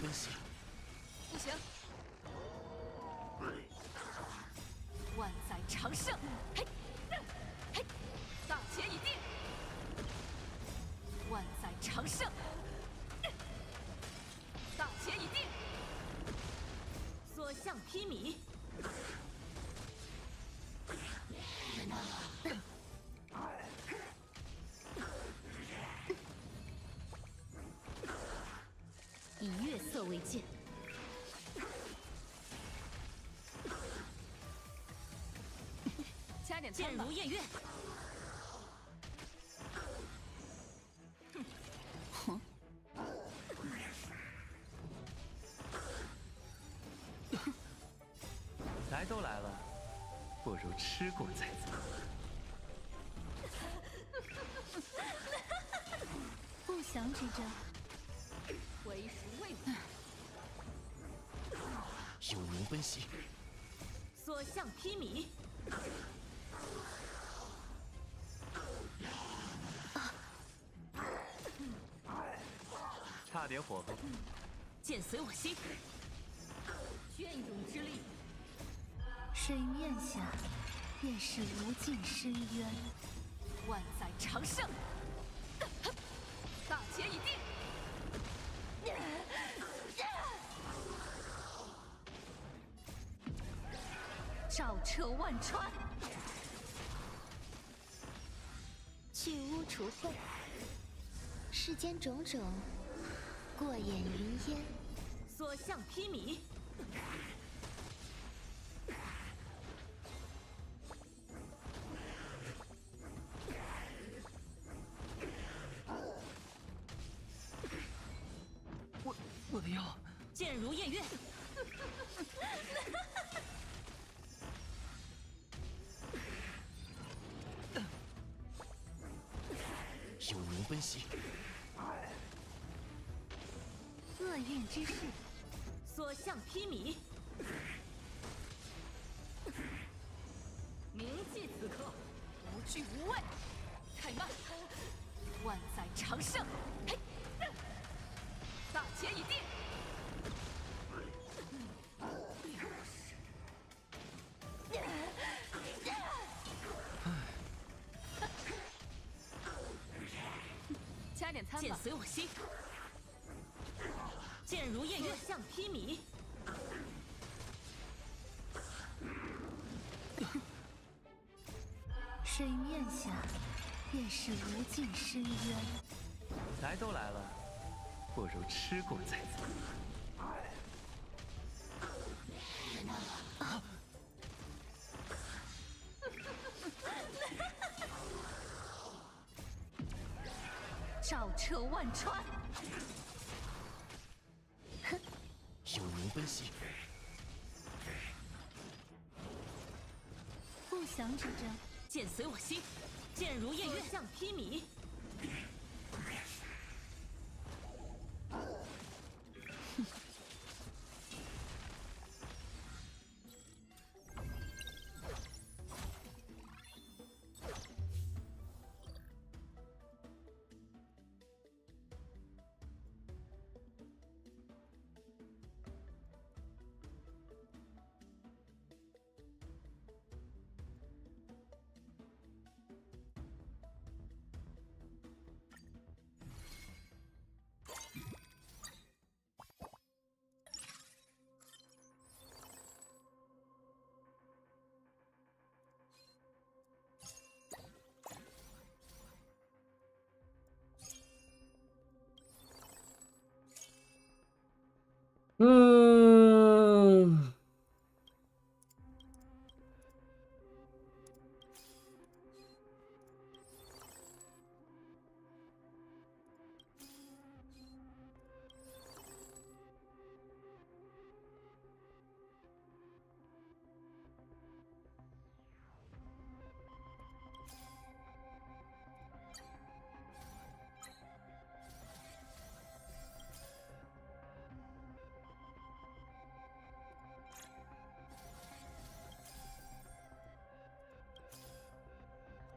奔袭。不行！万载长盛，嘿，嘿，大捷已定。万载长盛，大捷已定。所向披靡。以月色为鉴。加点剑如夜月。哼。来都来了，不如吃过再走。不祥之兆。为时未晚。有牛奔袭。所向披靡。差点火候。剑随我心。隽永之力。水面下，便是无尽深渊。万载长盛。大捷已定。照彻万川。去污除秽，世间种种，过眼云烟。所向披靡。我的腰。剑如夜月。有牛奔袭。厄运之势。所向披靡。铭记此刻，无惧无畏。太慢。万载长盛。嘿，大捷已定。加点餐吧。剑随我心。剑如夜月，向披靡。水面下，便是无尽深渊。来都来了，不如吃过再走。照彻万川。有牛奔袭。不祥之兆。剑随我心。剑如夜月，向披靡。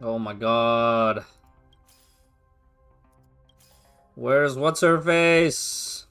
Oh my god. Where's what's her face?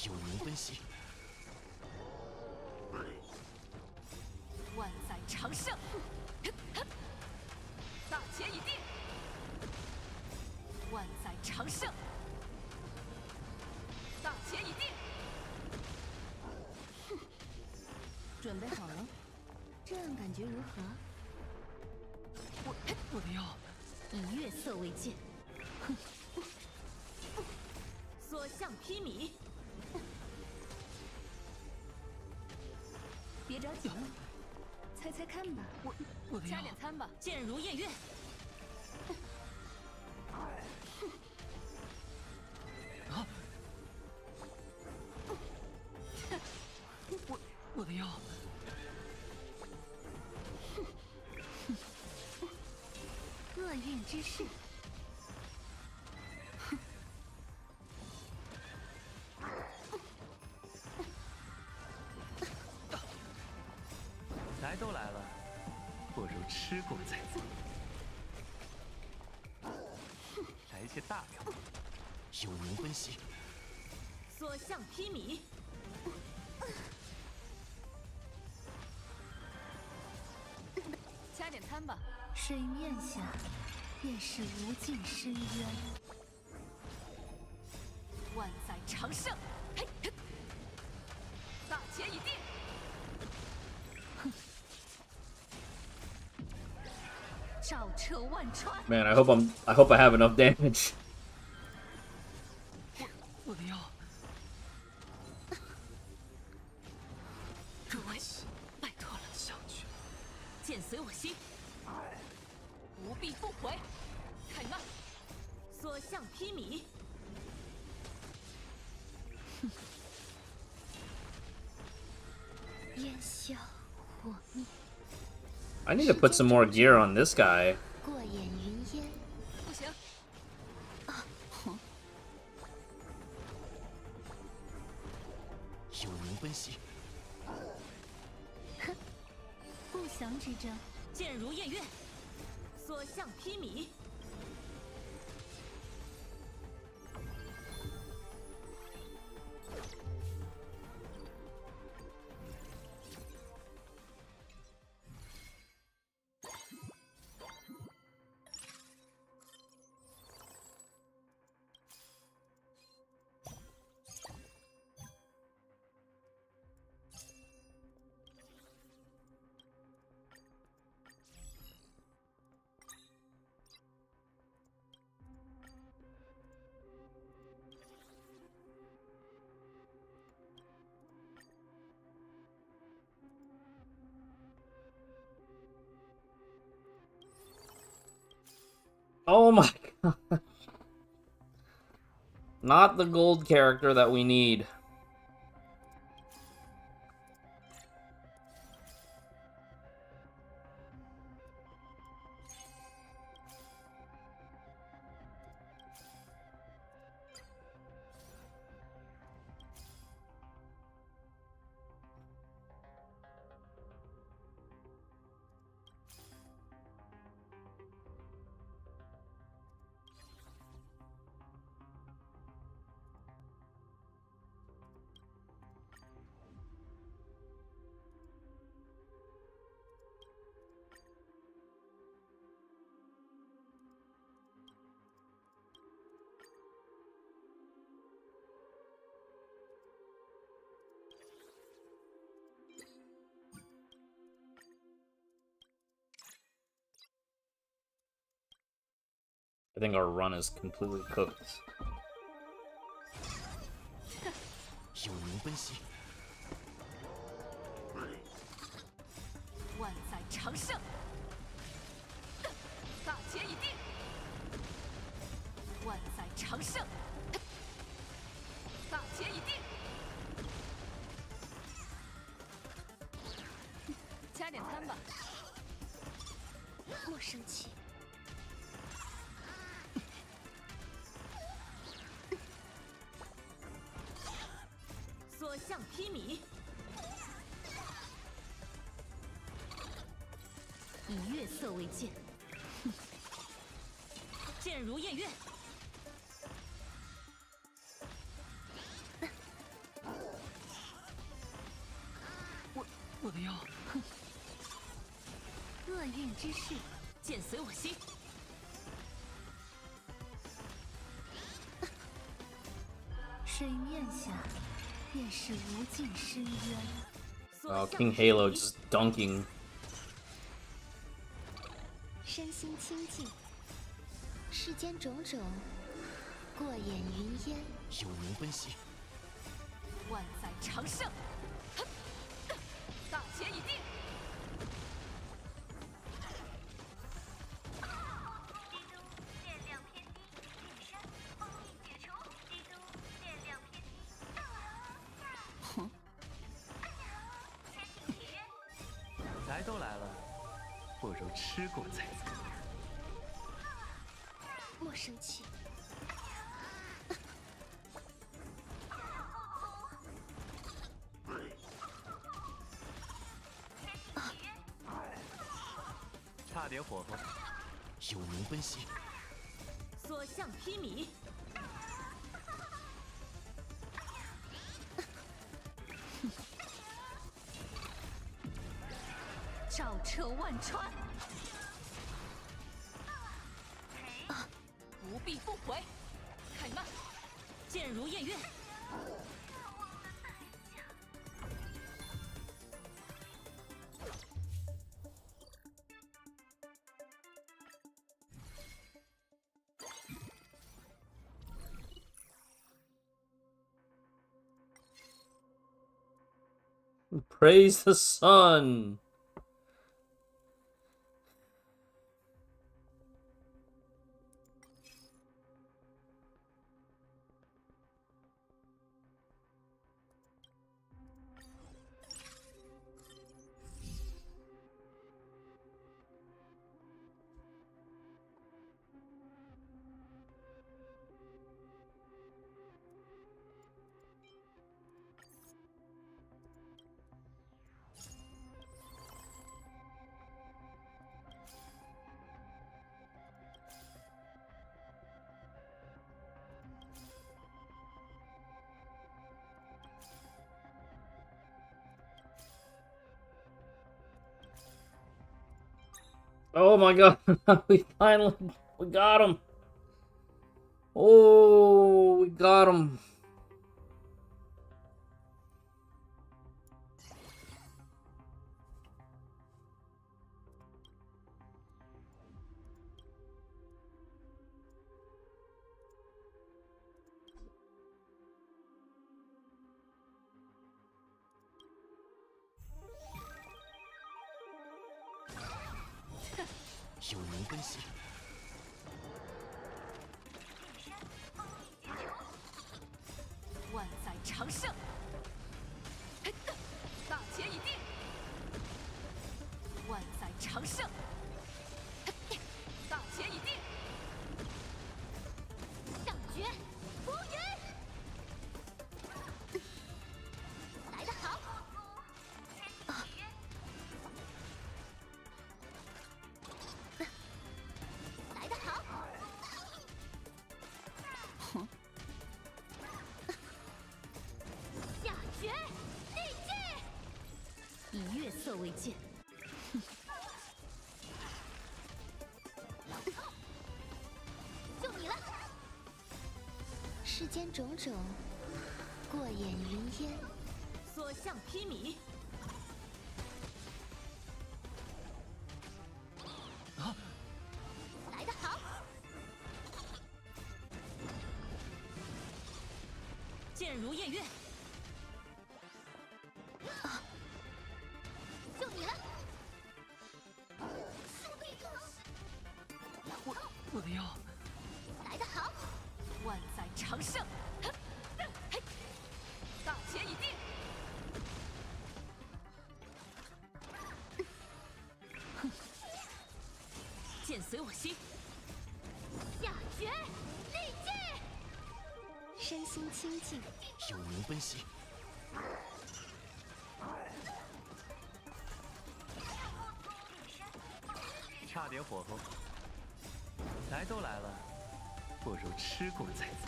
有灵分析。万载长盛，大钱已定。万载长盛，大钱已定。准备好了？这样感觉如何？我的药，以月色为鉴。所向披靡。别着急，猜猜看吧。我的药，加点餐吧。箭如夜月。啊！我的药。厄运之势。来都来了，不如吃过再走。来些大料，有灵分析。所向披靡。加点餐吧。水面下便是无尽深渊。万载长盛，嘿，大钱已定。照彻万川。 Man, I hope I have enough damage. 我的药。诸位，拜托了，上去。剑随我心，不必不回。太慢，所向披靡。烟消火灭。 I need to put some more gear on this guy. 过眼云烟。不行。有灵分析。哼，不祥之征，箭如夜月，所向披靡。Oh my god. Not the gold character that we need. I think our run is completely cooked. 有灵奔袭，万载长盛，大捷已定，万载长盛，大捷已定，加点餐吧。莫生气。 所向披靡，以月色为鉴，剑如夜月。我的腰，厄运之势，剑随我心。 水面下便是无尽深渊。 Oh, King Halo just dunking. 身心清净，世间种种，过眼云烟。有灵奔袭，万载长盛，大捷已定。 来都来了，不如吃过再走。莫生气。差点火候。有灵奔袭，所向披靡。 照彻万川，不必不回，开慢，剑如夜月。Praise the sun. Oh my god, we got him. Oh, we got him. 长胜，大捷已定，万载长胜，大捷已定，上绝浮云，来得好。来得好。下绝内劲，以月色为鉴。就你了。世间种种，过眼云烟。所向披靡。来得好。剑如夜月。就你了。我的腰。来得好。万载长胜。大捷已定。剑随我心。下绝内劲。身心清净，幽冥奔袭。差点火候。来都来了，不如吃过再走。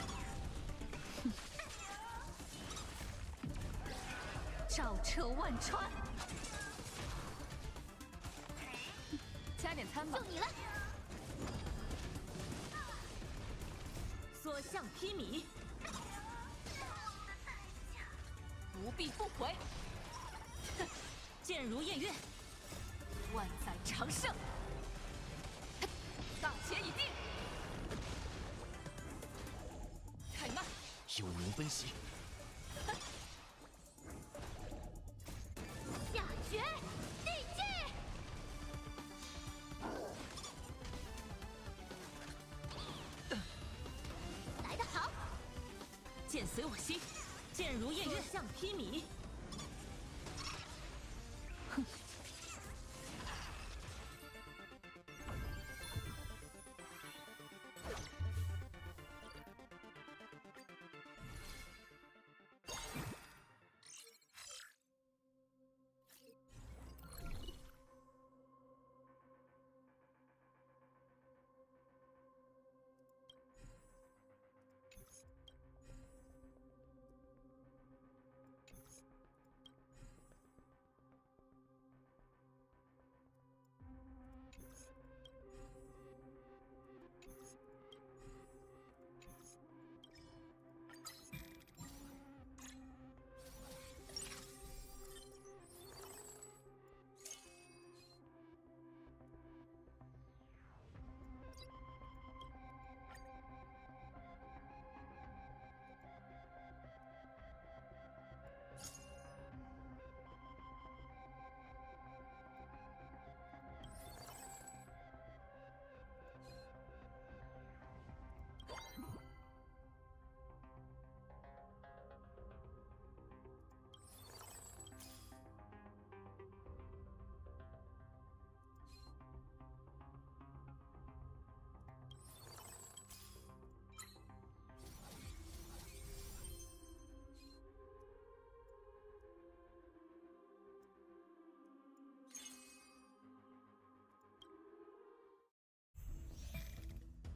照彻万川。加点餐吧。就你了。所向披靡。不必不悔。剑如夜月。万载长胜。大捷已定。开慢。幽冥奔袭。下绝内劲。来得好。剑随我心。剑如夜月，向披靡。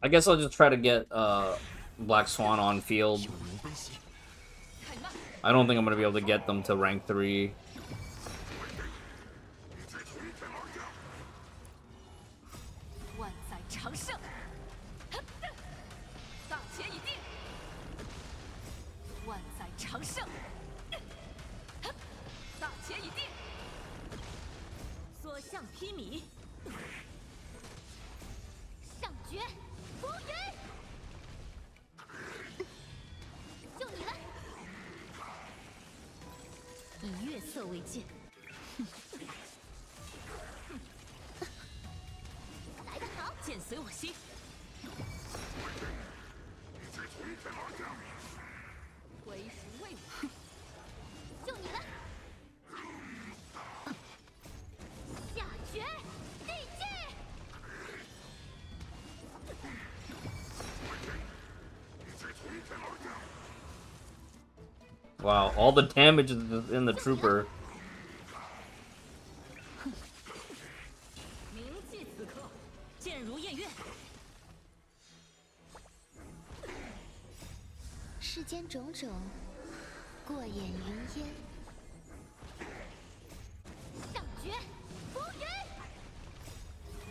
I guess I'll just try to get Black Swan on field. I don't think I'm gonna be able to get them to rank 3. Wow, all the damage is in the trooper. 铭记此刻，剑如偃月。世间种种，过眼云烟。上绝，风云，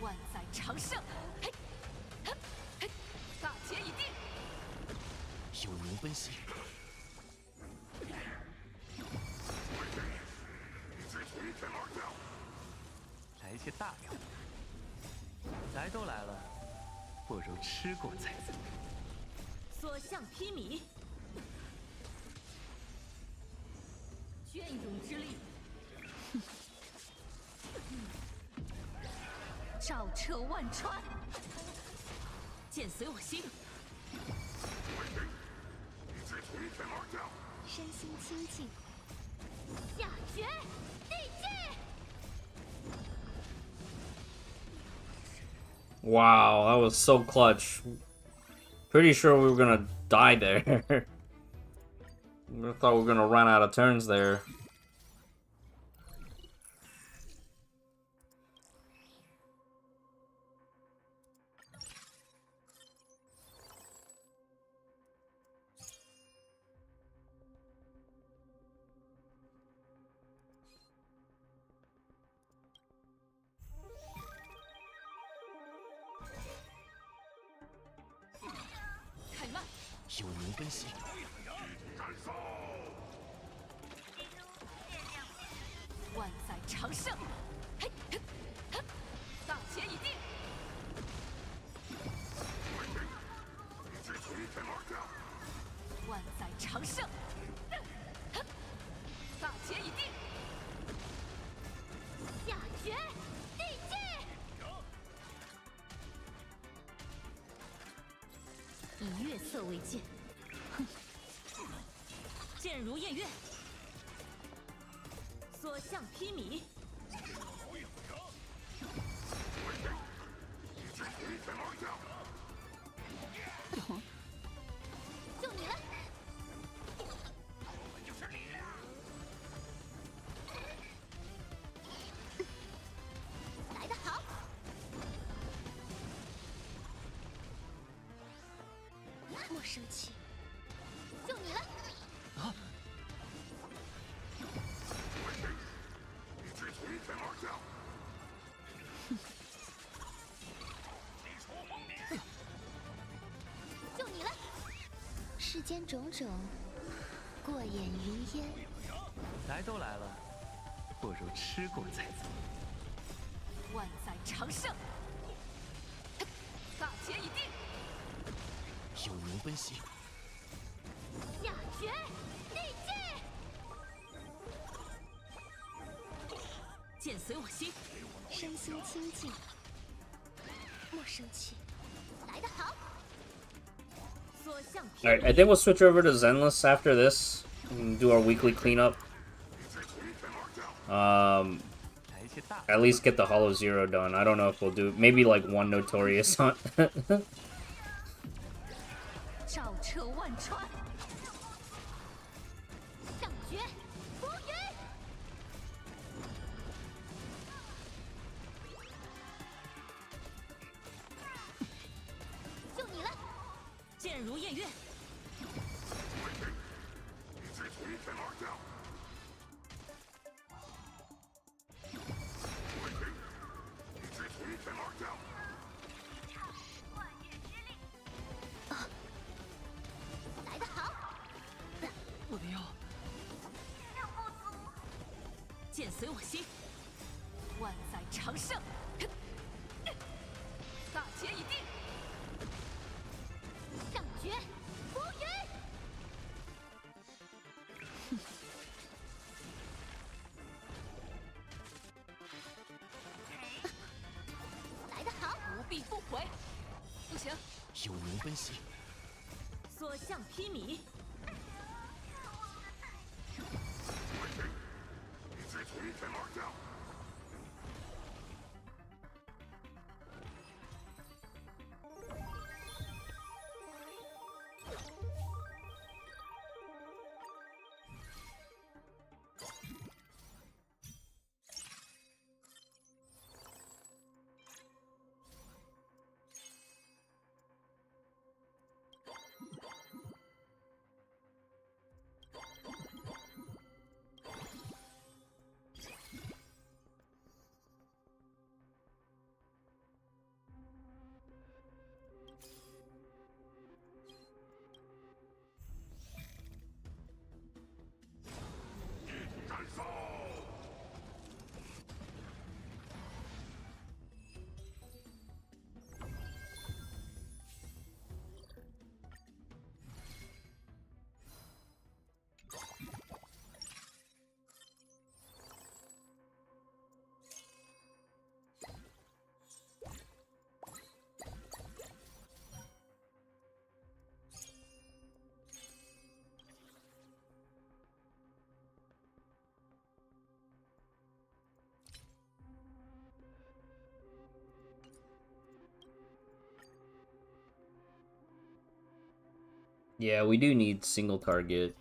万载长盛。嘿，嘿，嘿，大捷已定。有灵奔袭。 来些大料，来都来了，不如吃过再走。所向披靡，隽永之力，照彻万川，剑随我心。身心清净，下绝地界。 Wow, that was so clutch. Pretty sure we were gonna die there. I thought we were gonna run out of turns there.有灵奔袭，万载长盛，嘿，嘿，嘿，大捷已定。万载长盛，嘿，大捷已定。下绝地界。以月色为剑，哼，剑如偃月，所向披靡。就你了。来得好。 莫生气，就你了。啊！就你了。世间种种，过眼云烟。来都来了，不如吃过再走。万载长盛，大捷已定。 有灵奔袭，下绝地界。剑随我心，身心清净，莫生气。来得好。所向披 Alright, I think we'll switch over to Zenless after this and do our weekly cleanup. At least get the Hollow Zero done. I don't know if we'll do maybe like one Notorious on. 照彻万川，上绝风云。就你了。剑如偃月。我的腰。剑随我心，万载长盛，大捷已定。上绝风云。来得好，不必不悔。不行。有灵奔袭，所向披靡。Yeah, we do need single target.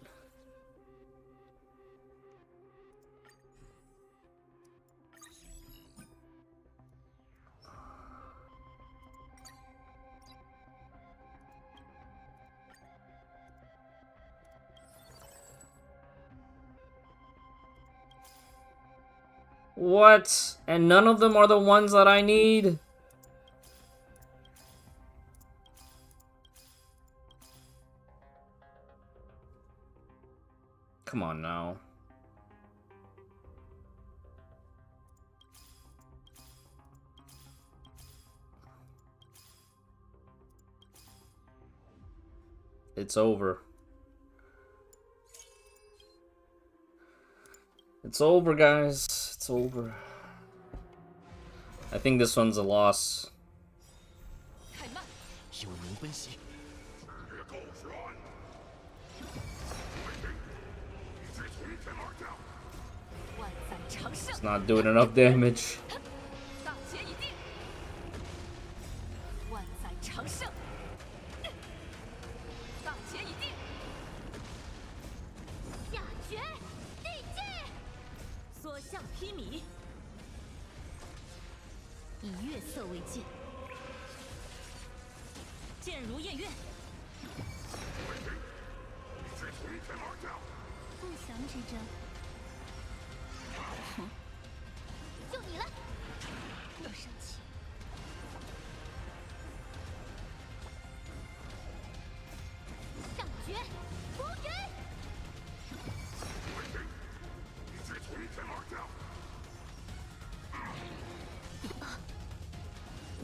What? And none of them are the ones that I need? Come on now. It's over. It's over, guys. It's over. I think this one's a loss. It's not doing enough damage.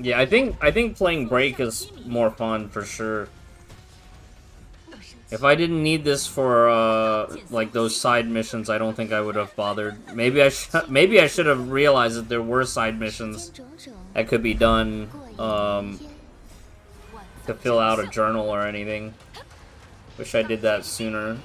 Yeah, I think playing Break is more fun for sure. If I didn't need this for like those side missions, I don't think I would have bothered. Maybe I should have realized that there were side missions that could be done to fill out a journal or anything. Wish I did that sooner.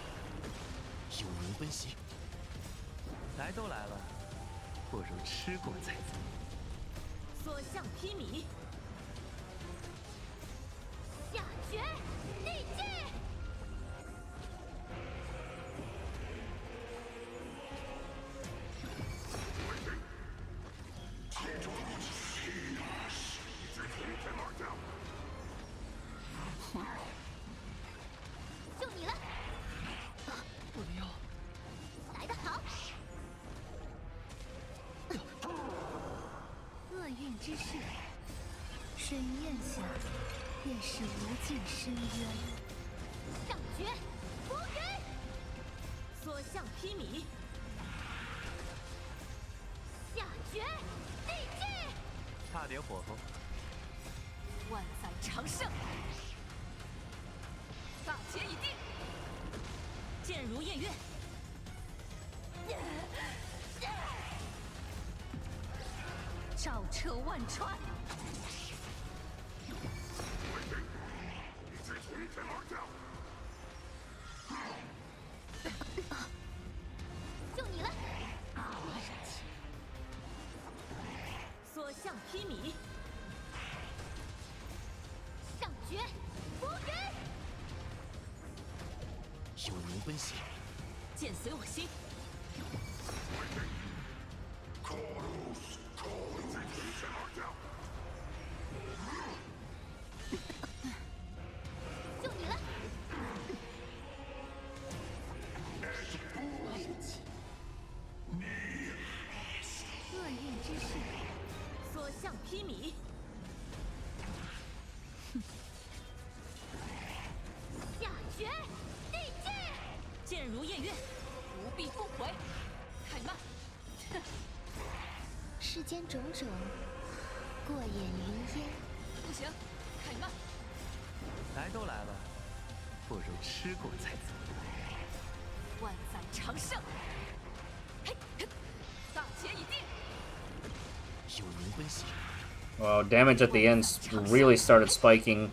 Wow, damage at the end really started spiking.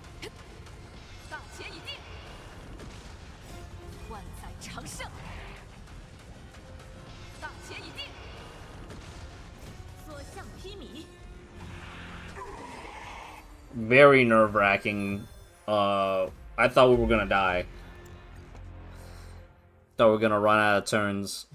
Very nerve-wracking. I thought we were gonna die. Thought we're gonna run out of turns.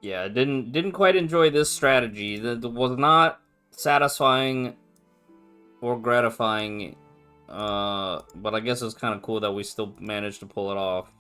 Yeah, didn't quite enjoy this strategy. That was not satisfying or gratifying. But I guess it's kind of cool that we still managed to pull it off.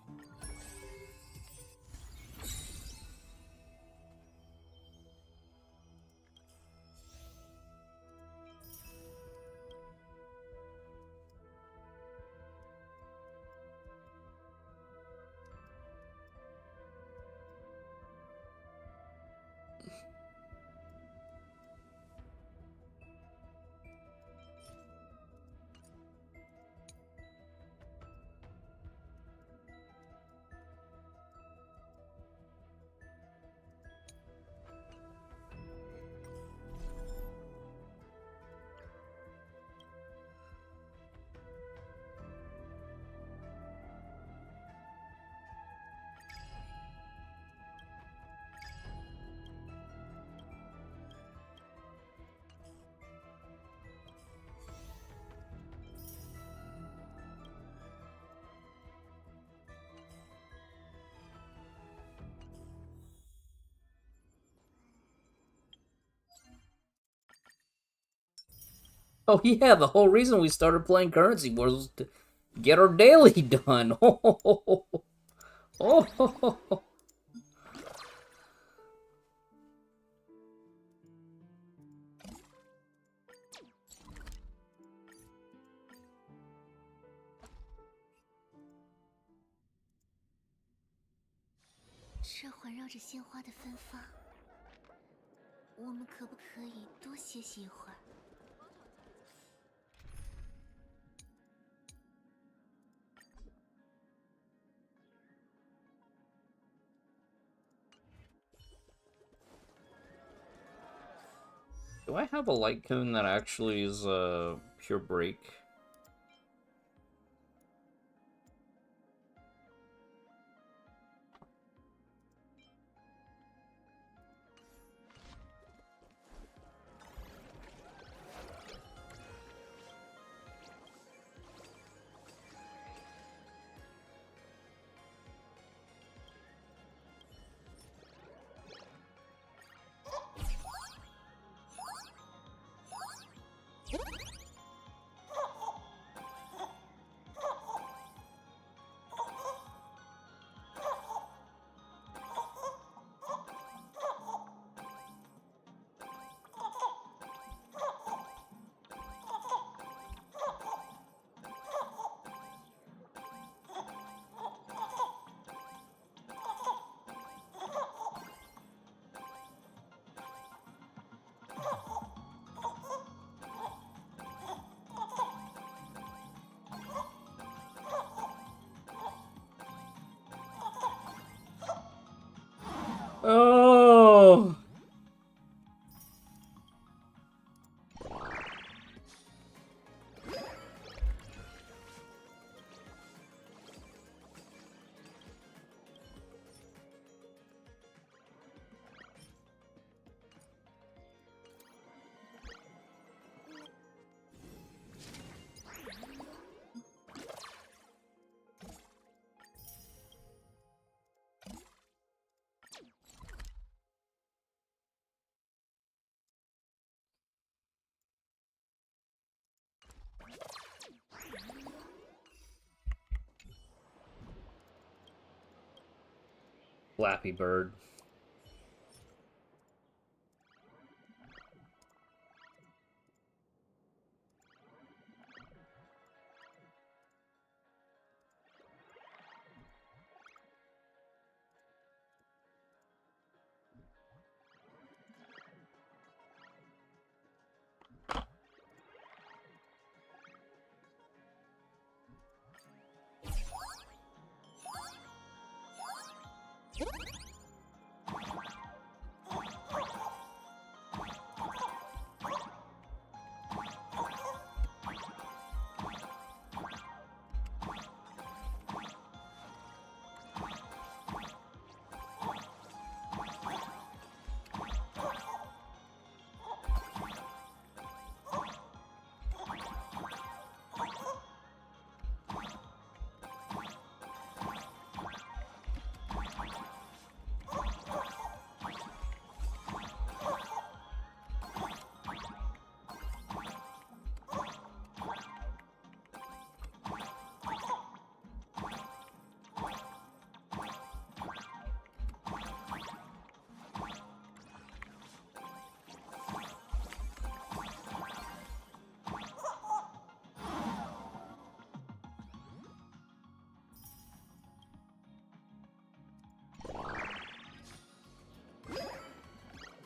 Oh yeah, the whole reason we started playing Currency Wars was to get our daily done. Oh. 这环绕着鲜花的芬芳，我们可不可以多歇息一会儿？ Do I have a light cone that actually is pure break? Oh. Flappy Bird.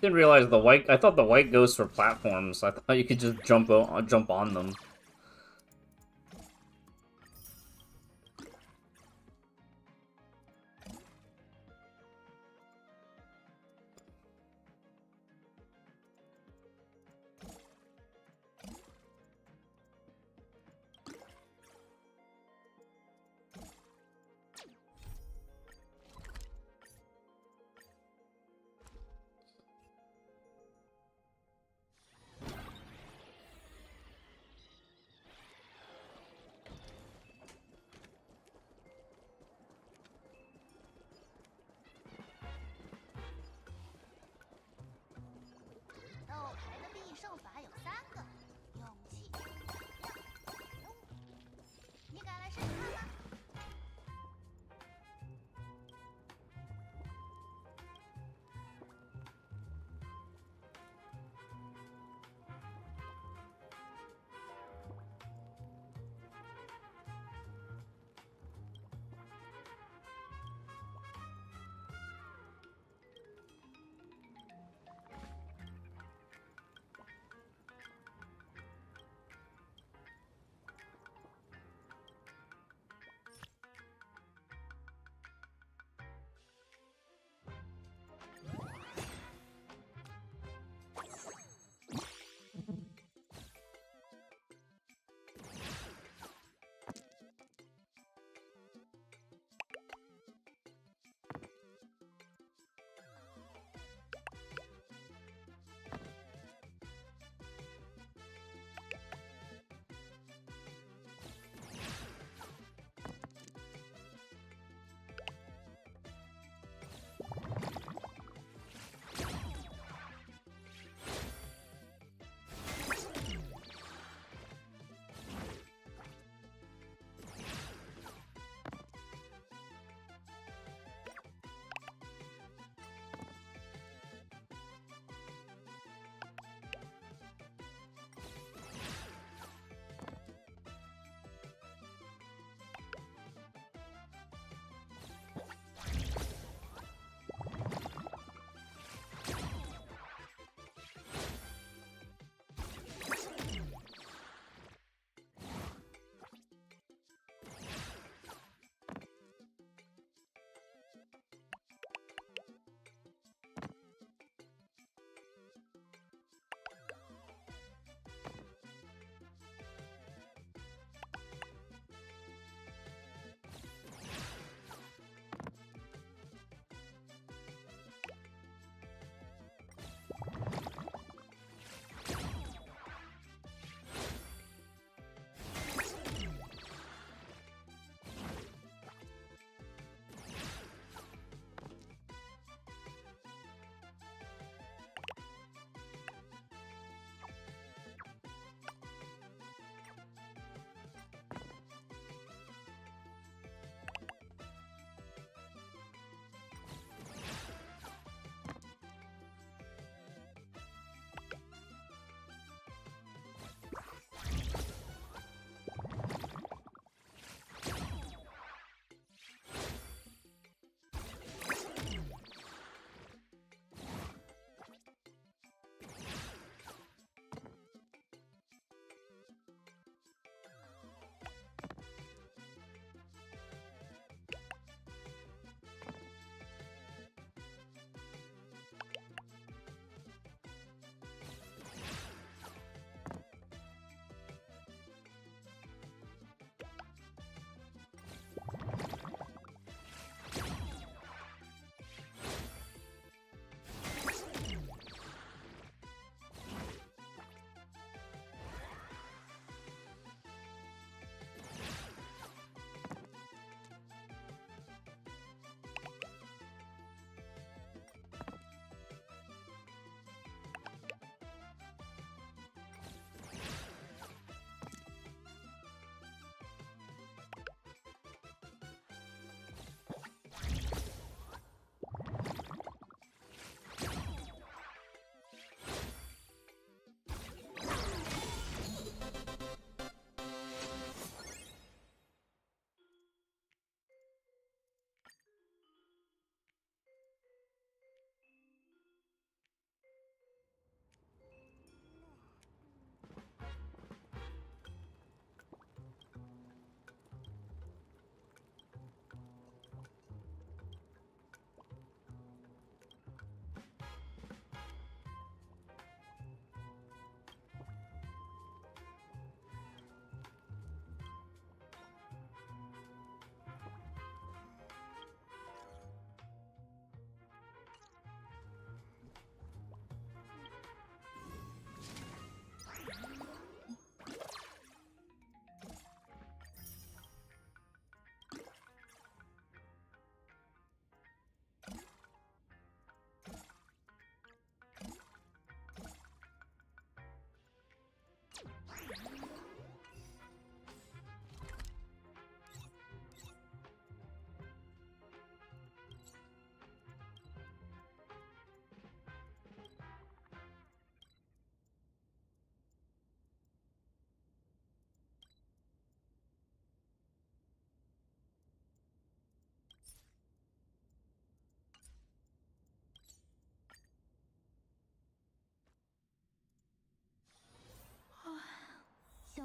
didn't realize the white. I thought the white goes for platforms. I thought you could just jump on them.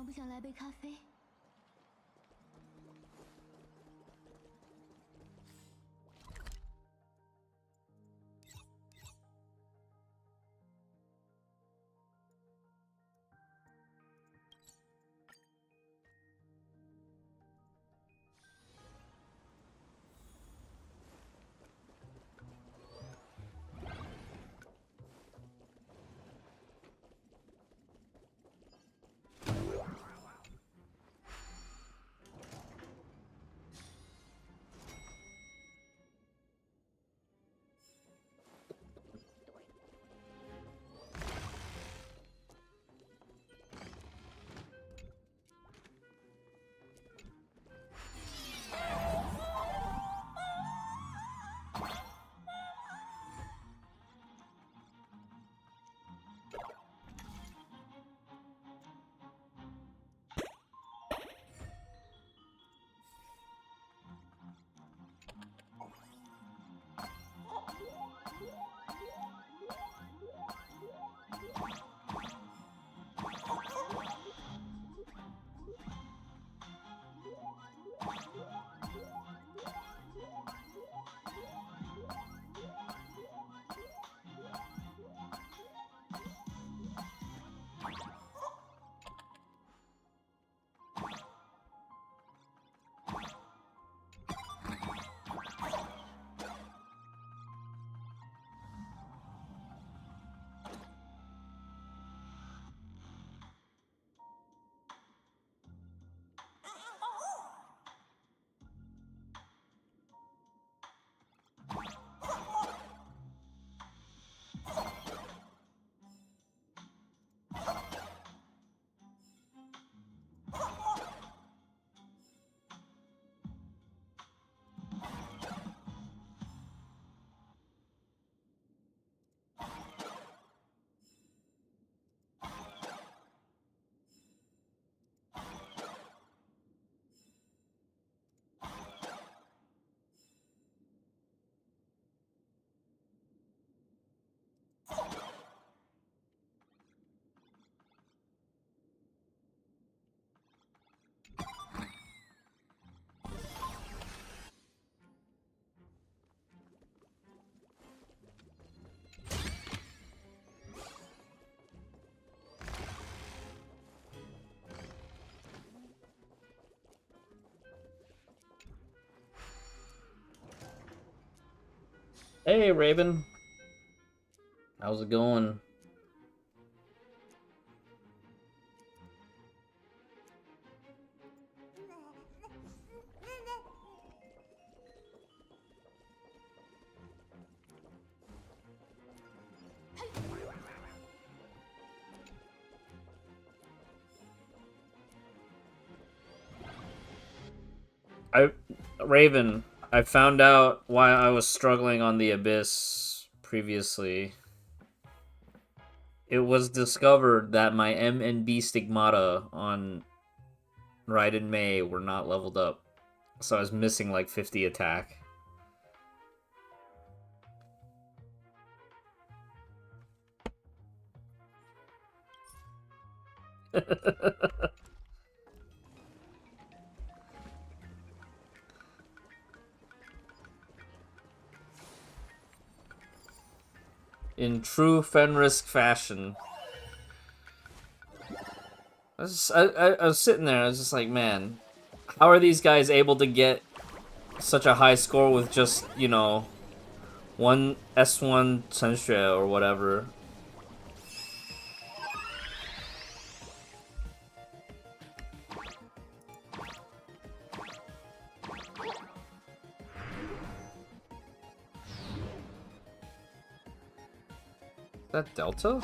想不想来杯咖啡？ Hey, Raven. How's it going? Raven, I found out why I was struggling on the Abyss previously. It was discovered that my M and B stigmata on Raiden May were not leveled up. So I was missing like 50 attack. In true Fenrisk fashion. I was sitting there, I was just like, man, how are these guys able to get such a high score with just, you know, one S1 Senshui or whatever? Is that Delta?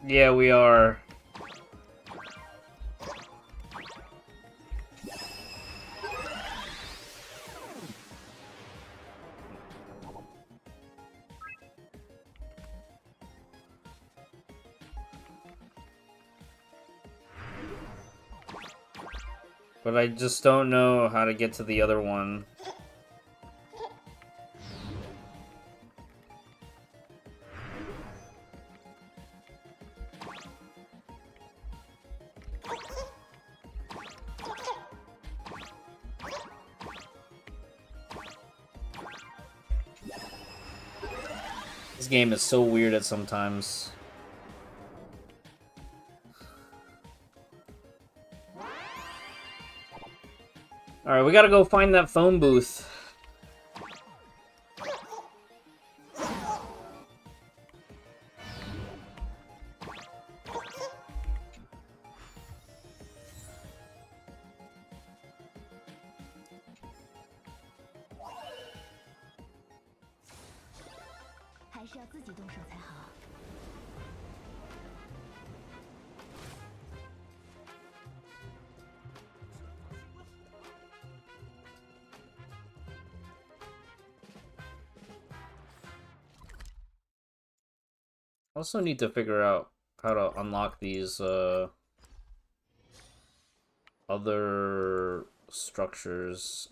Yeah, we are. But I just don't know how to get to the other one. This game is so weird at sometimes. Alright, we gotta go find that phone booth. Also need to figure out how to unlock these other structures.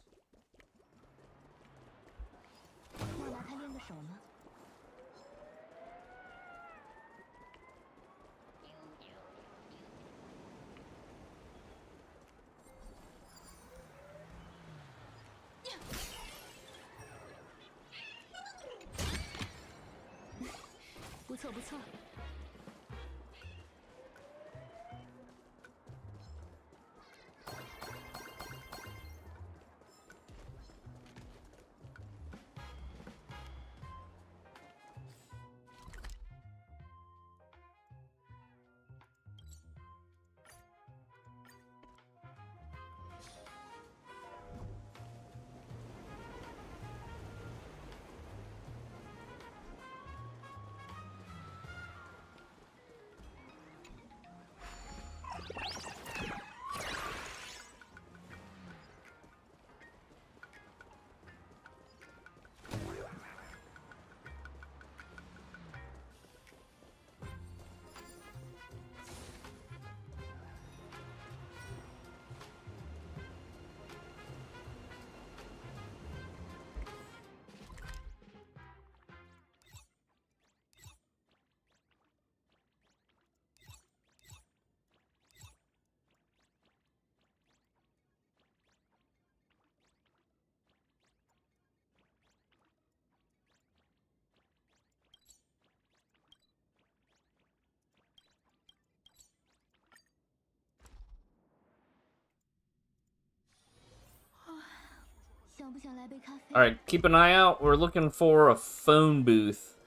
Alright, keep an eye out. We're looking for a phone booth.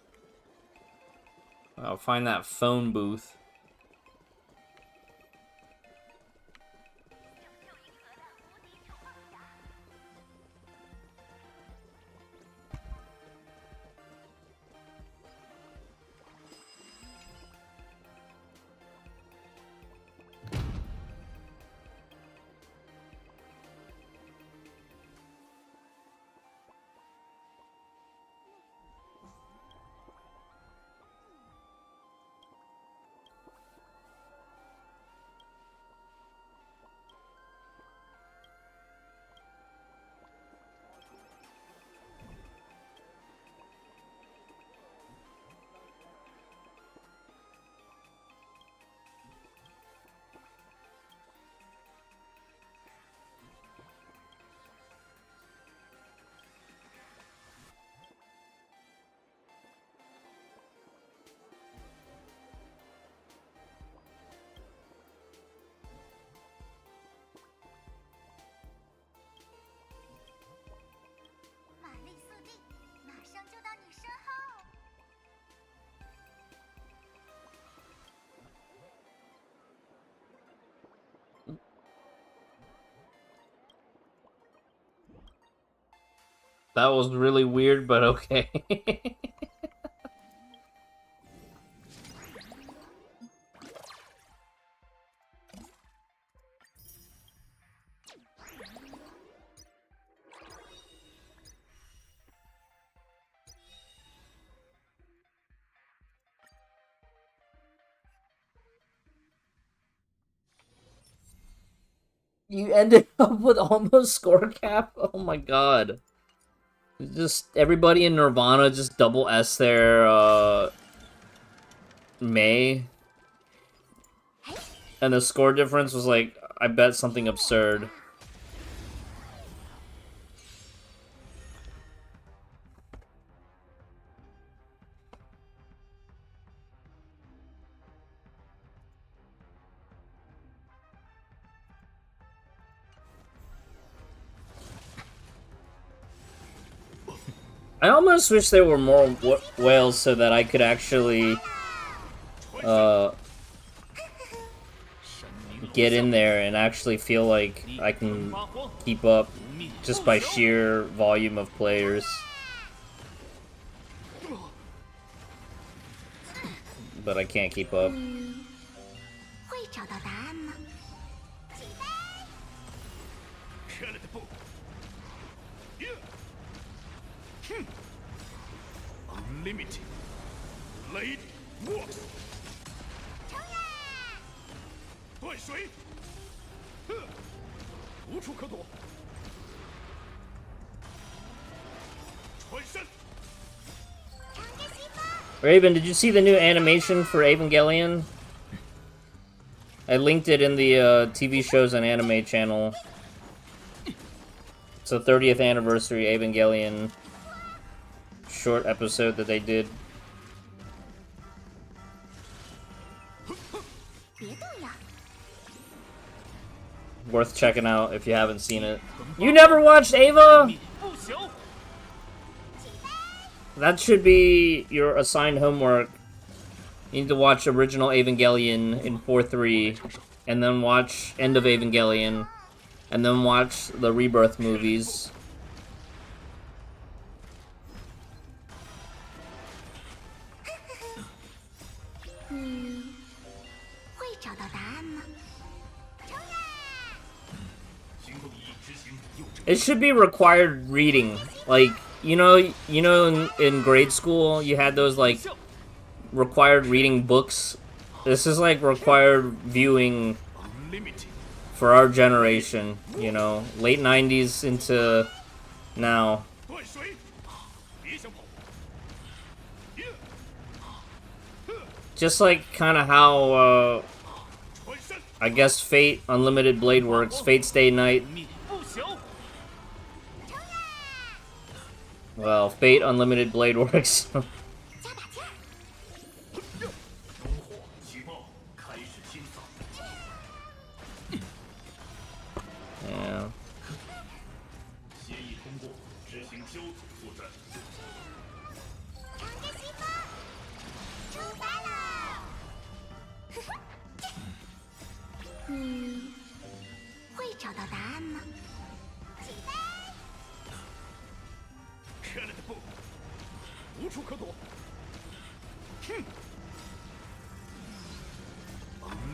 I'll find that phone booth. That was really weird, but okay. You ended up with almost score cap? Oh my god. Just everybody in Nirvana just double S their May. And the score difference was like, I bet something absurd. I almost wish there were more whales so that I could actually get in there and actually feel like I can keep up just by sheer volume of players. But I can't keep up. Unlimited blade works. 断水，无处可躲。传身。 Raven, did you see the new animation for Evangelion? I linked it in the TV shows and anime channel. It's the 30th anniversary Evangelion short episode that they did. Worth checking out if you haven't seen it. You never watched Eva? That should be your assigned homework. You need to watch original Evangelion in 4.3, and then watch End of Evangelion, and then watch the Rebirth movies. It should be required reading. Like, you know in grade school you had those like required reading books. This is like required viewing for our generation, you know, late 90s into now. Just like kind of how I guess Fate Unlimited Blade works, Fate Stay Night. Well, Fate Unlimited Blade works. Yeah.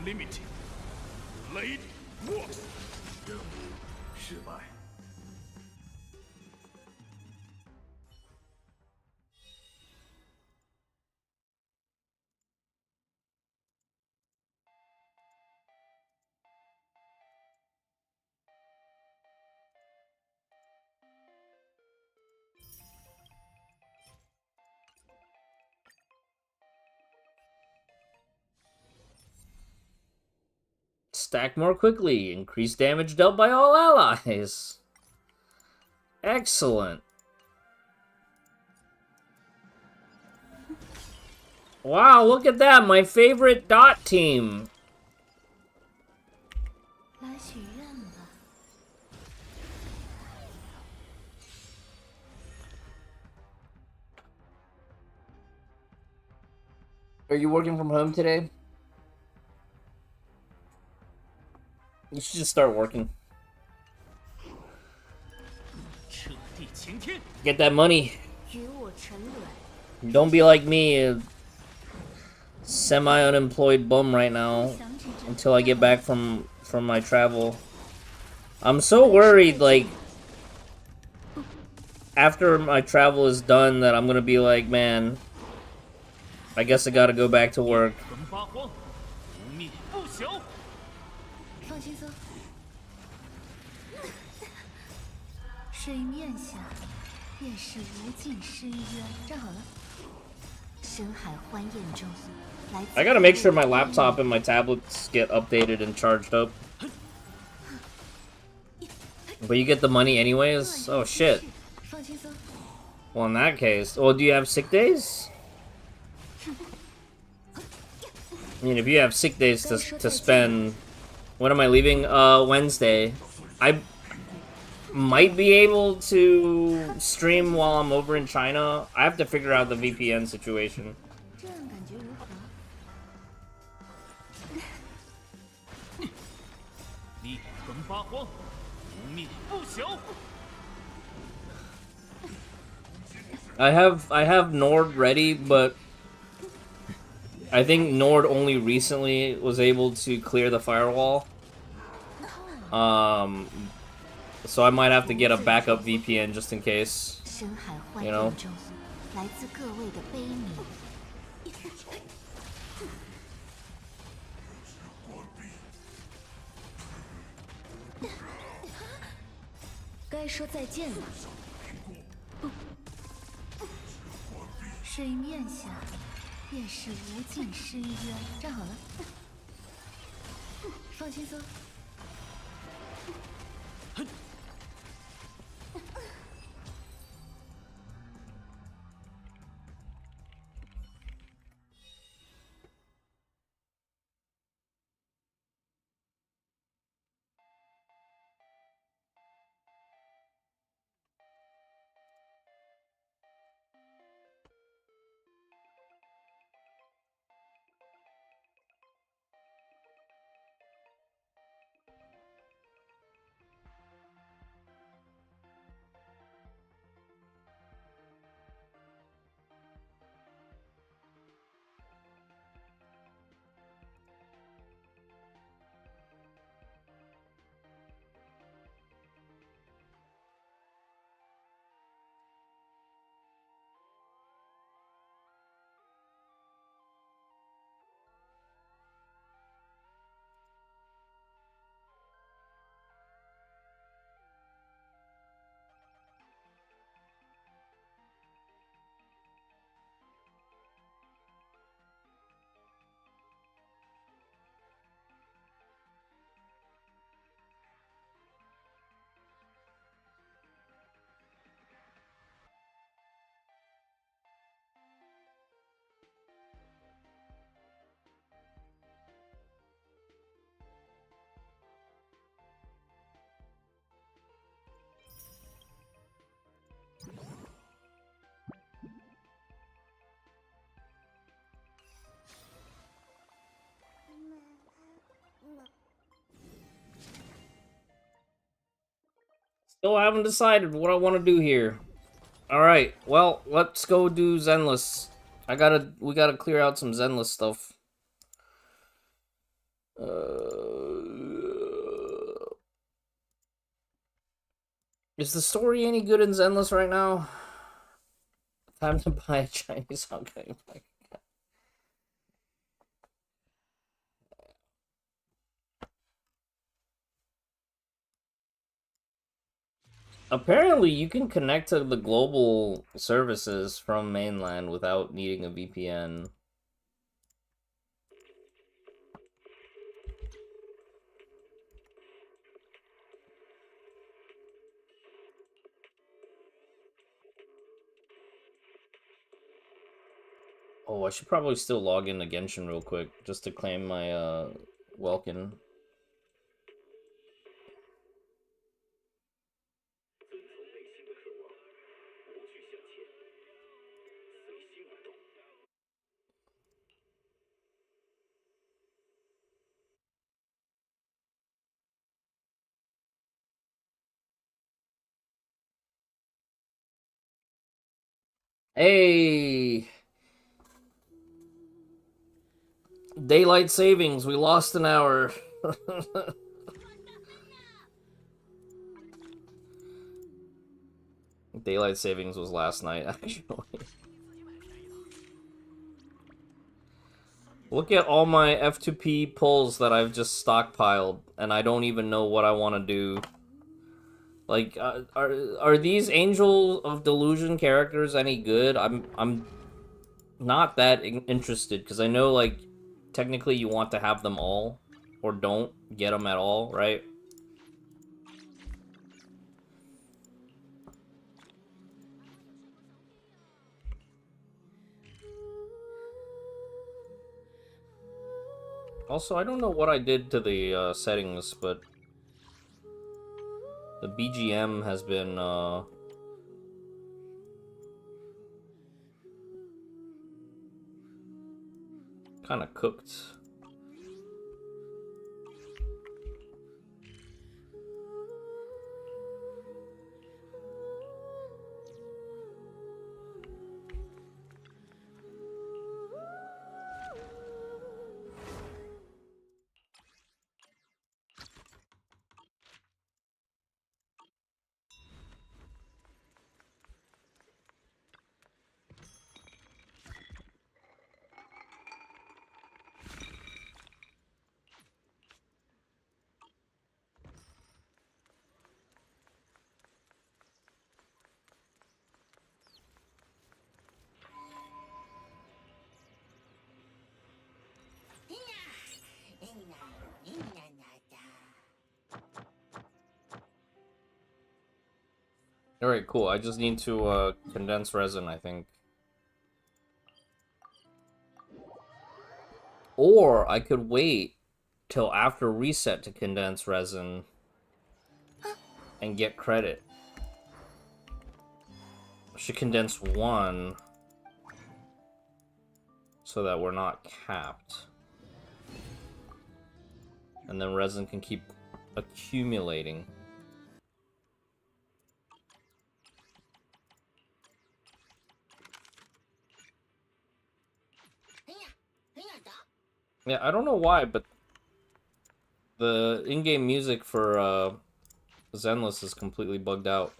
Unlimited blade works. 任务失败。 Stack more quickly. Increase damage dealt by all allies. Excellent. Wow, look at that. My favorite dot team. Are you working from home today? You should just start working. Get that money. Don't be like me, a semi-unemployed bum right now until I get back from my travel. I'm so worried, like, after my travel is done, that I'm gonna be like, man, I guess I gotta go back to work. 水面下也是无尽深渊。站好了。深海欢宴中，来自 I gotta make sure my laptop and my tablets get updated and charged up. But you get the money anyways? Oh shit. 放轻松。 Well, in that case, well, do you have sick days? I mean, if you have sick days to spend, when am I leaving? Wednesday. I might be able to stream while I'm over in China. I have to figure out the VPN situation. 这样感觉如何？你敢发慌，无命不朽。 I have Nord ready, but I think Nord only recently was able to clear the firewall. So I might have to get a backup VPN just in case. You know. 来自各位的悲悯。该说再见了。水面下也是无尽深渊。站好了，放轻松。 Still haven't decided what I want to do here. Alright, well, let's go do Zenless. We gotta clear out some Zenless stuff. Is the story any good in Zenless right now? Time to buy a Chinese okay. Apparently, you can connect to the global services from mainland without needing a VPN. Oh, I should probably still log in to Genshin real quick, just to claim my, Welkin. Hey! Daylight savings, we lost an hour. Daylight savings was last night, actually. Look at all my F2P pulls that I've just stockpiled, and I don't even know what I want to do. Like, are these Angel of Delusion characters any good? I'm not that interested because I know like technically you want to have them all or don't get them at all, right? Also, I don't know what I did to the settings, but the BGM has been kind of cooked. Alright, cool. I just need to condense resin, I think. Or I could wait till after reset to condense resin and get credit. I should condense 1 so that we're not capped. And then resin can keep accumulating. Yeah, I don't know why, but the in-game music for Zenless is completely bugged out.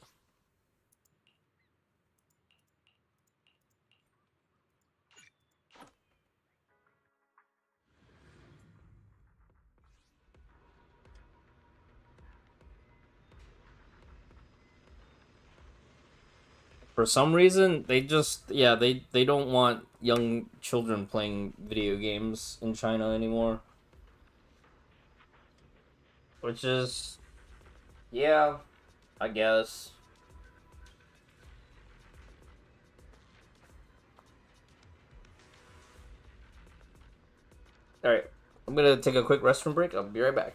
For some reason, they just, yeah, they don't want young children playing video games in China anymore. Which is, yeah, I guess. Alright, I'm gonna take a quick restroom break. I'll be right back.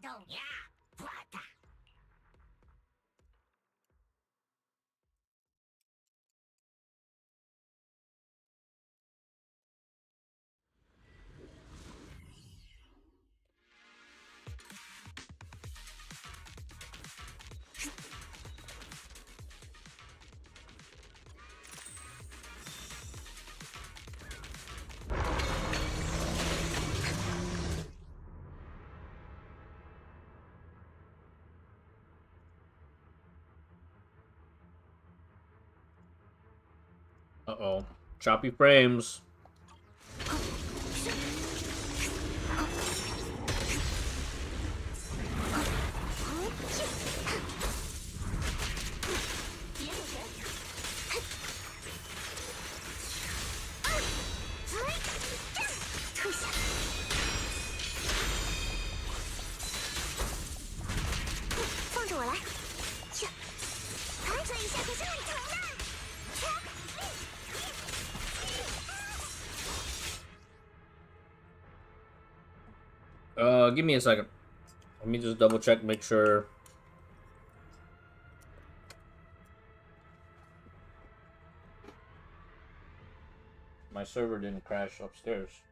动呀！啪嗒。Uh-oh. Choppy frames. 放着我来。切，这一下可是很疼的。 Give me a second. Let me just double check, make sure. My server didn't crash upstairs.3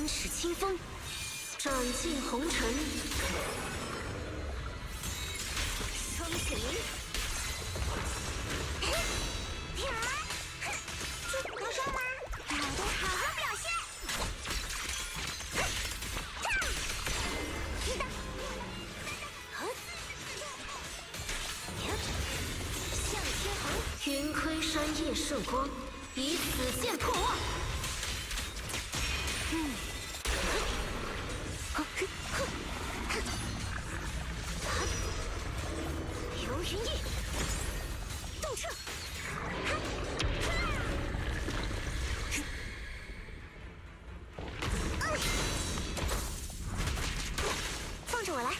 尺清风，斩尽红尘。双雪云，没事吗？我得好好表现。向天横，云窥山夜射光，以此剑破妄。 游云翼，动彻。放着我来。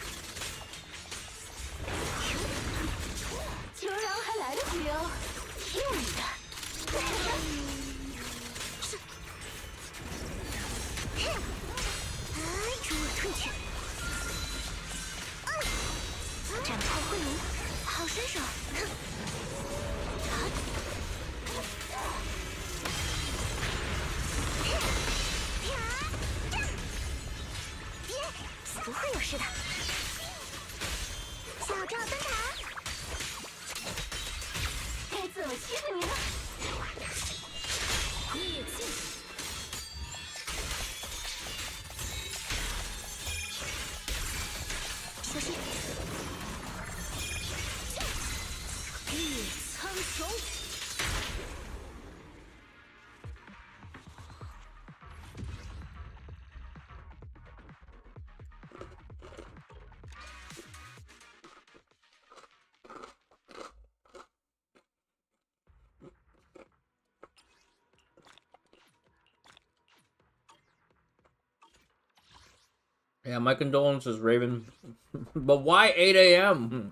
求饶还来得及哦，又一个。助我退去。斩破灰龙，好身手。不会有事的。小赵登场。该怎么欺负你了？夜镜。 小心！夜苍穹。Yeah, my condolences, Raven. But why 8 a.m.?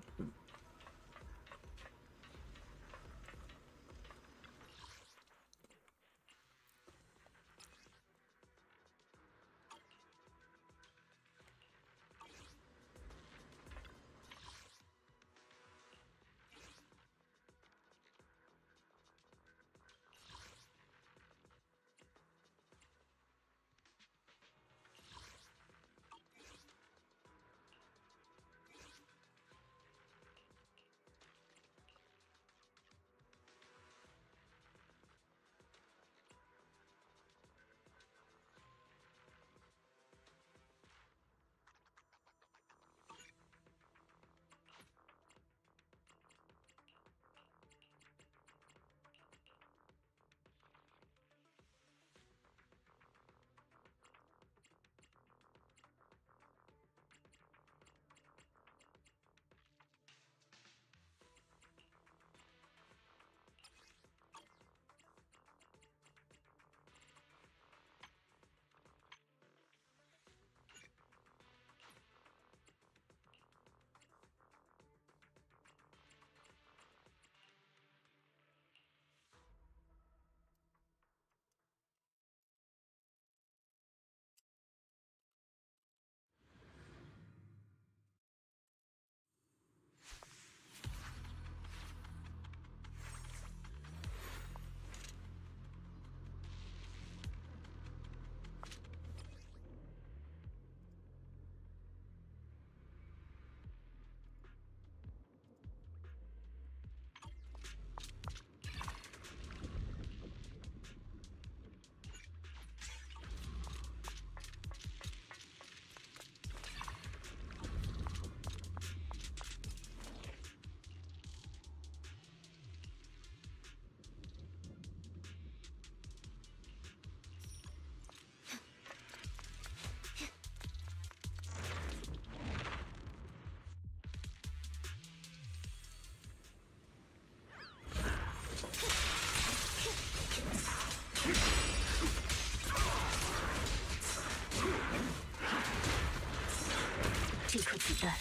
这颗子弹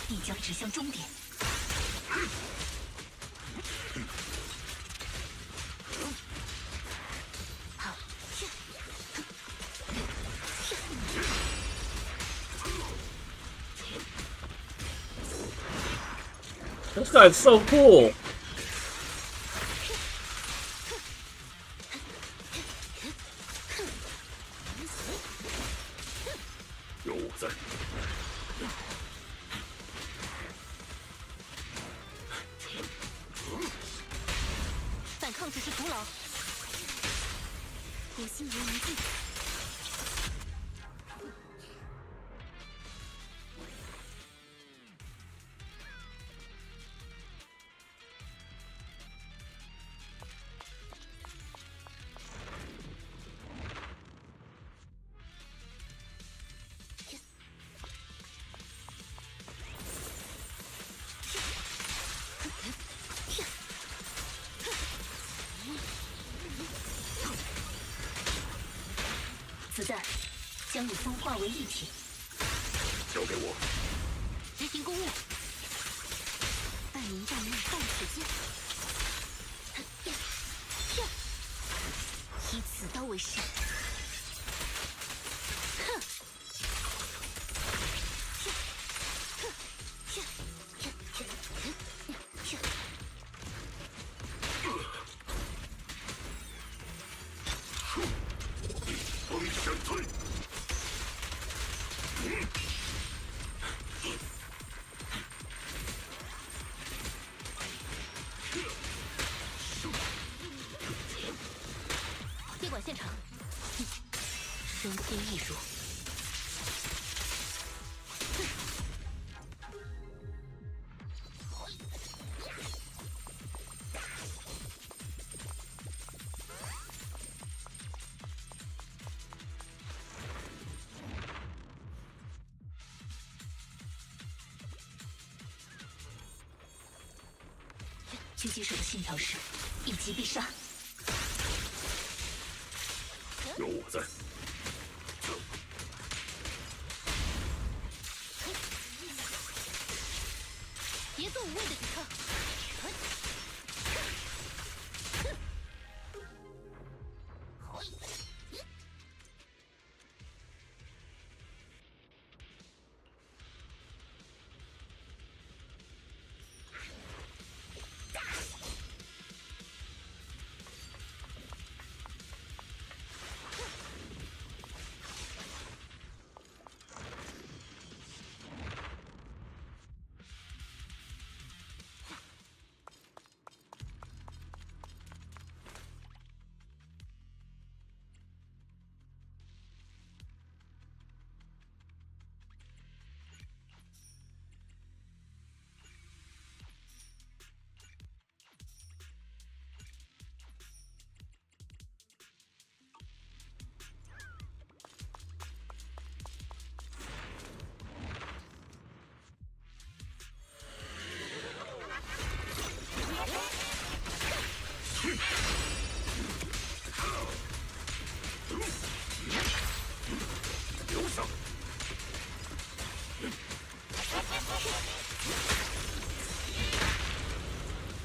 必将指向终点。This guy's so cool.子弹将与风化为一体。交给我。执行公务。半明半暗半此间。以此刀为誓。哼。闪退！接管现场，身先易辱。狙击手的信条是：一击必杀。有我在。别做无谓的抵抗。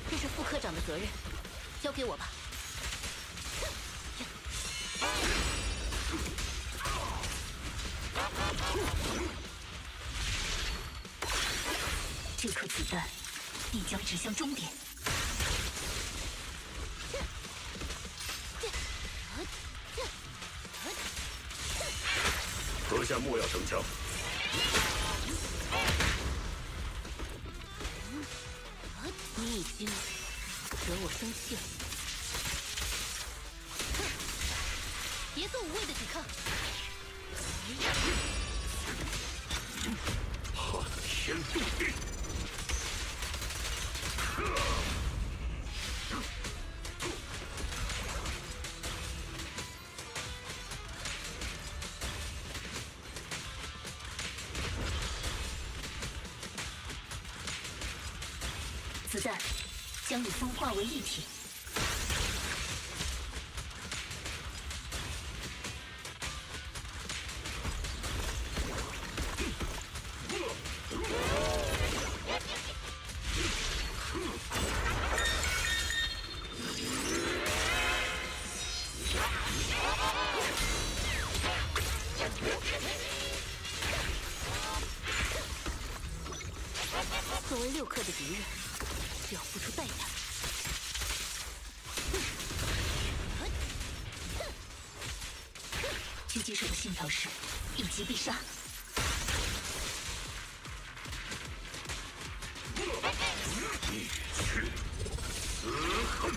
这是副科长的责任，交给我吧。这颗子弹必将指向终点。阁下莫要逞强。你已经惹我生气了，别做无谓的抵抗。撼天动地。子弹将你风化为一体。作为6克的敌人，就要付出代价。狙击手的信条是一击必杀。一去死恨。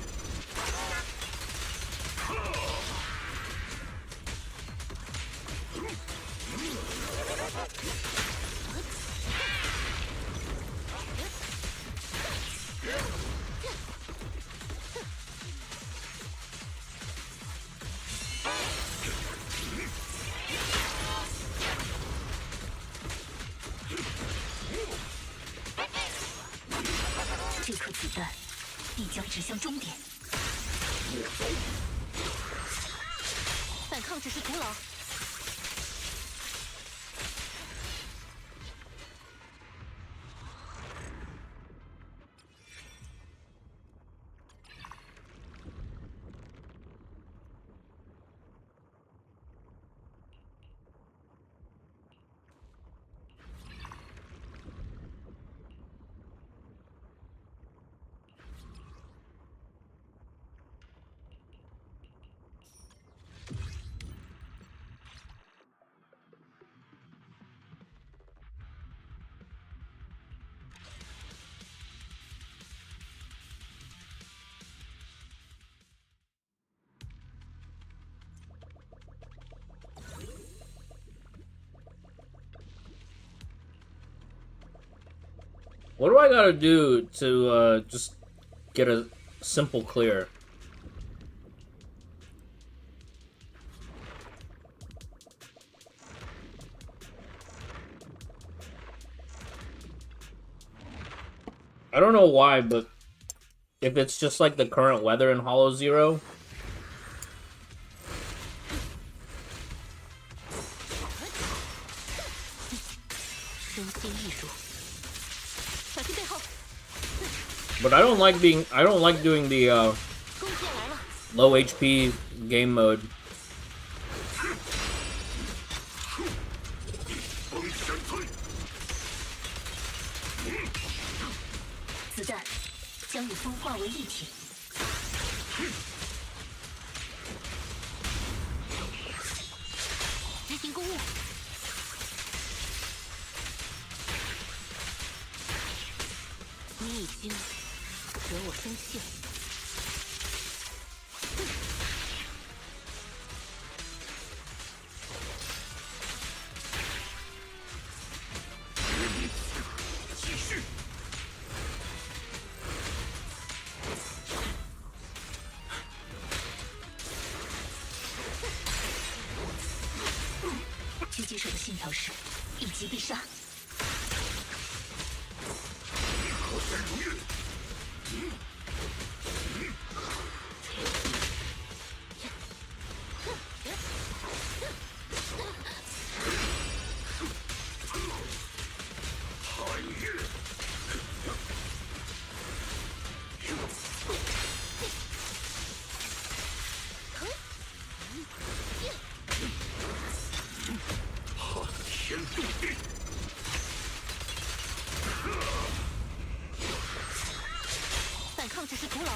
这颗子弹必将指向终点。反抗只是徒劳。What do I gotta do to just get a simple clear? I don't know why, but if it's just like the current weather in Hollow Zero, But I don't like doing the low HP game mode. 子弹将与风化为一体。执行公务。你已经惹我生气了。 狙击手的信条是：一击必杀。反抗只是徒劳。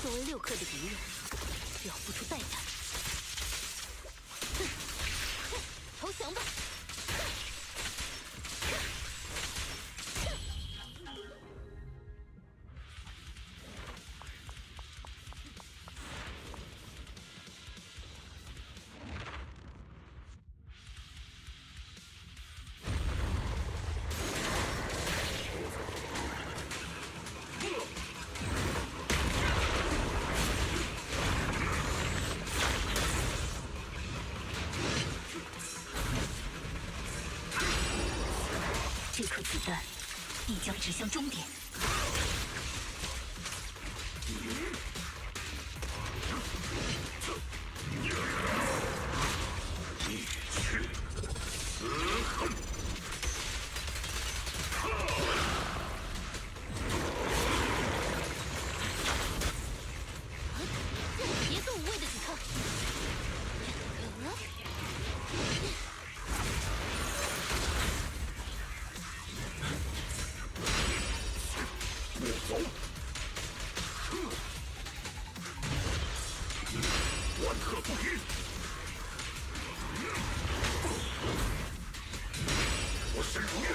作为6克的敌人，要付出代价。哼，投降吧！这颗子弹必将指向终点。别做无谓的抵抗。万刻不渝，我身如月。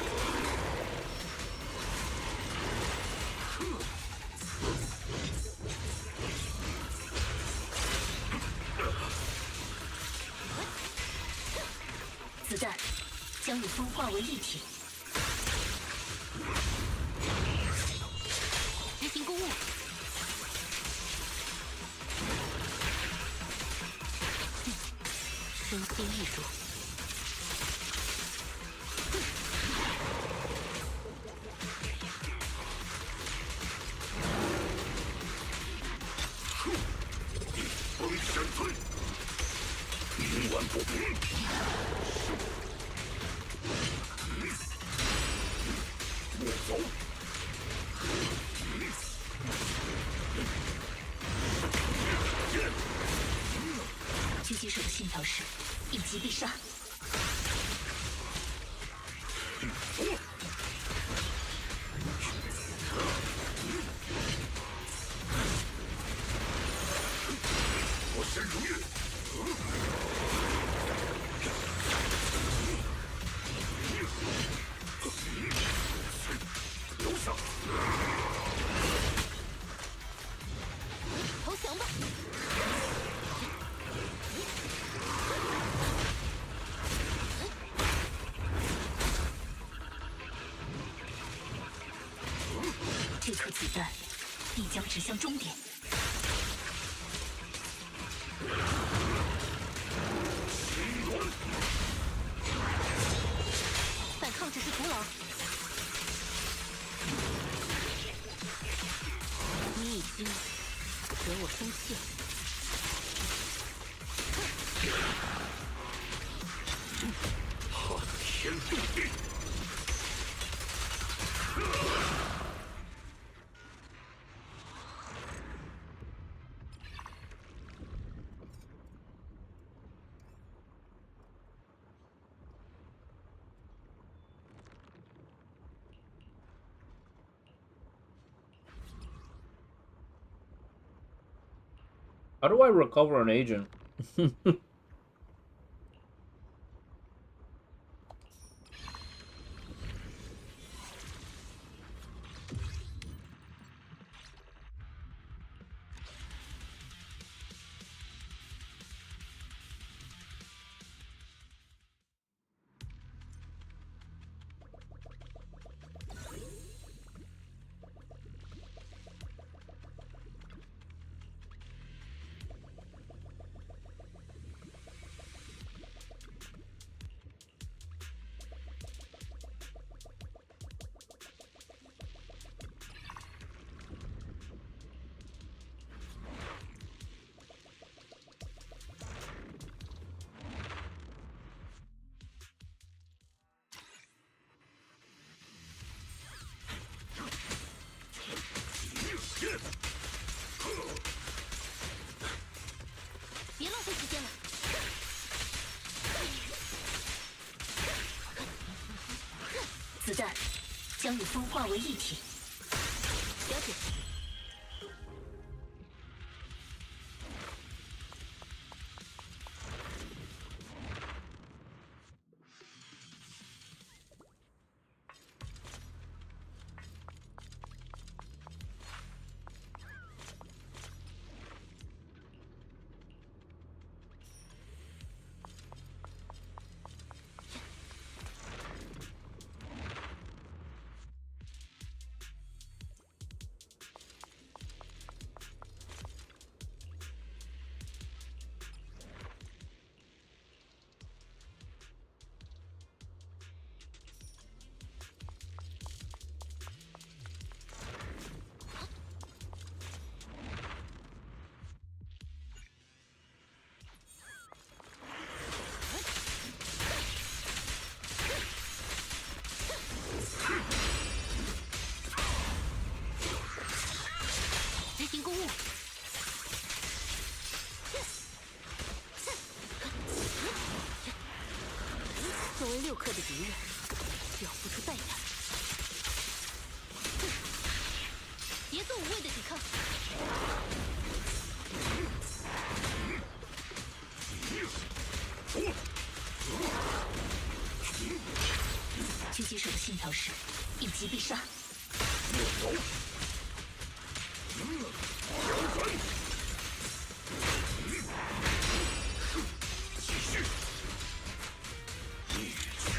子弹将与风化为一体。执行公务。身先易主。狙击手的信条是一击必杀。我身如玉。留下。投降吧。这颗子弹必将指向终点。反抗只是徒劳。你已经惹我生气了。撼天动地。How do I recover an agent?别浪费时间了。子弹将与风化为一体。了解。执行公务。作为6克的敌人，要付出代价。别做无谓的抵抗。狙击手的信条是一击必杀。继续，一去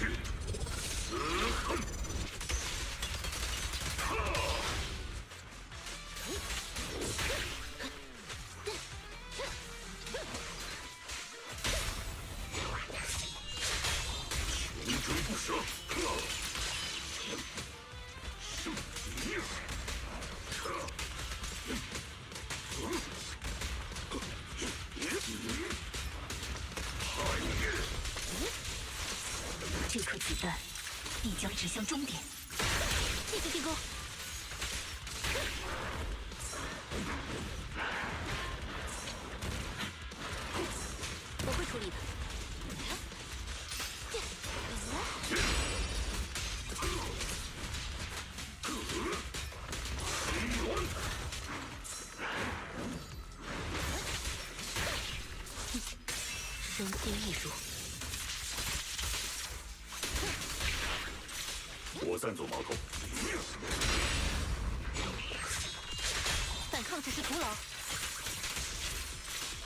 死恨。穷追不舍。必将指向终点。继续进攻。我会处理的。身心艺术。我暂做矛头。反抗只是徒劳，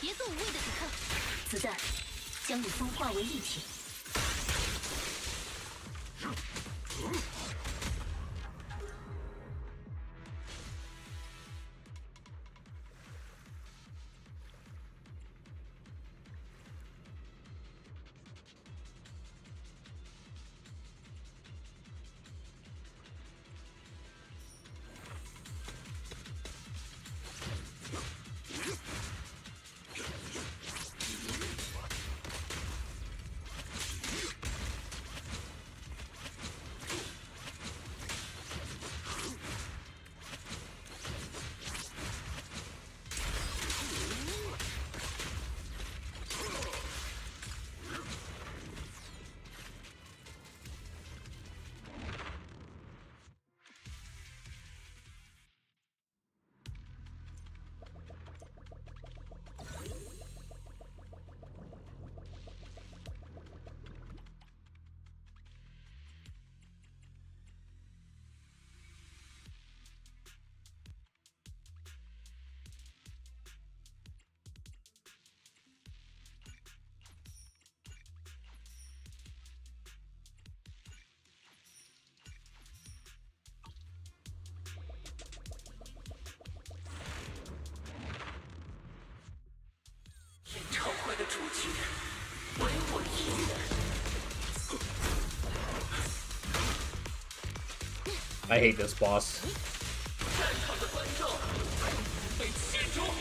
别做无谓的抵抗。子弹将与风化为一体。超快的主角，唯我一人。I hate this boss. 战场的观众被切中。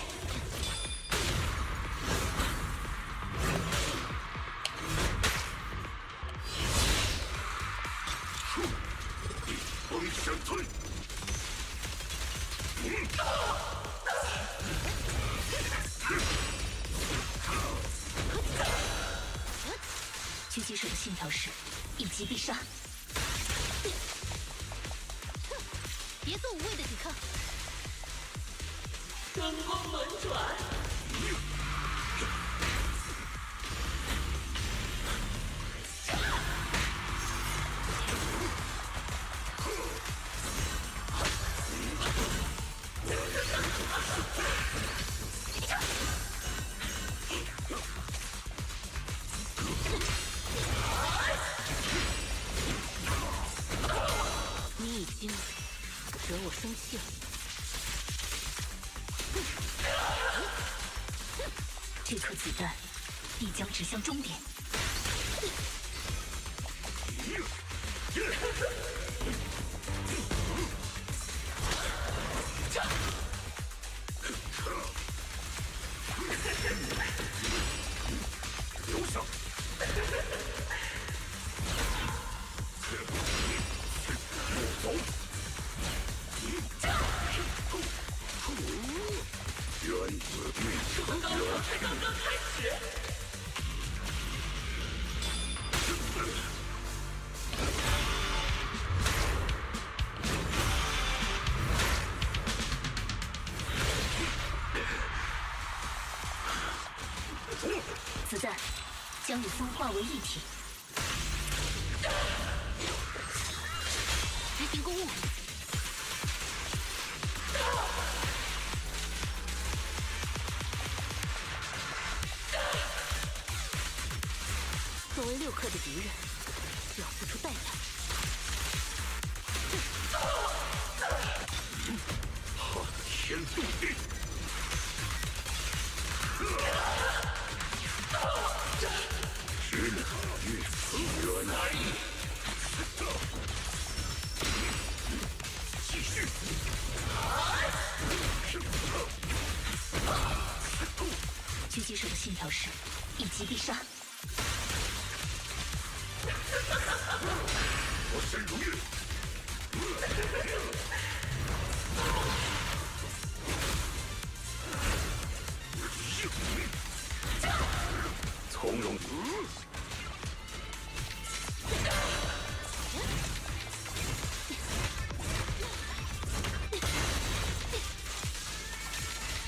逆风闪退。狙击手的信条是一击必杀。别做无谓的抵抗。灯光轮转。你已经惹我生气了。这颗子弹必将指向终点。留下。走。原子必成原才刚刚开始。子弹将与风化为一体。执行公务。作为6克的敌人，要付出代价。哈天动地。君欲死远来。继续。狙击手的信条是一击必杀。我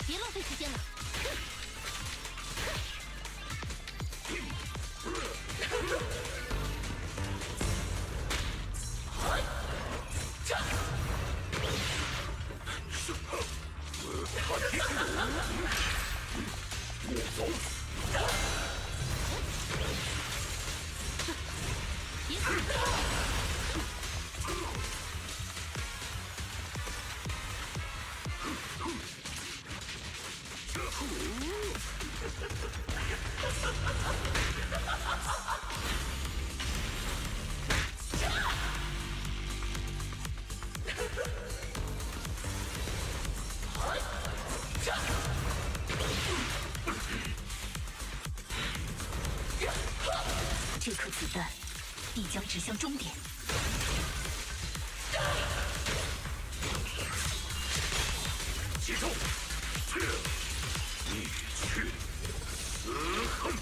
别浪费时间了。这颗子弹必将指向终点。接受，逆去，死恨。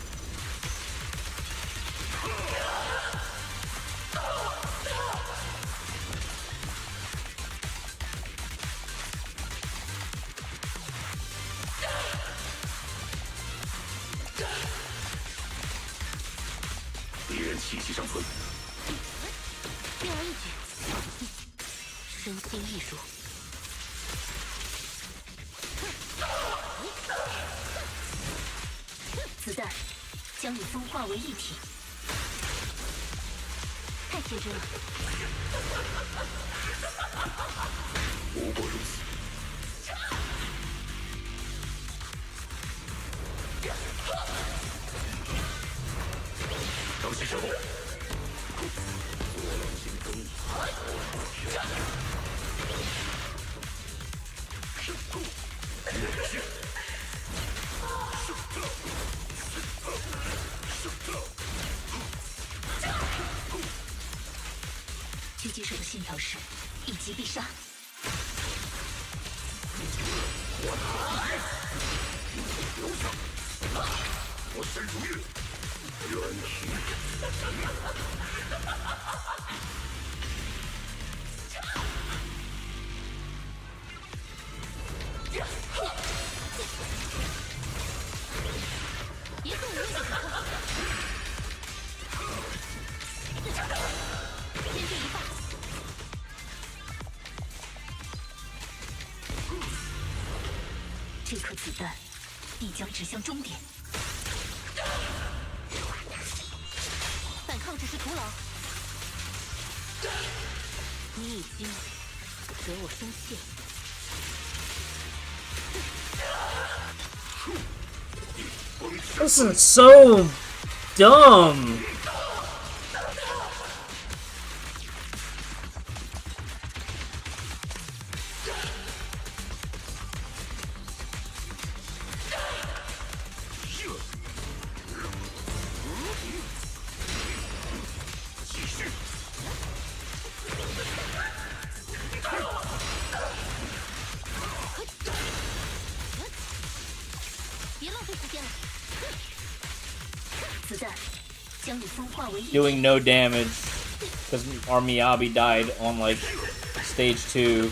敌人气息尚存，轻而易举，身心艺术。子弹将与风化为一体，太天真了。不过如此。当先身后，坐浪形风，神功，烈血。狙击手的信条是：一击必杀。留下，我身如玉，远体。别动我的可靠。天地一霸。这颗子弹必将指向终点。反抗只是徒劳。你已经惹我生气了。This is so dumb. Doing no damage because our Miyabi died on like stage 2.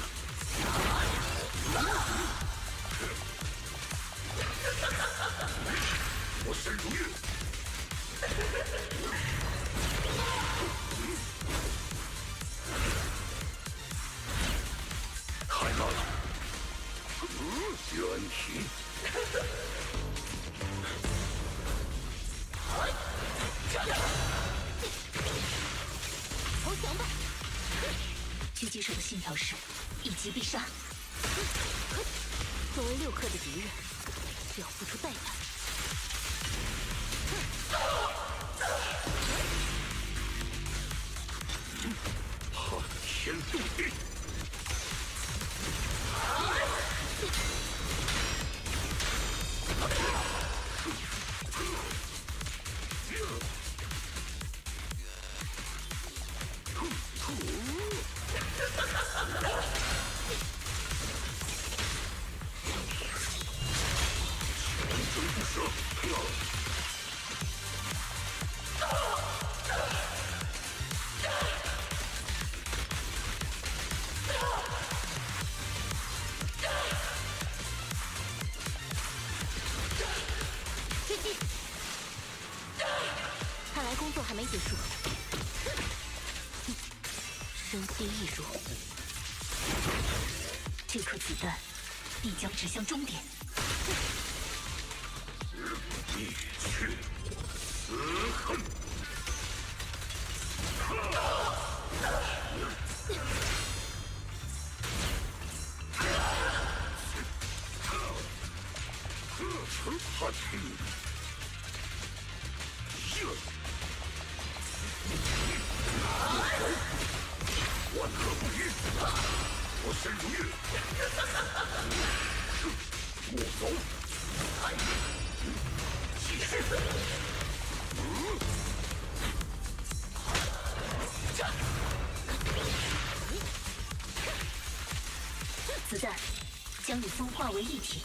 身皆易如。这颗子弹必将指向终点。一去死恨。万恶不语，我身如玉。木走，继续。子弹将与风化为一体。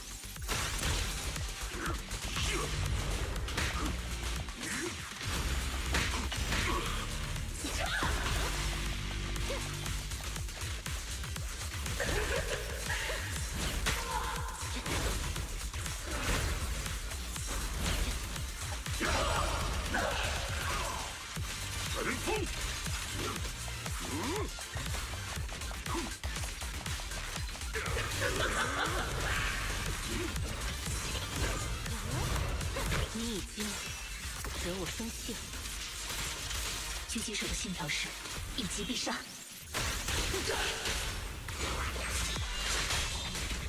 神风。你已经惹我生气了。狙击手的信条是：一击必杀。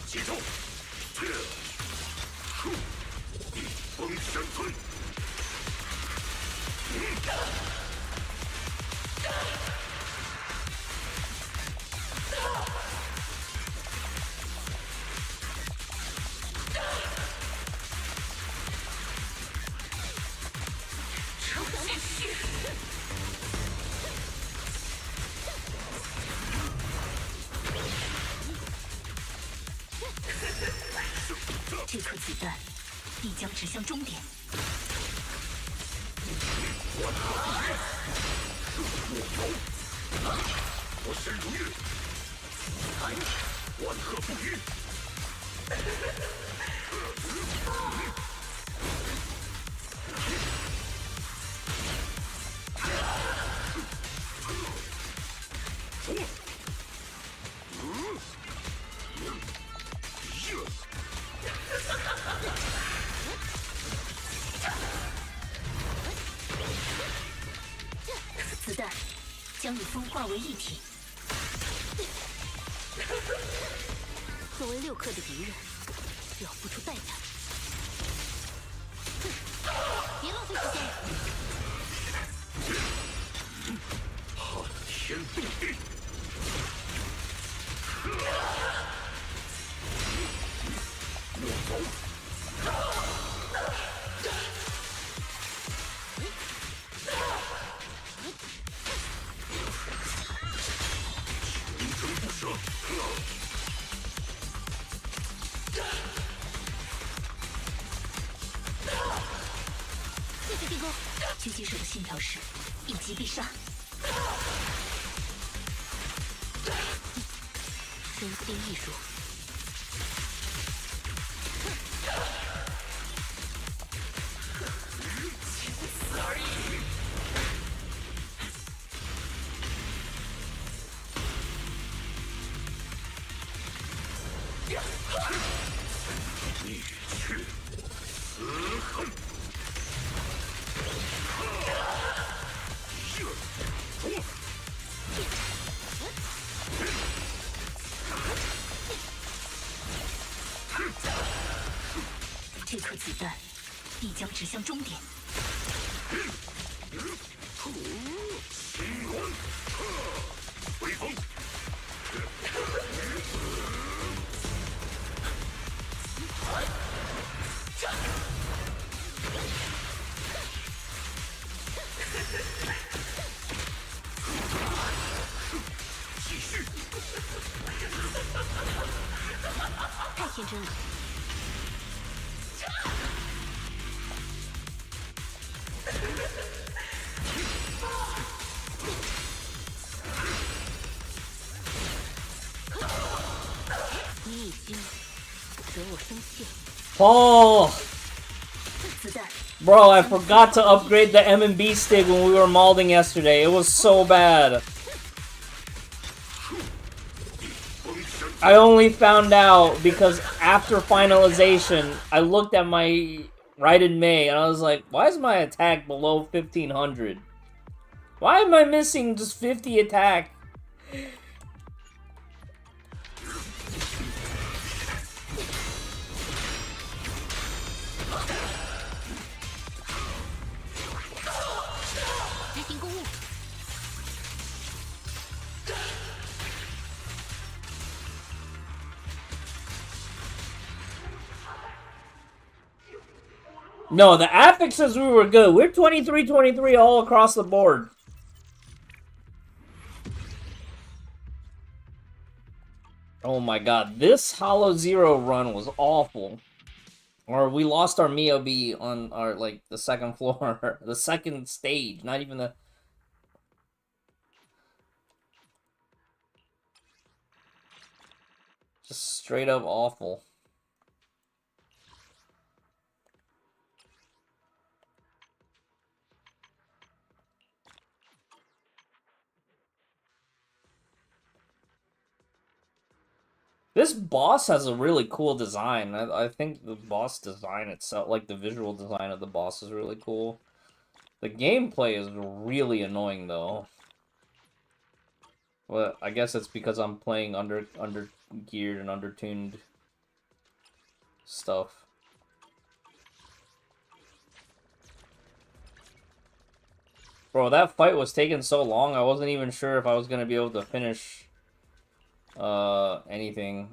击中！逆风闪退！这颗子弹必将指向终点。我身如玉，万恶不语。子弹将与风化为一体。作为6克的敌人，要付出代价。别浪费时间了。撼天动地！我走！穷争不舍！谢谢进攻。狙击手的信条是：一击必杀。身心艺术。仅此而已。逆去死恨。这颗子弹必将指向终点。星光，微风。继续。太天真了。你已经惹我生气了。Oh, 子弹。bro, I forgot to upgrade the M&B stick when we were molding yesterday. It was so bad. I only found out because after finalization, I looked at my Raiden Mei and I was like, why is my attack below 1500? Why am I missing just 50 attack? No, the affixes we were good. We're 23-23 all across the board. Oh my god, this Hollow Zero run was awful. Or we lost our Miyobi on our, like, the second floor. The second stage, not even the... Just straight up awful. This boss has a really cool design. I think the boss design itself, like the visual design of the boss is really cool. The gameplay is really annoying though. Well, I guess it's because I'm playing under geared and undertuned stuff. Bro, that fight was taking so long, I wasn't even sure if I was gonna be able to finish anything.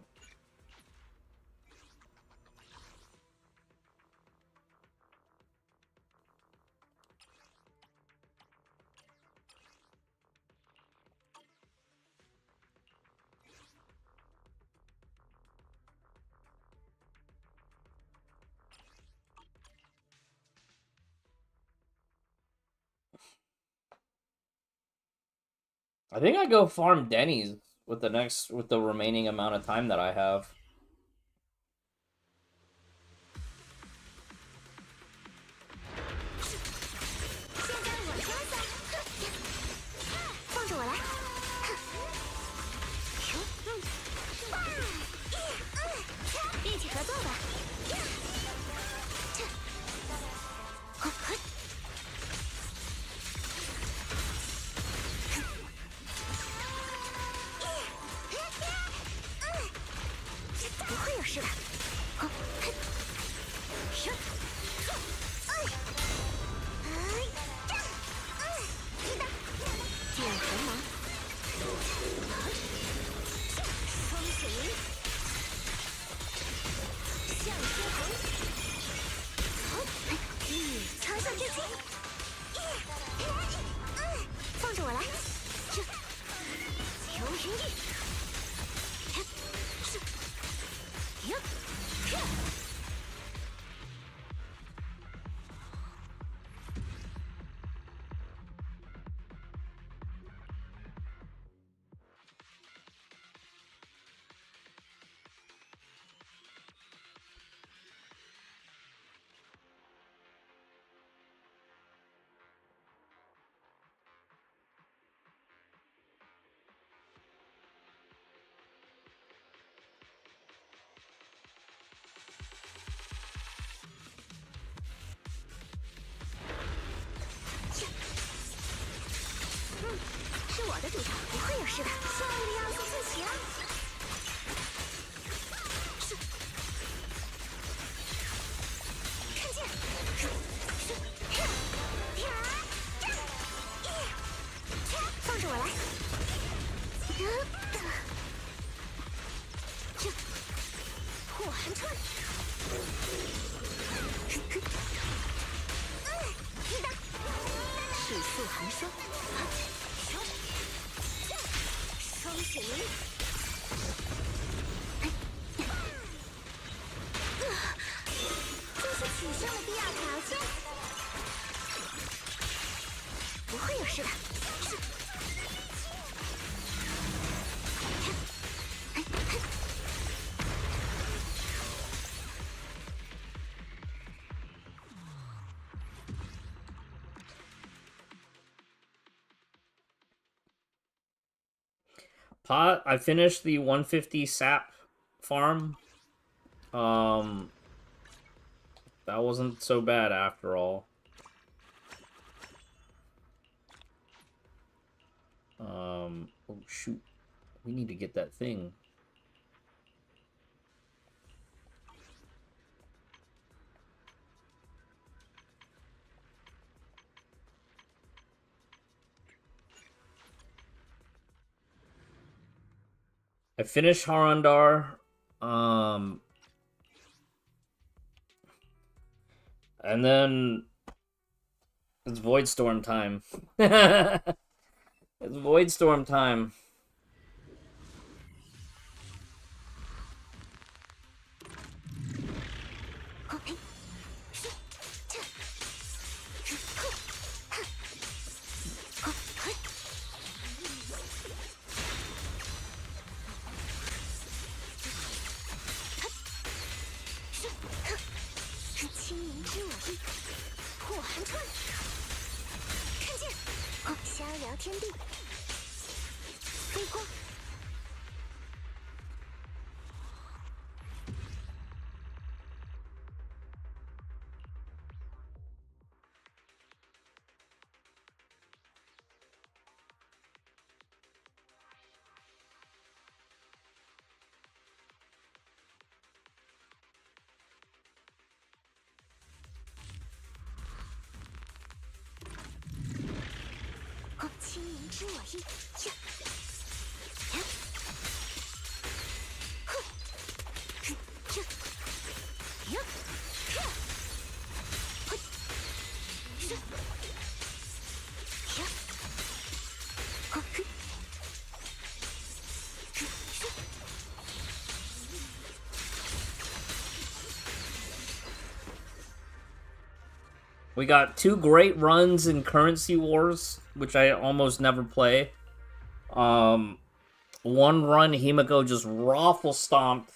I think I go farm Denny's with the remaining amount of time that I have. Pot. I finished the 150 sap farm. That wasn't so bad after all. Oh shoot. We need to get that thing. I finished Harandar. And then it's Void Storm time. It's Void Storm time. We got 2 great runs in Currency Wars, which I almost never play. One run, Himiko just raffle stomped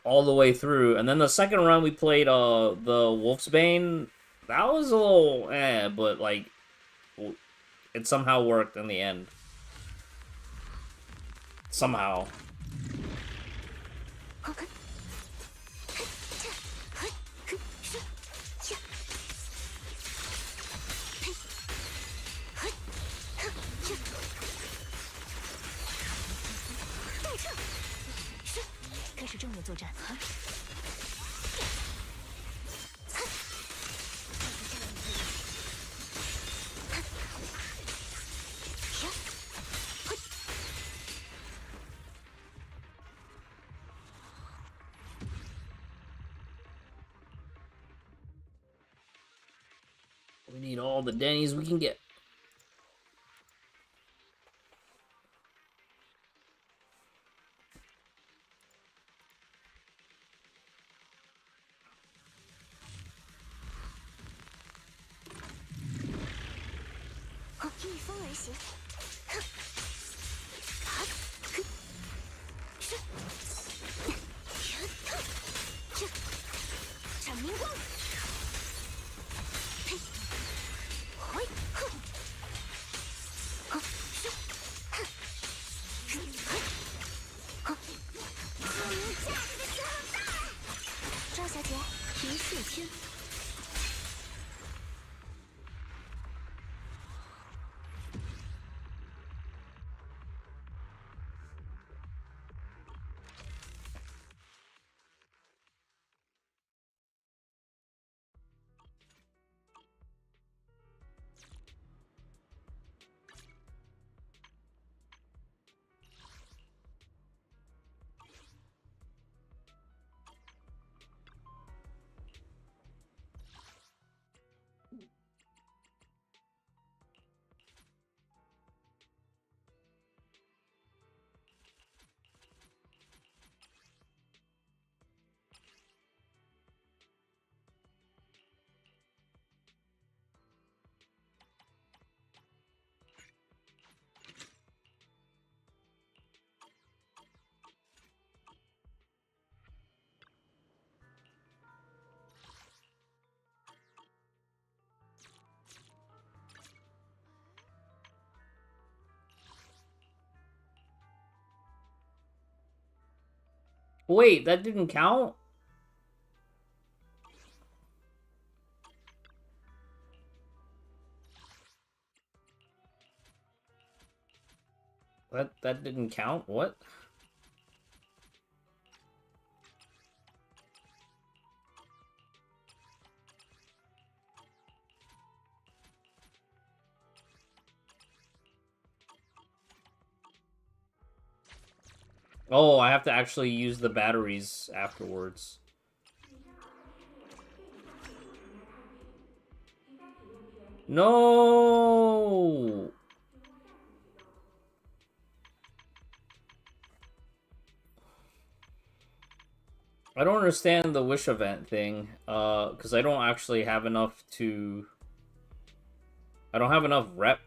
all the way through, and then the second run we played the Wolfsbane. That was a little but like it somehow worked in the end. Somehow. We need all the Denny's we can get. Wait, that didn't count? That didn't count? What? Oh, I have to actually use the batteries afterwards. No! I don't understand the wish event thing, because I don't actually have enough to... I don't have enough rep.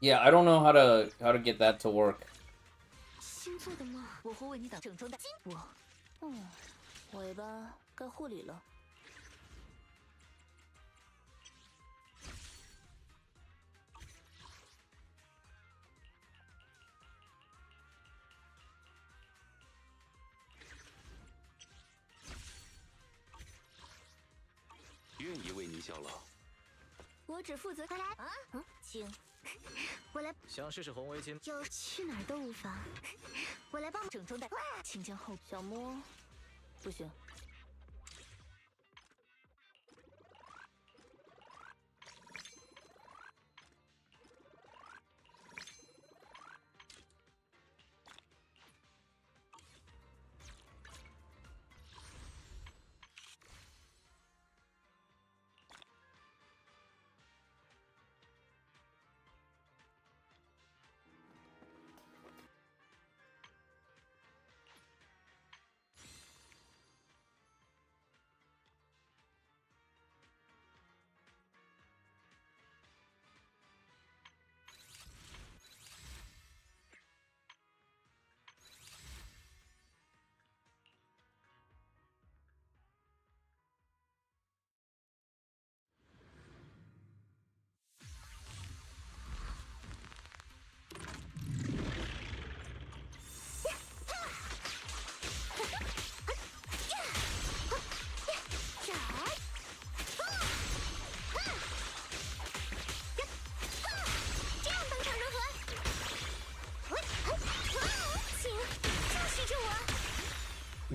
Yeah, I don't know how to get that to work. 星座的吗？我会为你挡整装的我，尾巴该护理了。愿意为你效劳。我只负责来啊，请，我来。想试试红围巾？就去哪儿都无妨，我来帮整装的，请将后小摸，不行。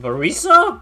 Marisa?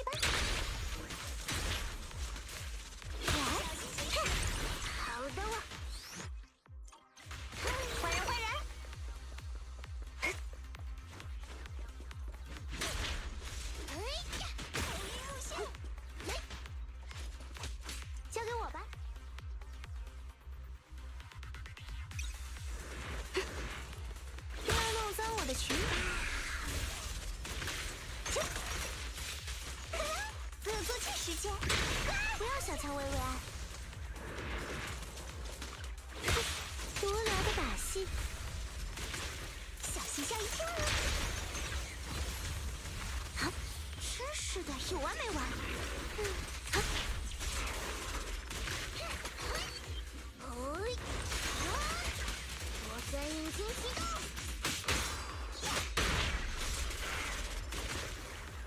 去吧。好的我。换人换人。交给我吧。不要弄脏我的裙摆。恶作剧时间，不要小瞧薇薇安。无聊的把戏，小心吓一跳哦！啊，真是的，有完没完？我跟引擎启动。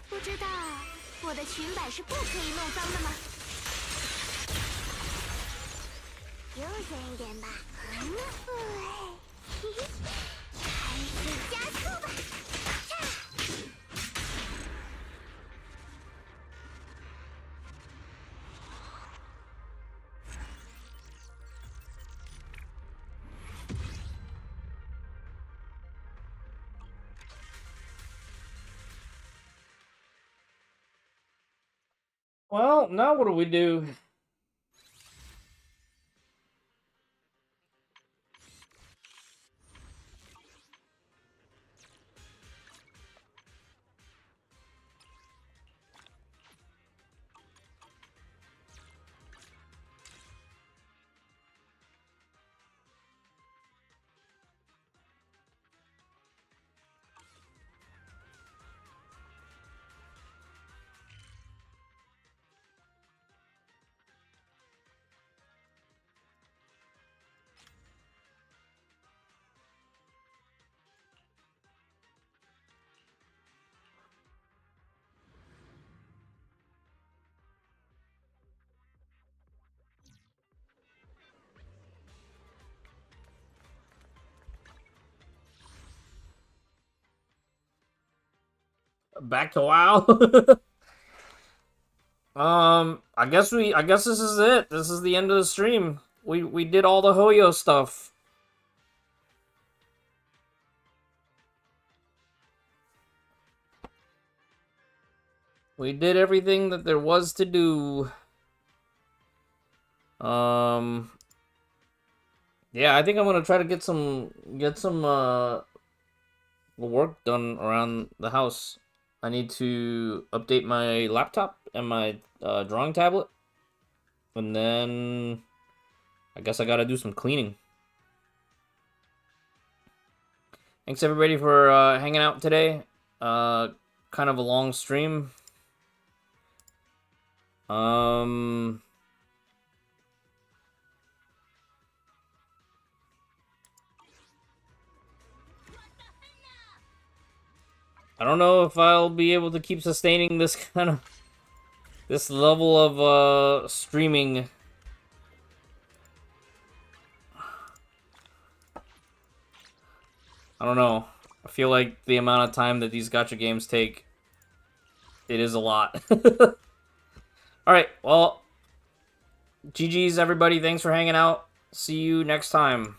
不知道我的裙摆是不可以弄脏的吗？悠闲一点吧。开始加速吧！Well, now what do we do? Back to WoW. I guess this is it. This is the end of the stream. We did all the Hoyo stuff. We did everything that there was to do. Yeah, I think I'm gonna try to get some work done around the house. I need to update my laptop and my drawing tablet. And then I guess I gotta do some cleaning. Thanks everybody for hanging out today. Kind of a long stream. I don't know if I'll be able to keep sustaining this this level of streaming. I don't know. I feel like the amount of time that these gacha games take, it is a lot. Alright, well, GG's everybody. Thanks for hanging out. See you next time.